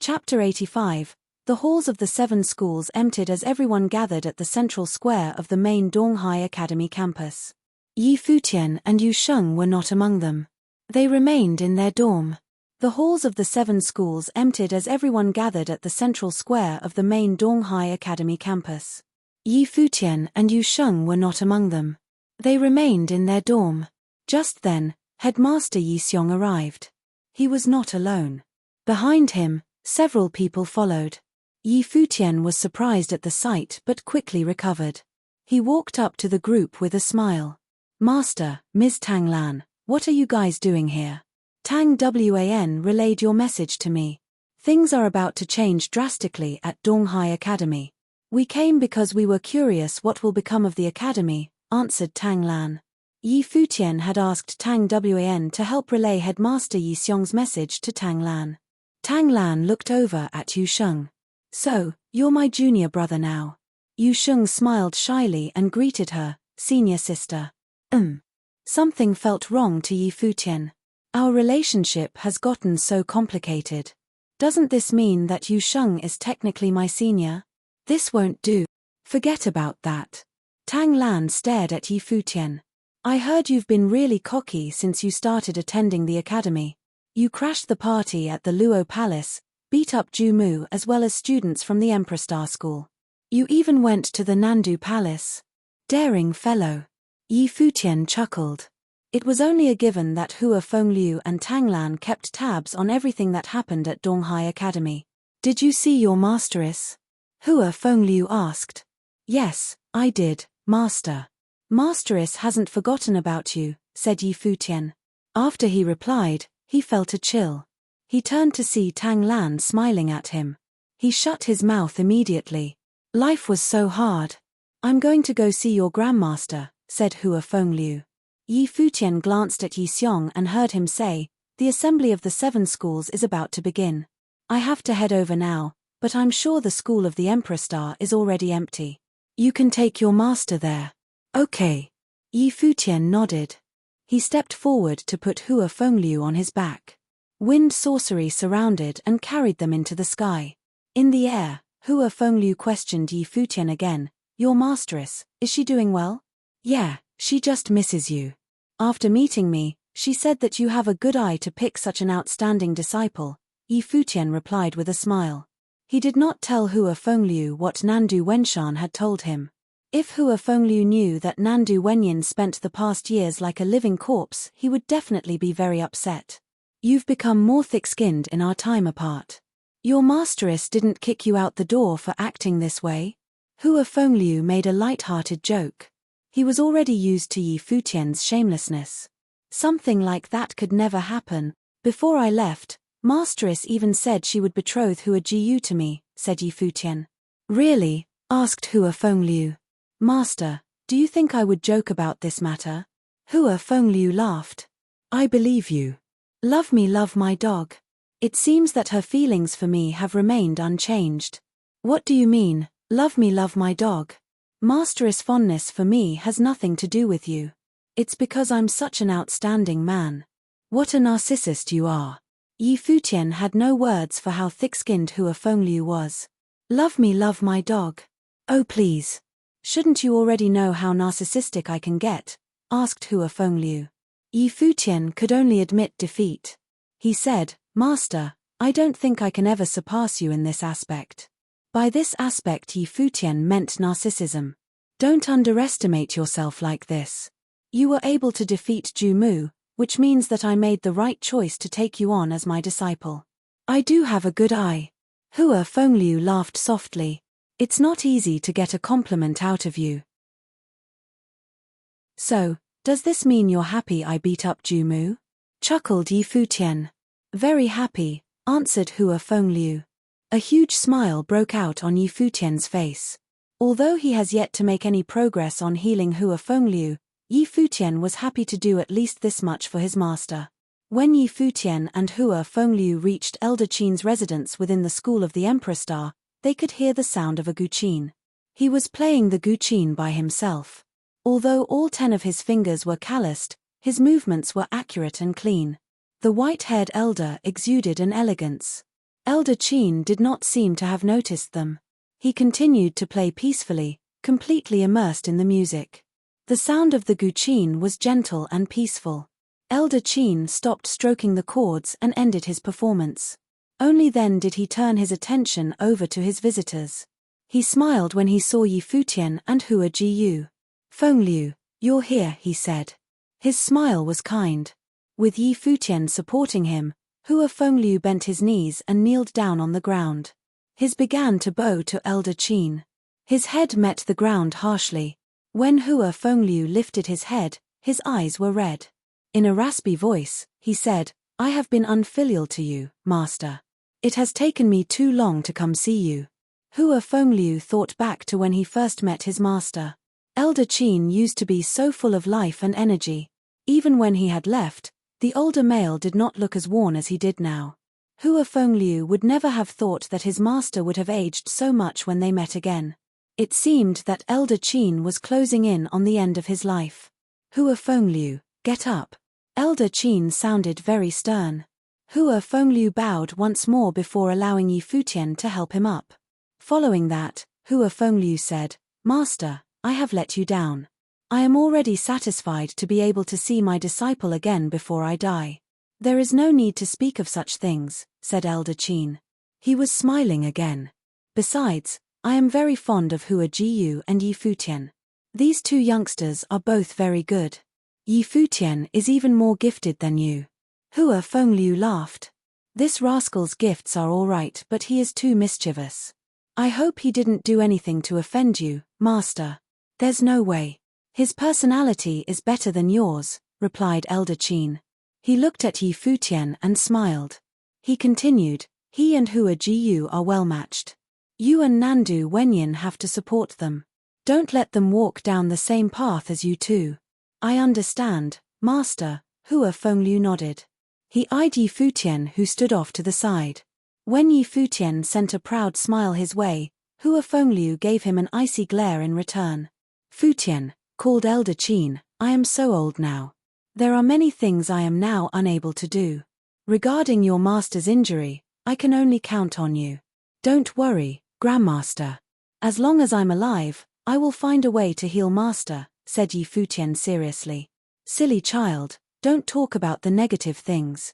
Chapter 85. The halls of the 7 schools emptied as everyone gathered at the central square of the main Donghai Academy campus. Yi Futian and Yu Sheng were not among them. They remained in their dorm. The halls of the 7 schools emptied as everyone gathered at the central square of the main Donghai Academy campus. Yi Futian and Yu Sheng were not among them. They remained in their dorm. Just then, Headmaster Yi Xiong arrived. He was not alone. Behind him, several people followed. Yi Futian was surprised at the sight but quickly recovered. He walked up to the group with a smile. Master, Ms. Tang Lan, what are you guys doing here? Tang Wan relayed your message to me. Things are about to change drastically at Donghai Academy. We came because we were curious what will become of the academy, answered Tang Lan. Yi Futian had asked Tang Wan to help relay Headmaster Yi Xiong's message to Tang Lan. Tang Lan looked over at Yu Sheng. So, you're my junior brother now. Yu Sheng smiled shyly and greeted her, senior sister. Something felt wrong to Yi Futian. Our relationship has gotten so complicated. Doesn't this mean that Yu Sheng is technically my senior? This won't do. Forget about that. Tang Lan stared at Yi Futian. I heard you've been really cocky since you started attending the academy. You crashed the party at the Luo Palace, beat up Ju Mu as well as students from the Emperor Star School. You even went to the Nandu Palace. Daring fellow. Yi Futian chuckled. It was only a given that Hua Fengliu and Tang Lan kept tabs on everything that happened at Donghai Academy. Did you see your masteress? Hua Fengliu asked. Yes, I did, master. Masteress hasn't forgotten about you, said Yi Futian. After he replied, he felt a chill. He turned to see Tang Lan smiling at him. He shut his mouth immediately. Life was so hard. I'm going to go see your grandmaster, said Hua Fengliu. Yi Futian glanced at Yi Xiong and heard him say, the assembly of the 7 schools is about to begin. I have to head over now, but I'm sure the school of the Emperor Star is already empty. You can take your master there. Okay. Yi Futian nodded. He stepped forward to put Hua Fengliu on his back. Wind sorcery surrounded and carried them into the sky. In the air, Hua Fengliu questioned Yi Futian again. Your masteress, is she doing well? Yeah, she just misses you. After meeting me, she said that you have a good eye to pick such an outstanding disciple, Yi Futian replied with a smile. He did not tell Hua Fengliu what Nandu Wenshan had told him. If Hua Fengliu knew that Nandu Wenyin spent the past years like a living corpse, he would definitely be very upset. You've become more thick-skinned in our time apart. Your masteress didn't kick you out the door for acting this way? Hua Fengliu made a light-hearted joke. He was already used to Yi Futian's shamelessness. Something like that could never happen. Before I left, masteress even said she would betroth Hua Jiyu to me, said Yi Futian. Really? Asked Hua Fengliu. Master, do you think I would joke about this matter? Hua Fengliu laughed. I believe you. Love me, love my dog. It seems that her feelings for me have remained unchanged. What do you mean, love me, love my dog? Master's fondness for me has nothing to do with you. It's because I'm such an outstanding man. What a narcissist you are. Yi Futian had no words for how thick-skinned Hua Fengliu was. Love me, love my dog. Oh please. Shouldn't you already know how narcissistic I can get? Asked Hua Fengliu. Yi Futian could only admit defeat. He said, Master, I don't think I can ever surpass you in this aspect. By this aspect Yi Futian meant narcissism. Don't underestimate yourself like this. You were able to defeat Ju Mu, which means that I made the right choice to take you on as my disciple. I do have a good eye. Hua Fengliu laughed softly. It's not easy to get a compliment out of you. So, does this mean you're happy I beat up Ju Mu? Chuckled Yi Futian. Very happy, answered Hua Fengliu. A huge smile broke out on Yi Futian's face. Although he has yet to make any progress on healing Hua Fengliu, Yi Futian was happy to do at least this much for his master. When Yi Futian and Hua Fengliu reached Elder Qin's residence within the school of the Emperor Star, they could hear the sound of a guqin. He was playing the guqin by himself. Although all 10 of his fingers were calloused, his movements were accurate and clean. The white-haired elder exuded an elegance. Elder Qin did not seem to have noticed them. He continued to play peacefully, completely immersed in the music. The sound of the guqin was gentle and peaceful. Elder Qin stopped stroking the chords and ended his performance. Only then did he turn his attention over to his visitors. He smiled when he saw Yi Futian and Hua Jiyu. Fengliu, you're here, he said. His smile was kind. With Yi Futian supporting him, Hua Fengliu bent his knees and kneeled down on the ground. He began to bow to Elder Qin. His head met the ground harshly. When Hua Fengliu lifted his head, his eyes were red. In a raspy voice, he said, I have been unfilial to you, master. It has taken me too long to come see you. Hua Fengliu thought back to when he first met his master. Elder Qin used to be so full of life and energy. Even when he had left, the older male did not look as worn as he did now. Hua Fengliu would never have thought that his master would have aged so much when they met again. It seemed that Elder Qin was closing in on the end of his life. Hua Fengliu, get up. Elder Qin sounded very stern. Hua Fengliu bowed once more before allowing Yi Futian to help him up. Following that, Hua Fengliu said, Master, I have let you down. I am already satisfied to be able to see my disciple again before I die. There is no need to speak of such things, said Elder Qin. He was smiling again. Besides, I am very fond of Hua Jiyu and Yi Futian. These 2 youngsters are both very good. Yi Futian is even more gifted than you. Hua Fengliu laughed. This rascal's gifts are all right, but he is too mischievous. I hope he didn't do anything to offend you, master. There's no way. His personality is better than yours, replied Elder Qin. He looked at Yi Futian and smiled. He continued, he and Hua Jiyu are well matched. You and Nandu Wenyin have to support them. Don't let them walk down the same path as you two. I understand, master, Hua Fengliu nodded. He eyed Yi Futian, who stood off to the side. When Yi Futian sent a proud smile his way, Hua Fengliu gave him an icy glare in return. Futian, called Elder Qin, I am so old now. There are many things I am now unable to do. Regarding your master's injury, I can only count on you. Don't worry, Grandmaster. As long as I'm alive, I will find a way to heal master, said Yi Futian seriously. Silly child, don't talk about the negative things.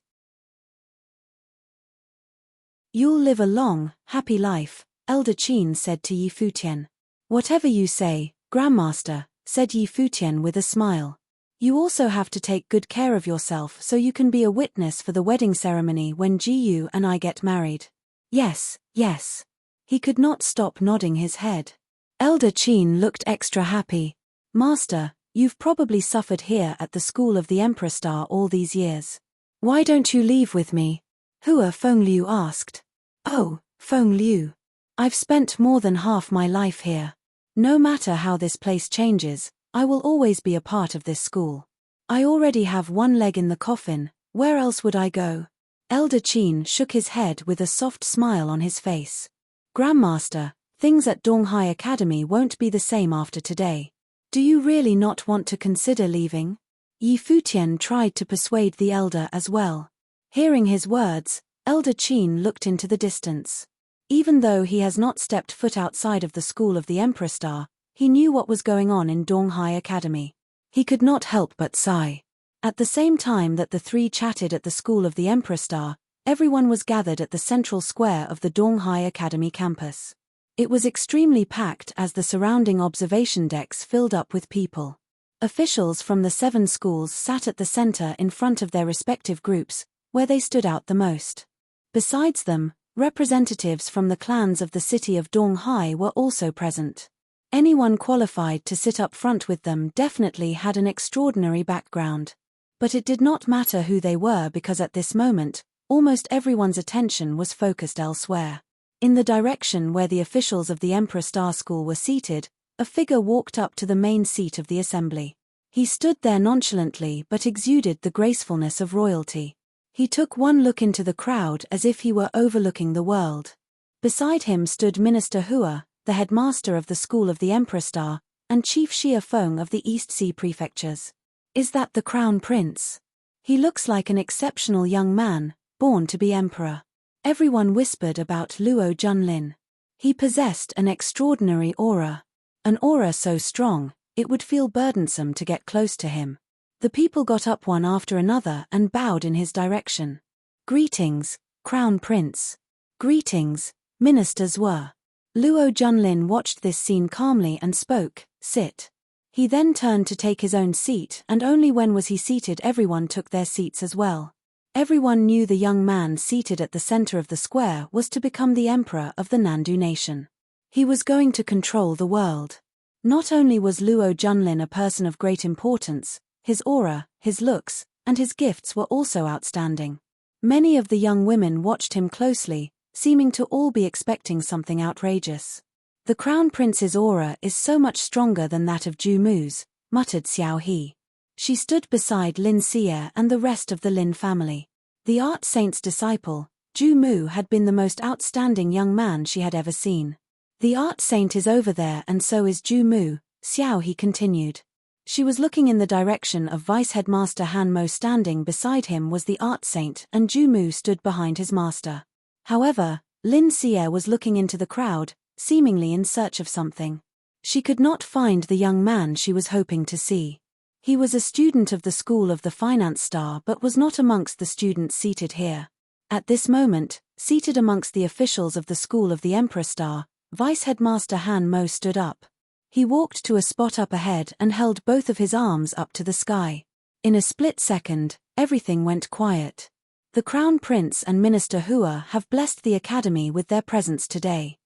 You'll live a long, happy life, Elder Qin said to Yi Futian. Whatever you say, Grandmaster, said Yi Futian with a smile. You also have to take good care of yourself so you can be a witness for the wedding ceremony when Jiyu and I get married. Yes, yes. He could not stop nodding his head. Elder Qin looked extra happy. Master, you've probably suffered here at the school of the Emperor Star all these years. Why don't you leave with me? Hua Fengliu asked. Oh, Fengliu. I've spent more than half my life here. No matter how this place changes, I will always be a part of this school. I already have one leg in the coffin, where else would I go? Elder Qin shook his head with a soft smile on his face. Grandmaster, things at Donghai Academy won't be the same after today. Do you really not want to consider leaving? Yi Futian tried to persuade the elder as well. Hearing his words, Elder Qin looked into the distance. Even though he has not stepped foot outside of the school of the Emperor Star, he knew what was going on in Donghai Academy. He could not help but sigh. At the same time that the three chatted at the school of the Emperor Star, everyone was gathered at the central square of the Donghai Academy campus. It was extremely packed as the surrounding observation decks filled up with people. Officials from the 7 schools sat at the center in front of their respective groups, where they stood out the most. Besides them, representatives from the clans of the city of Donghai were also present. Anyone qualified to sit up front with them definitely had an extraordinary background. But it did not matter who they were because at this moment, almost everyone's attention was focused elsewhere. In the direction where the officials of the Emperor Star School were seated, a figure walked up to the main seat of the assembly. He stood there nonchalantly but exuded the gracefulness of royalty. He took one look into the crowd as if he were overlooking the world. Beside him stood Minister Hua, the headmaster of the School of the Emperor Star, and Chief Xia Feng of the East Sea Prefectures. Is that the Crown Prince? He looks like an exceptional young man, born to be emperor. Everyone whispered about Luo Junlin. He possessed an extraordinary aura. An aura so strong, it would feel burdensome to get close to him. The people got up one after another and bowed in his direction. Greetings, Crown Prince. Greetings, ministers were. Luo Junlin watched this scene calmly and spoke, sit. He then turned to take his own seat and only when was he seated everyone took their seats as well. Everyone knew the young man seated at the center of the square was to become the emperor of the Nandu nation. He was going to control the world. Not only was Luo Junlin a person of great importance, his aura, his looks, and his gifts were also outstanding. Many of the young women watched him closely, seeming to all be expecting something outrageous. The Crown Prince's aura is so much stronger than that of Ju Mu's, muttered Xiao He. She stood beside Lin Xie and the rest of the Lin family. The art saint's disciple, Ju Mu had been the most outstanding young man she had ever seen. The art saint is over there and so is Ju Mu, Xiao He continued. She was looking in the direction of Vice Headmaster Han Mo. Standing beside him was the art saint and Ju Mu stood behind his master. However, Lin Xie was looking into the crowd, seemingly in search of something. She could not find the young man she was hoping to see. He was a student of the School of the Finance Star but was not amongst the students seated here. At this moment, seated amongst the officials of the School of the Emperor Star, Vice Headmaster Han Mo stood up. He walked to a spot up ahead and held both of his arms up to the sky. In a split second, everything went quiet. The Crown Prince and Minister Hua have blessed the Academy with their presence today.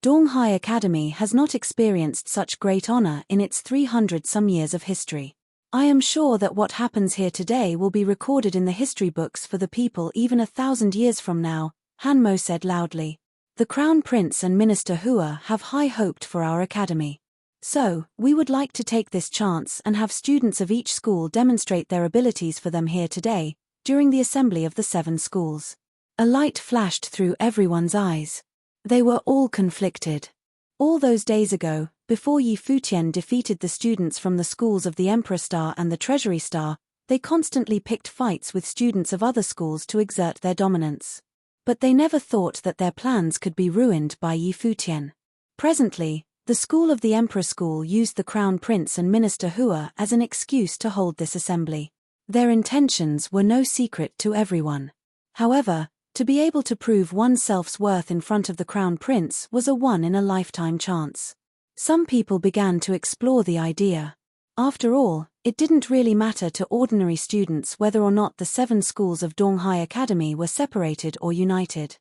Donghai Academy has not experienced such great honor in its 300-some years of history. I am sure that what happens here today will be recorded in the history books for the people even 1,000 years from now, Han Mo said loudly. The Crown Prince and Minister Hua have high hoped for our academy. So, we would like to take this chance and have students of each school demonstrate their abilities for them here today, during the assembly of the 7 schools. A light flashed through everyone's eyes. They were all conflicted. All those days ago, before Yi Futian defeated the students from the schools of the Emperor Star and the Treasury Star, they constantly picked fights with students of other schools to exert their dominance. But they never thought that their plans could be ruined by Yi Futian. Presently, the School of the Emperor School used the Crown Prince and Minister Hua as an excuse to hold this assembly. Their intentions were no secret to everyone. However, to be able to prove oneself's worth in front of the Crown Prince was a one-in-a-lifetime chance. Some people began to explore the idea. After all, it didn't really matter to ordinary students whether or not the 7 schools of Donghai Academy were separated or united.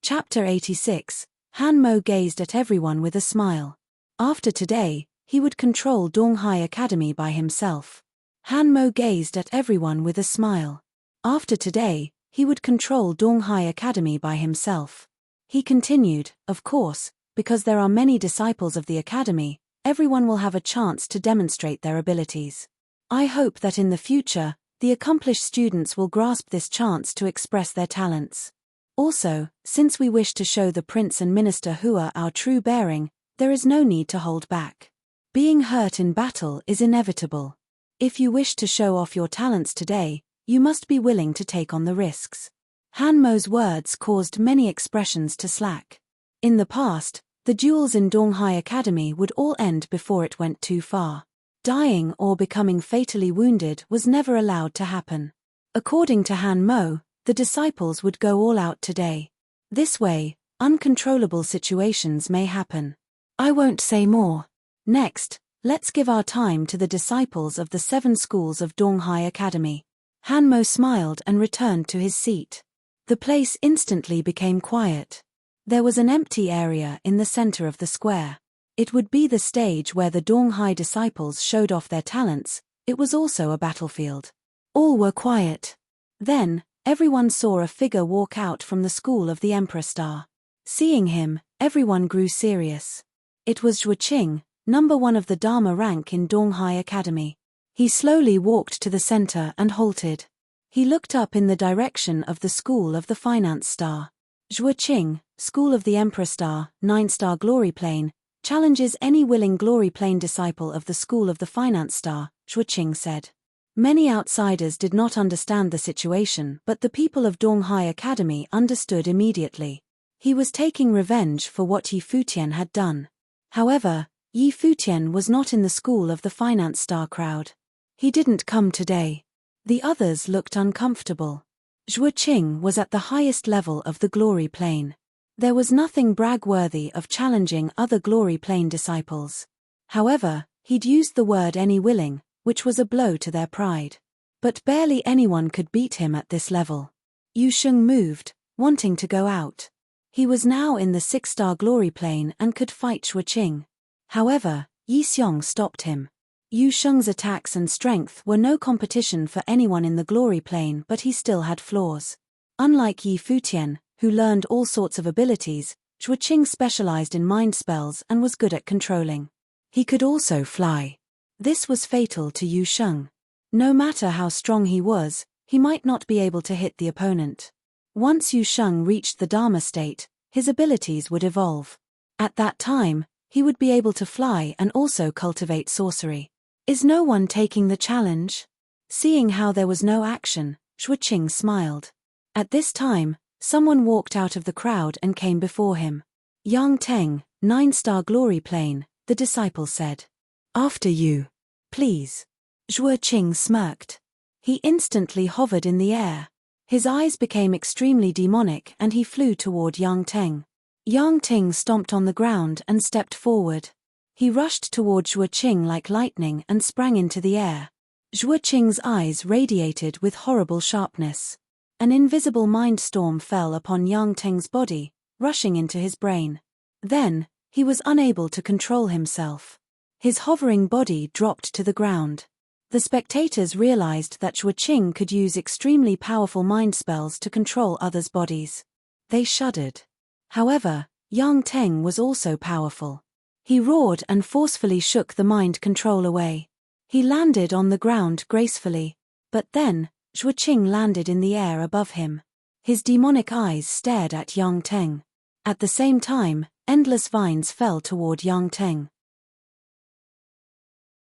Chapter 86. Han Mo gazed at everyone with a smile. After today, he would control Donghai Academy by himself. Han Mo gazed at everyone with a smile. After today, he would control Donghai Academy by himself. He continued, of course, because there are many disciples of the academy, everyone will have a chance to demonstrate their abilities. I hope that in the future, the accomplished students will grasp this chance to express their talents. Also, since we wish to show the prince and minister Hua our true bearing, there is no need to hold back. Being hurt in battle is inevitable. If you wish to show off your talents today, you must be willing to take on the risks. Han Mo's words caused many expressions to slack. In the past, the duels in Donghai Academy would all end before it went too far. Dying or becoming fatally wounded was never allowed to happen. According to Han Mo, the disciples would go all out today. This way, uncontrollable situations may happen. I won't say more. Next, let's give our time to the disciples of the 7 schools of Donghai Academy. Han Mo smiled and returned to his seat. The place instantly became quiet. There was an empty area in the center of the square. It would be the stage where the Donghai disciples showed off their talents. It was also a battlefield. All were quiet. Then, everyone saw a figure walk out from the school of the Emperor Star. Seeing him, everyone grew serious. It was Zhuo Qing, number 1 of the Dharma rank in Donghai Academy. He slowly walked to the center and halted. He looked up in the direction of the school of the Finance Star. Zhuo Qing, school of the Emperor Star, 9-star glory plane, challenges any willing glory plane disciple of the school of the Finance Star, Zhuo Qing said. Many outsiders did not understand the situation, but the people of Donghai Academy understood immediately. He was taking revenge for what Yi Futian had done. However, Yi Futian was not in the school of the Finance Star crowd. He didn't come today. The others looked uncomfortable. Zhuo Qing was at the highest level of the glory plane. There was nothing brag-worthy of challenging other glory plane disciples. However, he'd used the word any willing, which was a blow to their pride. But barely anyone could beat him at this level. Yu Sheng moved, wanting to go out. He was now in the 6-star glory plane and could fight Zhuo Qing. However, Yi Xiong stopped him. Yu Sheng's attacks and strength were no competition for anyone in the glory plane, but he still had flaws. Unlike Yi Futian, who learned all sorts of abilities, Zhuo Qing specialized in mind spells and was good at controlling. He could also fly. This was fatal to Yu Sheng. No matter how strong he was, he might not be able to hit the opponent. Once Yu Sheng reached the Dharma state, his abilities would evolve. At that time, he would be able to fly and also cultivate sorcery. Is no one taking the challenge? Seeing how there was no action, Zhuo Qing smiled. At this time, someone walked out of the crowd and came before him. Yang Teng, 9-star glory plane, the disciple said. After you. Please. Zhuo Qing smirked. He instantly hovered in the air. His eyes became extremely demonic and he flew toward Yang Teng. Yang Teng stomped on the ground and stepped forward. He rushed toward Zhuo Qing like lightning and sprang into the air. Zhuo Qing's eyes radiated with horrible sharpness. An invisible mind storm fell upon Yang Teng's body, rushing into his brain. Then, he was unable to control himself. His hovering body dropped to the ground. The spectators realized that Zhuo Qing could use extremely powerful mind spells to control others' bodies. They shuddered. However, Yang Teng was also powerful. He roared and forcefully shook the mind control away. He landed on the ground gracefully. But then, Zhuo Qing landed in the air above him. His demonic eyes stared at Yang Teng. At the same time, endless vines fell toward Yang Teng.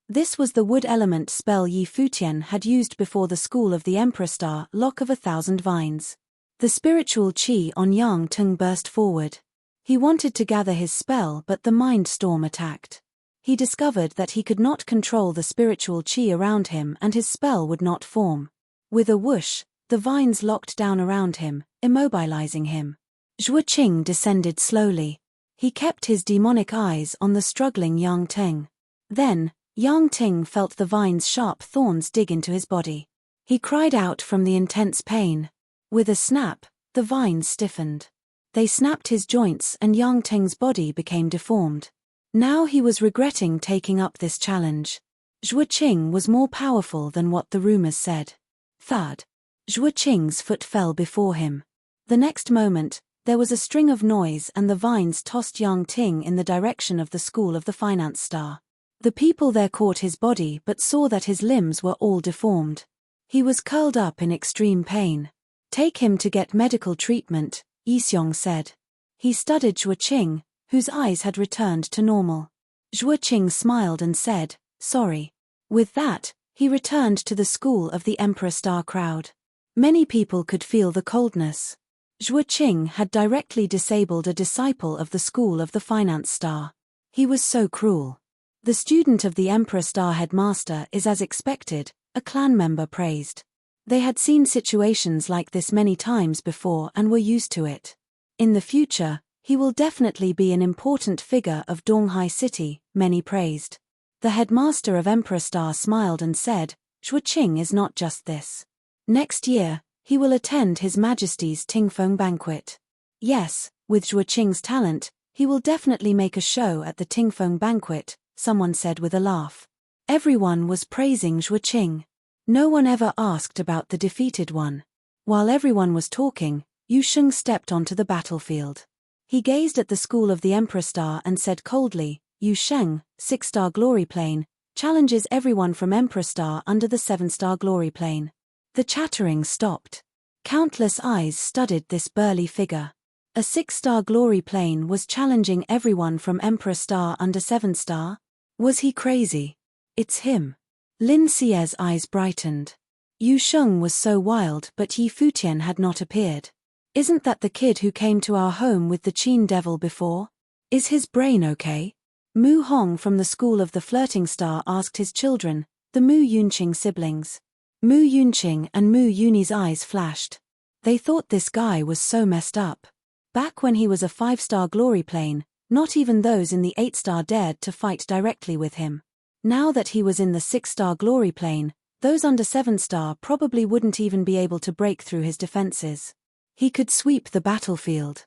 This was the wood element spell Yi Futian had used before the school of the Emperor Star, Lock of 1,000 Vines. The spiritual qi on Yang Teng burst forward. He wanted to gather his spell, but the mind storm attacked. He discovered that he could not control the spiritual qi around him and his spell would not form. With a whoosh, the vines locked down around him, immobilizing him. Zhuo Qing descended slowly. He kept his demonic eyes on the struggling Yang Teng. Then, Yang Teng felt the vine's sharp thorns dig into his body. He cried out from the intense pain. With a snap, the vines stiffened. They snapped his joints and Yang Teng's body became deformed. Now he was regretting taking up this challenge. Zhuo Qing was more powerful than what the rumors said. Thud. Zhuo Qing's foot fell before him. The next moment, there was a string of noise and the vines tossed Yang Ting in the direction of the school of the Finance Star. The people there caught his body but saw that his limbs were all deformed. He was curled up in extreme pain. Take him to get medical treatment, Yixiong said. He studied Zhuoqing, whose eyes had returned to normal. Zhuoqing smiled and said, sorry. With that, he returned to the school of the Emperor Star crowd. Many people could feel the coldness. Zhuoqing had directly disabled a disciple of the school of the Finance Star. He was so cruel. The student of the Emperor Star headmaster is as expected, a clan member praised. They had seen situations like this many times before and were used to it. In the future, he will definitely be an important figure of Donghai City, many praised. The headmaster of Emperor Star smiled and said, Zhuoqing is not just this. Next year, he will attend His Majesty's Tingfeng banquet. Yes, with Zhuoqing's talent, he will definitely make a show at the Tingfeng banquet, someone said with a laugh. Everyone was praising Zhuoqing. No one ever asked about the defeated one. While everyone was talking, Yu Sheng stepped onto the battlefield. He gazed at the school of the Emperor Star and said coldly, Yu Sheng, 6-star glory plane, challenges everyone from Emperor Star under the 7-star glory plane. The chattering stopped. Countless eyes studied this burly figure. A 6-star glory plane was challenging everyone from Emperor Star under 7-star? Was he crazy? It's him. Lin Xie's eyes brightened. Yu Sheng was so wild but Yi Futian had not appeared. Isn't that the kid who came to our home with the Qin devil before? Is his brain okay? Mu Hong from the school of the Flirting Star asked his children, the Mu Yunqing siblings. Mu Yunqing and Mu Yuni's eyes flashed. They thought this guy was so messed up. Back when he was a 5-star glory plane, not even those in the 8-star dared to fight directly with him. Now that he was in the 6-star glory plane, those under 7-star probably wouldn't even be able to break through his defenses. He could sweep the battlefield.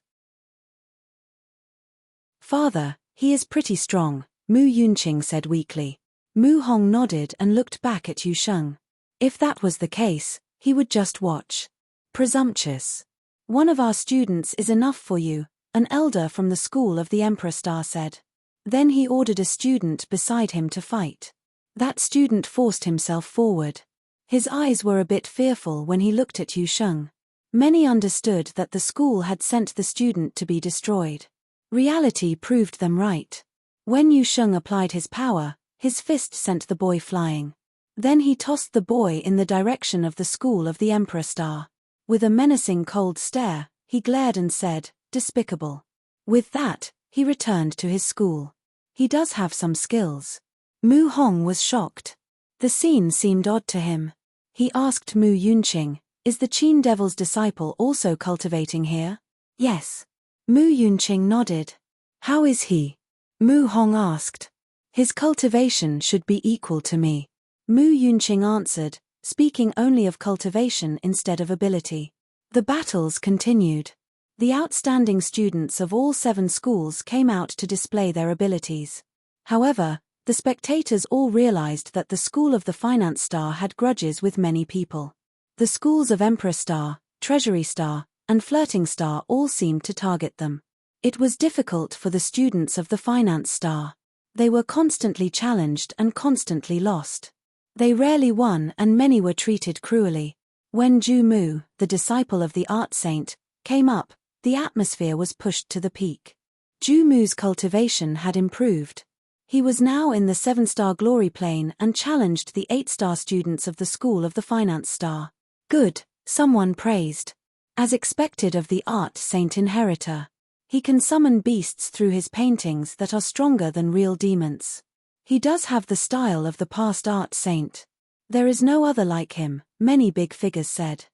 Father, he is pretty strong, Mu Yunqing said weakly. Mu Hong nodded and looked back at Yu Sheng. If that was the case, he would just watch. Presumptuous. One of our students is enough for you, an elder from the school of the Emperor Star said. Then he ordered a student beside him to fight. That student forced himself forward. His eyes were a bit fearful when he looked at Yu Sheng. Many understood that the school had sent the student to be destroyed. Reality proved them right. When Yu Sheng applied his power, his fist sent the boy flying. Then he tossed the boy in the direction of the school of the Emperor Star. With a menacing cold stare, he glared and said, despicable. With that, he returned to his school. He does have some skills. Mu Hong was shocked. The scene seemed odd to him. He asked Mu Yunqing, is the Qin devil's disciple also cultivating here? Yes. Mu Yunqing nodded. How is he? Mu Hong asked. His cultivation should be equal to me. Mu Yunqing answered, speaking only of cultivation instead of ability. The battles continued. The outstanding students of all 7 schools came out to display their abilities. However, the spectators all realized that the school of the Finance Star had grudges with many people. The schools of Emperor Star, Treasury Star, and Flirting Star all seemed to target them. It was difficult for the students of the Finance Star. They were constantly challenged and constantly lost. They rarely won and many were treated cruelly. When Ju Mu, the disciple of the art saint, came up, the atmosphere was pushed to the peak. Ju Mu's cultivation had improved. He was now in the 7-star glory plane and challenged the 8-star students of the school of the Finance Star. Good, someone praised. As expected of the art saint inheritor. He can summon beasts through his paintings that are stronger than real demons. He does have the style of the past art saint. There is no other like him, many big figures said.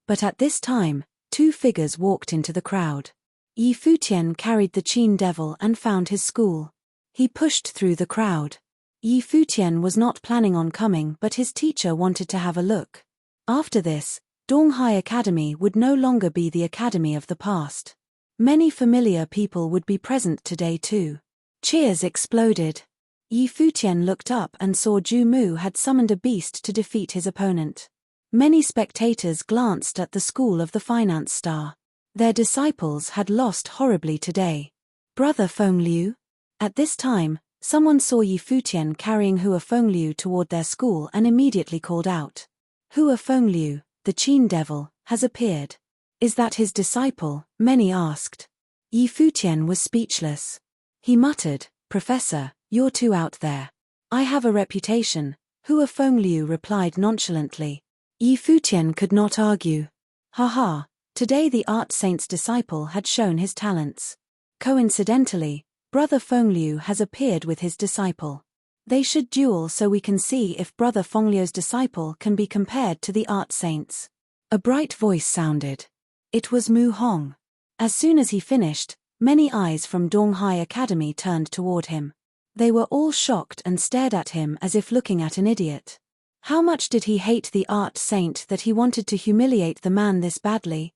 But at this time, 2 figures walked into the crowd. Yi Futian carried the Qin devil and found his school. He pushed through the crowd. Yi Futian was not planning on coming but his teacher wanted to have a look. After this, Donghai Academy would no longer be the academy of the past. Many familiar people would be present today too. Cheers exploded. Yi Futian looked up and saw Ju Mu had summoned a beast to defeat his opponent. Many spectators glanced at the school of the Finance Star. Their disciples had lost horribly today. Brother Feng Liu? At this time, Someone saw Yi Futian carrying Hua Fengliu toward their school and immediately called out. Hua Fengliu, the Qin devil, has appeared. Is that his disciple? Many asked. Yi Futian was speechless. He muttered, Professor, you're too out there. I have a reputation, Hua Fengliu replied nonchalantly. Yi Futian could not argue. Ha, today the art saint's disciple had shown his talents. Coincidentally, Brother Fengliu has appeared with his disciple. They should duel so we can see if Brother Fengliu's disciple can be compared to the art saints. A bright voice sounded. It was Mu Hong. As soon as he finished, many eyes from Donghai Academy turned toward him. They were all shocked and stared at him as if looking at an idiot. How much did he hate the art saint that he wanted to humiliate the man this badly?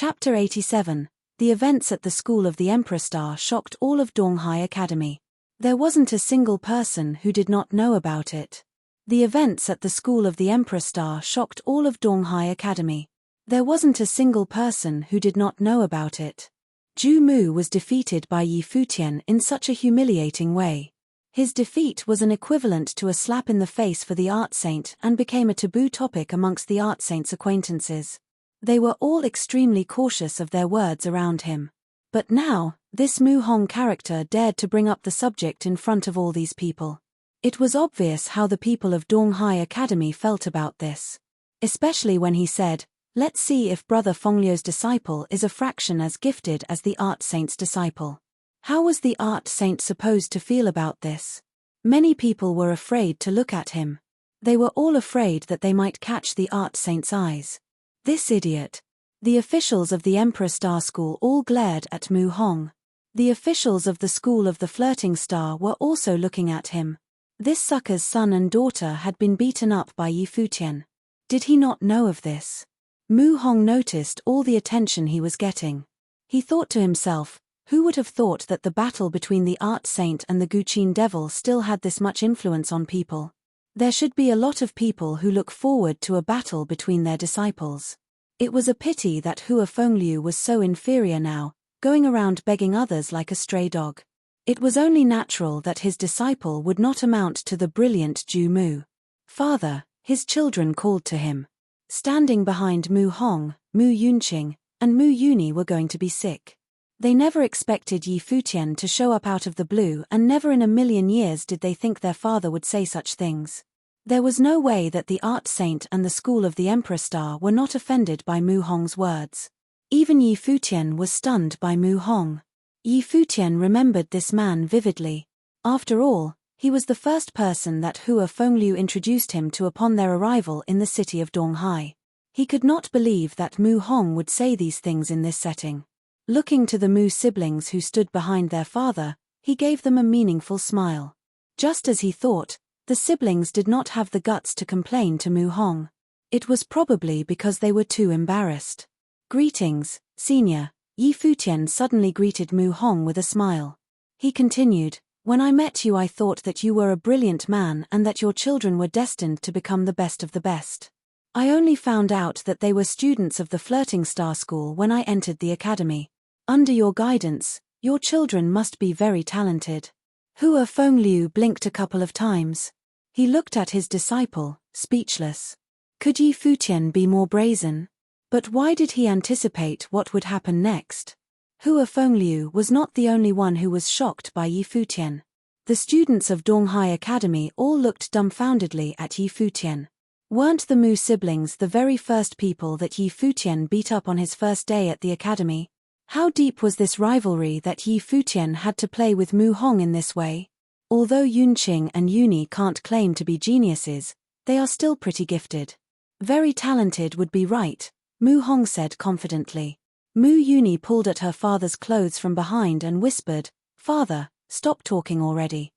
Chapter 87. The events at the School of the Emperor Star shocked all of Donghai Academy. There wasn't a single person who did not know about it. The events at the School of the Emperor Star shocked all of Donghai Academy. There wasn't a single person who did not know about it. Ju Mu was defeated by Yi Futian in such a humiliating way. His defeat was an equivalent to a slap in the face for the art saint and became a taboo topic amongst the art saint's acquaintances. They were all extremely cautious of their words around him. But now, this Mu Hong character dared to bring up the subject in front of all these people. It was obvious how the people of Donghai Academy felt about this. Especially when he said, let's see if Brother Fengliu's disciple is a fraction as gifted as the art saint's disciple. How was the art saint supposed to feel about this? Many people were afraid to look at him. They were all afraid that they might catch the art saint's eyes. This idiot. The officials of the Emperor Star School all glared at Mu Hong. The officials of the School of the Flirting Star were also looking at him. This sucker's son and daughter had been beaten up by Yi Futian. Did he not know of this? Mu Hong noticed all the attention he was getting. He thought to himself, who would have thought that the battle between the art saint and the Guqin devil still had this much influence on people? There should be a lot of people who look forward to a battle between their disciples. It was a pity that Hua Fengliu was so inferior now, going around begging others like a stray dog. It was only natural that his disciple would not amount to the brilliant Ju Mu. Father, his children called to him. Standing behind Mu Hong, Mu Yunqing, and Mu Yuni were going to be sick. They never expected Yi Futian to show up out of the blue, and never in a million years did they think their father would say such things. There was no way that the art saint and the School of the Emperor Star were not offended by Mu Hong's words. Even Yi Futian was stunned by Mu Hong. Yi Futian remembered this man vividly. After all, he was the first person that Hua Fengliu introduced him to upon their arrival in the city of Donghai. He could not believe that Mu Hong would say these things in this setting. Looking to the Mu siblings who stood behind their father, he gave them a meaningful smile. Just as he thought, the siblings did not have the guts to complain to Mu Hong. It was probably because they were too embarrassed. Greetings, senior. Yi Futian suddenly greeted Mu Hong with a smile. He continued, when I met you I thought that you were a brilliant man and that your children were destined to become the best of the best. I only found out that they were students of the Flirting Star School when I entered the academy. Under your guidance, your children must be very talented. Hua Fengliu blinked a couple of times. He looked at his disciple, speechless. Could Yi Futian be more brazen? But why did he anticipate what would happen next? Hua Fengliu was not the only one who was shocked by Yi Futian. The students of Donghai Academy all looked dumbfoundedly at Yi Futian. Weren't the Mu siblings the very first people that Yi Futian beat up on his first day at the academy? How deep was this rivalry that Yi Futian had to play with Mu Hong in this way? Although Yunqing and Yuni can't claim to be geniuses, they are still pretty gifted. Very talented would be right, Mu Hong said confidently. Mu Yuni pulled at her father's clothes from behind and whispered, Father, stop talking already.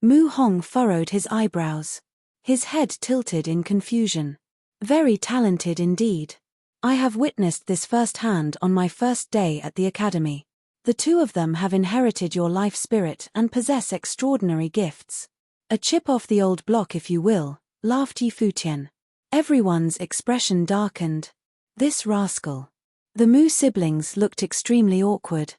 Mu Hong furrowed his eyebrows. His head tilted in confusion. Very talented indeed. I have witnessed this firsthand on my first day at the academy. The two of them have inherited your life spirit and possess extraordinary gifts. A chip off the old block if you will, laughed Yi Futian. Everyone's expression darkened. This rascal. The Mu siblings looked extremely awkward.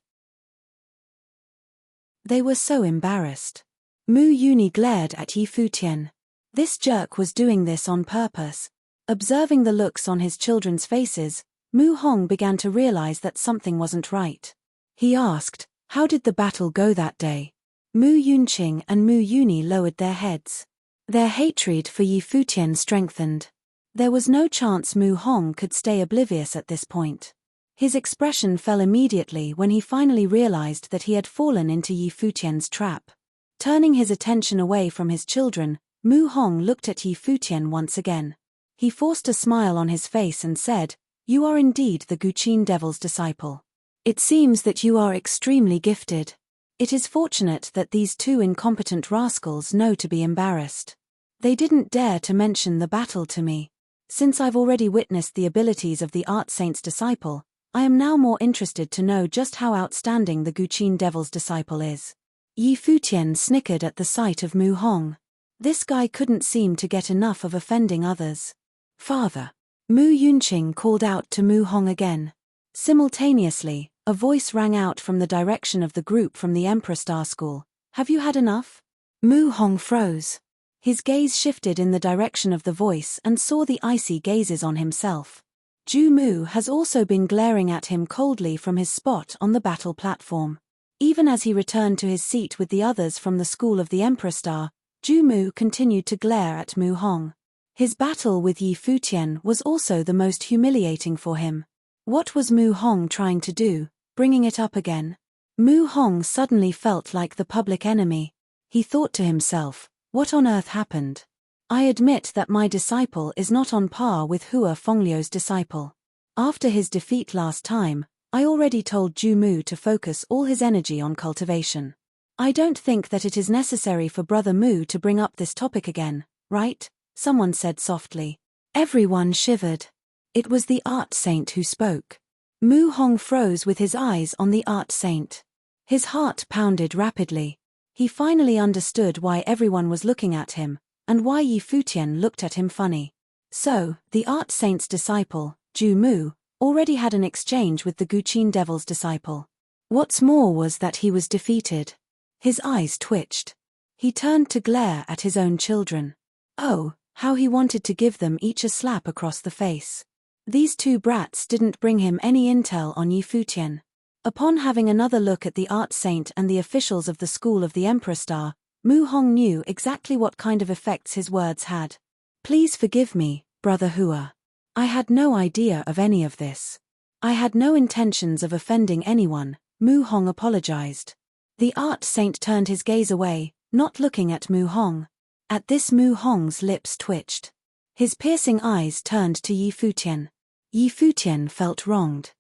They were so embarrassed. Mu Uni glared at Yi Futian. This jerk was doing this on purpose. Observing the looks on his children's faces, Mu Hong began to realize that something wasn't right. He asked, "How did the battle go that day?" Mu Yunqing and Mu Uni lowered their heads. Their hatred for Yi Futian strengthened. There was no chance Mu Hong could stay oblivious at this point. His expression fell immediately when he finally realized that he had fallen into Yi Futian's trap. Turning his attention away from his children, Mu Hong looked at Yi Futian once again. He forced a smile on his face and said, "You are indeed the Guqin Devil's disciple. It seems that you are extremely gifted. It is fortunate that these two incompetent rascals know to be embarrassed. They didn't dare to mention the battle to me. Since I've already witnessed the abilities of the Art Saint's disciple, I am now more interested to know just how outstanding the Guqin Devil's disciple is." Yi Futian snickered at the sight of Mu Hong. This guy couldn't seem to get enough of offending others. "Father." Mu Yunqing called out to Mu Hong again. Simultaneously, a voice rang out from the direction of the group from the Emperor Star School. "Have you had enough?" Mu Hong froze. His gaze shifted in the direction of the voice and saw the icy gazes on himself. Ju Mu has also been glaring at him coldly from his spot on the battle platform. Even as he returned to his seat with the others from the school of the Emperor Star, Ju Mu continued to glare at Mu Hong. His battle with Yi Futian was also the most humiliating for him. What was Mu Hong trying to do, bringing it up again? Mu Hong suddenly felt like the public enemy. He thought to himself, what on earth happened? I admit that my disciple is not on par with Hua Fengliu's disciple. After his defeat last time, I already told Ju Mu to focus all his energy on cultivation. I don't think that it is necessary for Brother Mu to bring up this topic again, right? Someone said softly. Everyone shivered. It was the Art Saint who spoke. Mu Hong froze with his eyes on the Art Saint. His heart pounded rapidly. He finally understood why everyone was looking at him, and why Yi Futian looked at him funny. So, the Art Saint's disciple, Ju Mu, already had an exchange with the Guqin Devil's disciple. What's more was that he was defeated. His eyes twitched. He turned to glare at his own children. Oh, how he wanted to give them each a slap across the face. These two brats didn't bring him any intel on Yi Futian. Upon having another look at the Art Saint and the officials of the School of the Emperor Star, Mu Hong knew exactly what kind of effects his words had. Please forgive me, Brother Hua. I had no idea of any of this. I had no intentions of offending anyone, Mu Hong apologized. The Art Saint turned his gaze away, not looking at Mu Hong. At this Mu Hong's lips twitched. His piercing eyes turned to Yi Futian. Yi Futian felt wronged.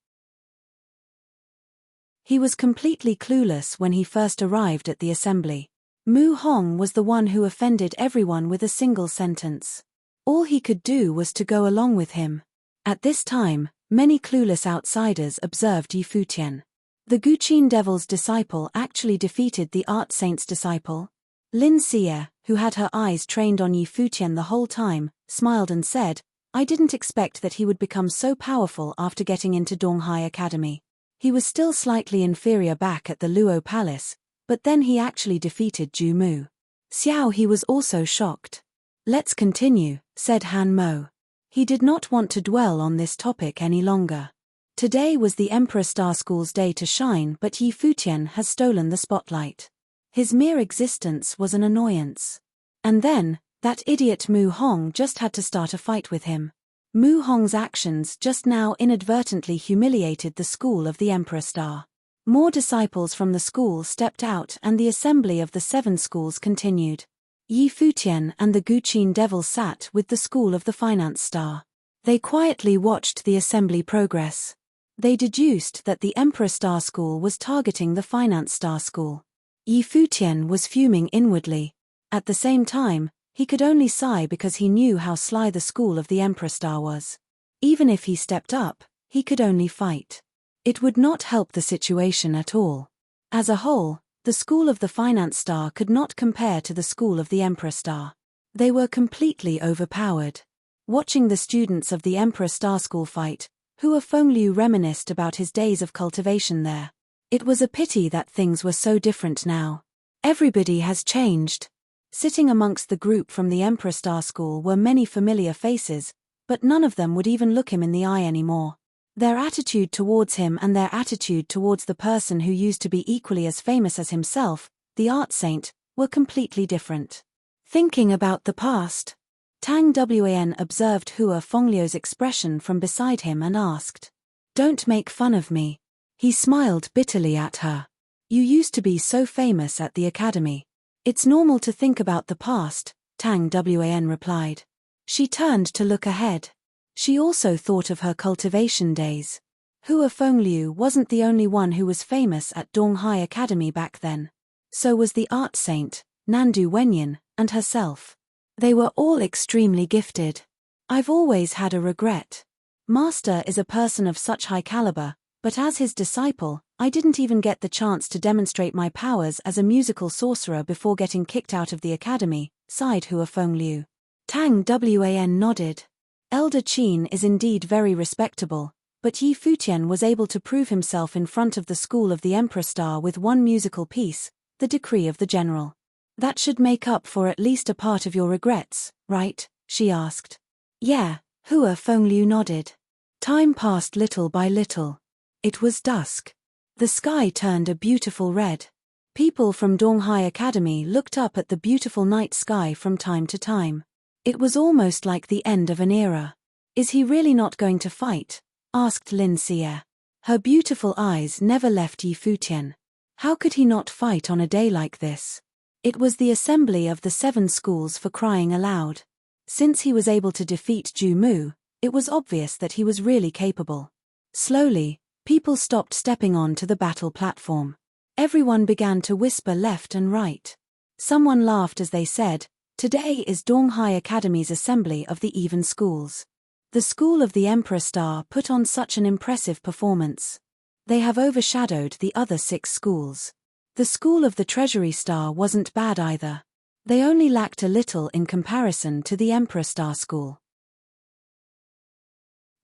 He was completely clueless when he first arrived at the assembly. Mu Hong was the one who offended everyone with a single sentence. All he could do was to go along with him. At this time, many clueless outsiders observed Yi Futian. The Guqin Devil's disciple actually defeated the Art Saint's disciple. Lin Xie, who had her eyes trained on Yi Futian the whole time, smiled and said, I didn't expect that he would become so powerful after getting into Donghai Academy. He was still slightly inferior back at the Luo Palace, but then he actually defeated Ju Mu. Xiao He was also shocked. Let's continue, said Han Mo. He did not want to dwell on this topic any longer. Today was the Emperor Star School's day to shine, but Yi Futian has stolen the spotlight. His mere existence was an annoyance. And then, that idiot Mu Hong just had to start a fight with him. Mu Hong's actions just now inadvertently humiliated the school of the Emperor Star. More disciples from the school stepped out and the assembly of the 7 schools continued. Yi Futian and the Guqin Devil sat with the school of the Finance Star. They quietly watched the assembly progress. They deduced that the Emperor Star School was targeting the Finance Star School. Yi Futian was fuming inwardly. At the same time, he could only sigh because he knew how sly the school of the Emperor Star was. Even if he stepped up, he could only fight. It would not help the situation at all. As a whole, the school of the Finance Star could not compare to the school of the Emperor Star. They were completely overpowered. Watching the students of the Emperor Star School fight, Hua Fengliu reminisced about his days of cultivation there. It was a pity that things were so different now. Everybody has changed. Sitting amongst the group from the Emperor Star School were many familiar faces, but none of them would even look him in the eye anymore. Their attitude towards him and their attitude towards the person who used to be equally as famous as himself, the art saint, were completely different. Thinking about the past, Tang Wan observed Hua Fengliu's expression from beside him and asked, "Don't make fun of me." He smiled bitterly at her. "You used to be so famous at the academy." "It's normal to think about the past," Tang Wan replied. She turned to look ahead. She also thought of her cultivation days. Hua Fengliu wasn't the only one who was famous at Donghai Academy back then. So was the art saint, Nandu Wenyan, and herself. They were all extremely gifted. "I've always had a regret. Master is a person of such high caliber, but as his disciple, I didn't even get the chance to demonstrate my powers as a musical sorcerer before getting kicked out of the academy," sighed Hua Fengliu. Tang Wan nodded. Elder Qin is indeed very respectable, but Yi Futian was able to prove himself in front of the school of the Emperor Star with one musical piece, the decree of the general. "That should make up for at least a part of your regrets, right?" she asked. "Yeah," Hua Fengliu nodded. Time passed little by little. It was dusk. The sky turned a beautiful red. People from Donghai Academy looked up at the beautiful night sky from time to time. It was almost like the end of an era. "Is he really not going to fight?" asked Lin Xie. Her beautiful eyes never left Yi Futian. How could he not fight on a day like this? It was the assembly of the 7 schools for crying aloud. Since he was able to defeat Ju Mu, it was obvious that he was really capable. Slowly, people stopped stepping on to the battle platform. Everyone began to whisper left and right. Someone laughed as they said, "Today is Donghai Academy's assembly of the even schools. The school of the Emperor Star put on such an impressive performance. They have overshadowed the other 6 schools. The school of the Treasury Star wasn't bad either. They only lacked a little in comparison to the Emperor Star School.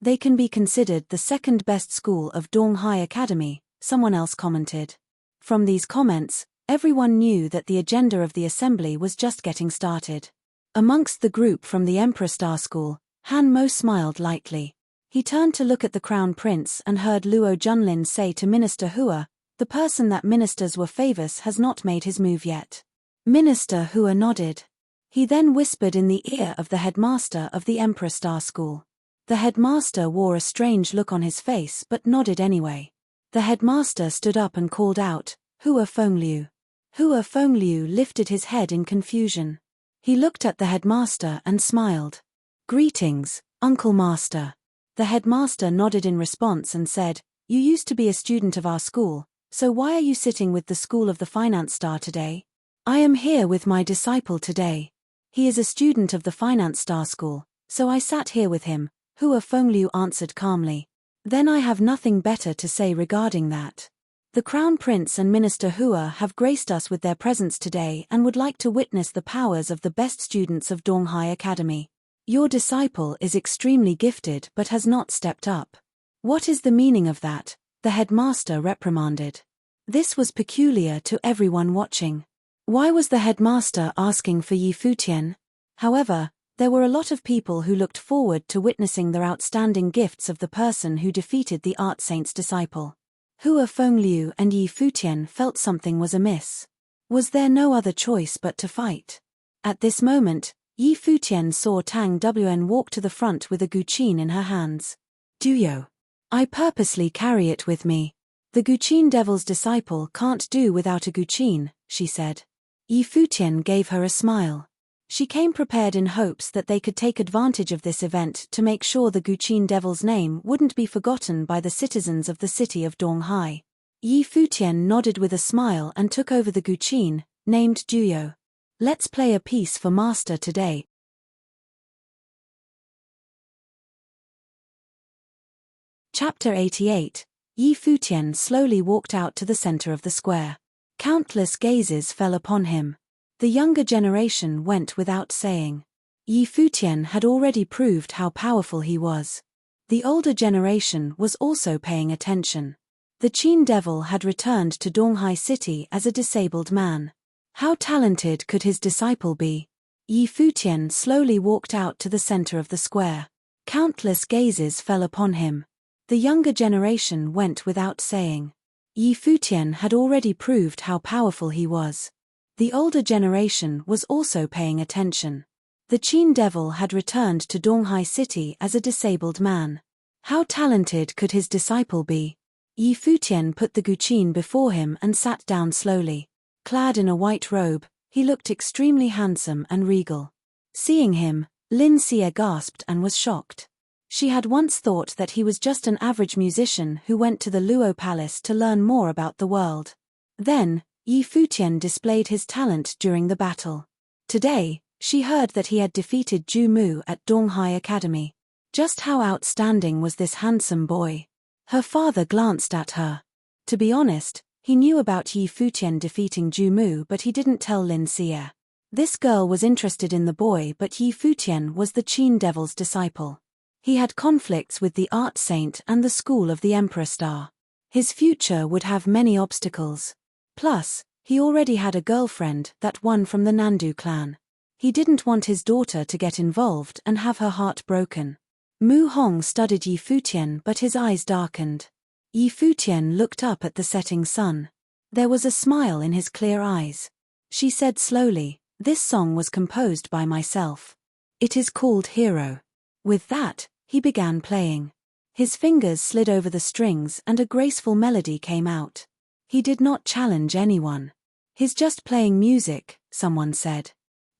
They can be considered the second best school of Donghai Academy," someone else commented. From these comments, everyone knew that the agenda of the assembly was just getting started. Amongst the group from the Emperor Star School, Han Mo smiled lightly. He turned to look at the Crown Prince and heard Luo Junlin say to Minister Hua, "The person that ministers were favors has not made his move yet." Minister Hua nodded. He then whispered in the ear of the headmaster of the Emperor Star School. The headmaster wore a strange look on his face but nodded anyway. The headmaster stood up and called out, "Hua Fengliu." Hua Fengliu lifted his head in confusion. He looked at the headmaster and smiled. "Greetings, Uncle Master." The headmaster nodded in response and said, "You used to be a student of our school, so why are you sitting with the School of the Finance Star today?" "I am here with my disciple today. He is a student of the Finance Star School, so I sat here with him," Hua Fengliu answered calmly. "Then I have nothing better to say regarding that. The Crown Prince and Minister Hua have graced us with their presence today and would like to witness the powers of the best students of Donghai Academy. Your disciple is extremely gifted but has not stepped up." "What is the meaning of that?" the headmaster reprimanded. This was peculiar to everyone watching. Why was the headmaster asking for Yi Futian? However, there were a lot of people who looked forward to witnessing the outstanding gifts of the person who defeated the art saint's disciple. Hua Fengliu and Yi Futian felt something was amiss. Was there no other choice but to fight? At this moment, Yi Futian saw Tang Wan walk to the front with a guqin in her hands. "Duyo. I purposely carry it with me. The guqin devil's disciple can't do without a guqin," she said. Yi Futian gave her a smile. She came prepared in hopes that they could take advantage of this event to make sure the guqin devil's name wouldn't be forgotten by the citizens of the city of Donghai. Yi Futian nodded with a smile and took over the guqin, named Duyo. "Let's play a piece for Master today." Chapter 88. Yi Futian slowly walked out to the center of the square. Countless gazes fell upon him. The younger generation went without saying. Yi Futian had already proved how powerful he was. The older generation was also paying attention. The Qin devil had returned to Donghai City as a disabled man. How talented could his disciple be? Yi Futian slowly walked out to the center of the square. Countless gazes fell upon him. The younger generation went without saying. Yi Futian had already proved how powerful he was. The older generation was also paying attention. The Qin devil had returned to Donghai City as a disabled man. How talented could his disciple be? Yi Futian put the guqin before him and sat down slowly. Clad in a white robe, he looked extremely handsome and regal. Seeing him, Lin Xie gasped and was shocked. She had once thought that he was just an average musician who went to the Luo Palace to learn more about the world. Then, Yi Futian displayed his talent during the battle. Today, she heard that he had defeated Ju Mu at Donghai Academy. Just how outstanding was this handsome boy? Her father glanced at her. To be honest, he knew about Yi Futian defeating Ju Mu, but he didn't tell Lin Xie. This girl was interested in the boy, but Yi Futian was the Qin devil's disciple. He had conflicts with the art saint and the school of the Emperor Star. His future would have many obstacles. Plus, he already had a girlfriend, that one from the Nandu clan. He didn't want his daughter to get involved and have her heart broken. Mu Hong studied Yi Futian, but his eyes darkened. Yi Futian looked up at the setting sun. There was a smile in his clear eyes. She said slowly, "This song was composed by myself. It is called Hero." With that, he began playing. His fingers slid over the strings and a graceful melody came out. He did not challenge anyone. "He's just playing music," someone said.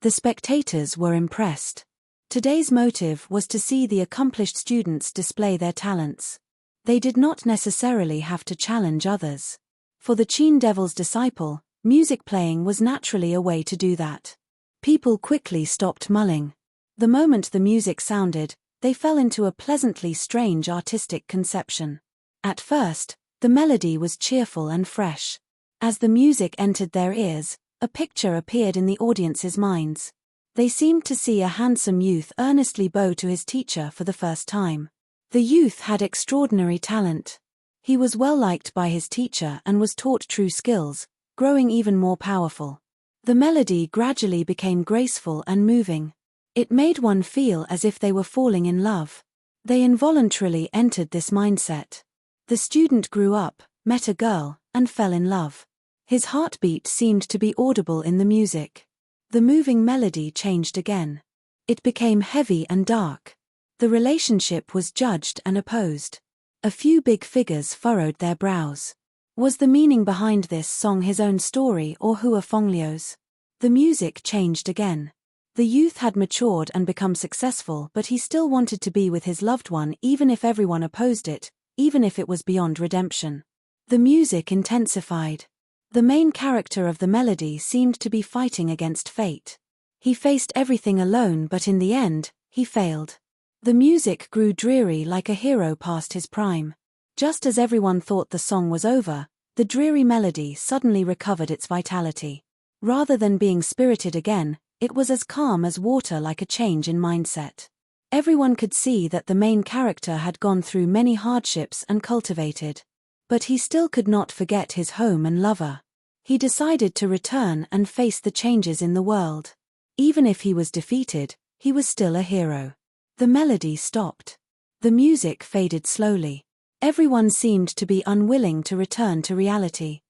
The spectators were impressed. Today's motive was to see the accomplished students display their talents. They did not necessarily have to challenge others. For the Qin devil's disciple, music playing was naturally a way to do that. People quickly stopped mulling. The moment the music sounded, they fell into a pleasantly strange artistic conception. At first, the melody was cheerful and fresh. As the music entered their ears, a picture appeared in the audience's minds. They seemed to see a handsome youth earnestly bow to his teacher for the first time. The youth had extraordinary talent. He was well liked by his teacher and was taught true skills, growing even more powerful. The melody gradually became graceful and moving. It made one feel as if they were falling in love. They involuntarily entered this mindset. The student grew up, met a girl, and fell in love. His heartbeat seemed to be audible in the music. The moving melody changed again. It became heavy and dark. The relationship was judged and opposed. A few big figures furrowed their brows. Was the meaning behind this song his own story or Hua Fengliu's? The music changed again. The youth had matured and become successful, but he still wanted to be with his loved one even if everyone opposed it, even if it was beyond redemption. The music intensified. The main character of the melody seemed to be fighting against fate. He faced everything alone, but in the end, he failed. The music grew dreary, like a hero past his prime. Just as everyone thought the song was over, the dreary melody suddenly recovered its vitality. Rather than being spirited again, it was as calm as water, like a change in mindset. Everyone could see that the main character had gone through many hardships and cultivated. But he still could not forget his home and lover. He decided to return and face the changes in the world. Even if he was defeated, he was still a hero. The melody stopped. The music faded slowly. Everyone seemed to be unwilling to return to reality.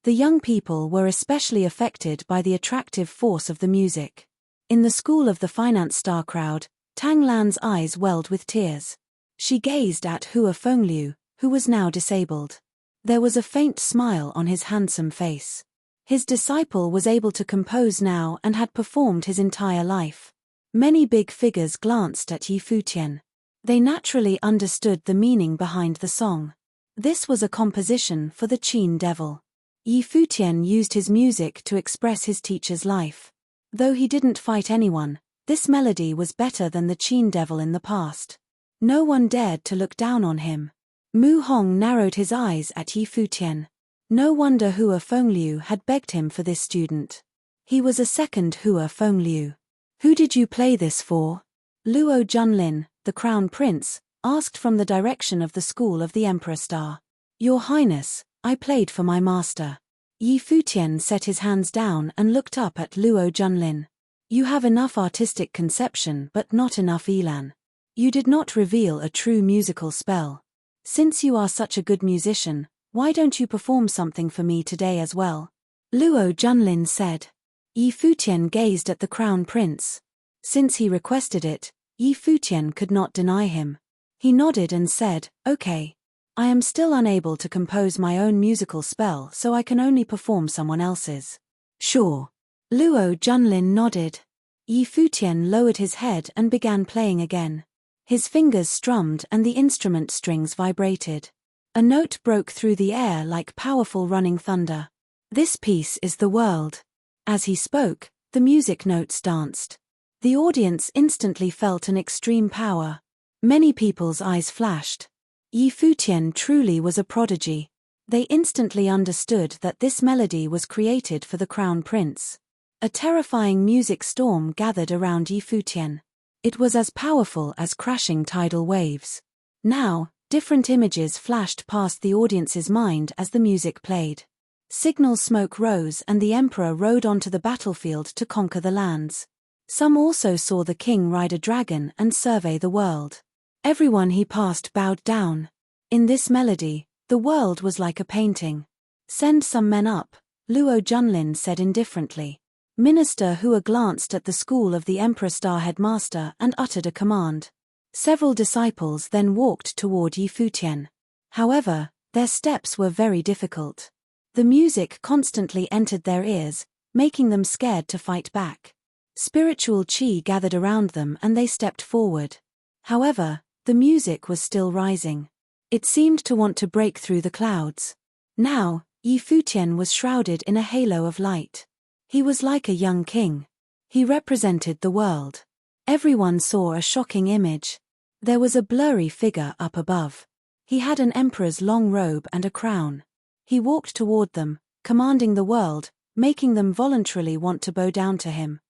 The young people were especially affected by the attractive force of the music. In the school of the finance star crowd, Tang Lan's eyes welled with tears. She gazed at Hua Fengliu, who was now disabled. There was a faint smile on his handsome face. His disciple was able to compose now and had performed his entire life. Many big figures glanced at Yi Futian. They naturally understood the meaning behind the song. This was a composition for the Qin devil. Yi Futian used his music to express his teacher's life. Though he didn't fight anyone, this melody was better than the Qin devil in the past. No one dared to look down on him. Mu Hong narrowed his eyes at Yi Futian. No wonder Hua Fengliu had begged him for this student. He was a second Hua Fengliu. "Who did you play this for?" Luo Junlin, the crown prince, asked from the direction of the school of the Emperor Star. "Your Highness, I played for my master." Yi Futian set his hands down and looked up at Luo Junlin. "You have enough artistic conception but not enough elan. You did not reveal a true musical spell. Since you are such a good musician, why don't you perform something for me today as well?" Luo Junlin said. Yi Futian gazed at the crown prince. Since he requested it, Yi Futian could not deny him. He nodded and said, "Okay. I am still unable to compose my own musical spell, so I can only perform someone else's." "Sure." Luo Junlin nodded. Yi Futian lowered his head and began playing again. His fingers strummed and the instrument strings vibrated. A note broke through the air like powerful running thunder. "This piece is the world." As he spoke, the music notes danced. The audience instantly felt an extreme power. Many people's eyes flashed. Yi Futian truly was a prodigy. They instantly understood that this melody was created for the crown prince. A terrifying music storm gathered around Yi Futian. It was as powerful as crashing tidal waves. Now, different images flashed past the audience's mind as the music played. Signal smoke rose and the emperor rode onto the battlefield to conquer the lands. Some also saw the king ride a dragon and survey the world. Everyone he passed bowed down. In this melody, the world was like a painting. "Send some men up," Luo Junlin said indifferently. Minister Hua glanced at the school of the Emperor Star headmaster and uttered a command. Several disciples then walked toward Yi Futian. However, their steps were very difficult. The music constantly entered their ears, making them scared to fight back. Spiritual chi gathered around them and they stepped forward. However, the music was still rising. It seemed to want to break through the clouds. Now, Yi Futian was shrouded in a halo of light. He was like a young king. He represented the world. Everyone saw a shocking image. There was a blurry figure up above. He had an emperor's long robe and a crown. He walked toward them, commanding the world, making them voluntarily want to bow down to him.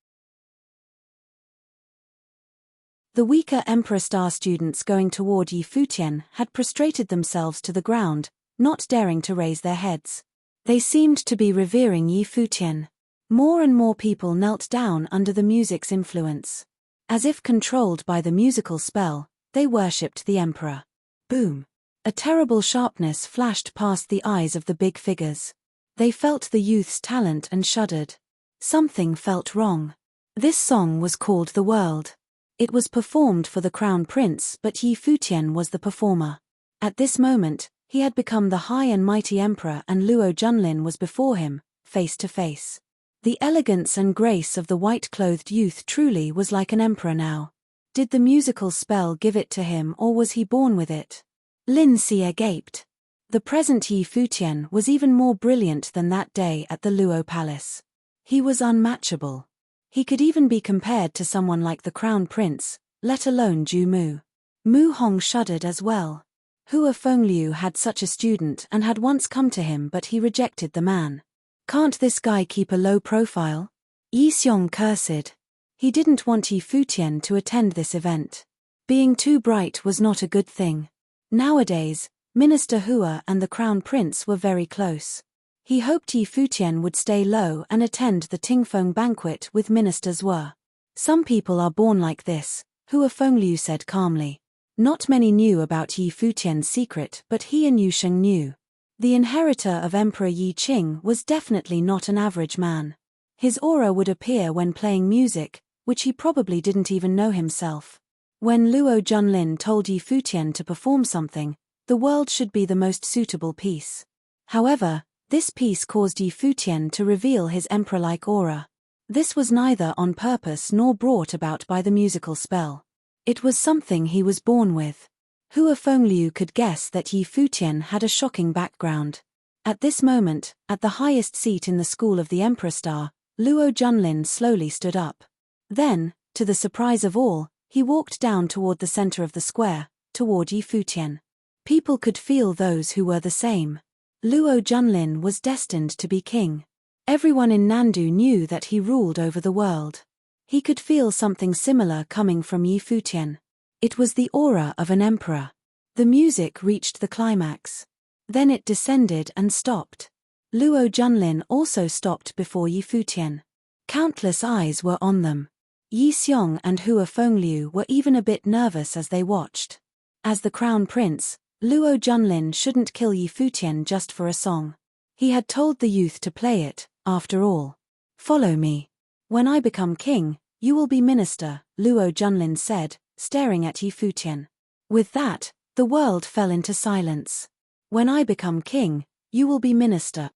The weaker Emperor Star students going toward Yi Futian had prostrated themselves to the ground, not daring to raise their heads. They seemed to be revering Yi Futian. More and more people knelt down under the music's influence. As if controlled by the musical spell, they worshipped the emperor. Boom! A terrible sharpness flashed past the eyes of the big figures. They felt the youth's talent and shuddered. Something felt wrong. This song was called The World. It was performed for the crown prince, but Yi Futian was the performer. At this moment, he had become the high and mighty emperor and Luo Junlin was before him, face to face. The elegance and grace of the white-clothed youth truly was like an emperor now. Did the musical spell give it to him or was he born with it? Lin Xie gaped. The present Yi Futian was even more brilliant than that day at the Luo Palace. He was unmatchable. He could even be compared to someone like the crown prince, let alone Ju Mu. Mu Hong shuddered as well. Hua Fengliu had such a student and had once come to him but he rejected the man. Can't this guy keep a low profile? Yi Xiong cursed. He didn't want Yi Futian to attend this event. Being too bright was not a good thing. Nowadays, Minister Hua and the crown prince were very close. He hoped Yi Futian would stay low and attend the Tingfeng banquet with Minister Zhuo. Some people are born like this, Hua Fengliu said calmly. Not many knew about Yi Futian's secret but he and Yu Sheng knew. The inheritor of Emperor Yi Qing was definitely not an average man. His aura would appear when playing music, which he probably didn't even know himself. When Luo Junlin told Yi Futian to perform something, the world should be the most suitable piece. However, this piece caused Yi Futian to reveal his emperor-like aura. This was neither on purpose nor brought about by the musical spell. It was something he was born with. Hua Fengliu could guess that Yi Futian had a shocking background. At this moment, at the highest seat in the school of the Emperor Star, Luo Junlin slowly stood up. Then, to the surprise of all, he walked down toward the center of the square, toward Yi Futian. People could feel those who were the same. Luo Junlin was destined to be king. Everyone in Nandu knew that he ruled over the world. He could feel something similar coming from Yi Futian. It was the aura of an emperor. The music reached the climax. Then it descended and stopped. Luo Junlin also stopped before Yi Futian. Countless eyes were on them. Yi Xiong and Hua Fengliu were even a bit nervous as they watched. As the crown prince, Luo Junlin shouldn't kill Yi Futian just for a song. He had told the youth to play it, after all. "Follow me. When I become king, you will be minister," Luo Junlin said, staring at Yi Futian. With that, the world fell into silence. "When I become king, you will be minister."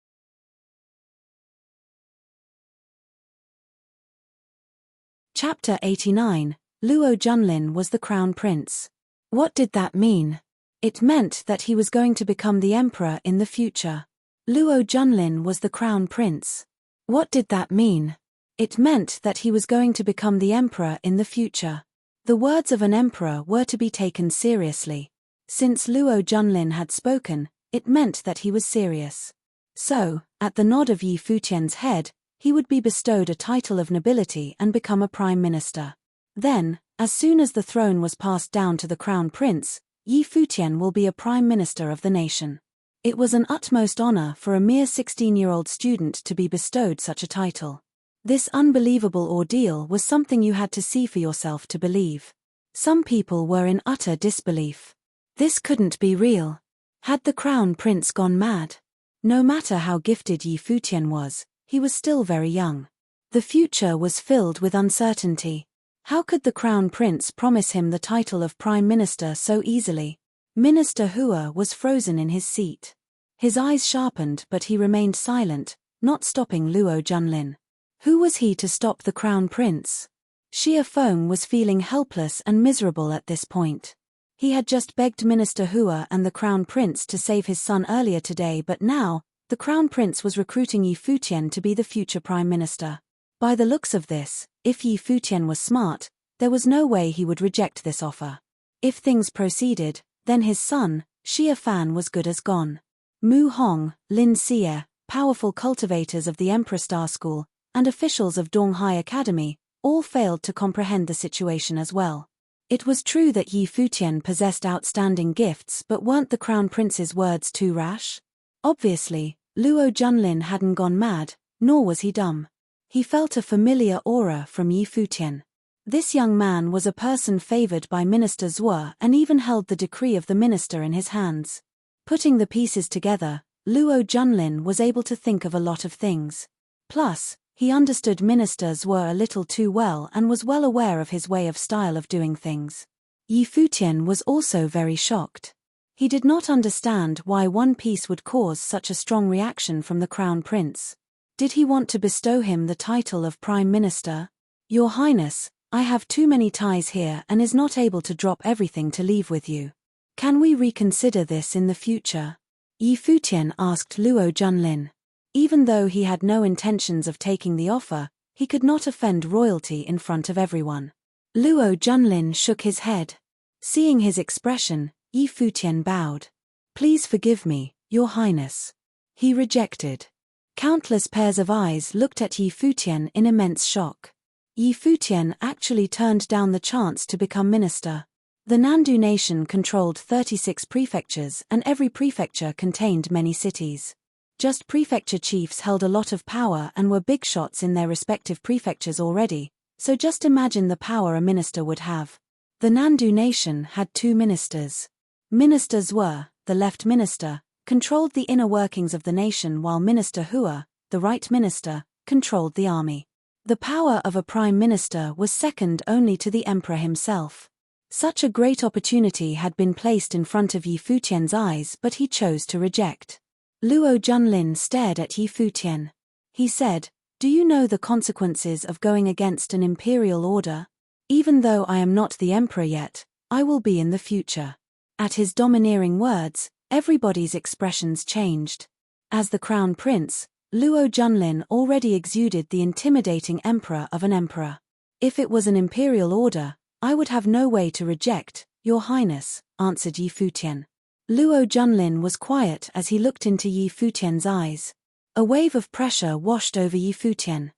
Chapter 89, Luo Junlin was the crown prince. What did that mean? It meant that he was going to become the emperor in the future. Luo Junlin was the crown prince. What did that mean? It meant that he was going to become the emperor in the future. The words of an emperor were to be taken seriously. Since Luo Junlin had spoken, it meant that he was serious. So, at the nod of Yi Futian's head, he would be bestowed a title of nobility and become a prime minister. Then, as soon as the throne was passed down to the crown prince, Yi Futian will be a prime minister of the nation. It was an utmost honor for a mere 16-year-old student to be bestowed such a title. This unbelievable ordeal was something you had to see for yourself to believe. Some people were in utter disbelief. This couldn't be real. Had the crown prince gone mad? No matter how gifted Yi Futian was, he was still very young. The future was filled with uncertainty. How could the crown prince promise him the title of prime minister so easily? Minister Hua was frozen in his seat. His eyes sharpened, but he remained silent, not stopping Luo Junlin. Who was he to stop the crown prince? Xia Feng was feeling helpless and miserable at this point. He had just begged Minister Hua and the crown prince to save his son earlier today, but now, the crown prince was recruiting Yi Futian to be the future prime minister. By the looks of this, if Yi Futian was smart, there was no way he would reject this offer. If things proceeded, then his son, Xia Fan, was good as gone. Mu Hong, Lin Xie, powerful cultivators of the Emperor Star School, and officials of Donghai Academy, all failed to comprehend the situation as well. It was true that Yi Futian possessed outstanding gifts, but weren't the crown prince's words too rash? Obviously, Luo Junlin hadn't gone mad, nor was he dumb. He felt a familiar aura from Yi Futian. This young man was a person favored by Minister Zhuo and even held the decree of the minister in his hands. Putting the pieces together, Luo Junlin was able to think of a lot of things. Plus, he understood Minister Zhuo a little too well and was well aware of his way of style of doing things. Yi Futian was also very shocked. He did not understand why one piece would cause such a strong reaction from the crown prince. Did he want to bestow him the title of prime minister? "Your Highness, I have too many ties here and is not able to drop everything to leave with you. Can we reconsider this in the future?" Yi Futian asked Luo Junlin. Even though he had no intentions of taking the offer, he could not offend royalty in front of everyone. Luo Junlin shook his head. Seeing his expression, Yi Futian bowed. "Please forgive me, Your Highness." He rejected. Countless pairs of eyes looked at Yi Futian in immense shock. Yi Futian actually turned down the chance to become minister. The Nandu nation controlled 36 prefectures and every prefecture contained many cities. Just prefecture chiefs held a lot of power and were big shots in their respective prefectures already, so just imagine the power a minister would have. The Nandu nation had 2 ministers. Minister Zhuo, the left minister, controlled the inner workings of the nation, while Minister Hua, the right minister, controlled the army. The power of a prime minister was second only to the emperor himself. Such a great opportunity had been placed in front of Yi Futian's eyes, but he chose to reject. Luo Junlin stared at Yi Futian. He said, "Do you know the consequences of going against an imperial order? Even though I am not the emperor yet, I will be in the future." At his domineering words, everybody's expressions changed. As the crown prince, Luo Junlin already exuded the intimidating emperor of an emperor. "If it was an imperial order, I would have no way to reject, Your Highness," answered Yi Futian. Luo Junlin was quiet as he looked into Yi Futian's eyes. A wave of pressure washed over Yi Futian.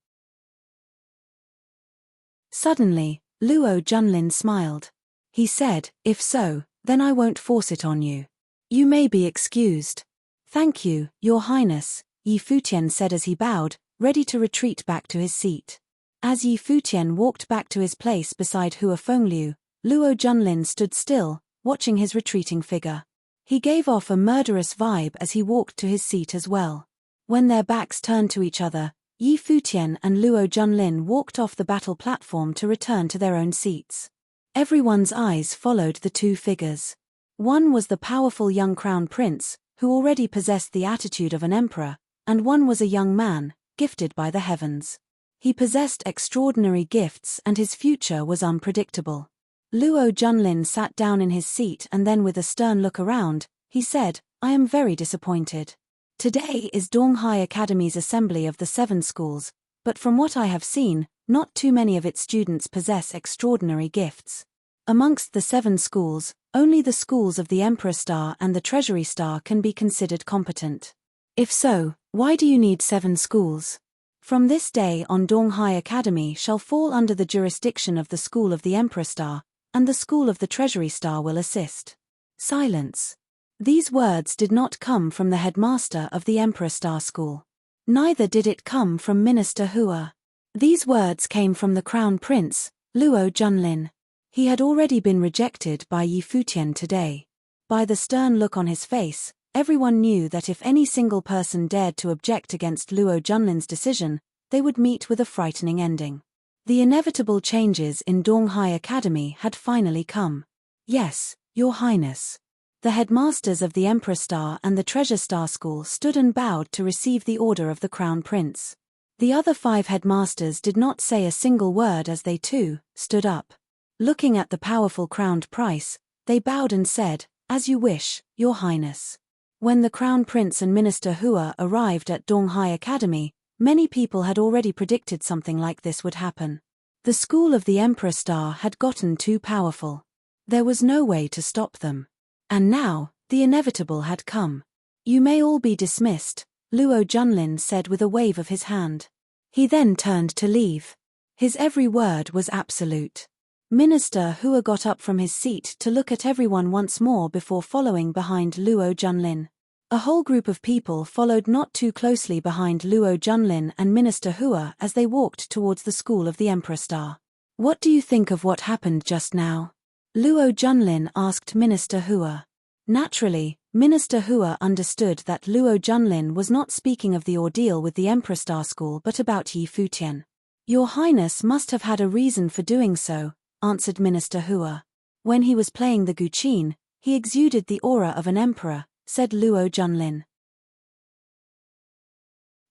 Suddenly, Luo Junlin smiled. He said, "If so, then I won't force it on you. You may be excused." "Thank you, Your Highness," Yi Futian said as he bowed, ready to retreat back to his seat. As Yi Futian walked back to his place beside Hua Fengliu, Luo Junlin stood still, watching his retreating figure. He gave off a murderous vibe as he walked to his seat as well. When their backs turned to each other, Yi Futian and Luo Junlin walked off the battle platform to return to their own seats. Everyone's eyes followed the two figures. One was the powerful young crown prince, who already possessed the attitude of an emperor, and one was a young man, gifted by the heavens. He possessed extraordinary gifts and his future was unpredictable. Luo Junlin sat down in his seat and then with a stern look around, he said, "I am very disappointed. Today is Donghai Academy's assembly of the 7 schools, but from what I have seen, not too many of its students possess extraordinary gifts. Amongst the 7 schools, only the schools of the Emperor Star and the Treasury Star can be considered competent. If so, why do you need 7 schools? From this day on, Donghai Academy shall fall under the jurisdiction of the School of the Emperor Star, and the School of the Treasury Star will assist." Silence. These words did not come from the headmaster of the Emperor Star School. Neither did it come from Minister Hua. These words came from the Crown Prince, Luo Junlin. He had already been rejected by Yi Futian today. By the stern look on his face, everyone knew that if any single person dared to object against Luo Junlin's decision, they would meet with a frightening ending. The inevitable changes in Donghai Academy had finally come. "Yes, Your Highness." The headmasters of the Emperor Star and the Treasure Star School stood and bowed to receive the order of the Crown Prince. The other 5 headmasters did not say a single word as they too stood up. Looking at the powerful crowned prince, they bowed and said, "As you wish, Your Highness." When the Crown Prince and Minister Hua arrived at Donghai Academy, many people had already predicted something like this would happen. The school of the Emperor Star had gotten too powerful. There was no way to stop them. And now, the inevitable had come. "You may all be dismissed," Luo Junlin said with a wave of his hand. He then turned to leave. His every word was absolute. Minister Hua got up from his seat to look at everyone once more before following behind Luo Junlin. A whole group of people followed not too closely behind Luo Junlin and Minister Hua as they walked towards the school of the Emperor Star. "What do you think of what happened just now?" Luo Junlin asked Minister Hua. Naturally, Minister Hua understood that Luo Junlin was not speaking of the ordeal with the Emperor Star School but about Yi Futian. "Your Highness must have had a reason for doing so," answered Minister Hua. "When he was playing the guqin, he exuded the aura of an emperor," said Luo Junlin.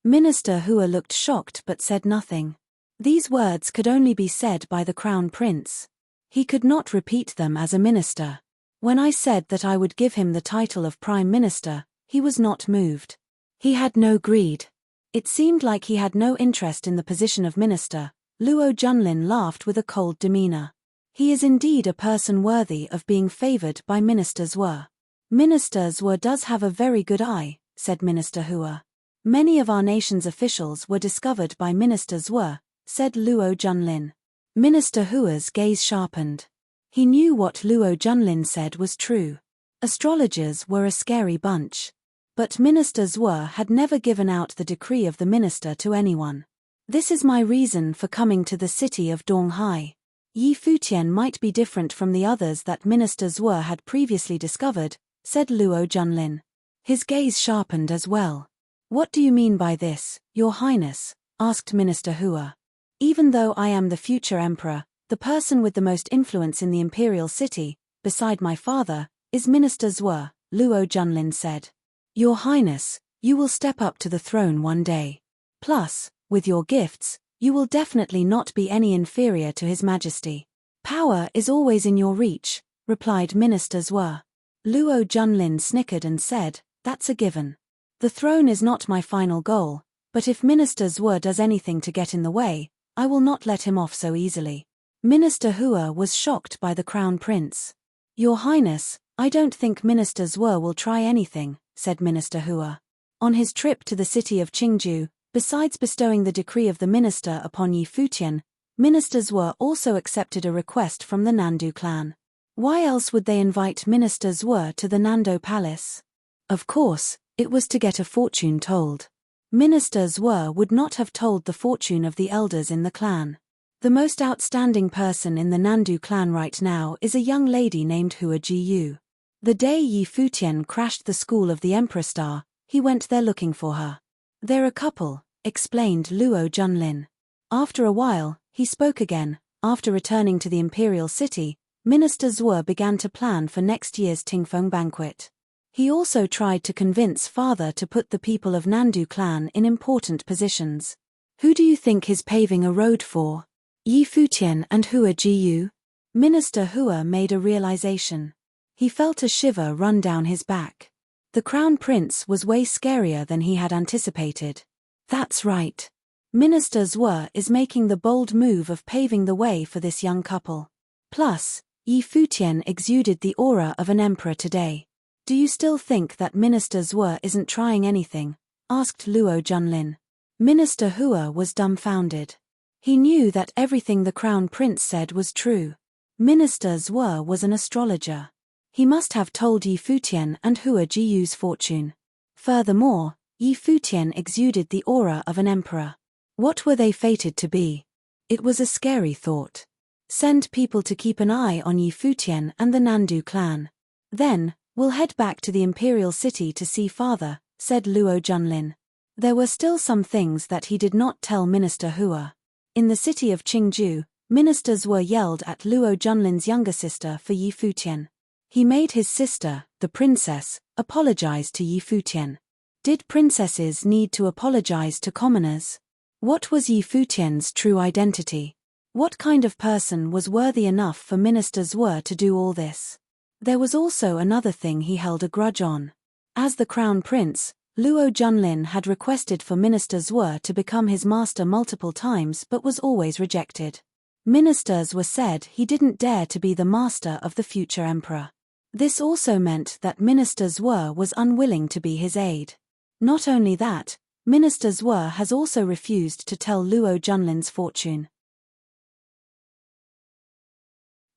Minister Hua looked shocked but said nothing. These words could only be said by the Crown Prince. He could not repeat them as a minister. When I said that I would give him the title of Prime Minister, he was not moved. He had no greed. It seemed like he had no interest in the position of minister. Luo Junlin laughed with a cold demeanor. "He is indeed a person worthy of being favored by Minister Zhuo." "Minister Zhuo does have a very good eye," said Minister Hua. "Many of our nation's officials were discovered by Minister Zhuo," said Luo Junlin. Minister Hua's gaze sharpened. He knew what Luo Junlin said was true. Astrologers were a scary bunch. But Minister Zhuo had never given out the decree of the minister to anyone. "This is my reason for coming to the city of Donghai. Yi Futian might be different from the others that Minister Zhuo had previously discovered," said Luo Junlin. His gaze sharpened as well. "What do you mean by this, Your Highness?" asked Minister Hua. "Even though I am the future emperor, the person with the most influence in the imperial city, beside my father, is Minister Zhuo," Luo Junlin said. "Your Highness, you will step up to the throne one day. Plus, with your gifts, you will definitely not be any inferior to His Majesty. Power is always in your reach," replied Minister Zhuo. Luo Junlin snickered and said, "That's a given. The throne is not my final goal, but if Minister Zhuo does anything to get in the way, I will not let him off so easily." Minister Hua was shocked by the Crown Prince. "Your Highness, I don't think Minister Zhuo will try anything," said Minister Hua. On his trip to the city of Qingju, besides bestowing the decree of the minister upon Yi Futian, Minister Zhuo also accepted a request from the Nandu clan. Why else would they invite Minister Zhuo to the Nando Palace? Of course, it was to get a fortune told. Minister Zhuo would not have told the fortune of the elders in the clan. The most outstanding person in the Nandu clan right now is a young lady named Hua Jiyu. The day Yi Futian crashed the school of the Emperor Star, he went there looking for her. They're a couple, explained Luo Junlin. After a while, he spoke again. After returning to the imperial city, Minister Zhuo began to plan for next year's Tingfeng banquet. He also tried to convince father to put the people of Nandu clan in important positions. Who do you think he's paving a road for? Yi Futian and Hua Jiyu? Minister Hua made a realization. He felt a shiver run down his back. The crown prince was way scarier than he had anticipated. That's right. Minister Zhuo is making the bold move of paving the way for this young couple. Plus, Yi Futian exuded the aura of an emperor today. Do you still think that Minister Zhuo isn't trying anything? Asked Luo Junlin. Minister Hua was dumbfounded. He knew that everything the crown prince said was true. Minister Zhuo was an astrologer. He must have told Yi Futian and Hua Jiyu's fortune. Furthermore, Yi Futian exuded the aura of an emperor. What were they fated to be? It was a scary thought. Send people to keep an eye on Yi Futian and the Nandu clan. Then, we'll head back to the imperial city to see father, said Luo Junlin. There were still some things that he did not tell Minister Hua. In the city of Qingju, Minister Zhuo yelled at Luo Junlin's younger sister for Yi Futian. He made his sister, the princess, apologize to Yi Futian. Did princesses need to apologize to commoners? What was Yi Futian's true identity? What kind of person was worthy enough for Minister Zhuo to do all this? There was also another thing he held a grudge on. As the crown prince, Luo Junlin had requested for Minister Zhuo to become his master multiple times but was always rejected. Minister Zhuo said he didn't dare to be the master of the future emperor. This also meant that Minister Zhuo was unwilling to be his aide. Not only that, Minister Zhuo has also refused to tell Luo Junlin's fortune.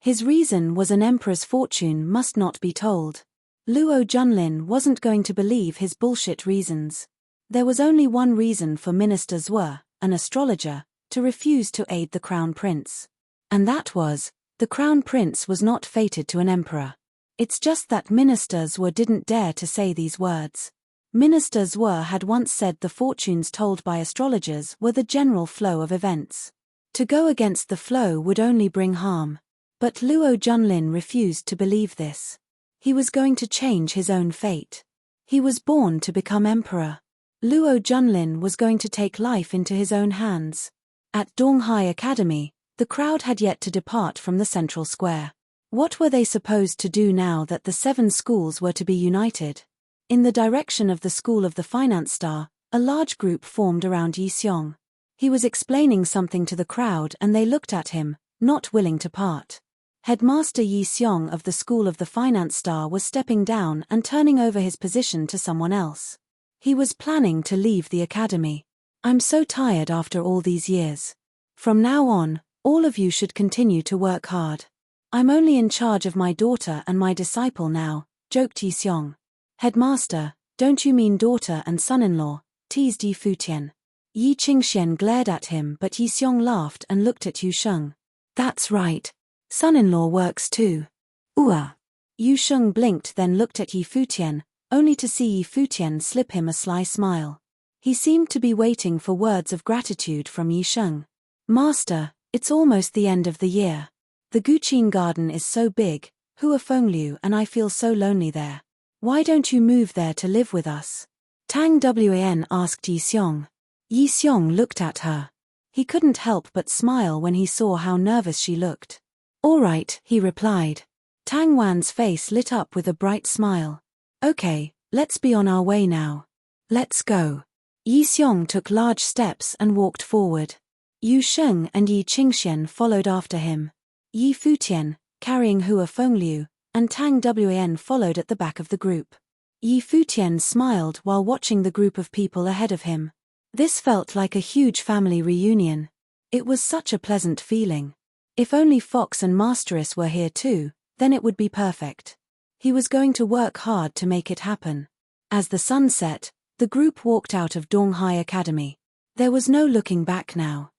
His reason was an emperor's fortune must not be told. Luo Junlin wasn't going to believe his bullshit reasons. There was only one reason for Minister Zhuo, an astrologer, to refuse to aid the crown prince. And that was, the crown prince was not fated to an emperor. It's just that Minister Zhuo didn't dare to say these words. Minister Zhuo had once said the fortunes told by astrologers were the general flow of events. To go against the flow would only bring harm. But Luo Junlin refused to believe this. He was going to change his own fate. He was born to become emperor. Luo Junlin was going to take life into his own hands. At Donghai Academy, the crowd had yet to depart from the central square. What were they supposed to do now that the 7 schools were to be united? In the direction of the School of the Finance Star, a large group formed around Yi Xiong. He was explaining something to the crowd and they looked at him, not willing to part. Headmaster Yi Xiong of the School of the Finance Star was stepping down and turning over his position to someone else. He was planning to leave the academy. I'm so tired after all these years. From now on, all of you should continue to work hard. I'm only in charge of my daughter and my disciple now, joked Yi Xiong. Headmaster, don't you mean daughter and son-in-law, teased Yi Futian. Yi Qingxian glared at him but Yi Xiong laughed and looked at Yu Sheng. That's right. Son-in-law works too. Yu Sheng blinked then looked at Yi Futian, only to see Yi Futian slip him a sly smile. He seemed to be waiting for words of gratitude from Yi Sheng. Master, it's almost the end of the year. The Guqin garden is so big, Hua Fengliu and I feel so lonely there. Why don't you move there to live with us? Tang Wan asked Yi Xiong. Yi Xiong looked at her. He couldn't help but smile when he saw how nervous she looked. All right, he replied. Tang Wan's face lit up with a bright smile. Okay, let's be on our way now. Let's go. Yi Xiong took large steps and walked forward. Yu Sheng and Yi Qingxian followed after him. Yi Futian, carrying Hua Fengliu, and Tang Wan followed at the back of the group. Yi Futian smiled while watching the group of people ahead of him. This felt like a huge family reunion. It was such a pleasant feeling. If only Fox and Masteress were here too, then it would be perfect. He was going to work hard to make it happen. As the sun set, the group walked out of Donghai Academy. There was no looking back now.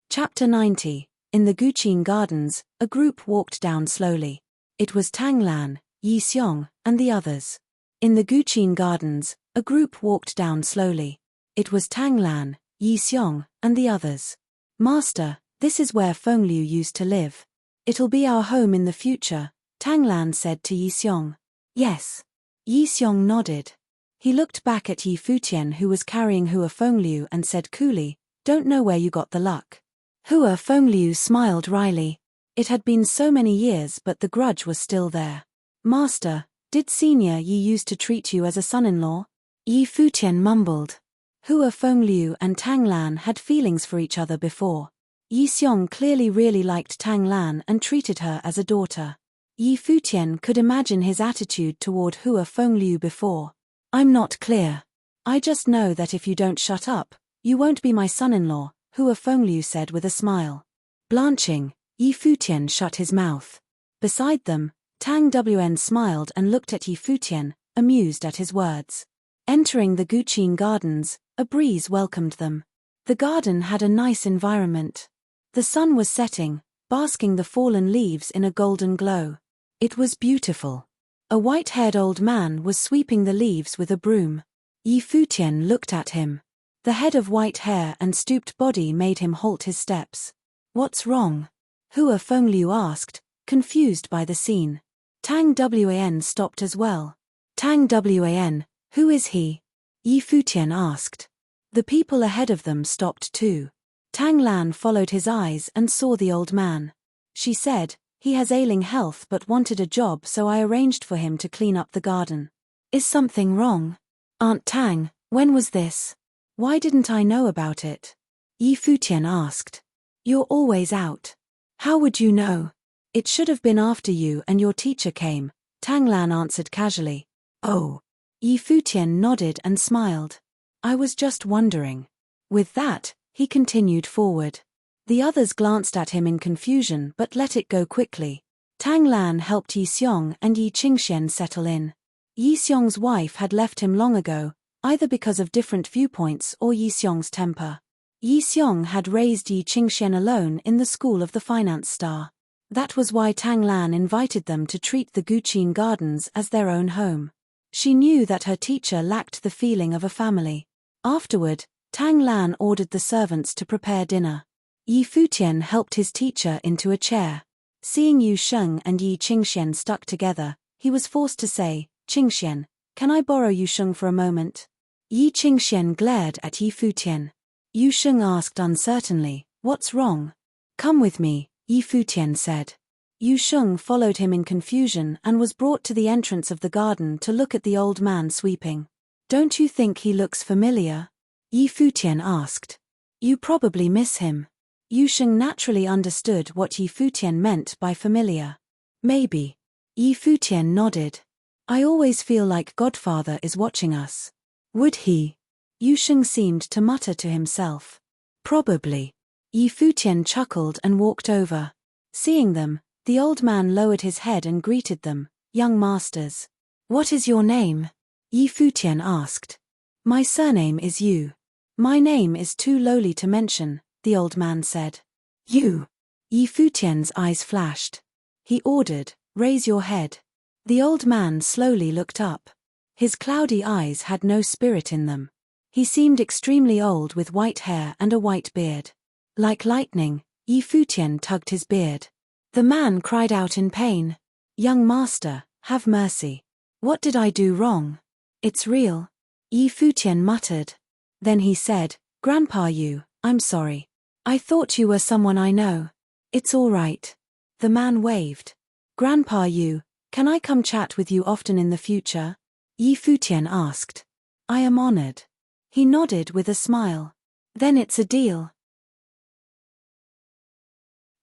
Chapter 90. In the Guqin Gardens, a group walked down slowly. It was Tang Lan, Yi Xiong, and the others. In the Guqin Gardens, a group walked down slowly. It was Tang Lan, Yi Xiong, and the others. Master, this is where Fengliu used to live. It'll be our home in the future, Tang Lan said to Yi Xiong. Yes. Yi Xiong nodded. He looked back at Yi Futian, who was carrying Hua Fengliu, and said coolly, "Don't know where you got the luck." Hua Fengliu smiled wryly. It had been so many years, but the grudge was still there. Master, did Senior Yi used to treat you as a son-in-law? Yi Futian mumbled. Hua Fengliu and Tang Lan had feelings for each other before. Yi Xiong clearly really liked Tang Lan and treated her as a daughter. Yi Futian could imagine his attitude toward Hua Fengliu before. I'm not clear. I just know that if you don't shut up, you won't be my son-in-law, Hua Fengliu said with a smile. Blanching, Yi Futian shut his mouth. Beside them, Tang Wn smiled and looked at Yi Futian, amused at his words. Entering the Guqin Gardens, a breeze welcomed them. The garden had a nice environment. The sun was setting, basking the fallen leaves in a golden glow. It was beautiful. A white-haired old man was sweeping the leaves with a broom. Yi Futian looked at him. The head of white hair and stooped body made him halt his steps. What's wrong? Hua Fengliu asked, confused by the scene. Tang Wan stopped as well. Tang Wan, who is he? Yi Futian asked. The people ahead of them stopped too. Tang Lan followed his eyes and saw the old man. She said, he has ailing health but wanted a job, so I arranged for him to clean up the garden. Is something wrong? Aunt Tang, when was this? Why didn't I know about it? Yi Futian asked. You're always out. How would you know? It should have been after you and your teacher came, Tang Lan answered casually. Oh. Yi Futian nodded and smiled. I was just wondering. With that, he continued forward. The others glanced at him in confusion but let it go quickly. Tang Lan helped Yi Xiong and Yi Qingxian settle in. Yi Xiong's wife had left him long ago, either because of different viewpoints or Yi Xiong's temper. Yi Xiong had raised Yi Qingxian alone in the school of the finance star. That was why Tang Lan invited them to treat the Guqin Gardens as their own home. She knew that her teacher lacked the feeling of a family. Afterward, Tang Lan ordered the servants to prepare dinner. Yi Futian helped his teacher into a chair. Seeing Yu Sheng and Yi Qingxian stuck together, he was forced to say, Qingxian, can I borrow Yu Sheng for a moment? Yi Qingxian glared at Yi Futian. Yu Sheng asked uncertainly, what's wrong? Come with me, Yi Futian said. Yu Sheng followed him in confusion and was brought to the entrance of the garden to look at the old man sweeping. Don't you think he looks familiar? Yi Futian asked. You probably miss him. Yu Sheng naturally understood what Yi Futian meant by familiar. Maybe. Yi Futian nodded. I always feel like Godfather is watching us. Would he? Yu Sheng seemed to mutter to himself. Probably. Yi Futian chuckled and walked over. Seeing them, the old man lowered his head and greeted them, young masters. What is your name? Yi Futian asked. My surname is Yu. My name is too lowly to mention, the old man said. You. Yi Futian's eyes flashed. He ordered, raise your head. The old man slowly looked up. His cloudy eyes had no spirit in them. He seemed extremely old with white hair and a white beard. Like lightning, Yi Futian tugged his beard. The man cried out in pain. Young master, have mercy. What did I do wrong? It's real. Yi Futian muttered. Then he said, Grandpa Yu, I'm sorry. I thought you were someone I know. It's all right. The man waved. Grandpa Yu, can I come chat with you often in the future? Yi Futian asked. I am honored. He nodded with a smile. Then it's a deal.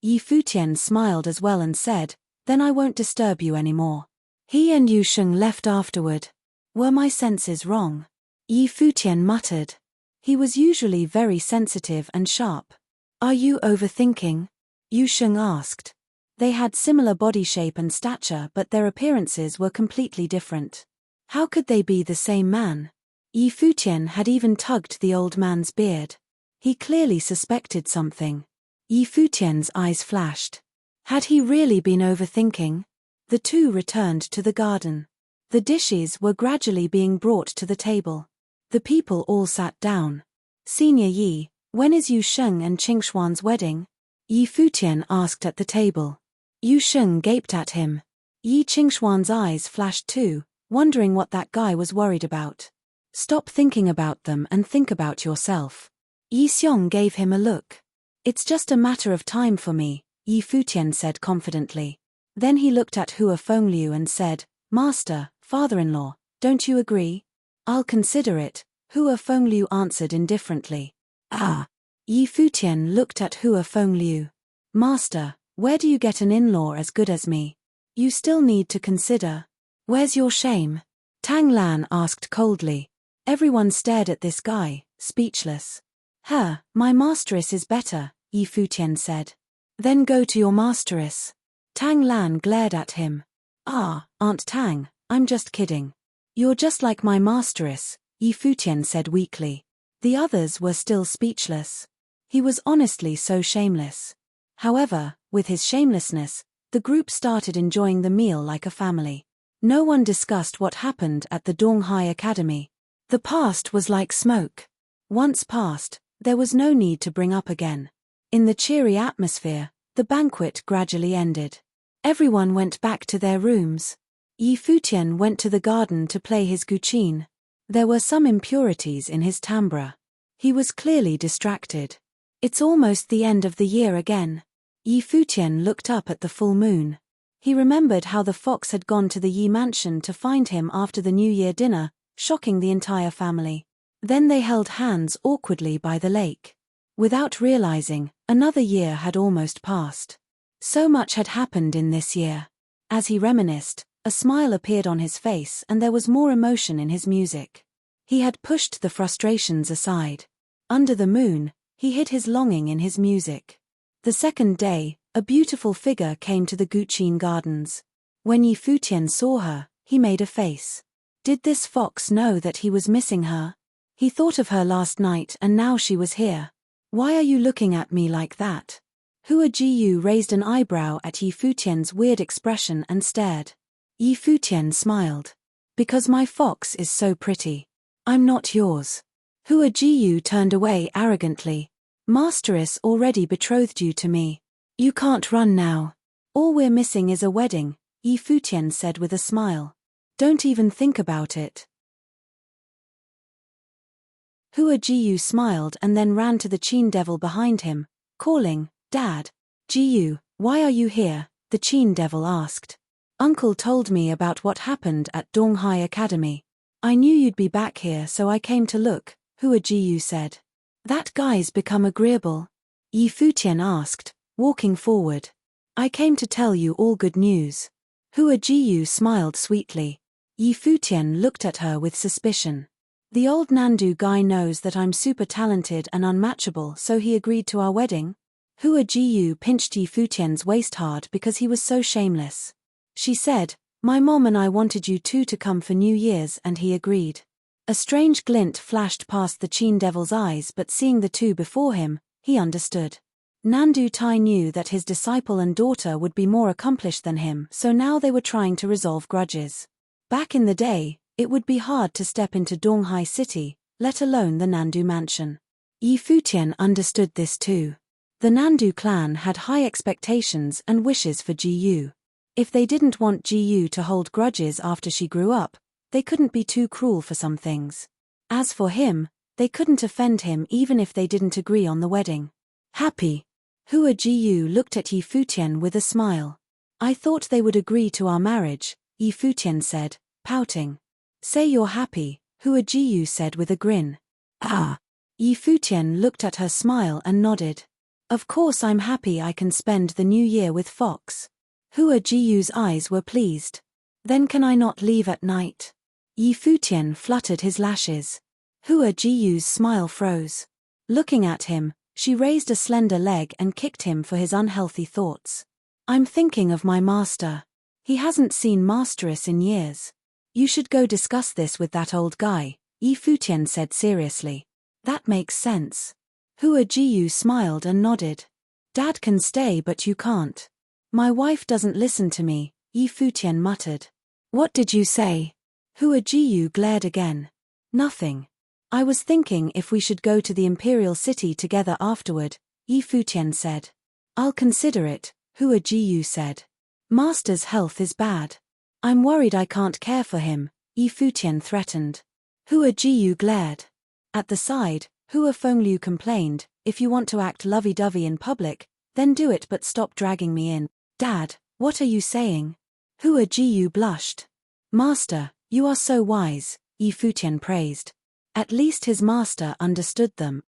Yi Futian smiled as well and said, then I won't disturb you anymore. He and Yu Sheng left afterward. Were my senses wrong? Yi Futian muttered. He was usually very sensitive and sharp. Are you overthinking? Yu Sheng asked. They had similar body shape and stature, but their appearances were completely different. How could they be the same man? Yi Futian had even tugged the old man's beard. He clearly suspected something. Yi Futian's eyes flashed. Had he really been overthinking? The two returned to the garden. The dishes were gradually being brought to the table. The people all sat down. Senior Yi, when is Yu Sheng and Qingshuan's wedding? Yi Futian asked at the table. Yu Sheng gaped at him. Yi Qingshuan's eyes flashed too, wondering what that guy was worried about. Stop thinking about them and think about yourself. Yi Xiong gave him a look. It's just a matter of time for me, Yi Futian said confidently. Then he looked at Hua Fengliu and said, Master, father-in-law, don't you agree? I'll consider it, Hua Fengliu answered indifferently. Ah! Yi Futian looked at Hua Fengliu. Master, where do you get an in-law as good as me? You still need to consider. Where's your shame? Tang Lan asked coldly. Everyone stared at this guy, speechless. My masteress is better, Yi Futian said. Then go to your masteress. Tang Lan glared at him. Ah, Aunt Tang, I'm just kidding. You're just like my masteress, Yi Futian said weakly. The others were still speechless. He was honestly so shameless. However, with his shamelessness, the group started enjoying the meal like a family. No one discussed what happened at the Donghai Academy. The past was like smoke. Once past, there was no need to bring up again. In the cheery atmosphere, the banquet gradually ended. Everyone went back to their rooms. Yi Futian went to the garden to play his guqin. There were some impurities in his timbre. He was clearly distracted. It's almost the end of the year again. Yi Futian looked up at the full moon. He remembered how the fox had gone to the Yi mansion to find him after the New Year dinner, shocking the entire family. Then they held hands awkwardly by the lake. Without realizing, another year had almost passed. So much had happened in this year. As he reminisced, a smile appeared on his face and there was more emotion in his music. He had pushed the frustrations aside. Under the moon, he hid his longing in his music. The second day, a beautiful figure came to the Guqin Gardens. When Yi Futian saw her, he made a face. Did this fox know that he was missing her? He thought of her last night and now she was here. Why are you looking at me like that? Hua Jiyu raised an eyebrow at Yi Futian's weird expression and stared. Yi Futian smiled. Because my fox is so pretty. I'm not yours. Hua Jiyu turned away arrogantly. Masteress already betrothed you to me. You can't run now. All we're missing is a wedding, Yi Futian said with a smile. Don't even think about it. Hua Jiyu smiled and then ran to the Qin devil behind him, calling, Dad. Jiyu, why are you here? The Qin devil asked. Uncle told me about what happened at Donghai Academy. I knew you'd be back here so I came to look, Hua Jiyu said. That guy's become agreeable? Yi Futian asked, walking forward. I came to tell you all good news. Hua Jiyu smiled sweetly. Yi Futian looked at her with suspicion. The old Nandu guy knows that I'm super talented and unmatchable, so he agreed to our wedding? Hua Jiyu pinched Yi Futian's waist hard because he was so shameless. She said, my mom and I wanted you two to come for New Year's and he agreed. A strange glint flashed past the Qin devil's eyes, but seeing the two before him, he understood. Nandu Tai knew that his disciple and daughter would be more accomplished than him, so now they were trying to resolve grudges. Back in the day, it would be hard to step into Donghai City, let alone the Nandu mansion. Yi Futian understood this too. The Nandu clan had high expectations and wishes for Jiyu. If they didn't want Jiyu to hold grudges after she grew up, they couldn't be too cruel for some things. As for him, they couldn't offend him even if they didn't agree on the wedding. Happy. Hua Jiyu looked at Yi Futian with a smile. I thought they would agree to our marriage, Yi Futian said, pouting. Say you're happy, Hua Jiyu said with a grin. Ah. Yi Futian looked at her smile and nodded. Of course I'm happy I can spend the new year with Fox. Hua Jiyu's eyes were pleased. Then can I not leave at night? Yi Futian fluttered his lashes. Hua Jiyu's smile froze. Looking at him, She raised a slender leg and kicked him for his unhealthy thoughts. I'm thinking of my master. He hasn't seen Masteress in years. You should go discuss this with that old guy, Futian said seriously. That makes sense. Hua Jiu smiled and nodded. Dad can stay but you can't. My wife doesn't listen to me, Futian muttered. What did you say? Hua Jiu glared again. Nothing. I was thinking if we should go to the Imperial City together afterward, Futian said. I'll consider it, Hua Jiu said. Master's health is bad. I'm worried I can't care for him, Futian threatened. Hua Jiu glared. At the side, Hua Fengliu complained, if you want to act lovey-dovey in public, then do it but stop dragging me in. Dad, what are you saying? Hua Jiu blushed. Master, you are so wise, Futian praised. At least his master understood them.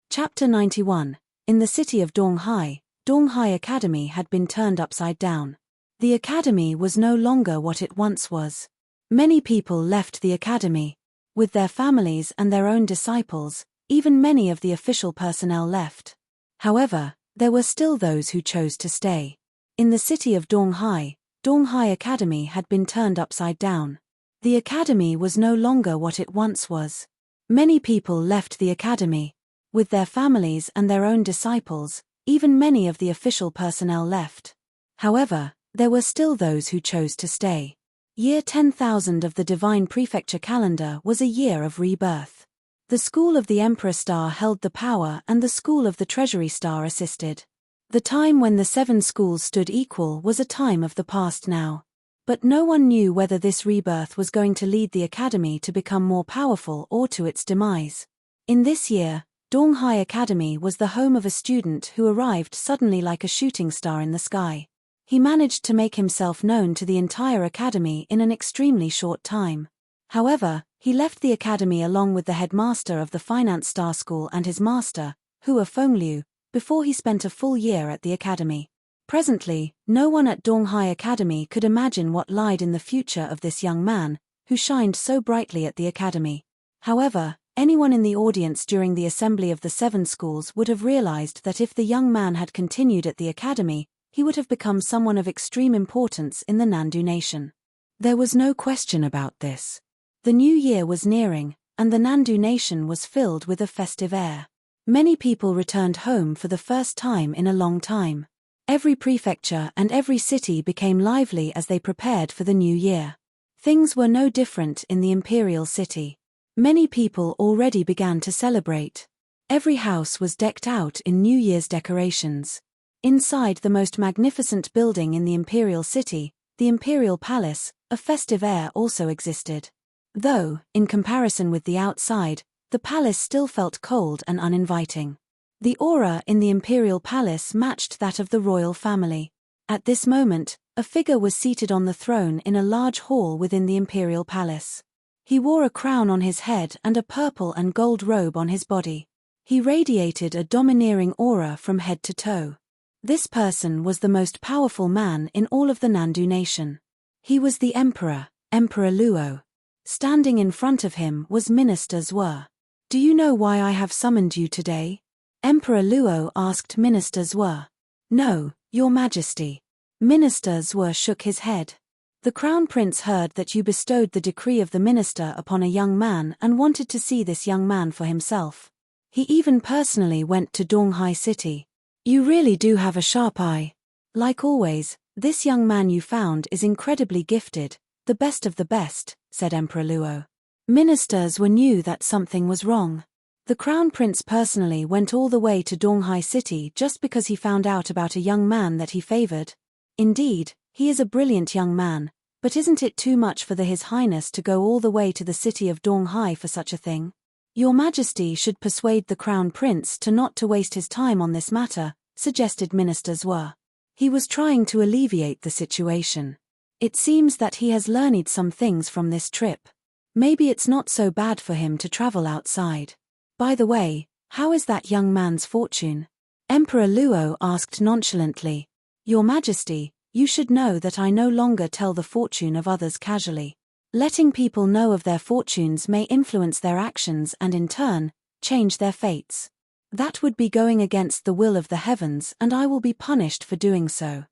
Chapter 91. In the city of Donghai, Donghai Academy had been turned upside down. The academy was no longer what it once was. Many people left the academy. With their families and their own disciples, even many of the official personnel left. However, there were still those who chose to stay. In the city of Donghai, Donghai Academy had been turned upside down. The academy was no longer what it once was. Many people left the academy. With their families and their own disciples, even many of the official personnel left. However, there were still those who chose to stay. Year 10,000 of the Divine Prefecture calendar was a year of rebirth. The School of the Emperor Star held the power and the School of the Treasury Star assisted. The time when the 7 schools stood equal was a time of the past now. But no one knew whether this rebirth was going to lead the academy to become more powerful or to its demise. In this year, Donghai Academy was the home of a student who arrived suddenly like a shooting star in the sky. He managed to make himself known to the entire academy in an extremely short time. However, he left the academy along with the headmaster of the Finance Star School and his master, Hua Fengliu, before he spent a full year at the academy. Presently, no one at Donghai Academy could imagine what lied in the future of this young man, who shined so brightly at the academy. However, anyone in the audience during the assembly of the 7 schools would have realized that if the young man had continued at the academy, he would have become someone of extreme importance in the Nandu nation. There was no question about this. The new year was nearing, and the Nandu nation was filled with a festive air. Many people returned home for the first time in a long time. Every prefecture and every city became lively as they prepared for the new year. Things were no different in the imperial city. Many people already began to celebrate. Every house was decked out in New Year's decorations. Inside the most magnificent building in the imperial city, the Imperial Palace, a festive air also existed. Though, in comparison with the outside, the palace still felt cold and uninviting. The aura in the Imperial Palace matched that of the royal family. At this moment, a figure was seated on the throne in a large hall within the Imperial Palace. He wore a crown on his head and a purple and gold robe on his body. He radiated a domineering aura from head to toe. This person was the most powerful man in all of the Nandu nation. He was the Emperor, Emperor Luo. Standing in front of him was Minister Zhuo. Do you know why I have summoned you today? Emperor Luo asked Minister Zhuo. No, Your Majesty. Minister Zhuo shook his head. The Crown Prince heard that you bestowed the decree of the minister upon a young man and wanted to see this young man for himself. He even personally went to Donghai City. You really do have a sharp eye. Like always, this young man you found is incredibly gifted, the best of the best, said Emperor Luo. Ministers knew that something was wrong. The Crown Prince personally went all the way to Donghai City just because he found out about a young man that he favored. Indeed, he is a brilliant young man, but isn't it too much for His Highness to go all the way to the city of Donghai for such a thing? Your Majesty should persuade the Crown Prince to not to waste his time on this matter, suggested Minister Zhuo. He was trying to alleviate the situation. It seems that he has learned some things from this trip. Maybe it's not so bad for him to travel outside. By the way, how is that young man's fortune? Emperor Luo asked nonchalantly. Your Majesty, you should know that I no longer tell the fortune of others casually. Letting people know of their fortunes may influence their actions and in turn, change their fates. That would be going against the will of the heavens, and I will be punished for doing so.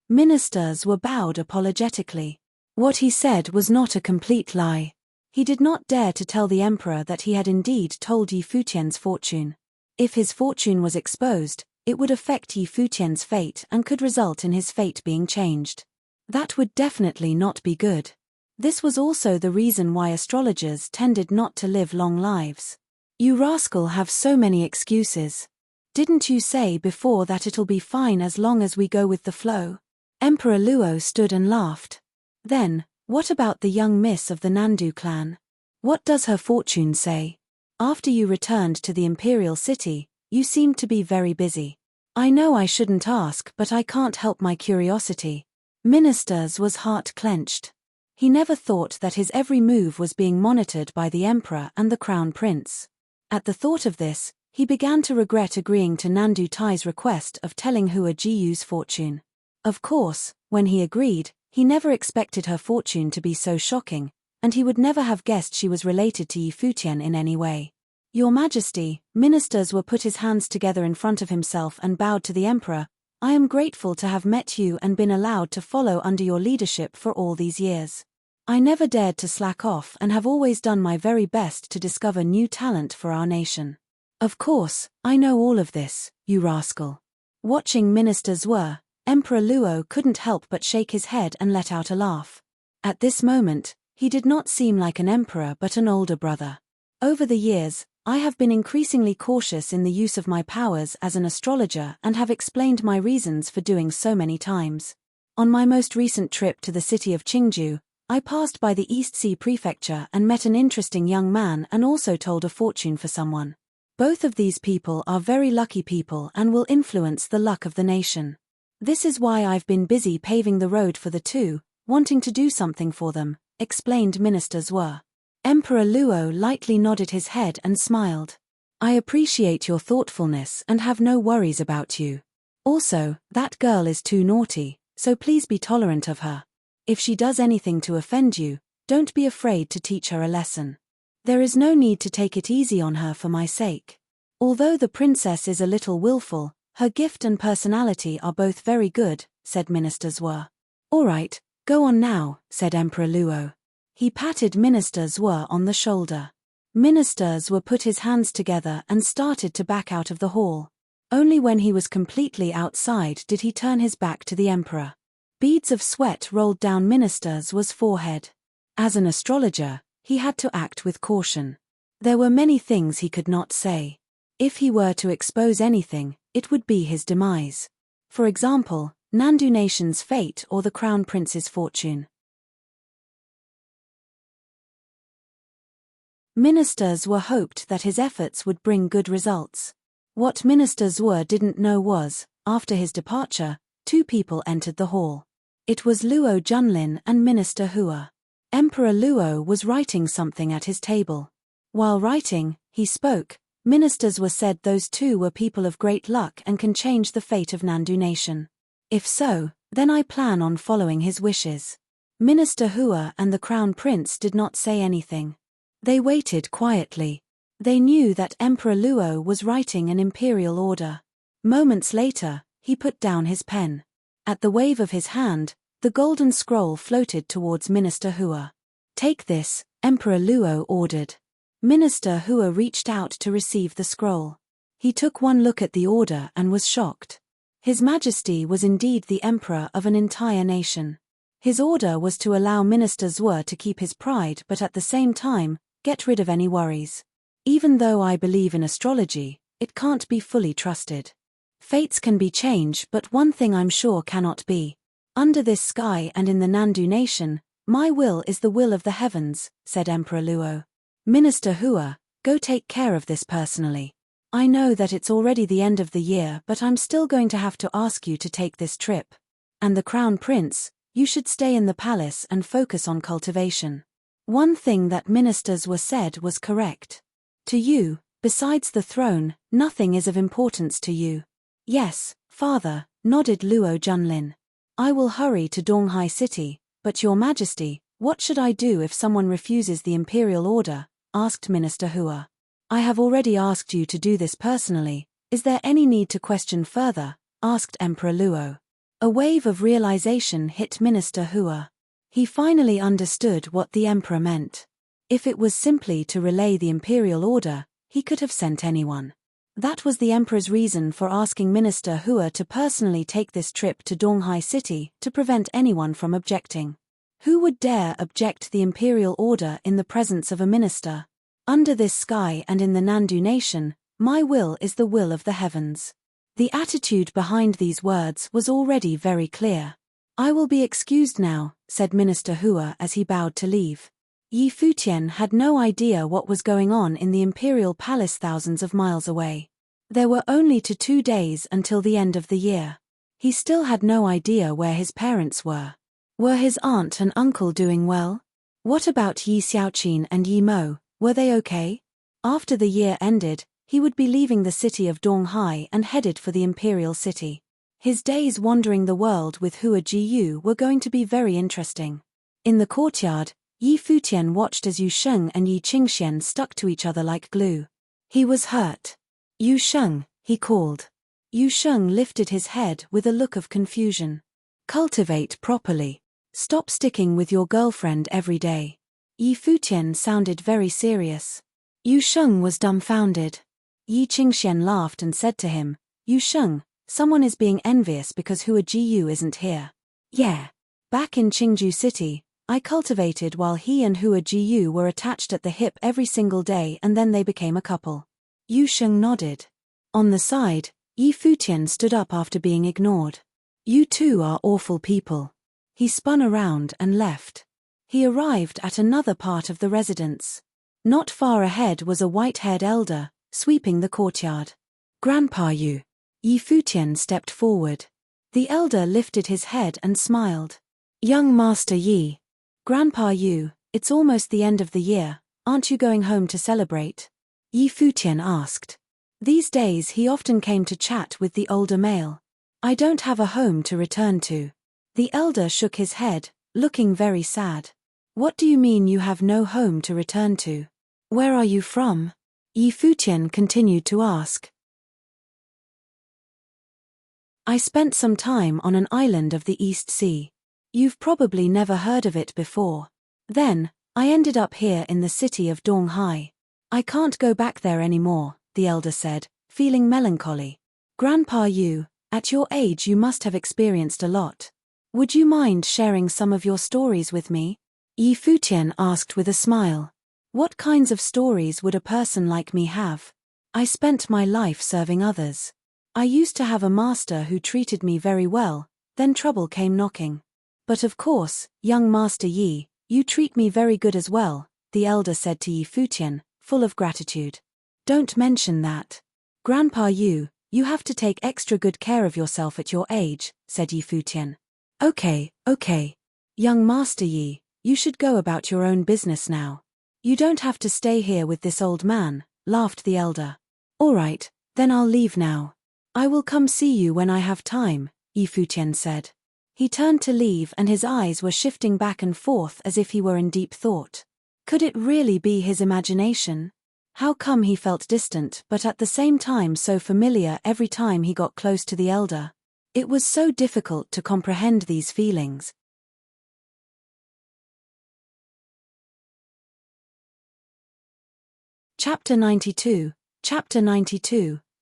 Ministers were bowed apologetically. What he said was not a complete lie. He did not dare to tell the emperor that he had indeed told Yi Futian's fortune. If his fortune was exposed, it would affect Yi Futian's fate and could result in his fate being changed. That would definitely not be good. This was also the reason why astrologers tended not to live long lives. You rascal have so many excuses. Didn't you say before that it'll be fine as long as we go with the flow? Emperor Luo stood and laughed. Then, what about the young miss of the Nandu clan? What does her fortune say? After you returned to the imperial city, you seemed to be very busy. I know I shouldn't ask, but I can't help my curiosity. Minister's was heart clenched. He never thought that his every move was being monitored by the emperor and the crown prince. At the thought of this, he began to regret agreeing to Nandu Tai's request of telling Hua Jiyu's fortune. Of course, when he agreed, he never expected her fortune to be so shocking, and he would never have guessed she was related to Yi Futian in any way. Your Majesty, Ministers were put his hands together in front of himself and bowed to the emperor. I am grateful to have met you and been allowed to follow under your leadership for all these years. I never dared to slack off and have always done my very best to discover new talent for our nation. Of course, I know all of this, you rascal. Watching Ministers were, Emperor Luo couldn't help but shake his head and let out a laugh. At this moment, he did not seem like an emperor but an older brother. Over the years, I have been increasingly cautious in the use of my powers as an astrologer and have explained my reasons for doing so many times. On my most recent trip to the city of Qingju, I passed by the East Sea Prefecture and met an interesting young man and also told a fortune for someone. Both of these people are very lucky people and will influence the luck of the nation. This is why I've been busy paving the road for the two, wanting to do something for them, explained Minister Zhuo. Emperor Luo lightly nodded his head and smiled. I appreciate your thoughtfulness and have no worries about you. Also, that girl is too naughty, so please be tolerant of her. If she does anything to offend you, don't be afraid to teach her a lesson. There is no need to take it easy on her for my sake. Although the princess is a little willful, her gift and personality are both very good, said Minister Zhuo. All right, go on now, said Emperor Luo. He patted Minister Zhuo on the shoulder. Minister Zhuo put his hands together and started to back out of the hall. Only when he was completely outside did he turn his back to the emperor. Beads of sweat rolled down Minister Zhuo's forehead. As an astrologer, he had to act with caution. There were many things he could not say. If he were to expose anything, it would be his demise. For example, Nandu Nation's fate or the Crown Prince's fortune. Minister Zhuo hoped that his efforts would bring good results. What Minister Zhuo didn't know was, after his departure, two people entered the hall. It was Luo Junlin and Minister Hua. Emperor Luo was writing something at his table. While writing, he spoke. Ministers were said those two were people of great luck and can change the fate of Nandu Nation. If so, then I plan on following his wishes. Minister Hua and the Crown Prince did not say anything. They waited quietly. They knew that Emperor Luo was writing an imperial order. Moments later, he put down his pen. At the wave of his hand, the golden scroll floated towards Minister Hua. Take this, Emperor Luo ordered. Minister Hua reached out to receive the scroll. He took one look at the order and was shocked. His Majesty was indeed the emperor of an entire nation. His order was to allow Minister Zhuo to keep his pride but at the same time, get rid of any worries. Even though I believe in astrology, it can't be fully trusted. Fates can be changed but one thing I'm sure cannot be. Under this sky and in the Nandu Nation, my will is the will of the heavens, said Emperor Luo. Minister Hua, go take care of this personally. I know that it's already the end of the year but I'm still going to have to ask you to take this trip. And the Crown Prince, you should stay in the palace and focus on cultivation. One thing that ministers were said was correct. To you, besides the throne, nothing is of importance to you. Yes, father, nodded Luo Junlin. I will hurry to Donghai City, "But Your Majesty, what should I do if someone refuses the imperial order?" asked Minister Hua. "I have already asked you to do this personally. Is there any need to question further?" asked Emperor Luo. A wave of realization hit Minister Hua. He finally understood what the emperor meant. If it was simply to relay the imperial order, he could have sent anyone. That was the emperor's reason for asking Minister Hua to personally take this trip to Donghai City to prevent anyone from objecting. Who would dare object the imperial order in the presence of a minister? Under this sky and in the Nandu nation, my will is the will of the heavens. The attitude behind these words was already very clear. "I will be excused now," said Minister Hua as he bowed to leave. Yi Futian had no idea what was going on in the imperial palace thousands of miles away. There were only 2 days until the end of the year. He still had no idea where his parents were. Were his aunt and uncle doing well? What about Yi Xiaoqin and Yi Mo, were they okay? After the year ended, he would be leaving the city of Donghai and headed for the imperial city. His days wandering the world with Hua Jiyu were going to be very interesting. In the courtyard, Yi Futian watched as Yu Sheng and Yi Qingxian stuck to each other like glue. He was hurt. "Yu Sheng," he called. Yu Sheng lifted his head with a look of confusion. "Cultivate properly. Stop sticking with your girlfriend every day." Yi Futian sounded very serious. Yu Sheng was dumbfounded. Yi Qingxian laughed and said to him, "Yu Sheng, someone is being envious because Hua Jiyu isn't here." "Yeah. Back in Qingju City, I cultivated while he and Hua Jiyu were attached at the hip every single day and then they became a couple." Yu Sheng nodded. On the side, Yi Futian stood up after being ignored. "You two are awful people." He spun around and left. He arrived at another part of the residence. Not far ahead was a white-haired elder, sweeping the courtyard. "Grandpa Yu." Yi Futian stepped forward. The elder lifted his head and smiled. "Young Master Yi." "Grandpa Yu, it's almost the end of the year, aren't you going home to celebrate?" Yi Futian asked. These days he often came to chat with the older male. "I don't have a home to return to." The elder shook his head, looking very sad. "What do you mean you have no home to return to? Where are you from?" Yi Futian continued to ask. "I spent some time on an island of the East Sea. You've probably never heard of it before. Then, I ended up here in the city of Donghai. I can't go back there anymore," the elder said, feeling melancholy. "Grandpa Yu, at your age you must have experienced a lot. Would you mind sharing some of your stories with me?" Yi Futian asked with a smile. "What kinds of stories would a person like me have? I spent my life serving others. I used to have a master who treated me very well, then trouble came knocking. But of course, young Master Yi, you treat me very good as well," the elder said to Yi Futian, full of gratitude. "Don't mention that. Grandpa Yu, you have to take extra good care of yourself at your age," said Yi Futian. Okay. Young Master Yi, you should go about your own business now. You don't have to stay here with this old man," laughed the elder. "All right, then I'll leave now. I will come see you when I have time," Yi Futian said. He turned to leave and his eyes were shifting back and forth as if he were in deep thought. Could it really be his imagination? How come he felt distant but at the same time so familiar every time he got close to the elder? It was so difficult to comprehend these feelings. Chapter 92,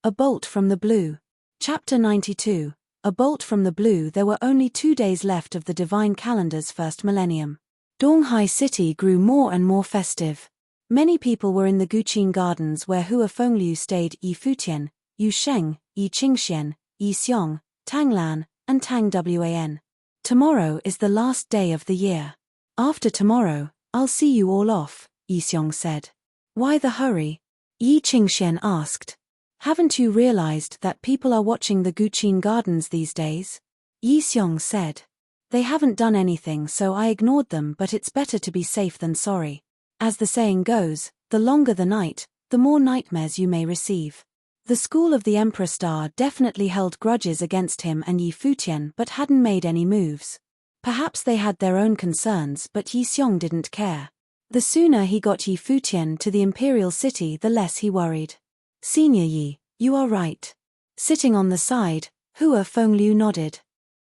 A Bolt from the Blue. Chapter 92, A Bolt from the Blue. There were only 2 days left of the divine calendar's first millennium. Donghai City grew more and more festive. Many people were in the Guqin Gardens where Hua Fengliu stayed. Yi Futian, Yu Sheng, Yi Qingxian, Yi Xiong, Tang Lan, and Tang Wan. "Tomorrow is the last day of the year. After tomorrow, I'll see you all off," Yi Xiong said. "Why the hurry?" Yi Qingxian asked. "Haven't you realized that people are watching the Guqin Gardens these days?" Yi Xiong said. "They haven't done anything so I ignored them, but it's better to be safe than sorry. As the saying goes, the longer the night, the more nightmares you may receive." The school of the Emperor Star definitely held grudges against him and Yi Futian but hadn't made any moves. Perhaps they had their own concerns, but Yi Xiong didn't care. The sooner he got Yi Futian to the imperial city, the less he worried. Senior Yi, you are right. Sitting on the side, Hua Fengliu nodded.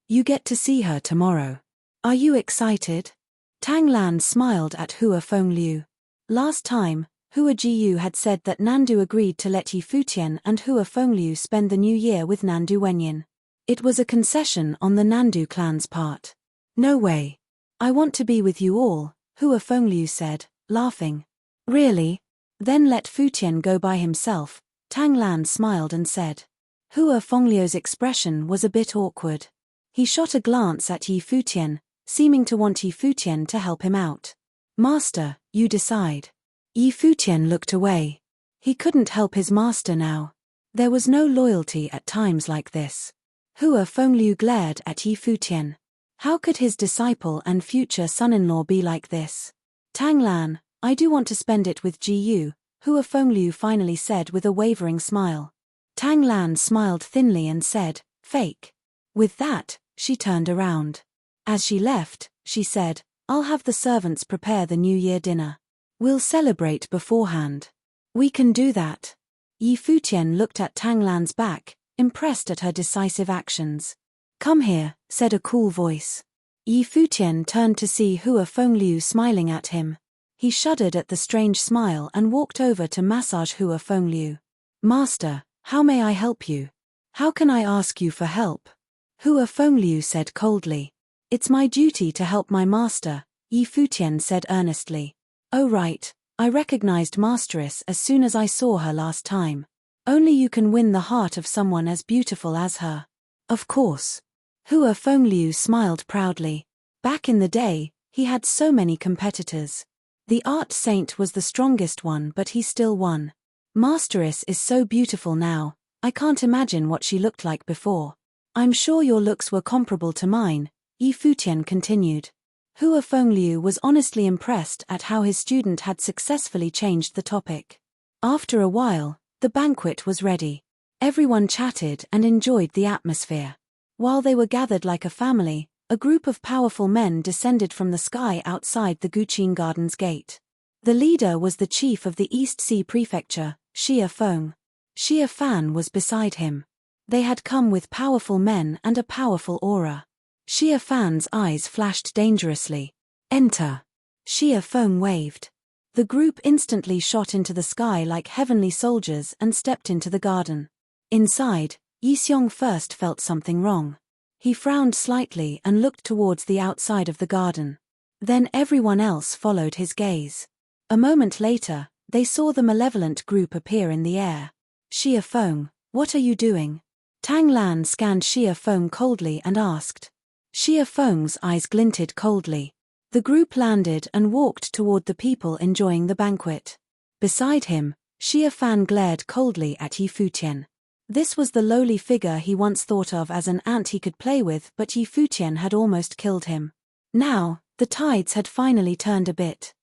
You get to see her tomorrow. Are you excited? Tang Lan smiled at Hua Fengliu. Last time, Hua Jiyu had said that Nandu agreed to let Yi Futian and Hua Fengliu spend the new year with Nandu Wenyin. It was a concession on the Nandu clan's part. No way. I want to be with you all, Hua Fengliu said, laughing. Really? Then let Futian go by himself, Tang Lan smiled and said. Hua Fengliu's expression was a bit awkward. He shot a glance at Yi Futian, seeming to want Yi Futian to help him out. Master, you decide. Yi Futian looked away. He couldn't help his master now. There was no loyalty at times like this. Hua Fengliu glared at Yi Futian. How could his disciple and future son-in-law be like this? Tang Lan, I do want to spend it with Jiyu, Hua Fengliu finally said with a wavering smile. Tang Lan smiled thinly and said, fake. With that, she turned around. As she left, she said, I'll have the servants prepare the New Year dinner. We'll celebrate beforehand. We can do that. Yi Futian looked at Tang Lan's back, impressed at her decisive actions. Come here, said a cool voice. Yi Futian turned to see Hua Fengliu smiling at him. He shuddered at the strange smile and walked over to massage Hua Fengliu. Master, how may I help you? How can I ask you for help? Hua Fengliu said coldly. It's my duty to help my master, Yi Futian said earnestly. Oh right, I recognized Masteress as soon as I saw her last time. Only you can win the heart of someone as beautiful as her. Of course. Hua Fengliu smiled proudly. Back in the day, he had so many competitors. The art saint was the strongest one, but he still won. Masteress is so beautiful now, I can't imagine what she looked like before. I'm sure your looks were comparable to mine, Yi Futian continued. Hua Fengliu was honestly impressed at how his student had successfully changed the topic. After a while, the banquet was ready. Everyone chatted and enjoyed the atmosphere. While they were gathered like a family, a group of powerful men descended from the sky outside the Guqin Gardens gate. The leader was the chief of the East Sea Prefecture, Xia Feng. Xia Fan was beside him. They had come with powerful men and a powerful aura. Xia Fan's eyes flashed dangerously. Enter. Xia Feng waved. The group instantly shot into the sky like heavenly soldiers and stepped into the garden. Inside, Yi Xiong first felt something wrong. He frowned slightly and looked towards the outside of the garden. Then everyone else followed his gaze. A moment later, they saw the malevolent group appear in the air. Xia Feng, what are you doing? Tang Lan scanned Xia Feng coldly and asked. Xia Feng's eyes glinted coldly. The group landed and walked toward the people enjoying the banquet. Beside him, Xia Fan glared coldly at Yi Futian. This was the lowly figure he once thought of as an ant he could play with, but Yi Futian had almost killed him. Now, the tides had finally turned a bit.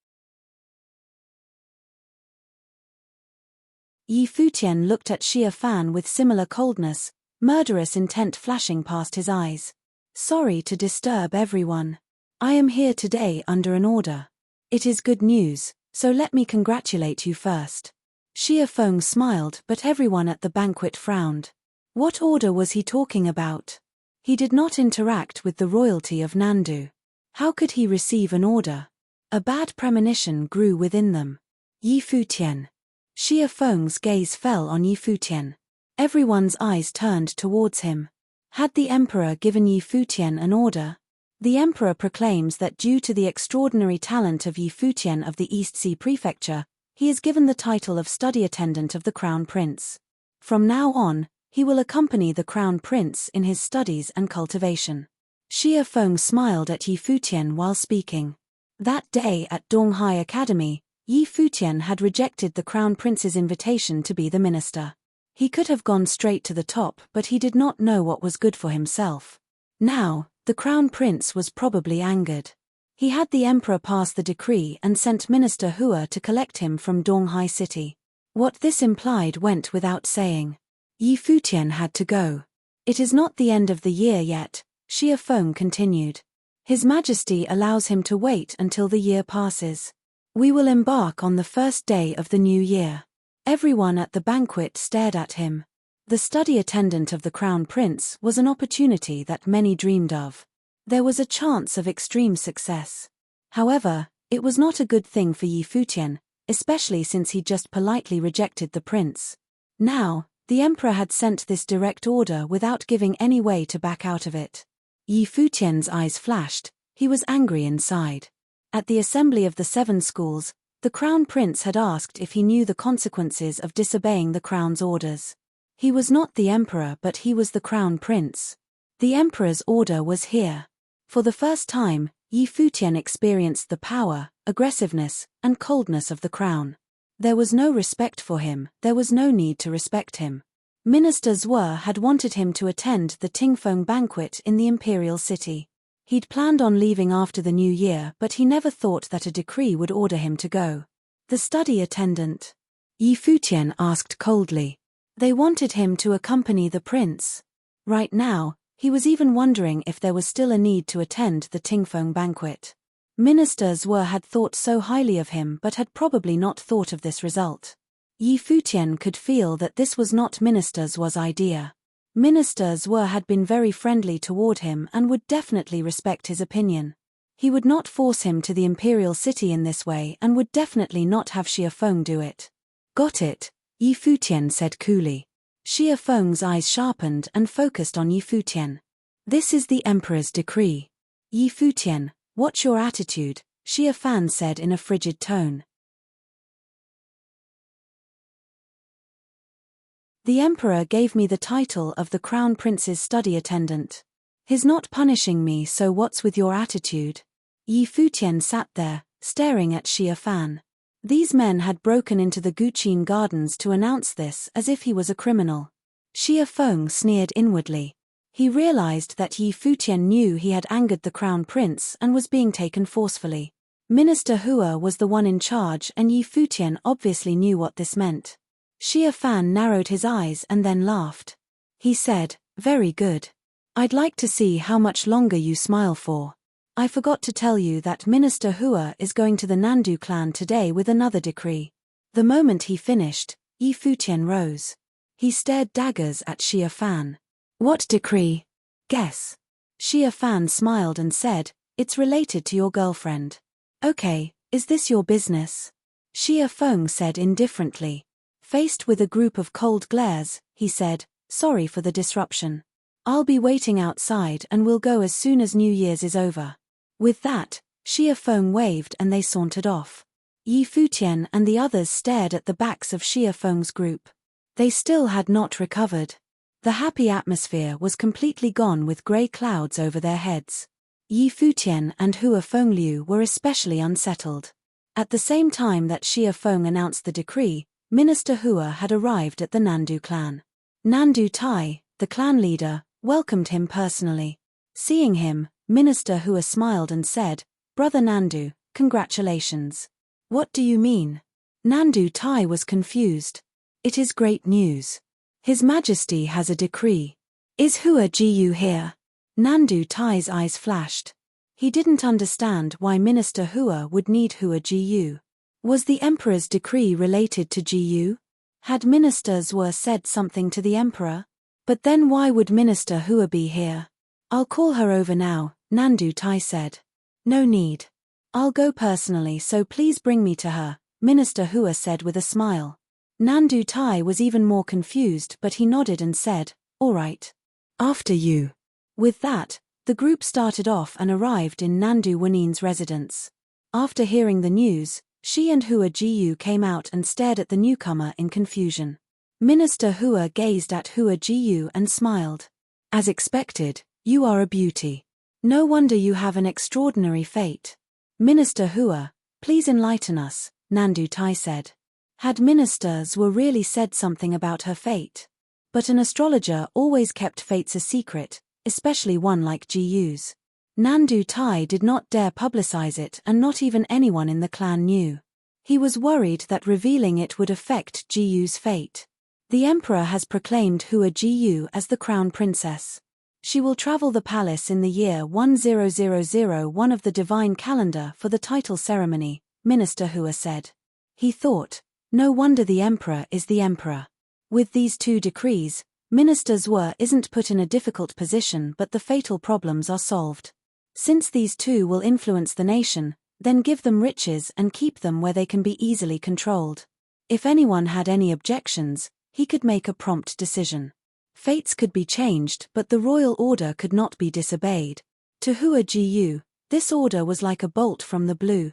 Yi Futian looked at Xia Fan with similar coldness, murderous intent flashing past his eyes. Sorry to disturb everyone. I am here today under an order. It is good news, so let me congratulate you first. Xia Feng smiled, but everyone at the banquet frowned. What order was he talking about? He did not interact with the royalty of Nandu. How could he receive an order? A bad premonition grew within them. Yi Futian. Xia Feng's gaze fell on Yi Futian. Everyone's eyes turned towards him. Had the emperor given Yi Futian an order? The emperor proclaims that due to the extraordinary talent of Yi Futian of the East Sea Prefecture, he is given the title of study attendant of the Crown Prince. From now on, he will accompany the Crown Prince in his studies and cultivation. Xia Feng smiled at Yi Futian while speaking. That day at Donghai Academy, Yi Futian had rejected the Crown Prince's invitation to be the minister. He could have gone straight to the top, but he did not know what was good for himself. Now, the Crown Prince was probably angered. He had the emperor pass the decree and sent Minister Hua to collect him from Donghai City. What this implied went without saying. Yi Futian had to go. It is not the end of the year yet, Xia Feng continued. His Majesty allows him to wait until the year passes. We will embark on the first day of the new year. Everyone at the banquet stared at him. The study attendant of the Crown Prince was an opportunity that many dreamed of. There was a chance of extreme success. However, it was not a good thing for Futian, especially since he just politely rejected the prince. Now, the emperor had sent this direct order without giving any way to back out of it. Futian's eyes flashed, he was angry inside. At the assembly of the 7 schools, the Crown Prince had asked if he knew the consequences of disobeying the Crown's orders. He was not the emperor, but he was the Crown Prince. The emperor's order was here. For the first time, Futian experienced the power, aggressiveness, and coldness of the crown. There was no respect for him, there was no need to respect him. Minister Zhuo had wanted him to attend the Tingfeng banquet in the imperial city. He'd planned on leaving after the new year, but he never thought that a decree would order him to go. The study attendant? Futian asked coldly. They wanted him to accompany the prince. Right now, he was even wondering if there was still a need to attend the Tingfeng banquet. Minister Zhuo had thought so highly of him but had probably not thought of this result. Futian could feel that this was not Minister Zhuo's idea. Minister Zhuo had been very friendly toward him and would definitely respect his opinion. He would not force him to the imperial city in this way and would definitely not have Xia Feng do it. Got it, Futian said coolly. Xia Feng's eyes sharpened and focused on Futian. This is the emperor's decree. Futian, what's your attitude? Xia Fan said in a frigid tone. The emperor gave me the title of the Crown Prince's study attendant. He's not punishing me, so what's with your attitude? Futian sat there, staring at Xia Fan. These men had broken into the Guqin gardens to announce this as if he was a criminal. Xia Feng sneered inwardly. He realized that Futian knew he had angered the Crown Prince and was being taken forcefully. Minister Hua was the one in charge and Futian obviously knew what this meant. Xia Fan narrowed his eyes and then laughed. He said, "Very good. I'd like to see how much longer you smile for. I forgot to tell you that Minister Hua is going to the Nandu clan today with another decree." The moment he finished, Futian rose. He stared daggers at Xia Fan. "What decree?" "Guess." Xia Fan smiled and said, "It's related to your girlfriend." "Okay, is this your business?" Xia Feng said indifferently. Faced with a group of cold glares, he said, "Sorry for the disruption. I'll be waiting outside and we'll go as soon as New Year's is over." With that, Xia Feng waved and they sauntered off. Futian and the others stared at the backs of Xia Feng's group. They still had not recovered. The happy atmosphere was completely gone with grey clouds over their heads. Futian and Hua Fengliu were especially unsettled. At the same time that Xia Feng announced the decree, Minister Hua had arrived at the Nandu clan. Nandu Tai, the clan leader, welcomed him personally. Seeing him, Minister Hua smiled and said, "Brother Nandu, congratulations." "What do you mean?" Nandu Tai was confused. "It is great news. His Majesty has a decree." "Is Hua Jiyu here?" Nandu Tai's eyes flashed. He didn't understand why Minister Hua would need Hua Jiyu. Was the Emperor's decree related to Jiyu? Had Minister Zhuo said something to the Emperor? But then why would Minister Hua be here? "I'll call her over now," Nandu Tai said. "No need. I'll go personally, so please bring me to her," Minister Hua said with a smile. Nandu Tai was even more confused, but he nodded and said, "All right. After you." With that, the group started off and arrived in Nandu Wanin's residence. After hearing the news, she and Hua Jiyu came out and stared at the newcomer in confusion. Minister Hua gazed at Hua Jiyu and smiled. "As expected, you are a beauty. No wonder you have an extraordinary fate." "Minister Hua, please enlighten us," Nandu Tai said. Had Minister Zhuo really said something about her fate? But an astrologer always kept fates a secret, especially one like Jiyu's. Nandu Tai did not dare publicize it and not even anyone in the clan knew. He was worried that revealing it would affect Jiyu's fate. "The Emperor has proclaimed Hua Jiyu as the crown princess. She will travel the palace in the year 1000 of the divine calendar for the title ceremony, Minister Hua said. He thought, no wonder the emperor is the emperor. With these two decrees, Minister Hua isn't put in a difficult position but the fatal problems are solved. Since these two will influence the nation, then give them riches and keep them where they can be easily controlled. If anyone had any objections, he could make a prompt decision. Fates could be changed but the royal order could not be disobeyed. To Hua Jiyu, this order was like a bolt from the blue.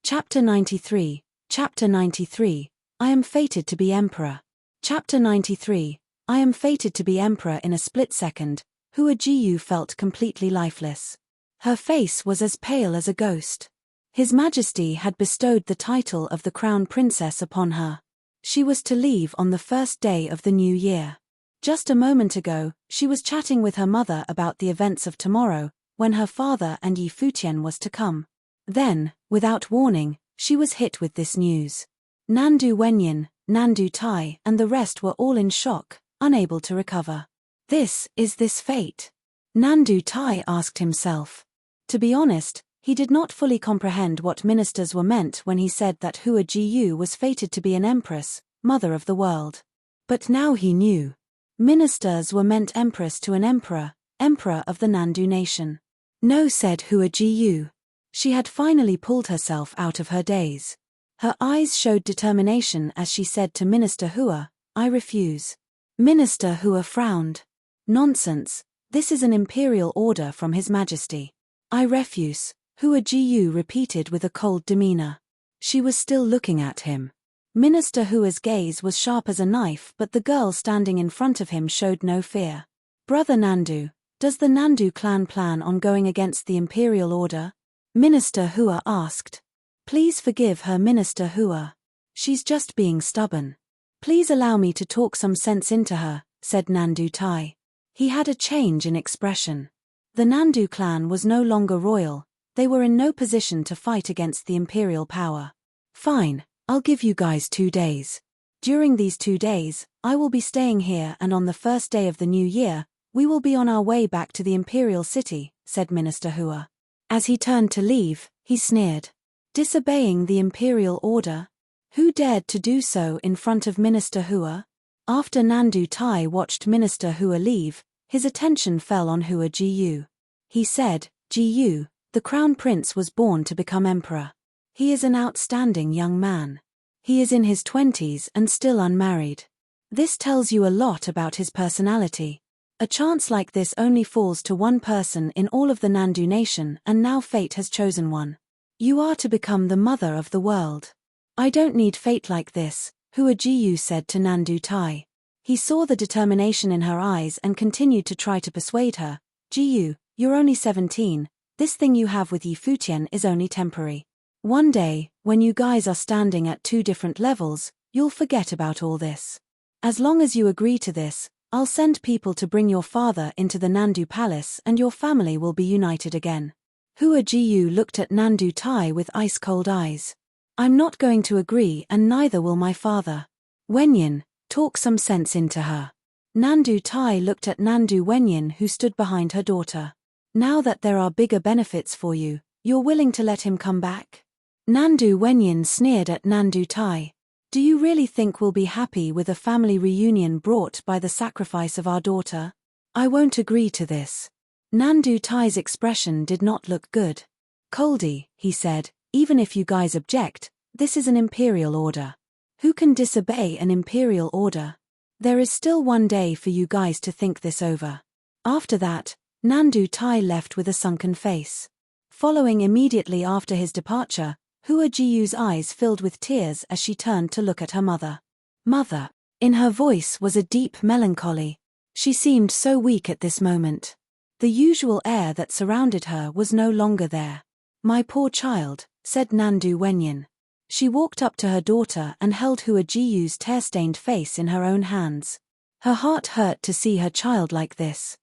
Chapter 93, Chapter 93, I am fated to be emperor. Chapter 93, I am fated to be emperor. In a split second, Hua Jiyu felt completely lifeless. Her face was as pale as a ghost. His Majesty had bestowed the title of the Crown Princess upon her. She was to leave on the first day of the new year. Just a moment ago, she was chatting with her mother about the events of tomorrow, when her father and Yi Futian was to come. Then, without warning, she was hit with this news. Nandu Wenyin, Nandu Tai and the rest were all in shock, unable to recover. Is this fate? Nandu Tai asked himself. To be honest, he did not fully comprehend what ministers were meant when he said that Hua Jiyu was fated to be an empress, mother of the world. But now he knew. Ministers were meant empress to an emperor, emperor of the Nandu nation. No, said Hua Jiyu. She had finally pulled herself out of her daze. Her eyes showed determination as she said to Minister Hua, I refuse. Minister Hua frowned. Nonsense, this is an imperial order from His Majesty. I refuse, Hua Jiyu repeated with a cold demeanor. She was still looking at him. Minister Hua's gaze was sharp as a knife but the girl standing in front of him showed no fear. Brother Nandu, does the Nandu clan plan on going against the imperial order? Minister Hua asked. Please forgive her, Minister Hua. She's just being stubborn. Please allow me to talk some sense into her, said Nandu Tai. He had a change in expression. The Nandu clan was no longer royal, they were in no position to fight against the imperial power. Fine, I'll give you guys 2 days. During these 2 days, I will be staying here and on the first day of the new year, we will be on our way back to the imperial city, said Minister Hua. As he turned to leave, he sneered. Disobeying the imperial order? Who dared to do so in front of Minister Hua? After Nandu Tai watched Minister Hua leave, his attention fell on Hua Jiyu. He said, Jiyu, the crown prince was born to become emperor. He is an outstanding young man. He is in his 20s and still unmarried. This tells you a lot about his personality. A chance like this only falls to one person in all of the Nandu nation and now fate has chosen one. You are to become the mother of the world. I don't need fate like this, Hua Jiyu said to Nandu Tai. He saw the determination in her eyes and continued to try to persuade her. Jiyu, you're only 17, this thing you have with Yi Futian is only temporary. One day, when you guys are standing at 2 different levels, you'll forget about all this. As long as you agree to this, I'll send people to bring your father into the Nandu palace and your family will be united again. Hua Jiyu looked at Nandu Tai with ice-cold eyes. I'm not going to agree and neither will my father. Wenyin, talk some sense into her. Nandu Tai looked at Nandu Wenyin who stood behind her daughter. Now that there are bigger benefits for you, you're willing to let him come back? Nandu Wenyin sneered at Nandu Tai. Do you really think we'll be happy with a family reunion brought by the sacrifice of our daughter? I won't agree to this. Nandu Tai's expression did not look good. Coldy, he said, even if you guys object, this is an imperial order. Who can disobey an imperial order? There is still 1 day for you guys to think this over. After that, Nandu Tai left with a sunken face. Following immediately after his departure, Hua Jiyu's eyes filled with tears as she turned to look at her mother. Mother. In her voice was a deep melancholy. She seemed so weak at this moment. The usual air that surrounded her was no longer there. My poor child, said Nandu Wenyin. She walked up to her daughter and held Hua Jiyu's tear-stained face in her own hands. Her heart hurt to see her child like this.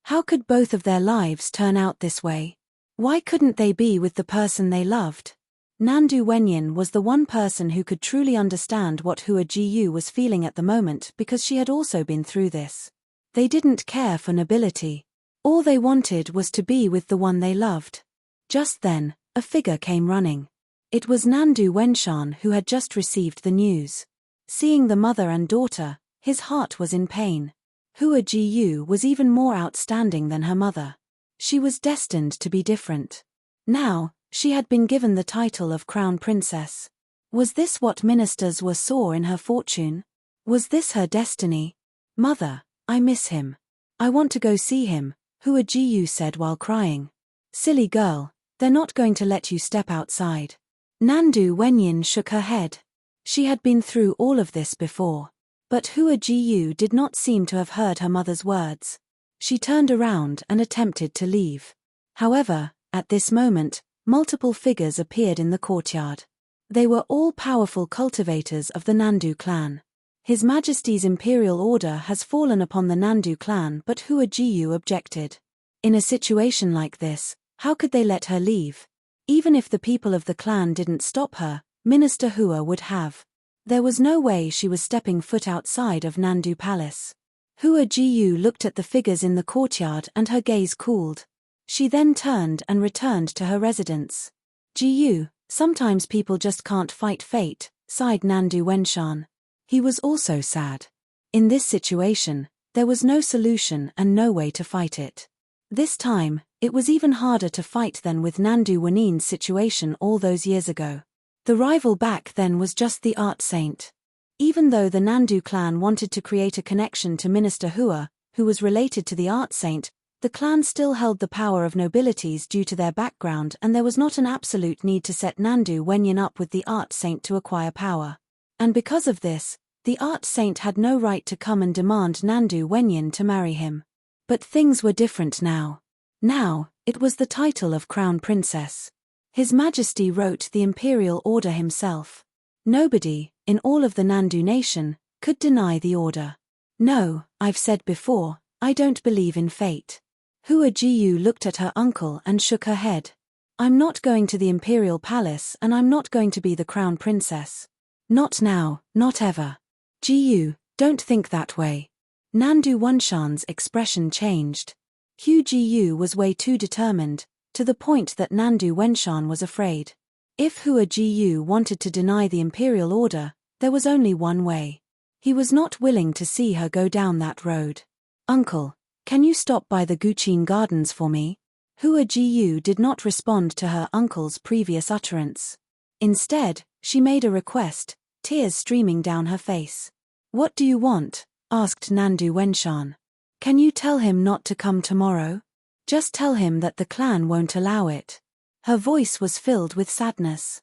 How could both of their lives turn out this way? Why couldn't they be with the person they loved? Nandu Wenyin was the one person who could truly understand what Hua Jiyu was feeling at the moment because she had also been through this. They didn't care for nobility. All they wanted was to be with the one they loved. Just then, a figure came running. It was Nandu Wenshan who had just received the news. Seeing the mother and daughter, his heart was in pain. Hua Jiyu was even more outstanding than her mother. She was destined to be different. Now, she had been given the title of Crown Princess. Was this what ministers were saw in her fortune? Was this her destiny? Mother, I miss him. I want to go see him, Hua Jiyu said while crying. Silly girl, they're not going to let you step outside. Nandu Wenyin shook her head. She had been through all of this before. But Hua Jiyu did not seem to have heard her mother's words. She turned around and attempted to leave. However, at this moment, multiple figures appeared in the courtyard. They were all powerful cultivators of the Nandu clan. His Majesty's imperial order has fallen upon the Nandu clan, but Hua Jiyu objected. In a situation like this, how could they let her leave? Even if the people of the clan didn't stop her, Minister Hua would have. There was no way she was stepping foot outside of Nandu Palace. Hua Jiyu looked at the figures in the courtyard and her gaze cooled. She then turned and returned to her residence. Jiyu, sometimes people just can't fight fate, sighed Nandu Wenshan. He was also sad. In this situation, there was no solution and no way to fight it. This time, it was even harder to fight than with Nandu Wenin's situation all those years ago. The rival back then was just the art saint. Even though the Nandu clan wanted to create a connection to Minister Hua, who was related to the art saint, the clan still held the power of nobilities due to their background, and there was not an absolute need to set Nandu Wenyin up with the art saint to acquire power. And because of this, the art saint had no right to come and demand Nandu Wenyin to marry him. But things were different now. Now, it was the title of Crown Princess. His Majesty wrote the imperial order himself. Nobody, in all of the Nandu nation, could deny the order. No, I've said before, I don't believe in fate. Hua Jiyu looked at her uncle and shook her head. I'm not going to the imperial palace and I'm not going to be the crown princess. Not now, not ever. Jiyu, don't think that way. Nandu Wenshan's expression changed. Hua Jiyu was way too determined, to the point that Nandu Wenshan was afraid. If Hua Jiyu wanted to deny the imperial order, there was only one way. He was not willing to see her go down that road. Uncle, can you stop by the Guqin Gardens for me? Hua Jiyu did not respond to her uncle's previous utterance. Instead, she made a request, tears streaming down her face. What do you want? Asked Nandu Wenshan. Can you tell him not to come tomorrow? Just tell him that the clan won't allow it. Her voice was filled with sadness.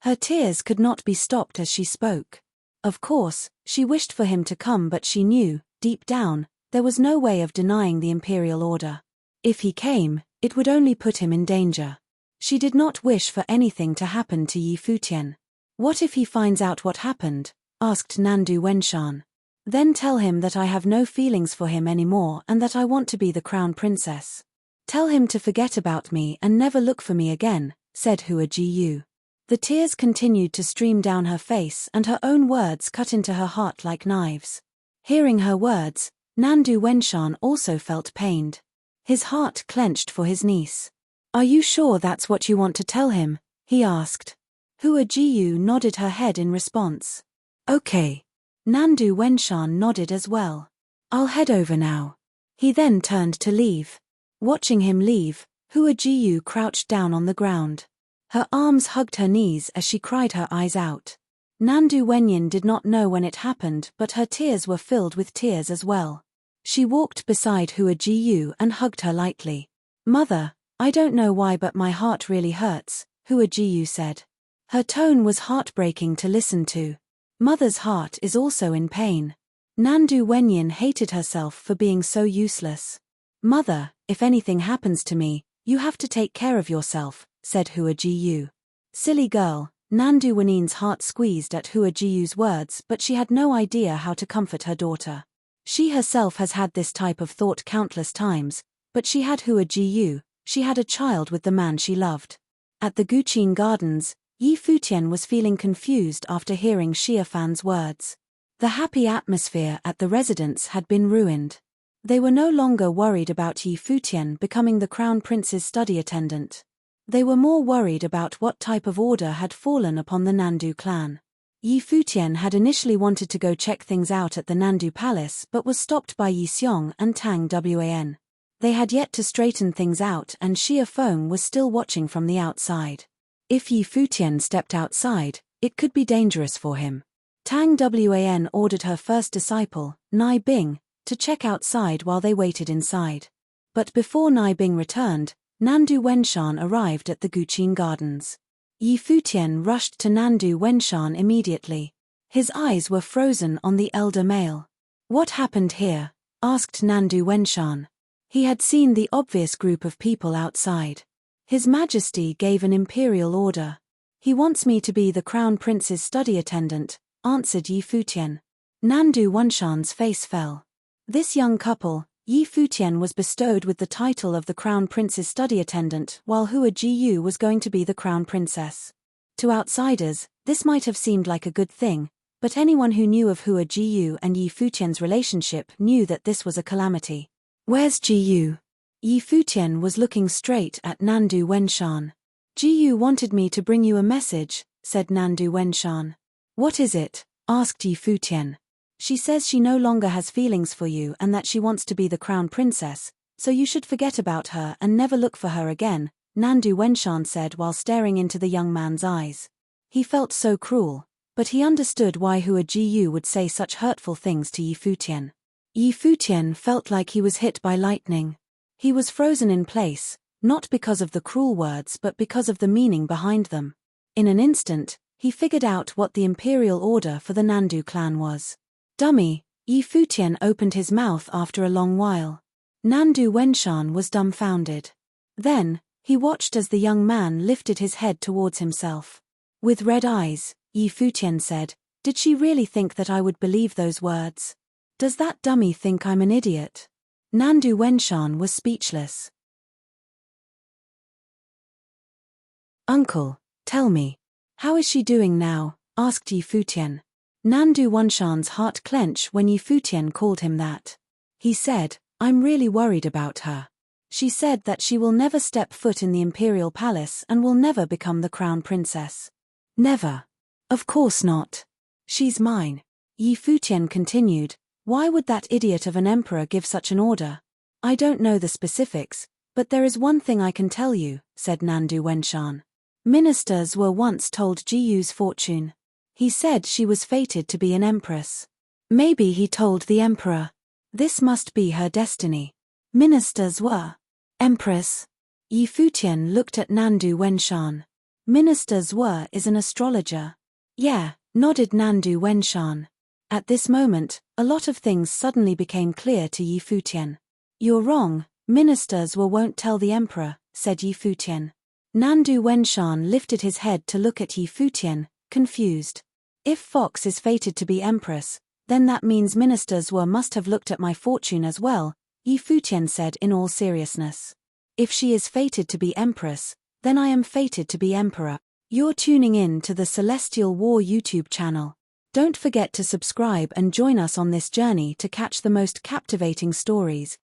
Her tears could not be stopped as she spoke. Of course, she wished for him to come, but she knew, deep down, there was no way of denying the imperial order. If he came, it would only put him in danger. She did not wish for anything to happen to Yi Futian. What if he finds out what happened? Asked Nandu Wenshan. Then tell him that I have no feelings for him anymore and that I want to be the crown princess. Tell him to forget about me and never look for me again, said Hua Jiyu. The tears continued to stream down her face and her own words cut into her heart like knives. Hearing her words, Nandu Wenshan also felt pained. His heart clenched for his niece. Are you sure that's what you want to tell him? He asked. Hua Jiyu nodded her head in response. Okay. Nandu Wenshan nodded as well. I'll head over now. He then turned to leave. Watching him leave, Hua Jiyu crouched down on the ground. Her arms hugged her knees as she cried her eyes out. Nandu Wenyin did not know when it happened, but her tears were filled with tears as well. She walked beside Hua Jiyu and hugged her lightly. Mother, I don't know why but my heart really hurts, Hua Jiyu said. Her tone was heartbreaking to listen to. Mother's heart is also in pain. Nandu Wenyin hated herself for being so useless. Mother, if anything happens to me, you have to take care of yourself, said Hua Jiyu. Silly girl, Nandu Wenin's heart squeezed at Hua Jiyu's words, but she had no idea how to comfort her daughter. She herself has had this type of thought countless times, but she had Hua Jiyu, She had a child with the man she loved. At the Guqin Gardens, Yi Futian was feeling confused after hearing Xia Fan's words. The happy atmosphere at the residence had been ruined. They were no longer worried about Yi Futian becoming the crown prince's study attendant. They were more worried about what type of order had fallen upon the Nandu clan. Yi Futian had initially wanted to go check things out at the Nandu Palace but was stopped by Yi Xiong and Tang Wan. They had yet to straighten things out and Xia Feng was still watching from the outside. If Yi Futian stepped outside, it could be dangerous for him. Tang Wan ordered her first disciple, Nai Bing, to check outside while they waited inside. But before Nai Bing returned, Nandu Wenshan arrived at the Guqin Gardens. Yi Futian rushed to Nandu Wenshan immediately. His eyes were frozen on the elder male. "What happened here?" asked Nandu Wenshan. He had seen the obvious group of people outside. His Majesty gave an imperial order. "He wants me to be the crown prince's study attendant," answered Yi Futian. Nandu Wenshan's face fell. This young couple, Yi Futian, was bestowed with the title of the crown prince's study attendant while Hua Jiyu was going to be the crown princess. To outsiders, this might have seemed like a good thing, but anyone who knew of Hua Jiyu and Yi Futian's relationship knew that this was a calamity. "Where's Jiyu?" Yi Futian was looking straight at Nandu Wenshan. "Jiyu wanted me to bring you a message," said Nandu Wenshan. "What is it?" asked Yi Futian. "She says she no longer has feelings for you and that she wants to be the crown princess, so you should forget about her and never look for her again," Nandu Wenshan said while staring into the young man's eyes. He felt so cruel, but he understood why Hua Jiyu would say such hurtful things to Yi Futian. Yi Futian felt like he was hit by lightning. He was frozen in place, not because of the cruel words but because of the meaning behind them. In an instant, he figured out what the imperial order for the Nandu clan was. "Dummy," Yi Futian opened his mouth after a long while. Nandu Wenshan was dumbfounded. Then, he watched as the young man lifted his head towards himself. With red eyes, Yi Futian said, "Did she really think that I would believe those words? Does that dummy think I'm an idiot?" Nandu Wenshan was speechless. "Uncle, tell me, how is she doing now?" asked Yi Futian. Nandu Wenshan's heart clenched when Yi Futian called him that. He said, "I'm really worried about her. She said that she will never step foot in the imperial palace and will never become the crown princess." "Never. Of course not. She's mine." Yi Futian continued, "Why would that idiot of an emperor give such an order?" "I don't know the specifics, but there is one thing I can tell you," said Nandu Wenshan. "Ministers were once told Jiyu's fortune. He said she was fated to be an empress. Maybe he told the emperor. This must be her destiny." "Ministers were empress?" Yi Futian looked at Nandu Wenshan. "Ministers were is an astrologer." "Yeah," nodded Nandu Wenshan. At this moment, a lot of things suddenly became clear to Yi Futian. "You're wrong, ministers won't tell the emperor," said Yi Futian. Nandu Wenshan lifted his head to look at Yi Futian, confused. "If Fox is fated to be empress, then that means ministers must have looked at my fortune as well," Yi Futian said in all seriousness. "If she is fated to be empress, then I am fated to be emperor." You're tuning in to the Celestial War YouTube channel. Don't forget to subscribe and join us on this journey to catch the most captivating stories.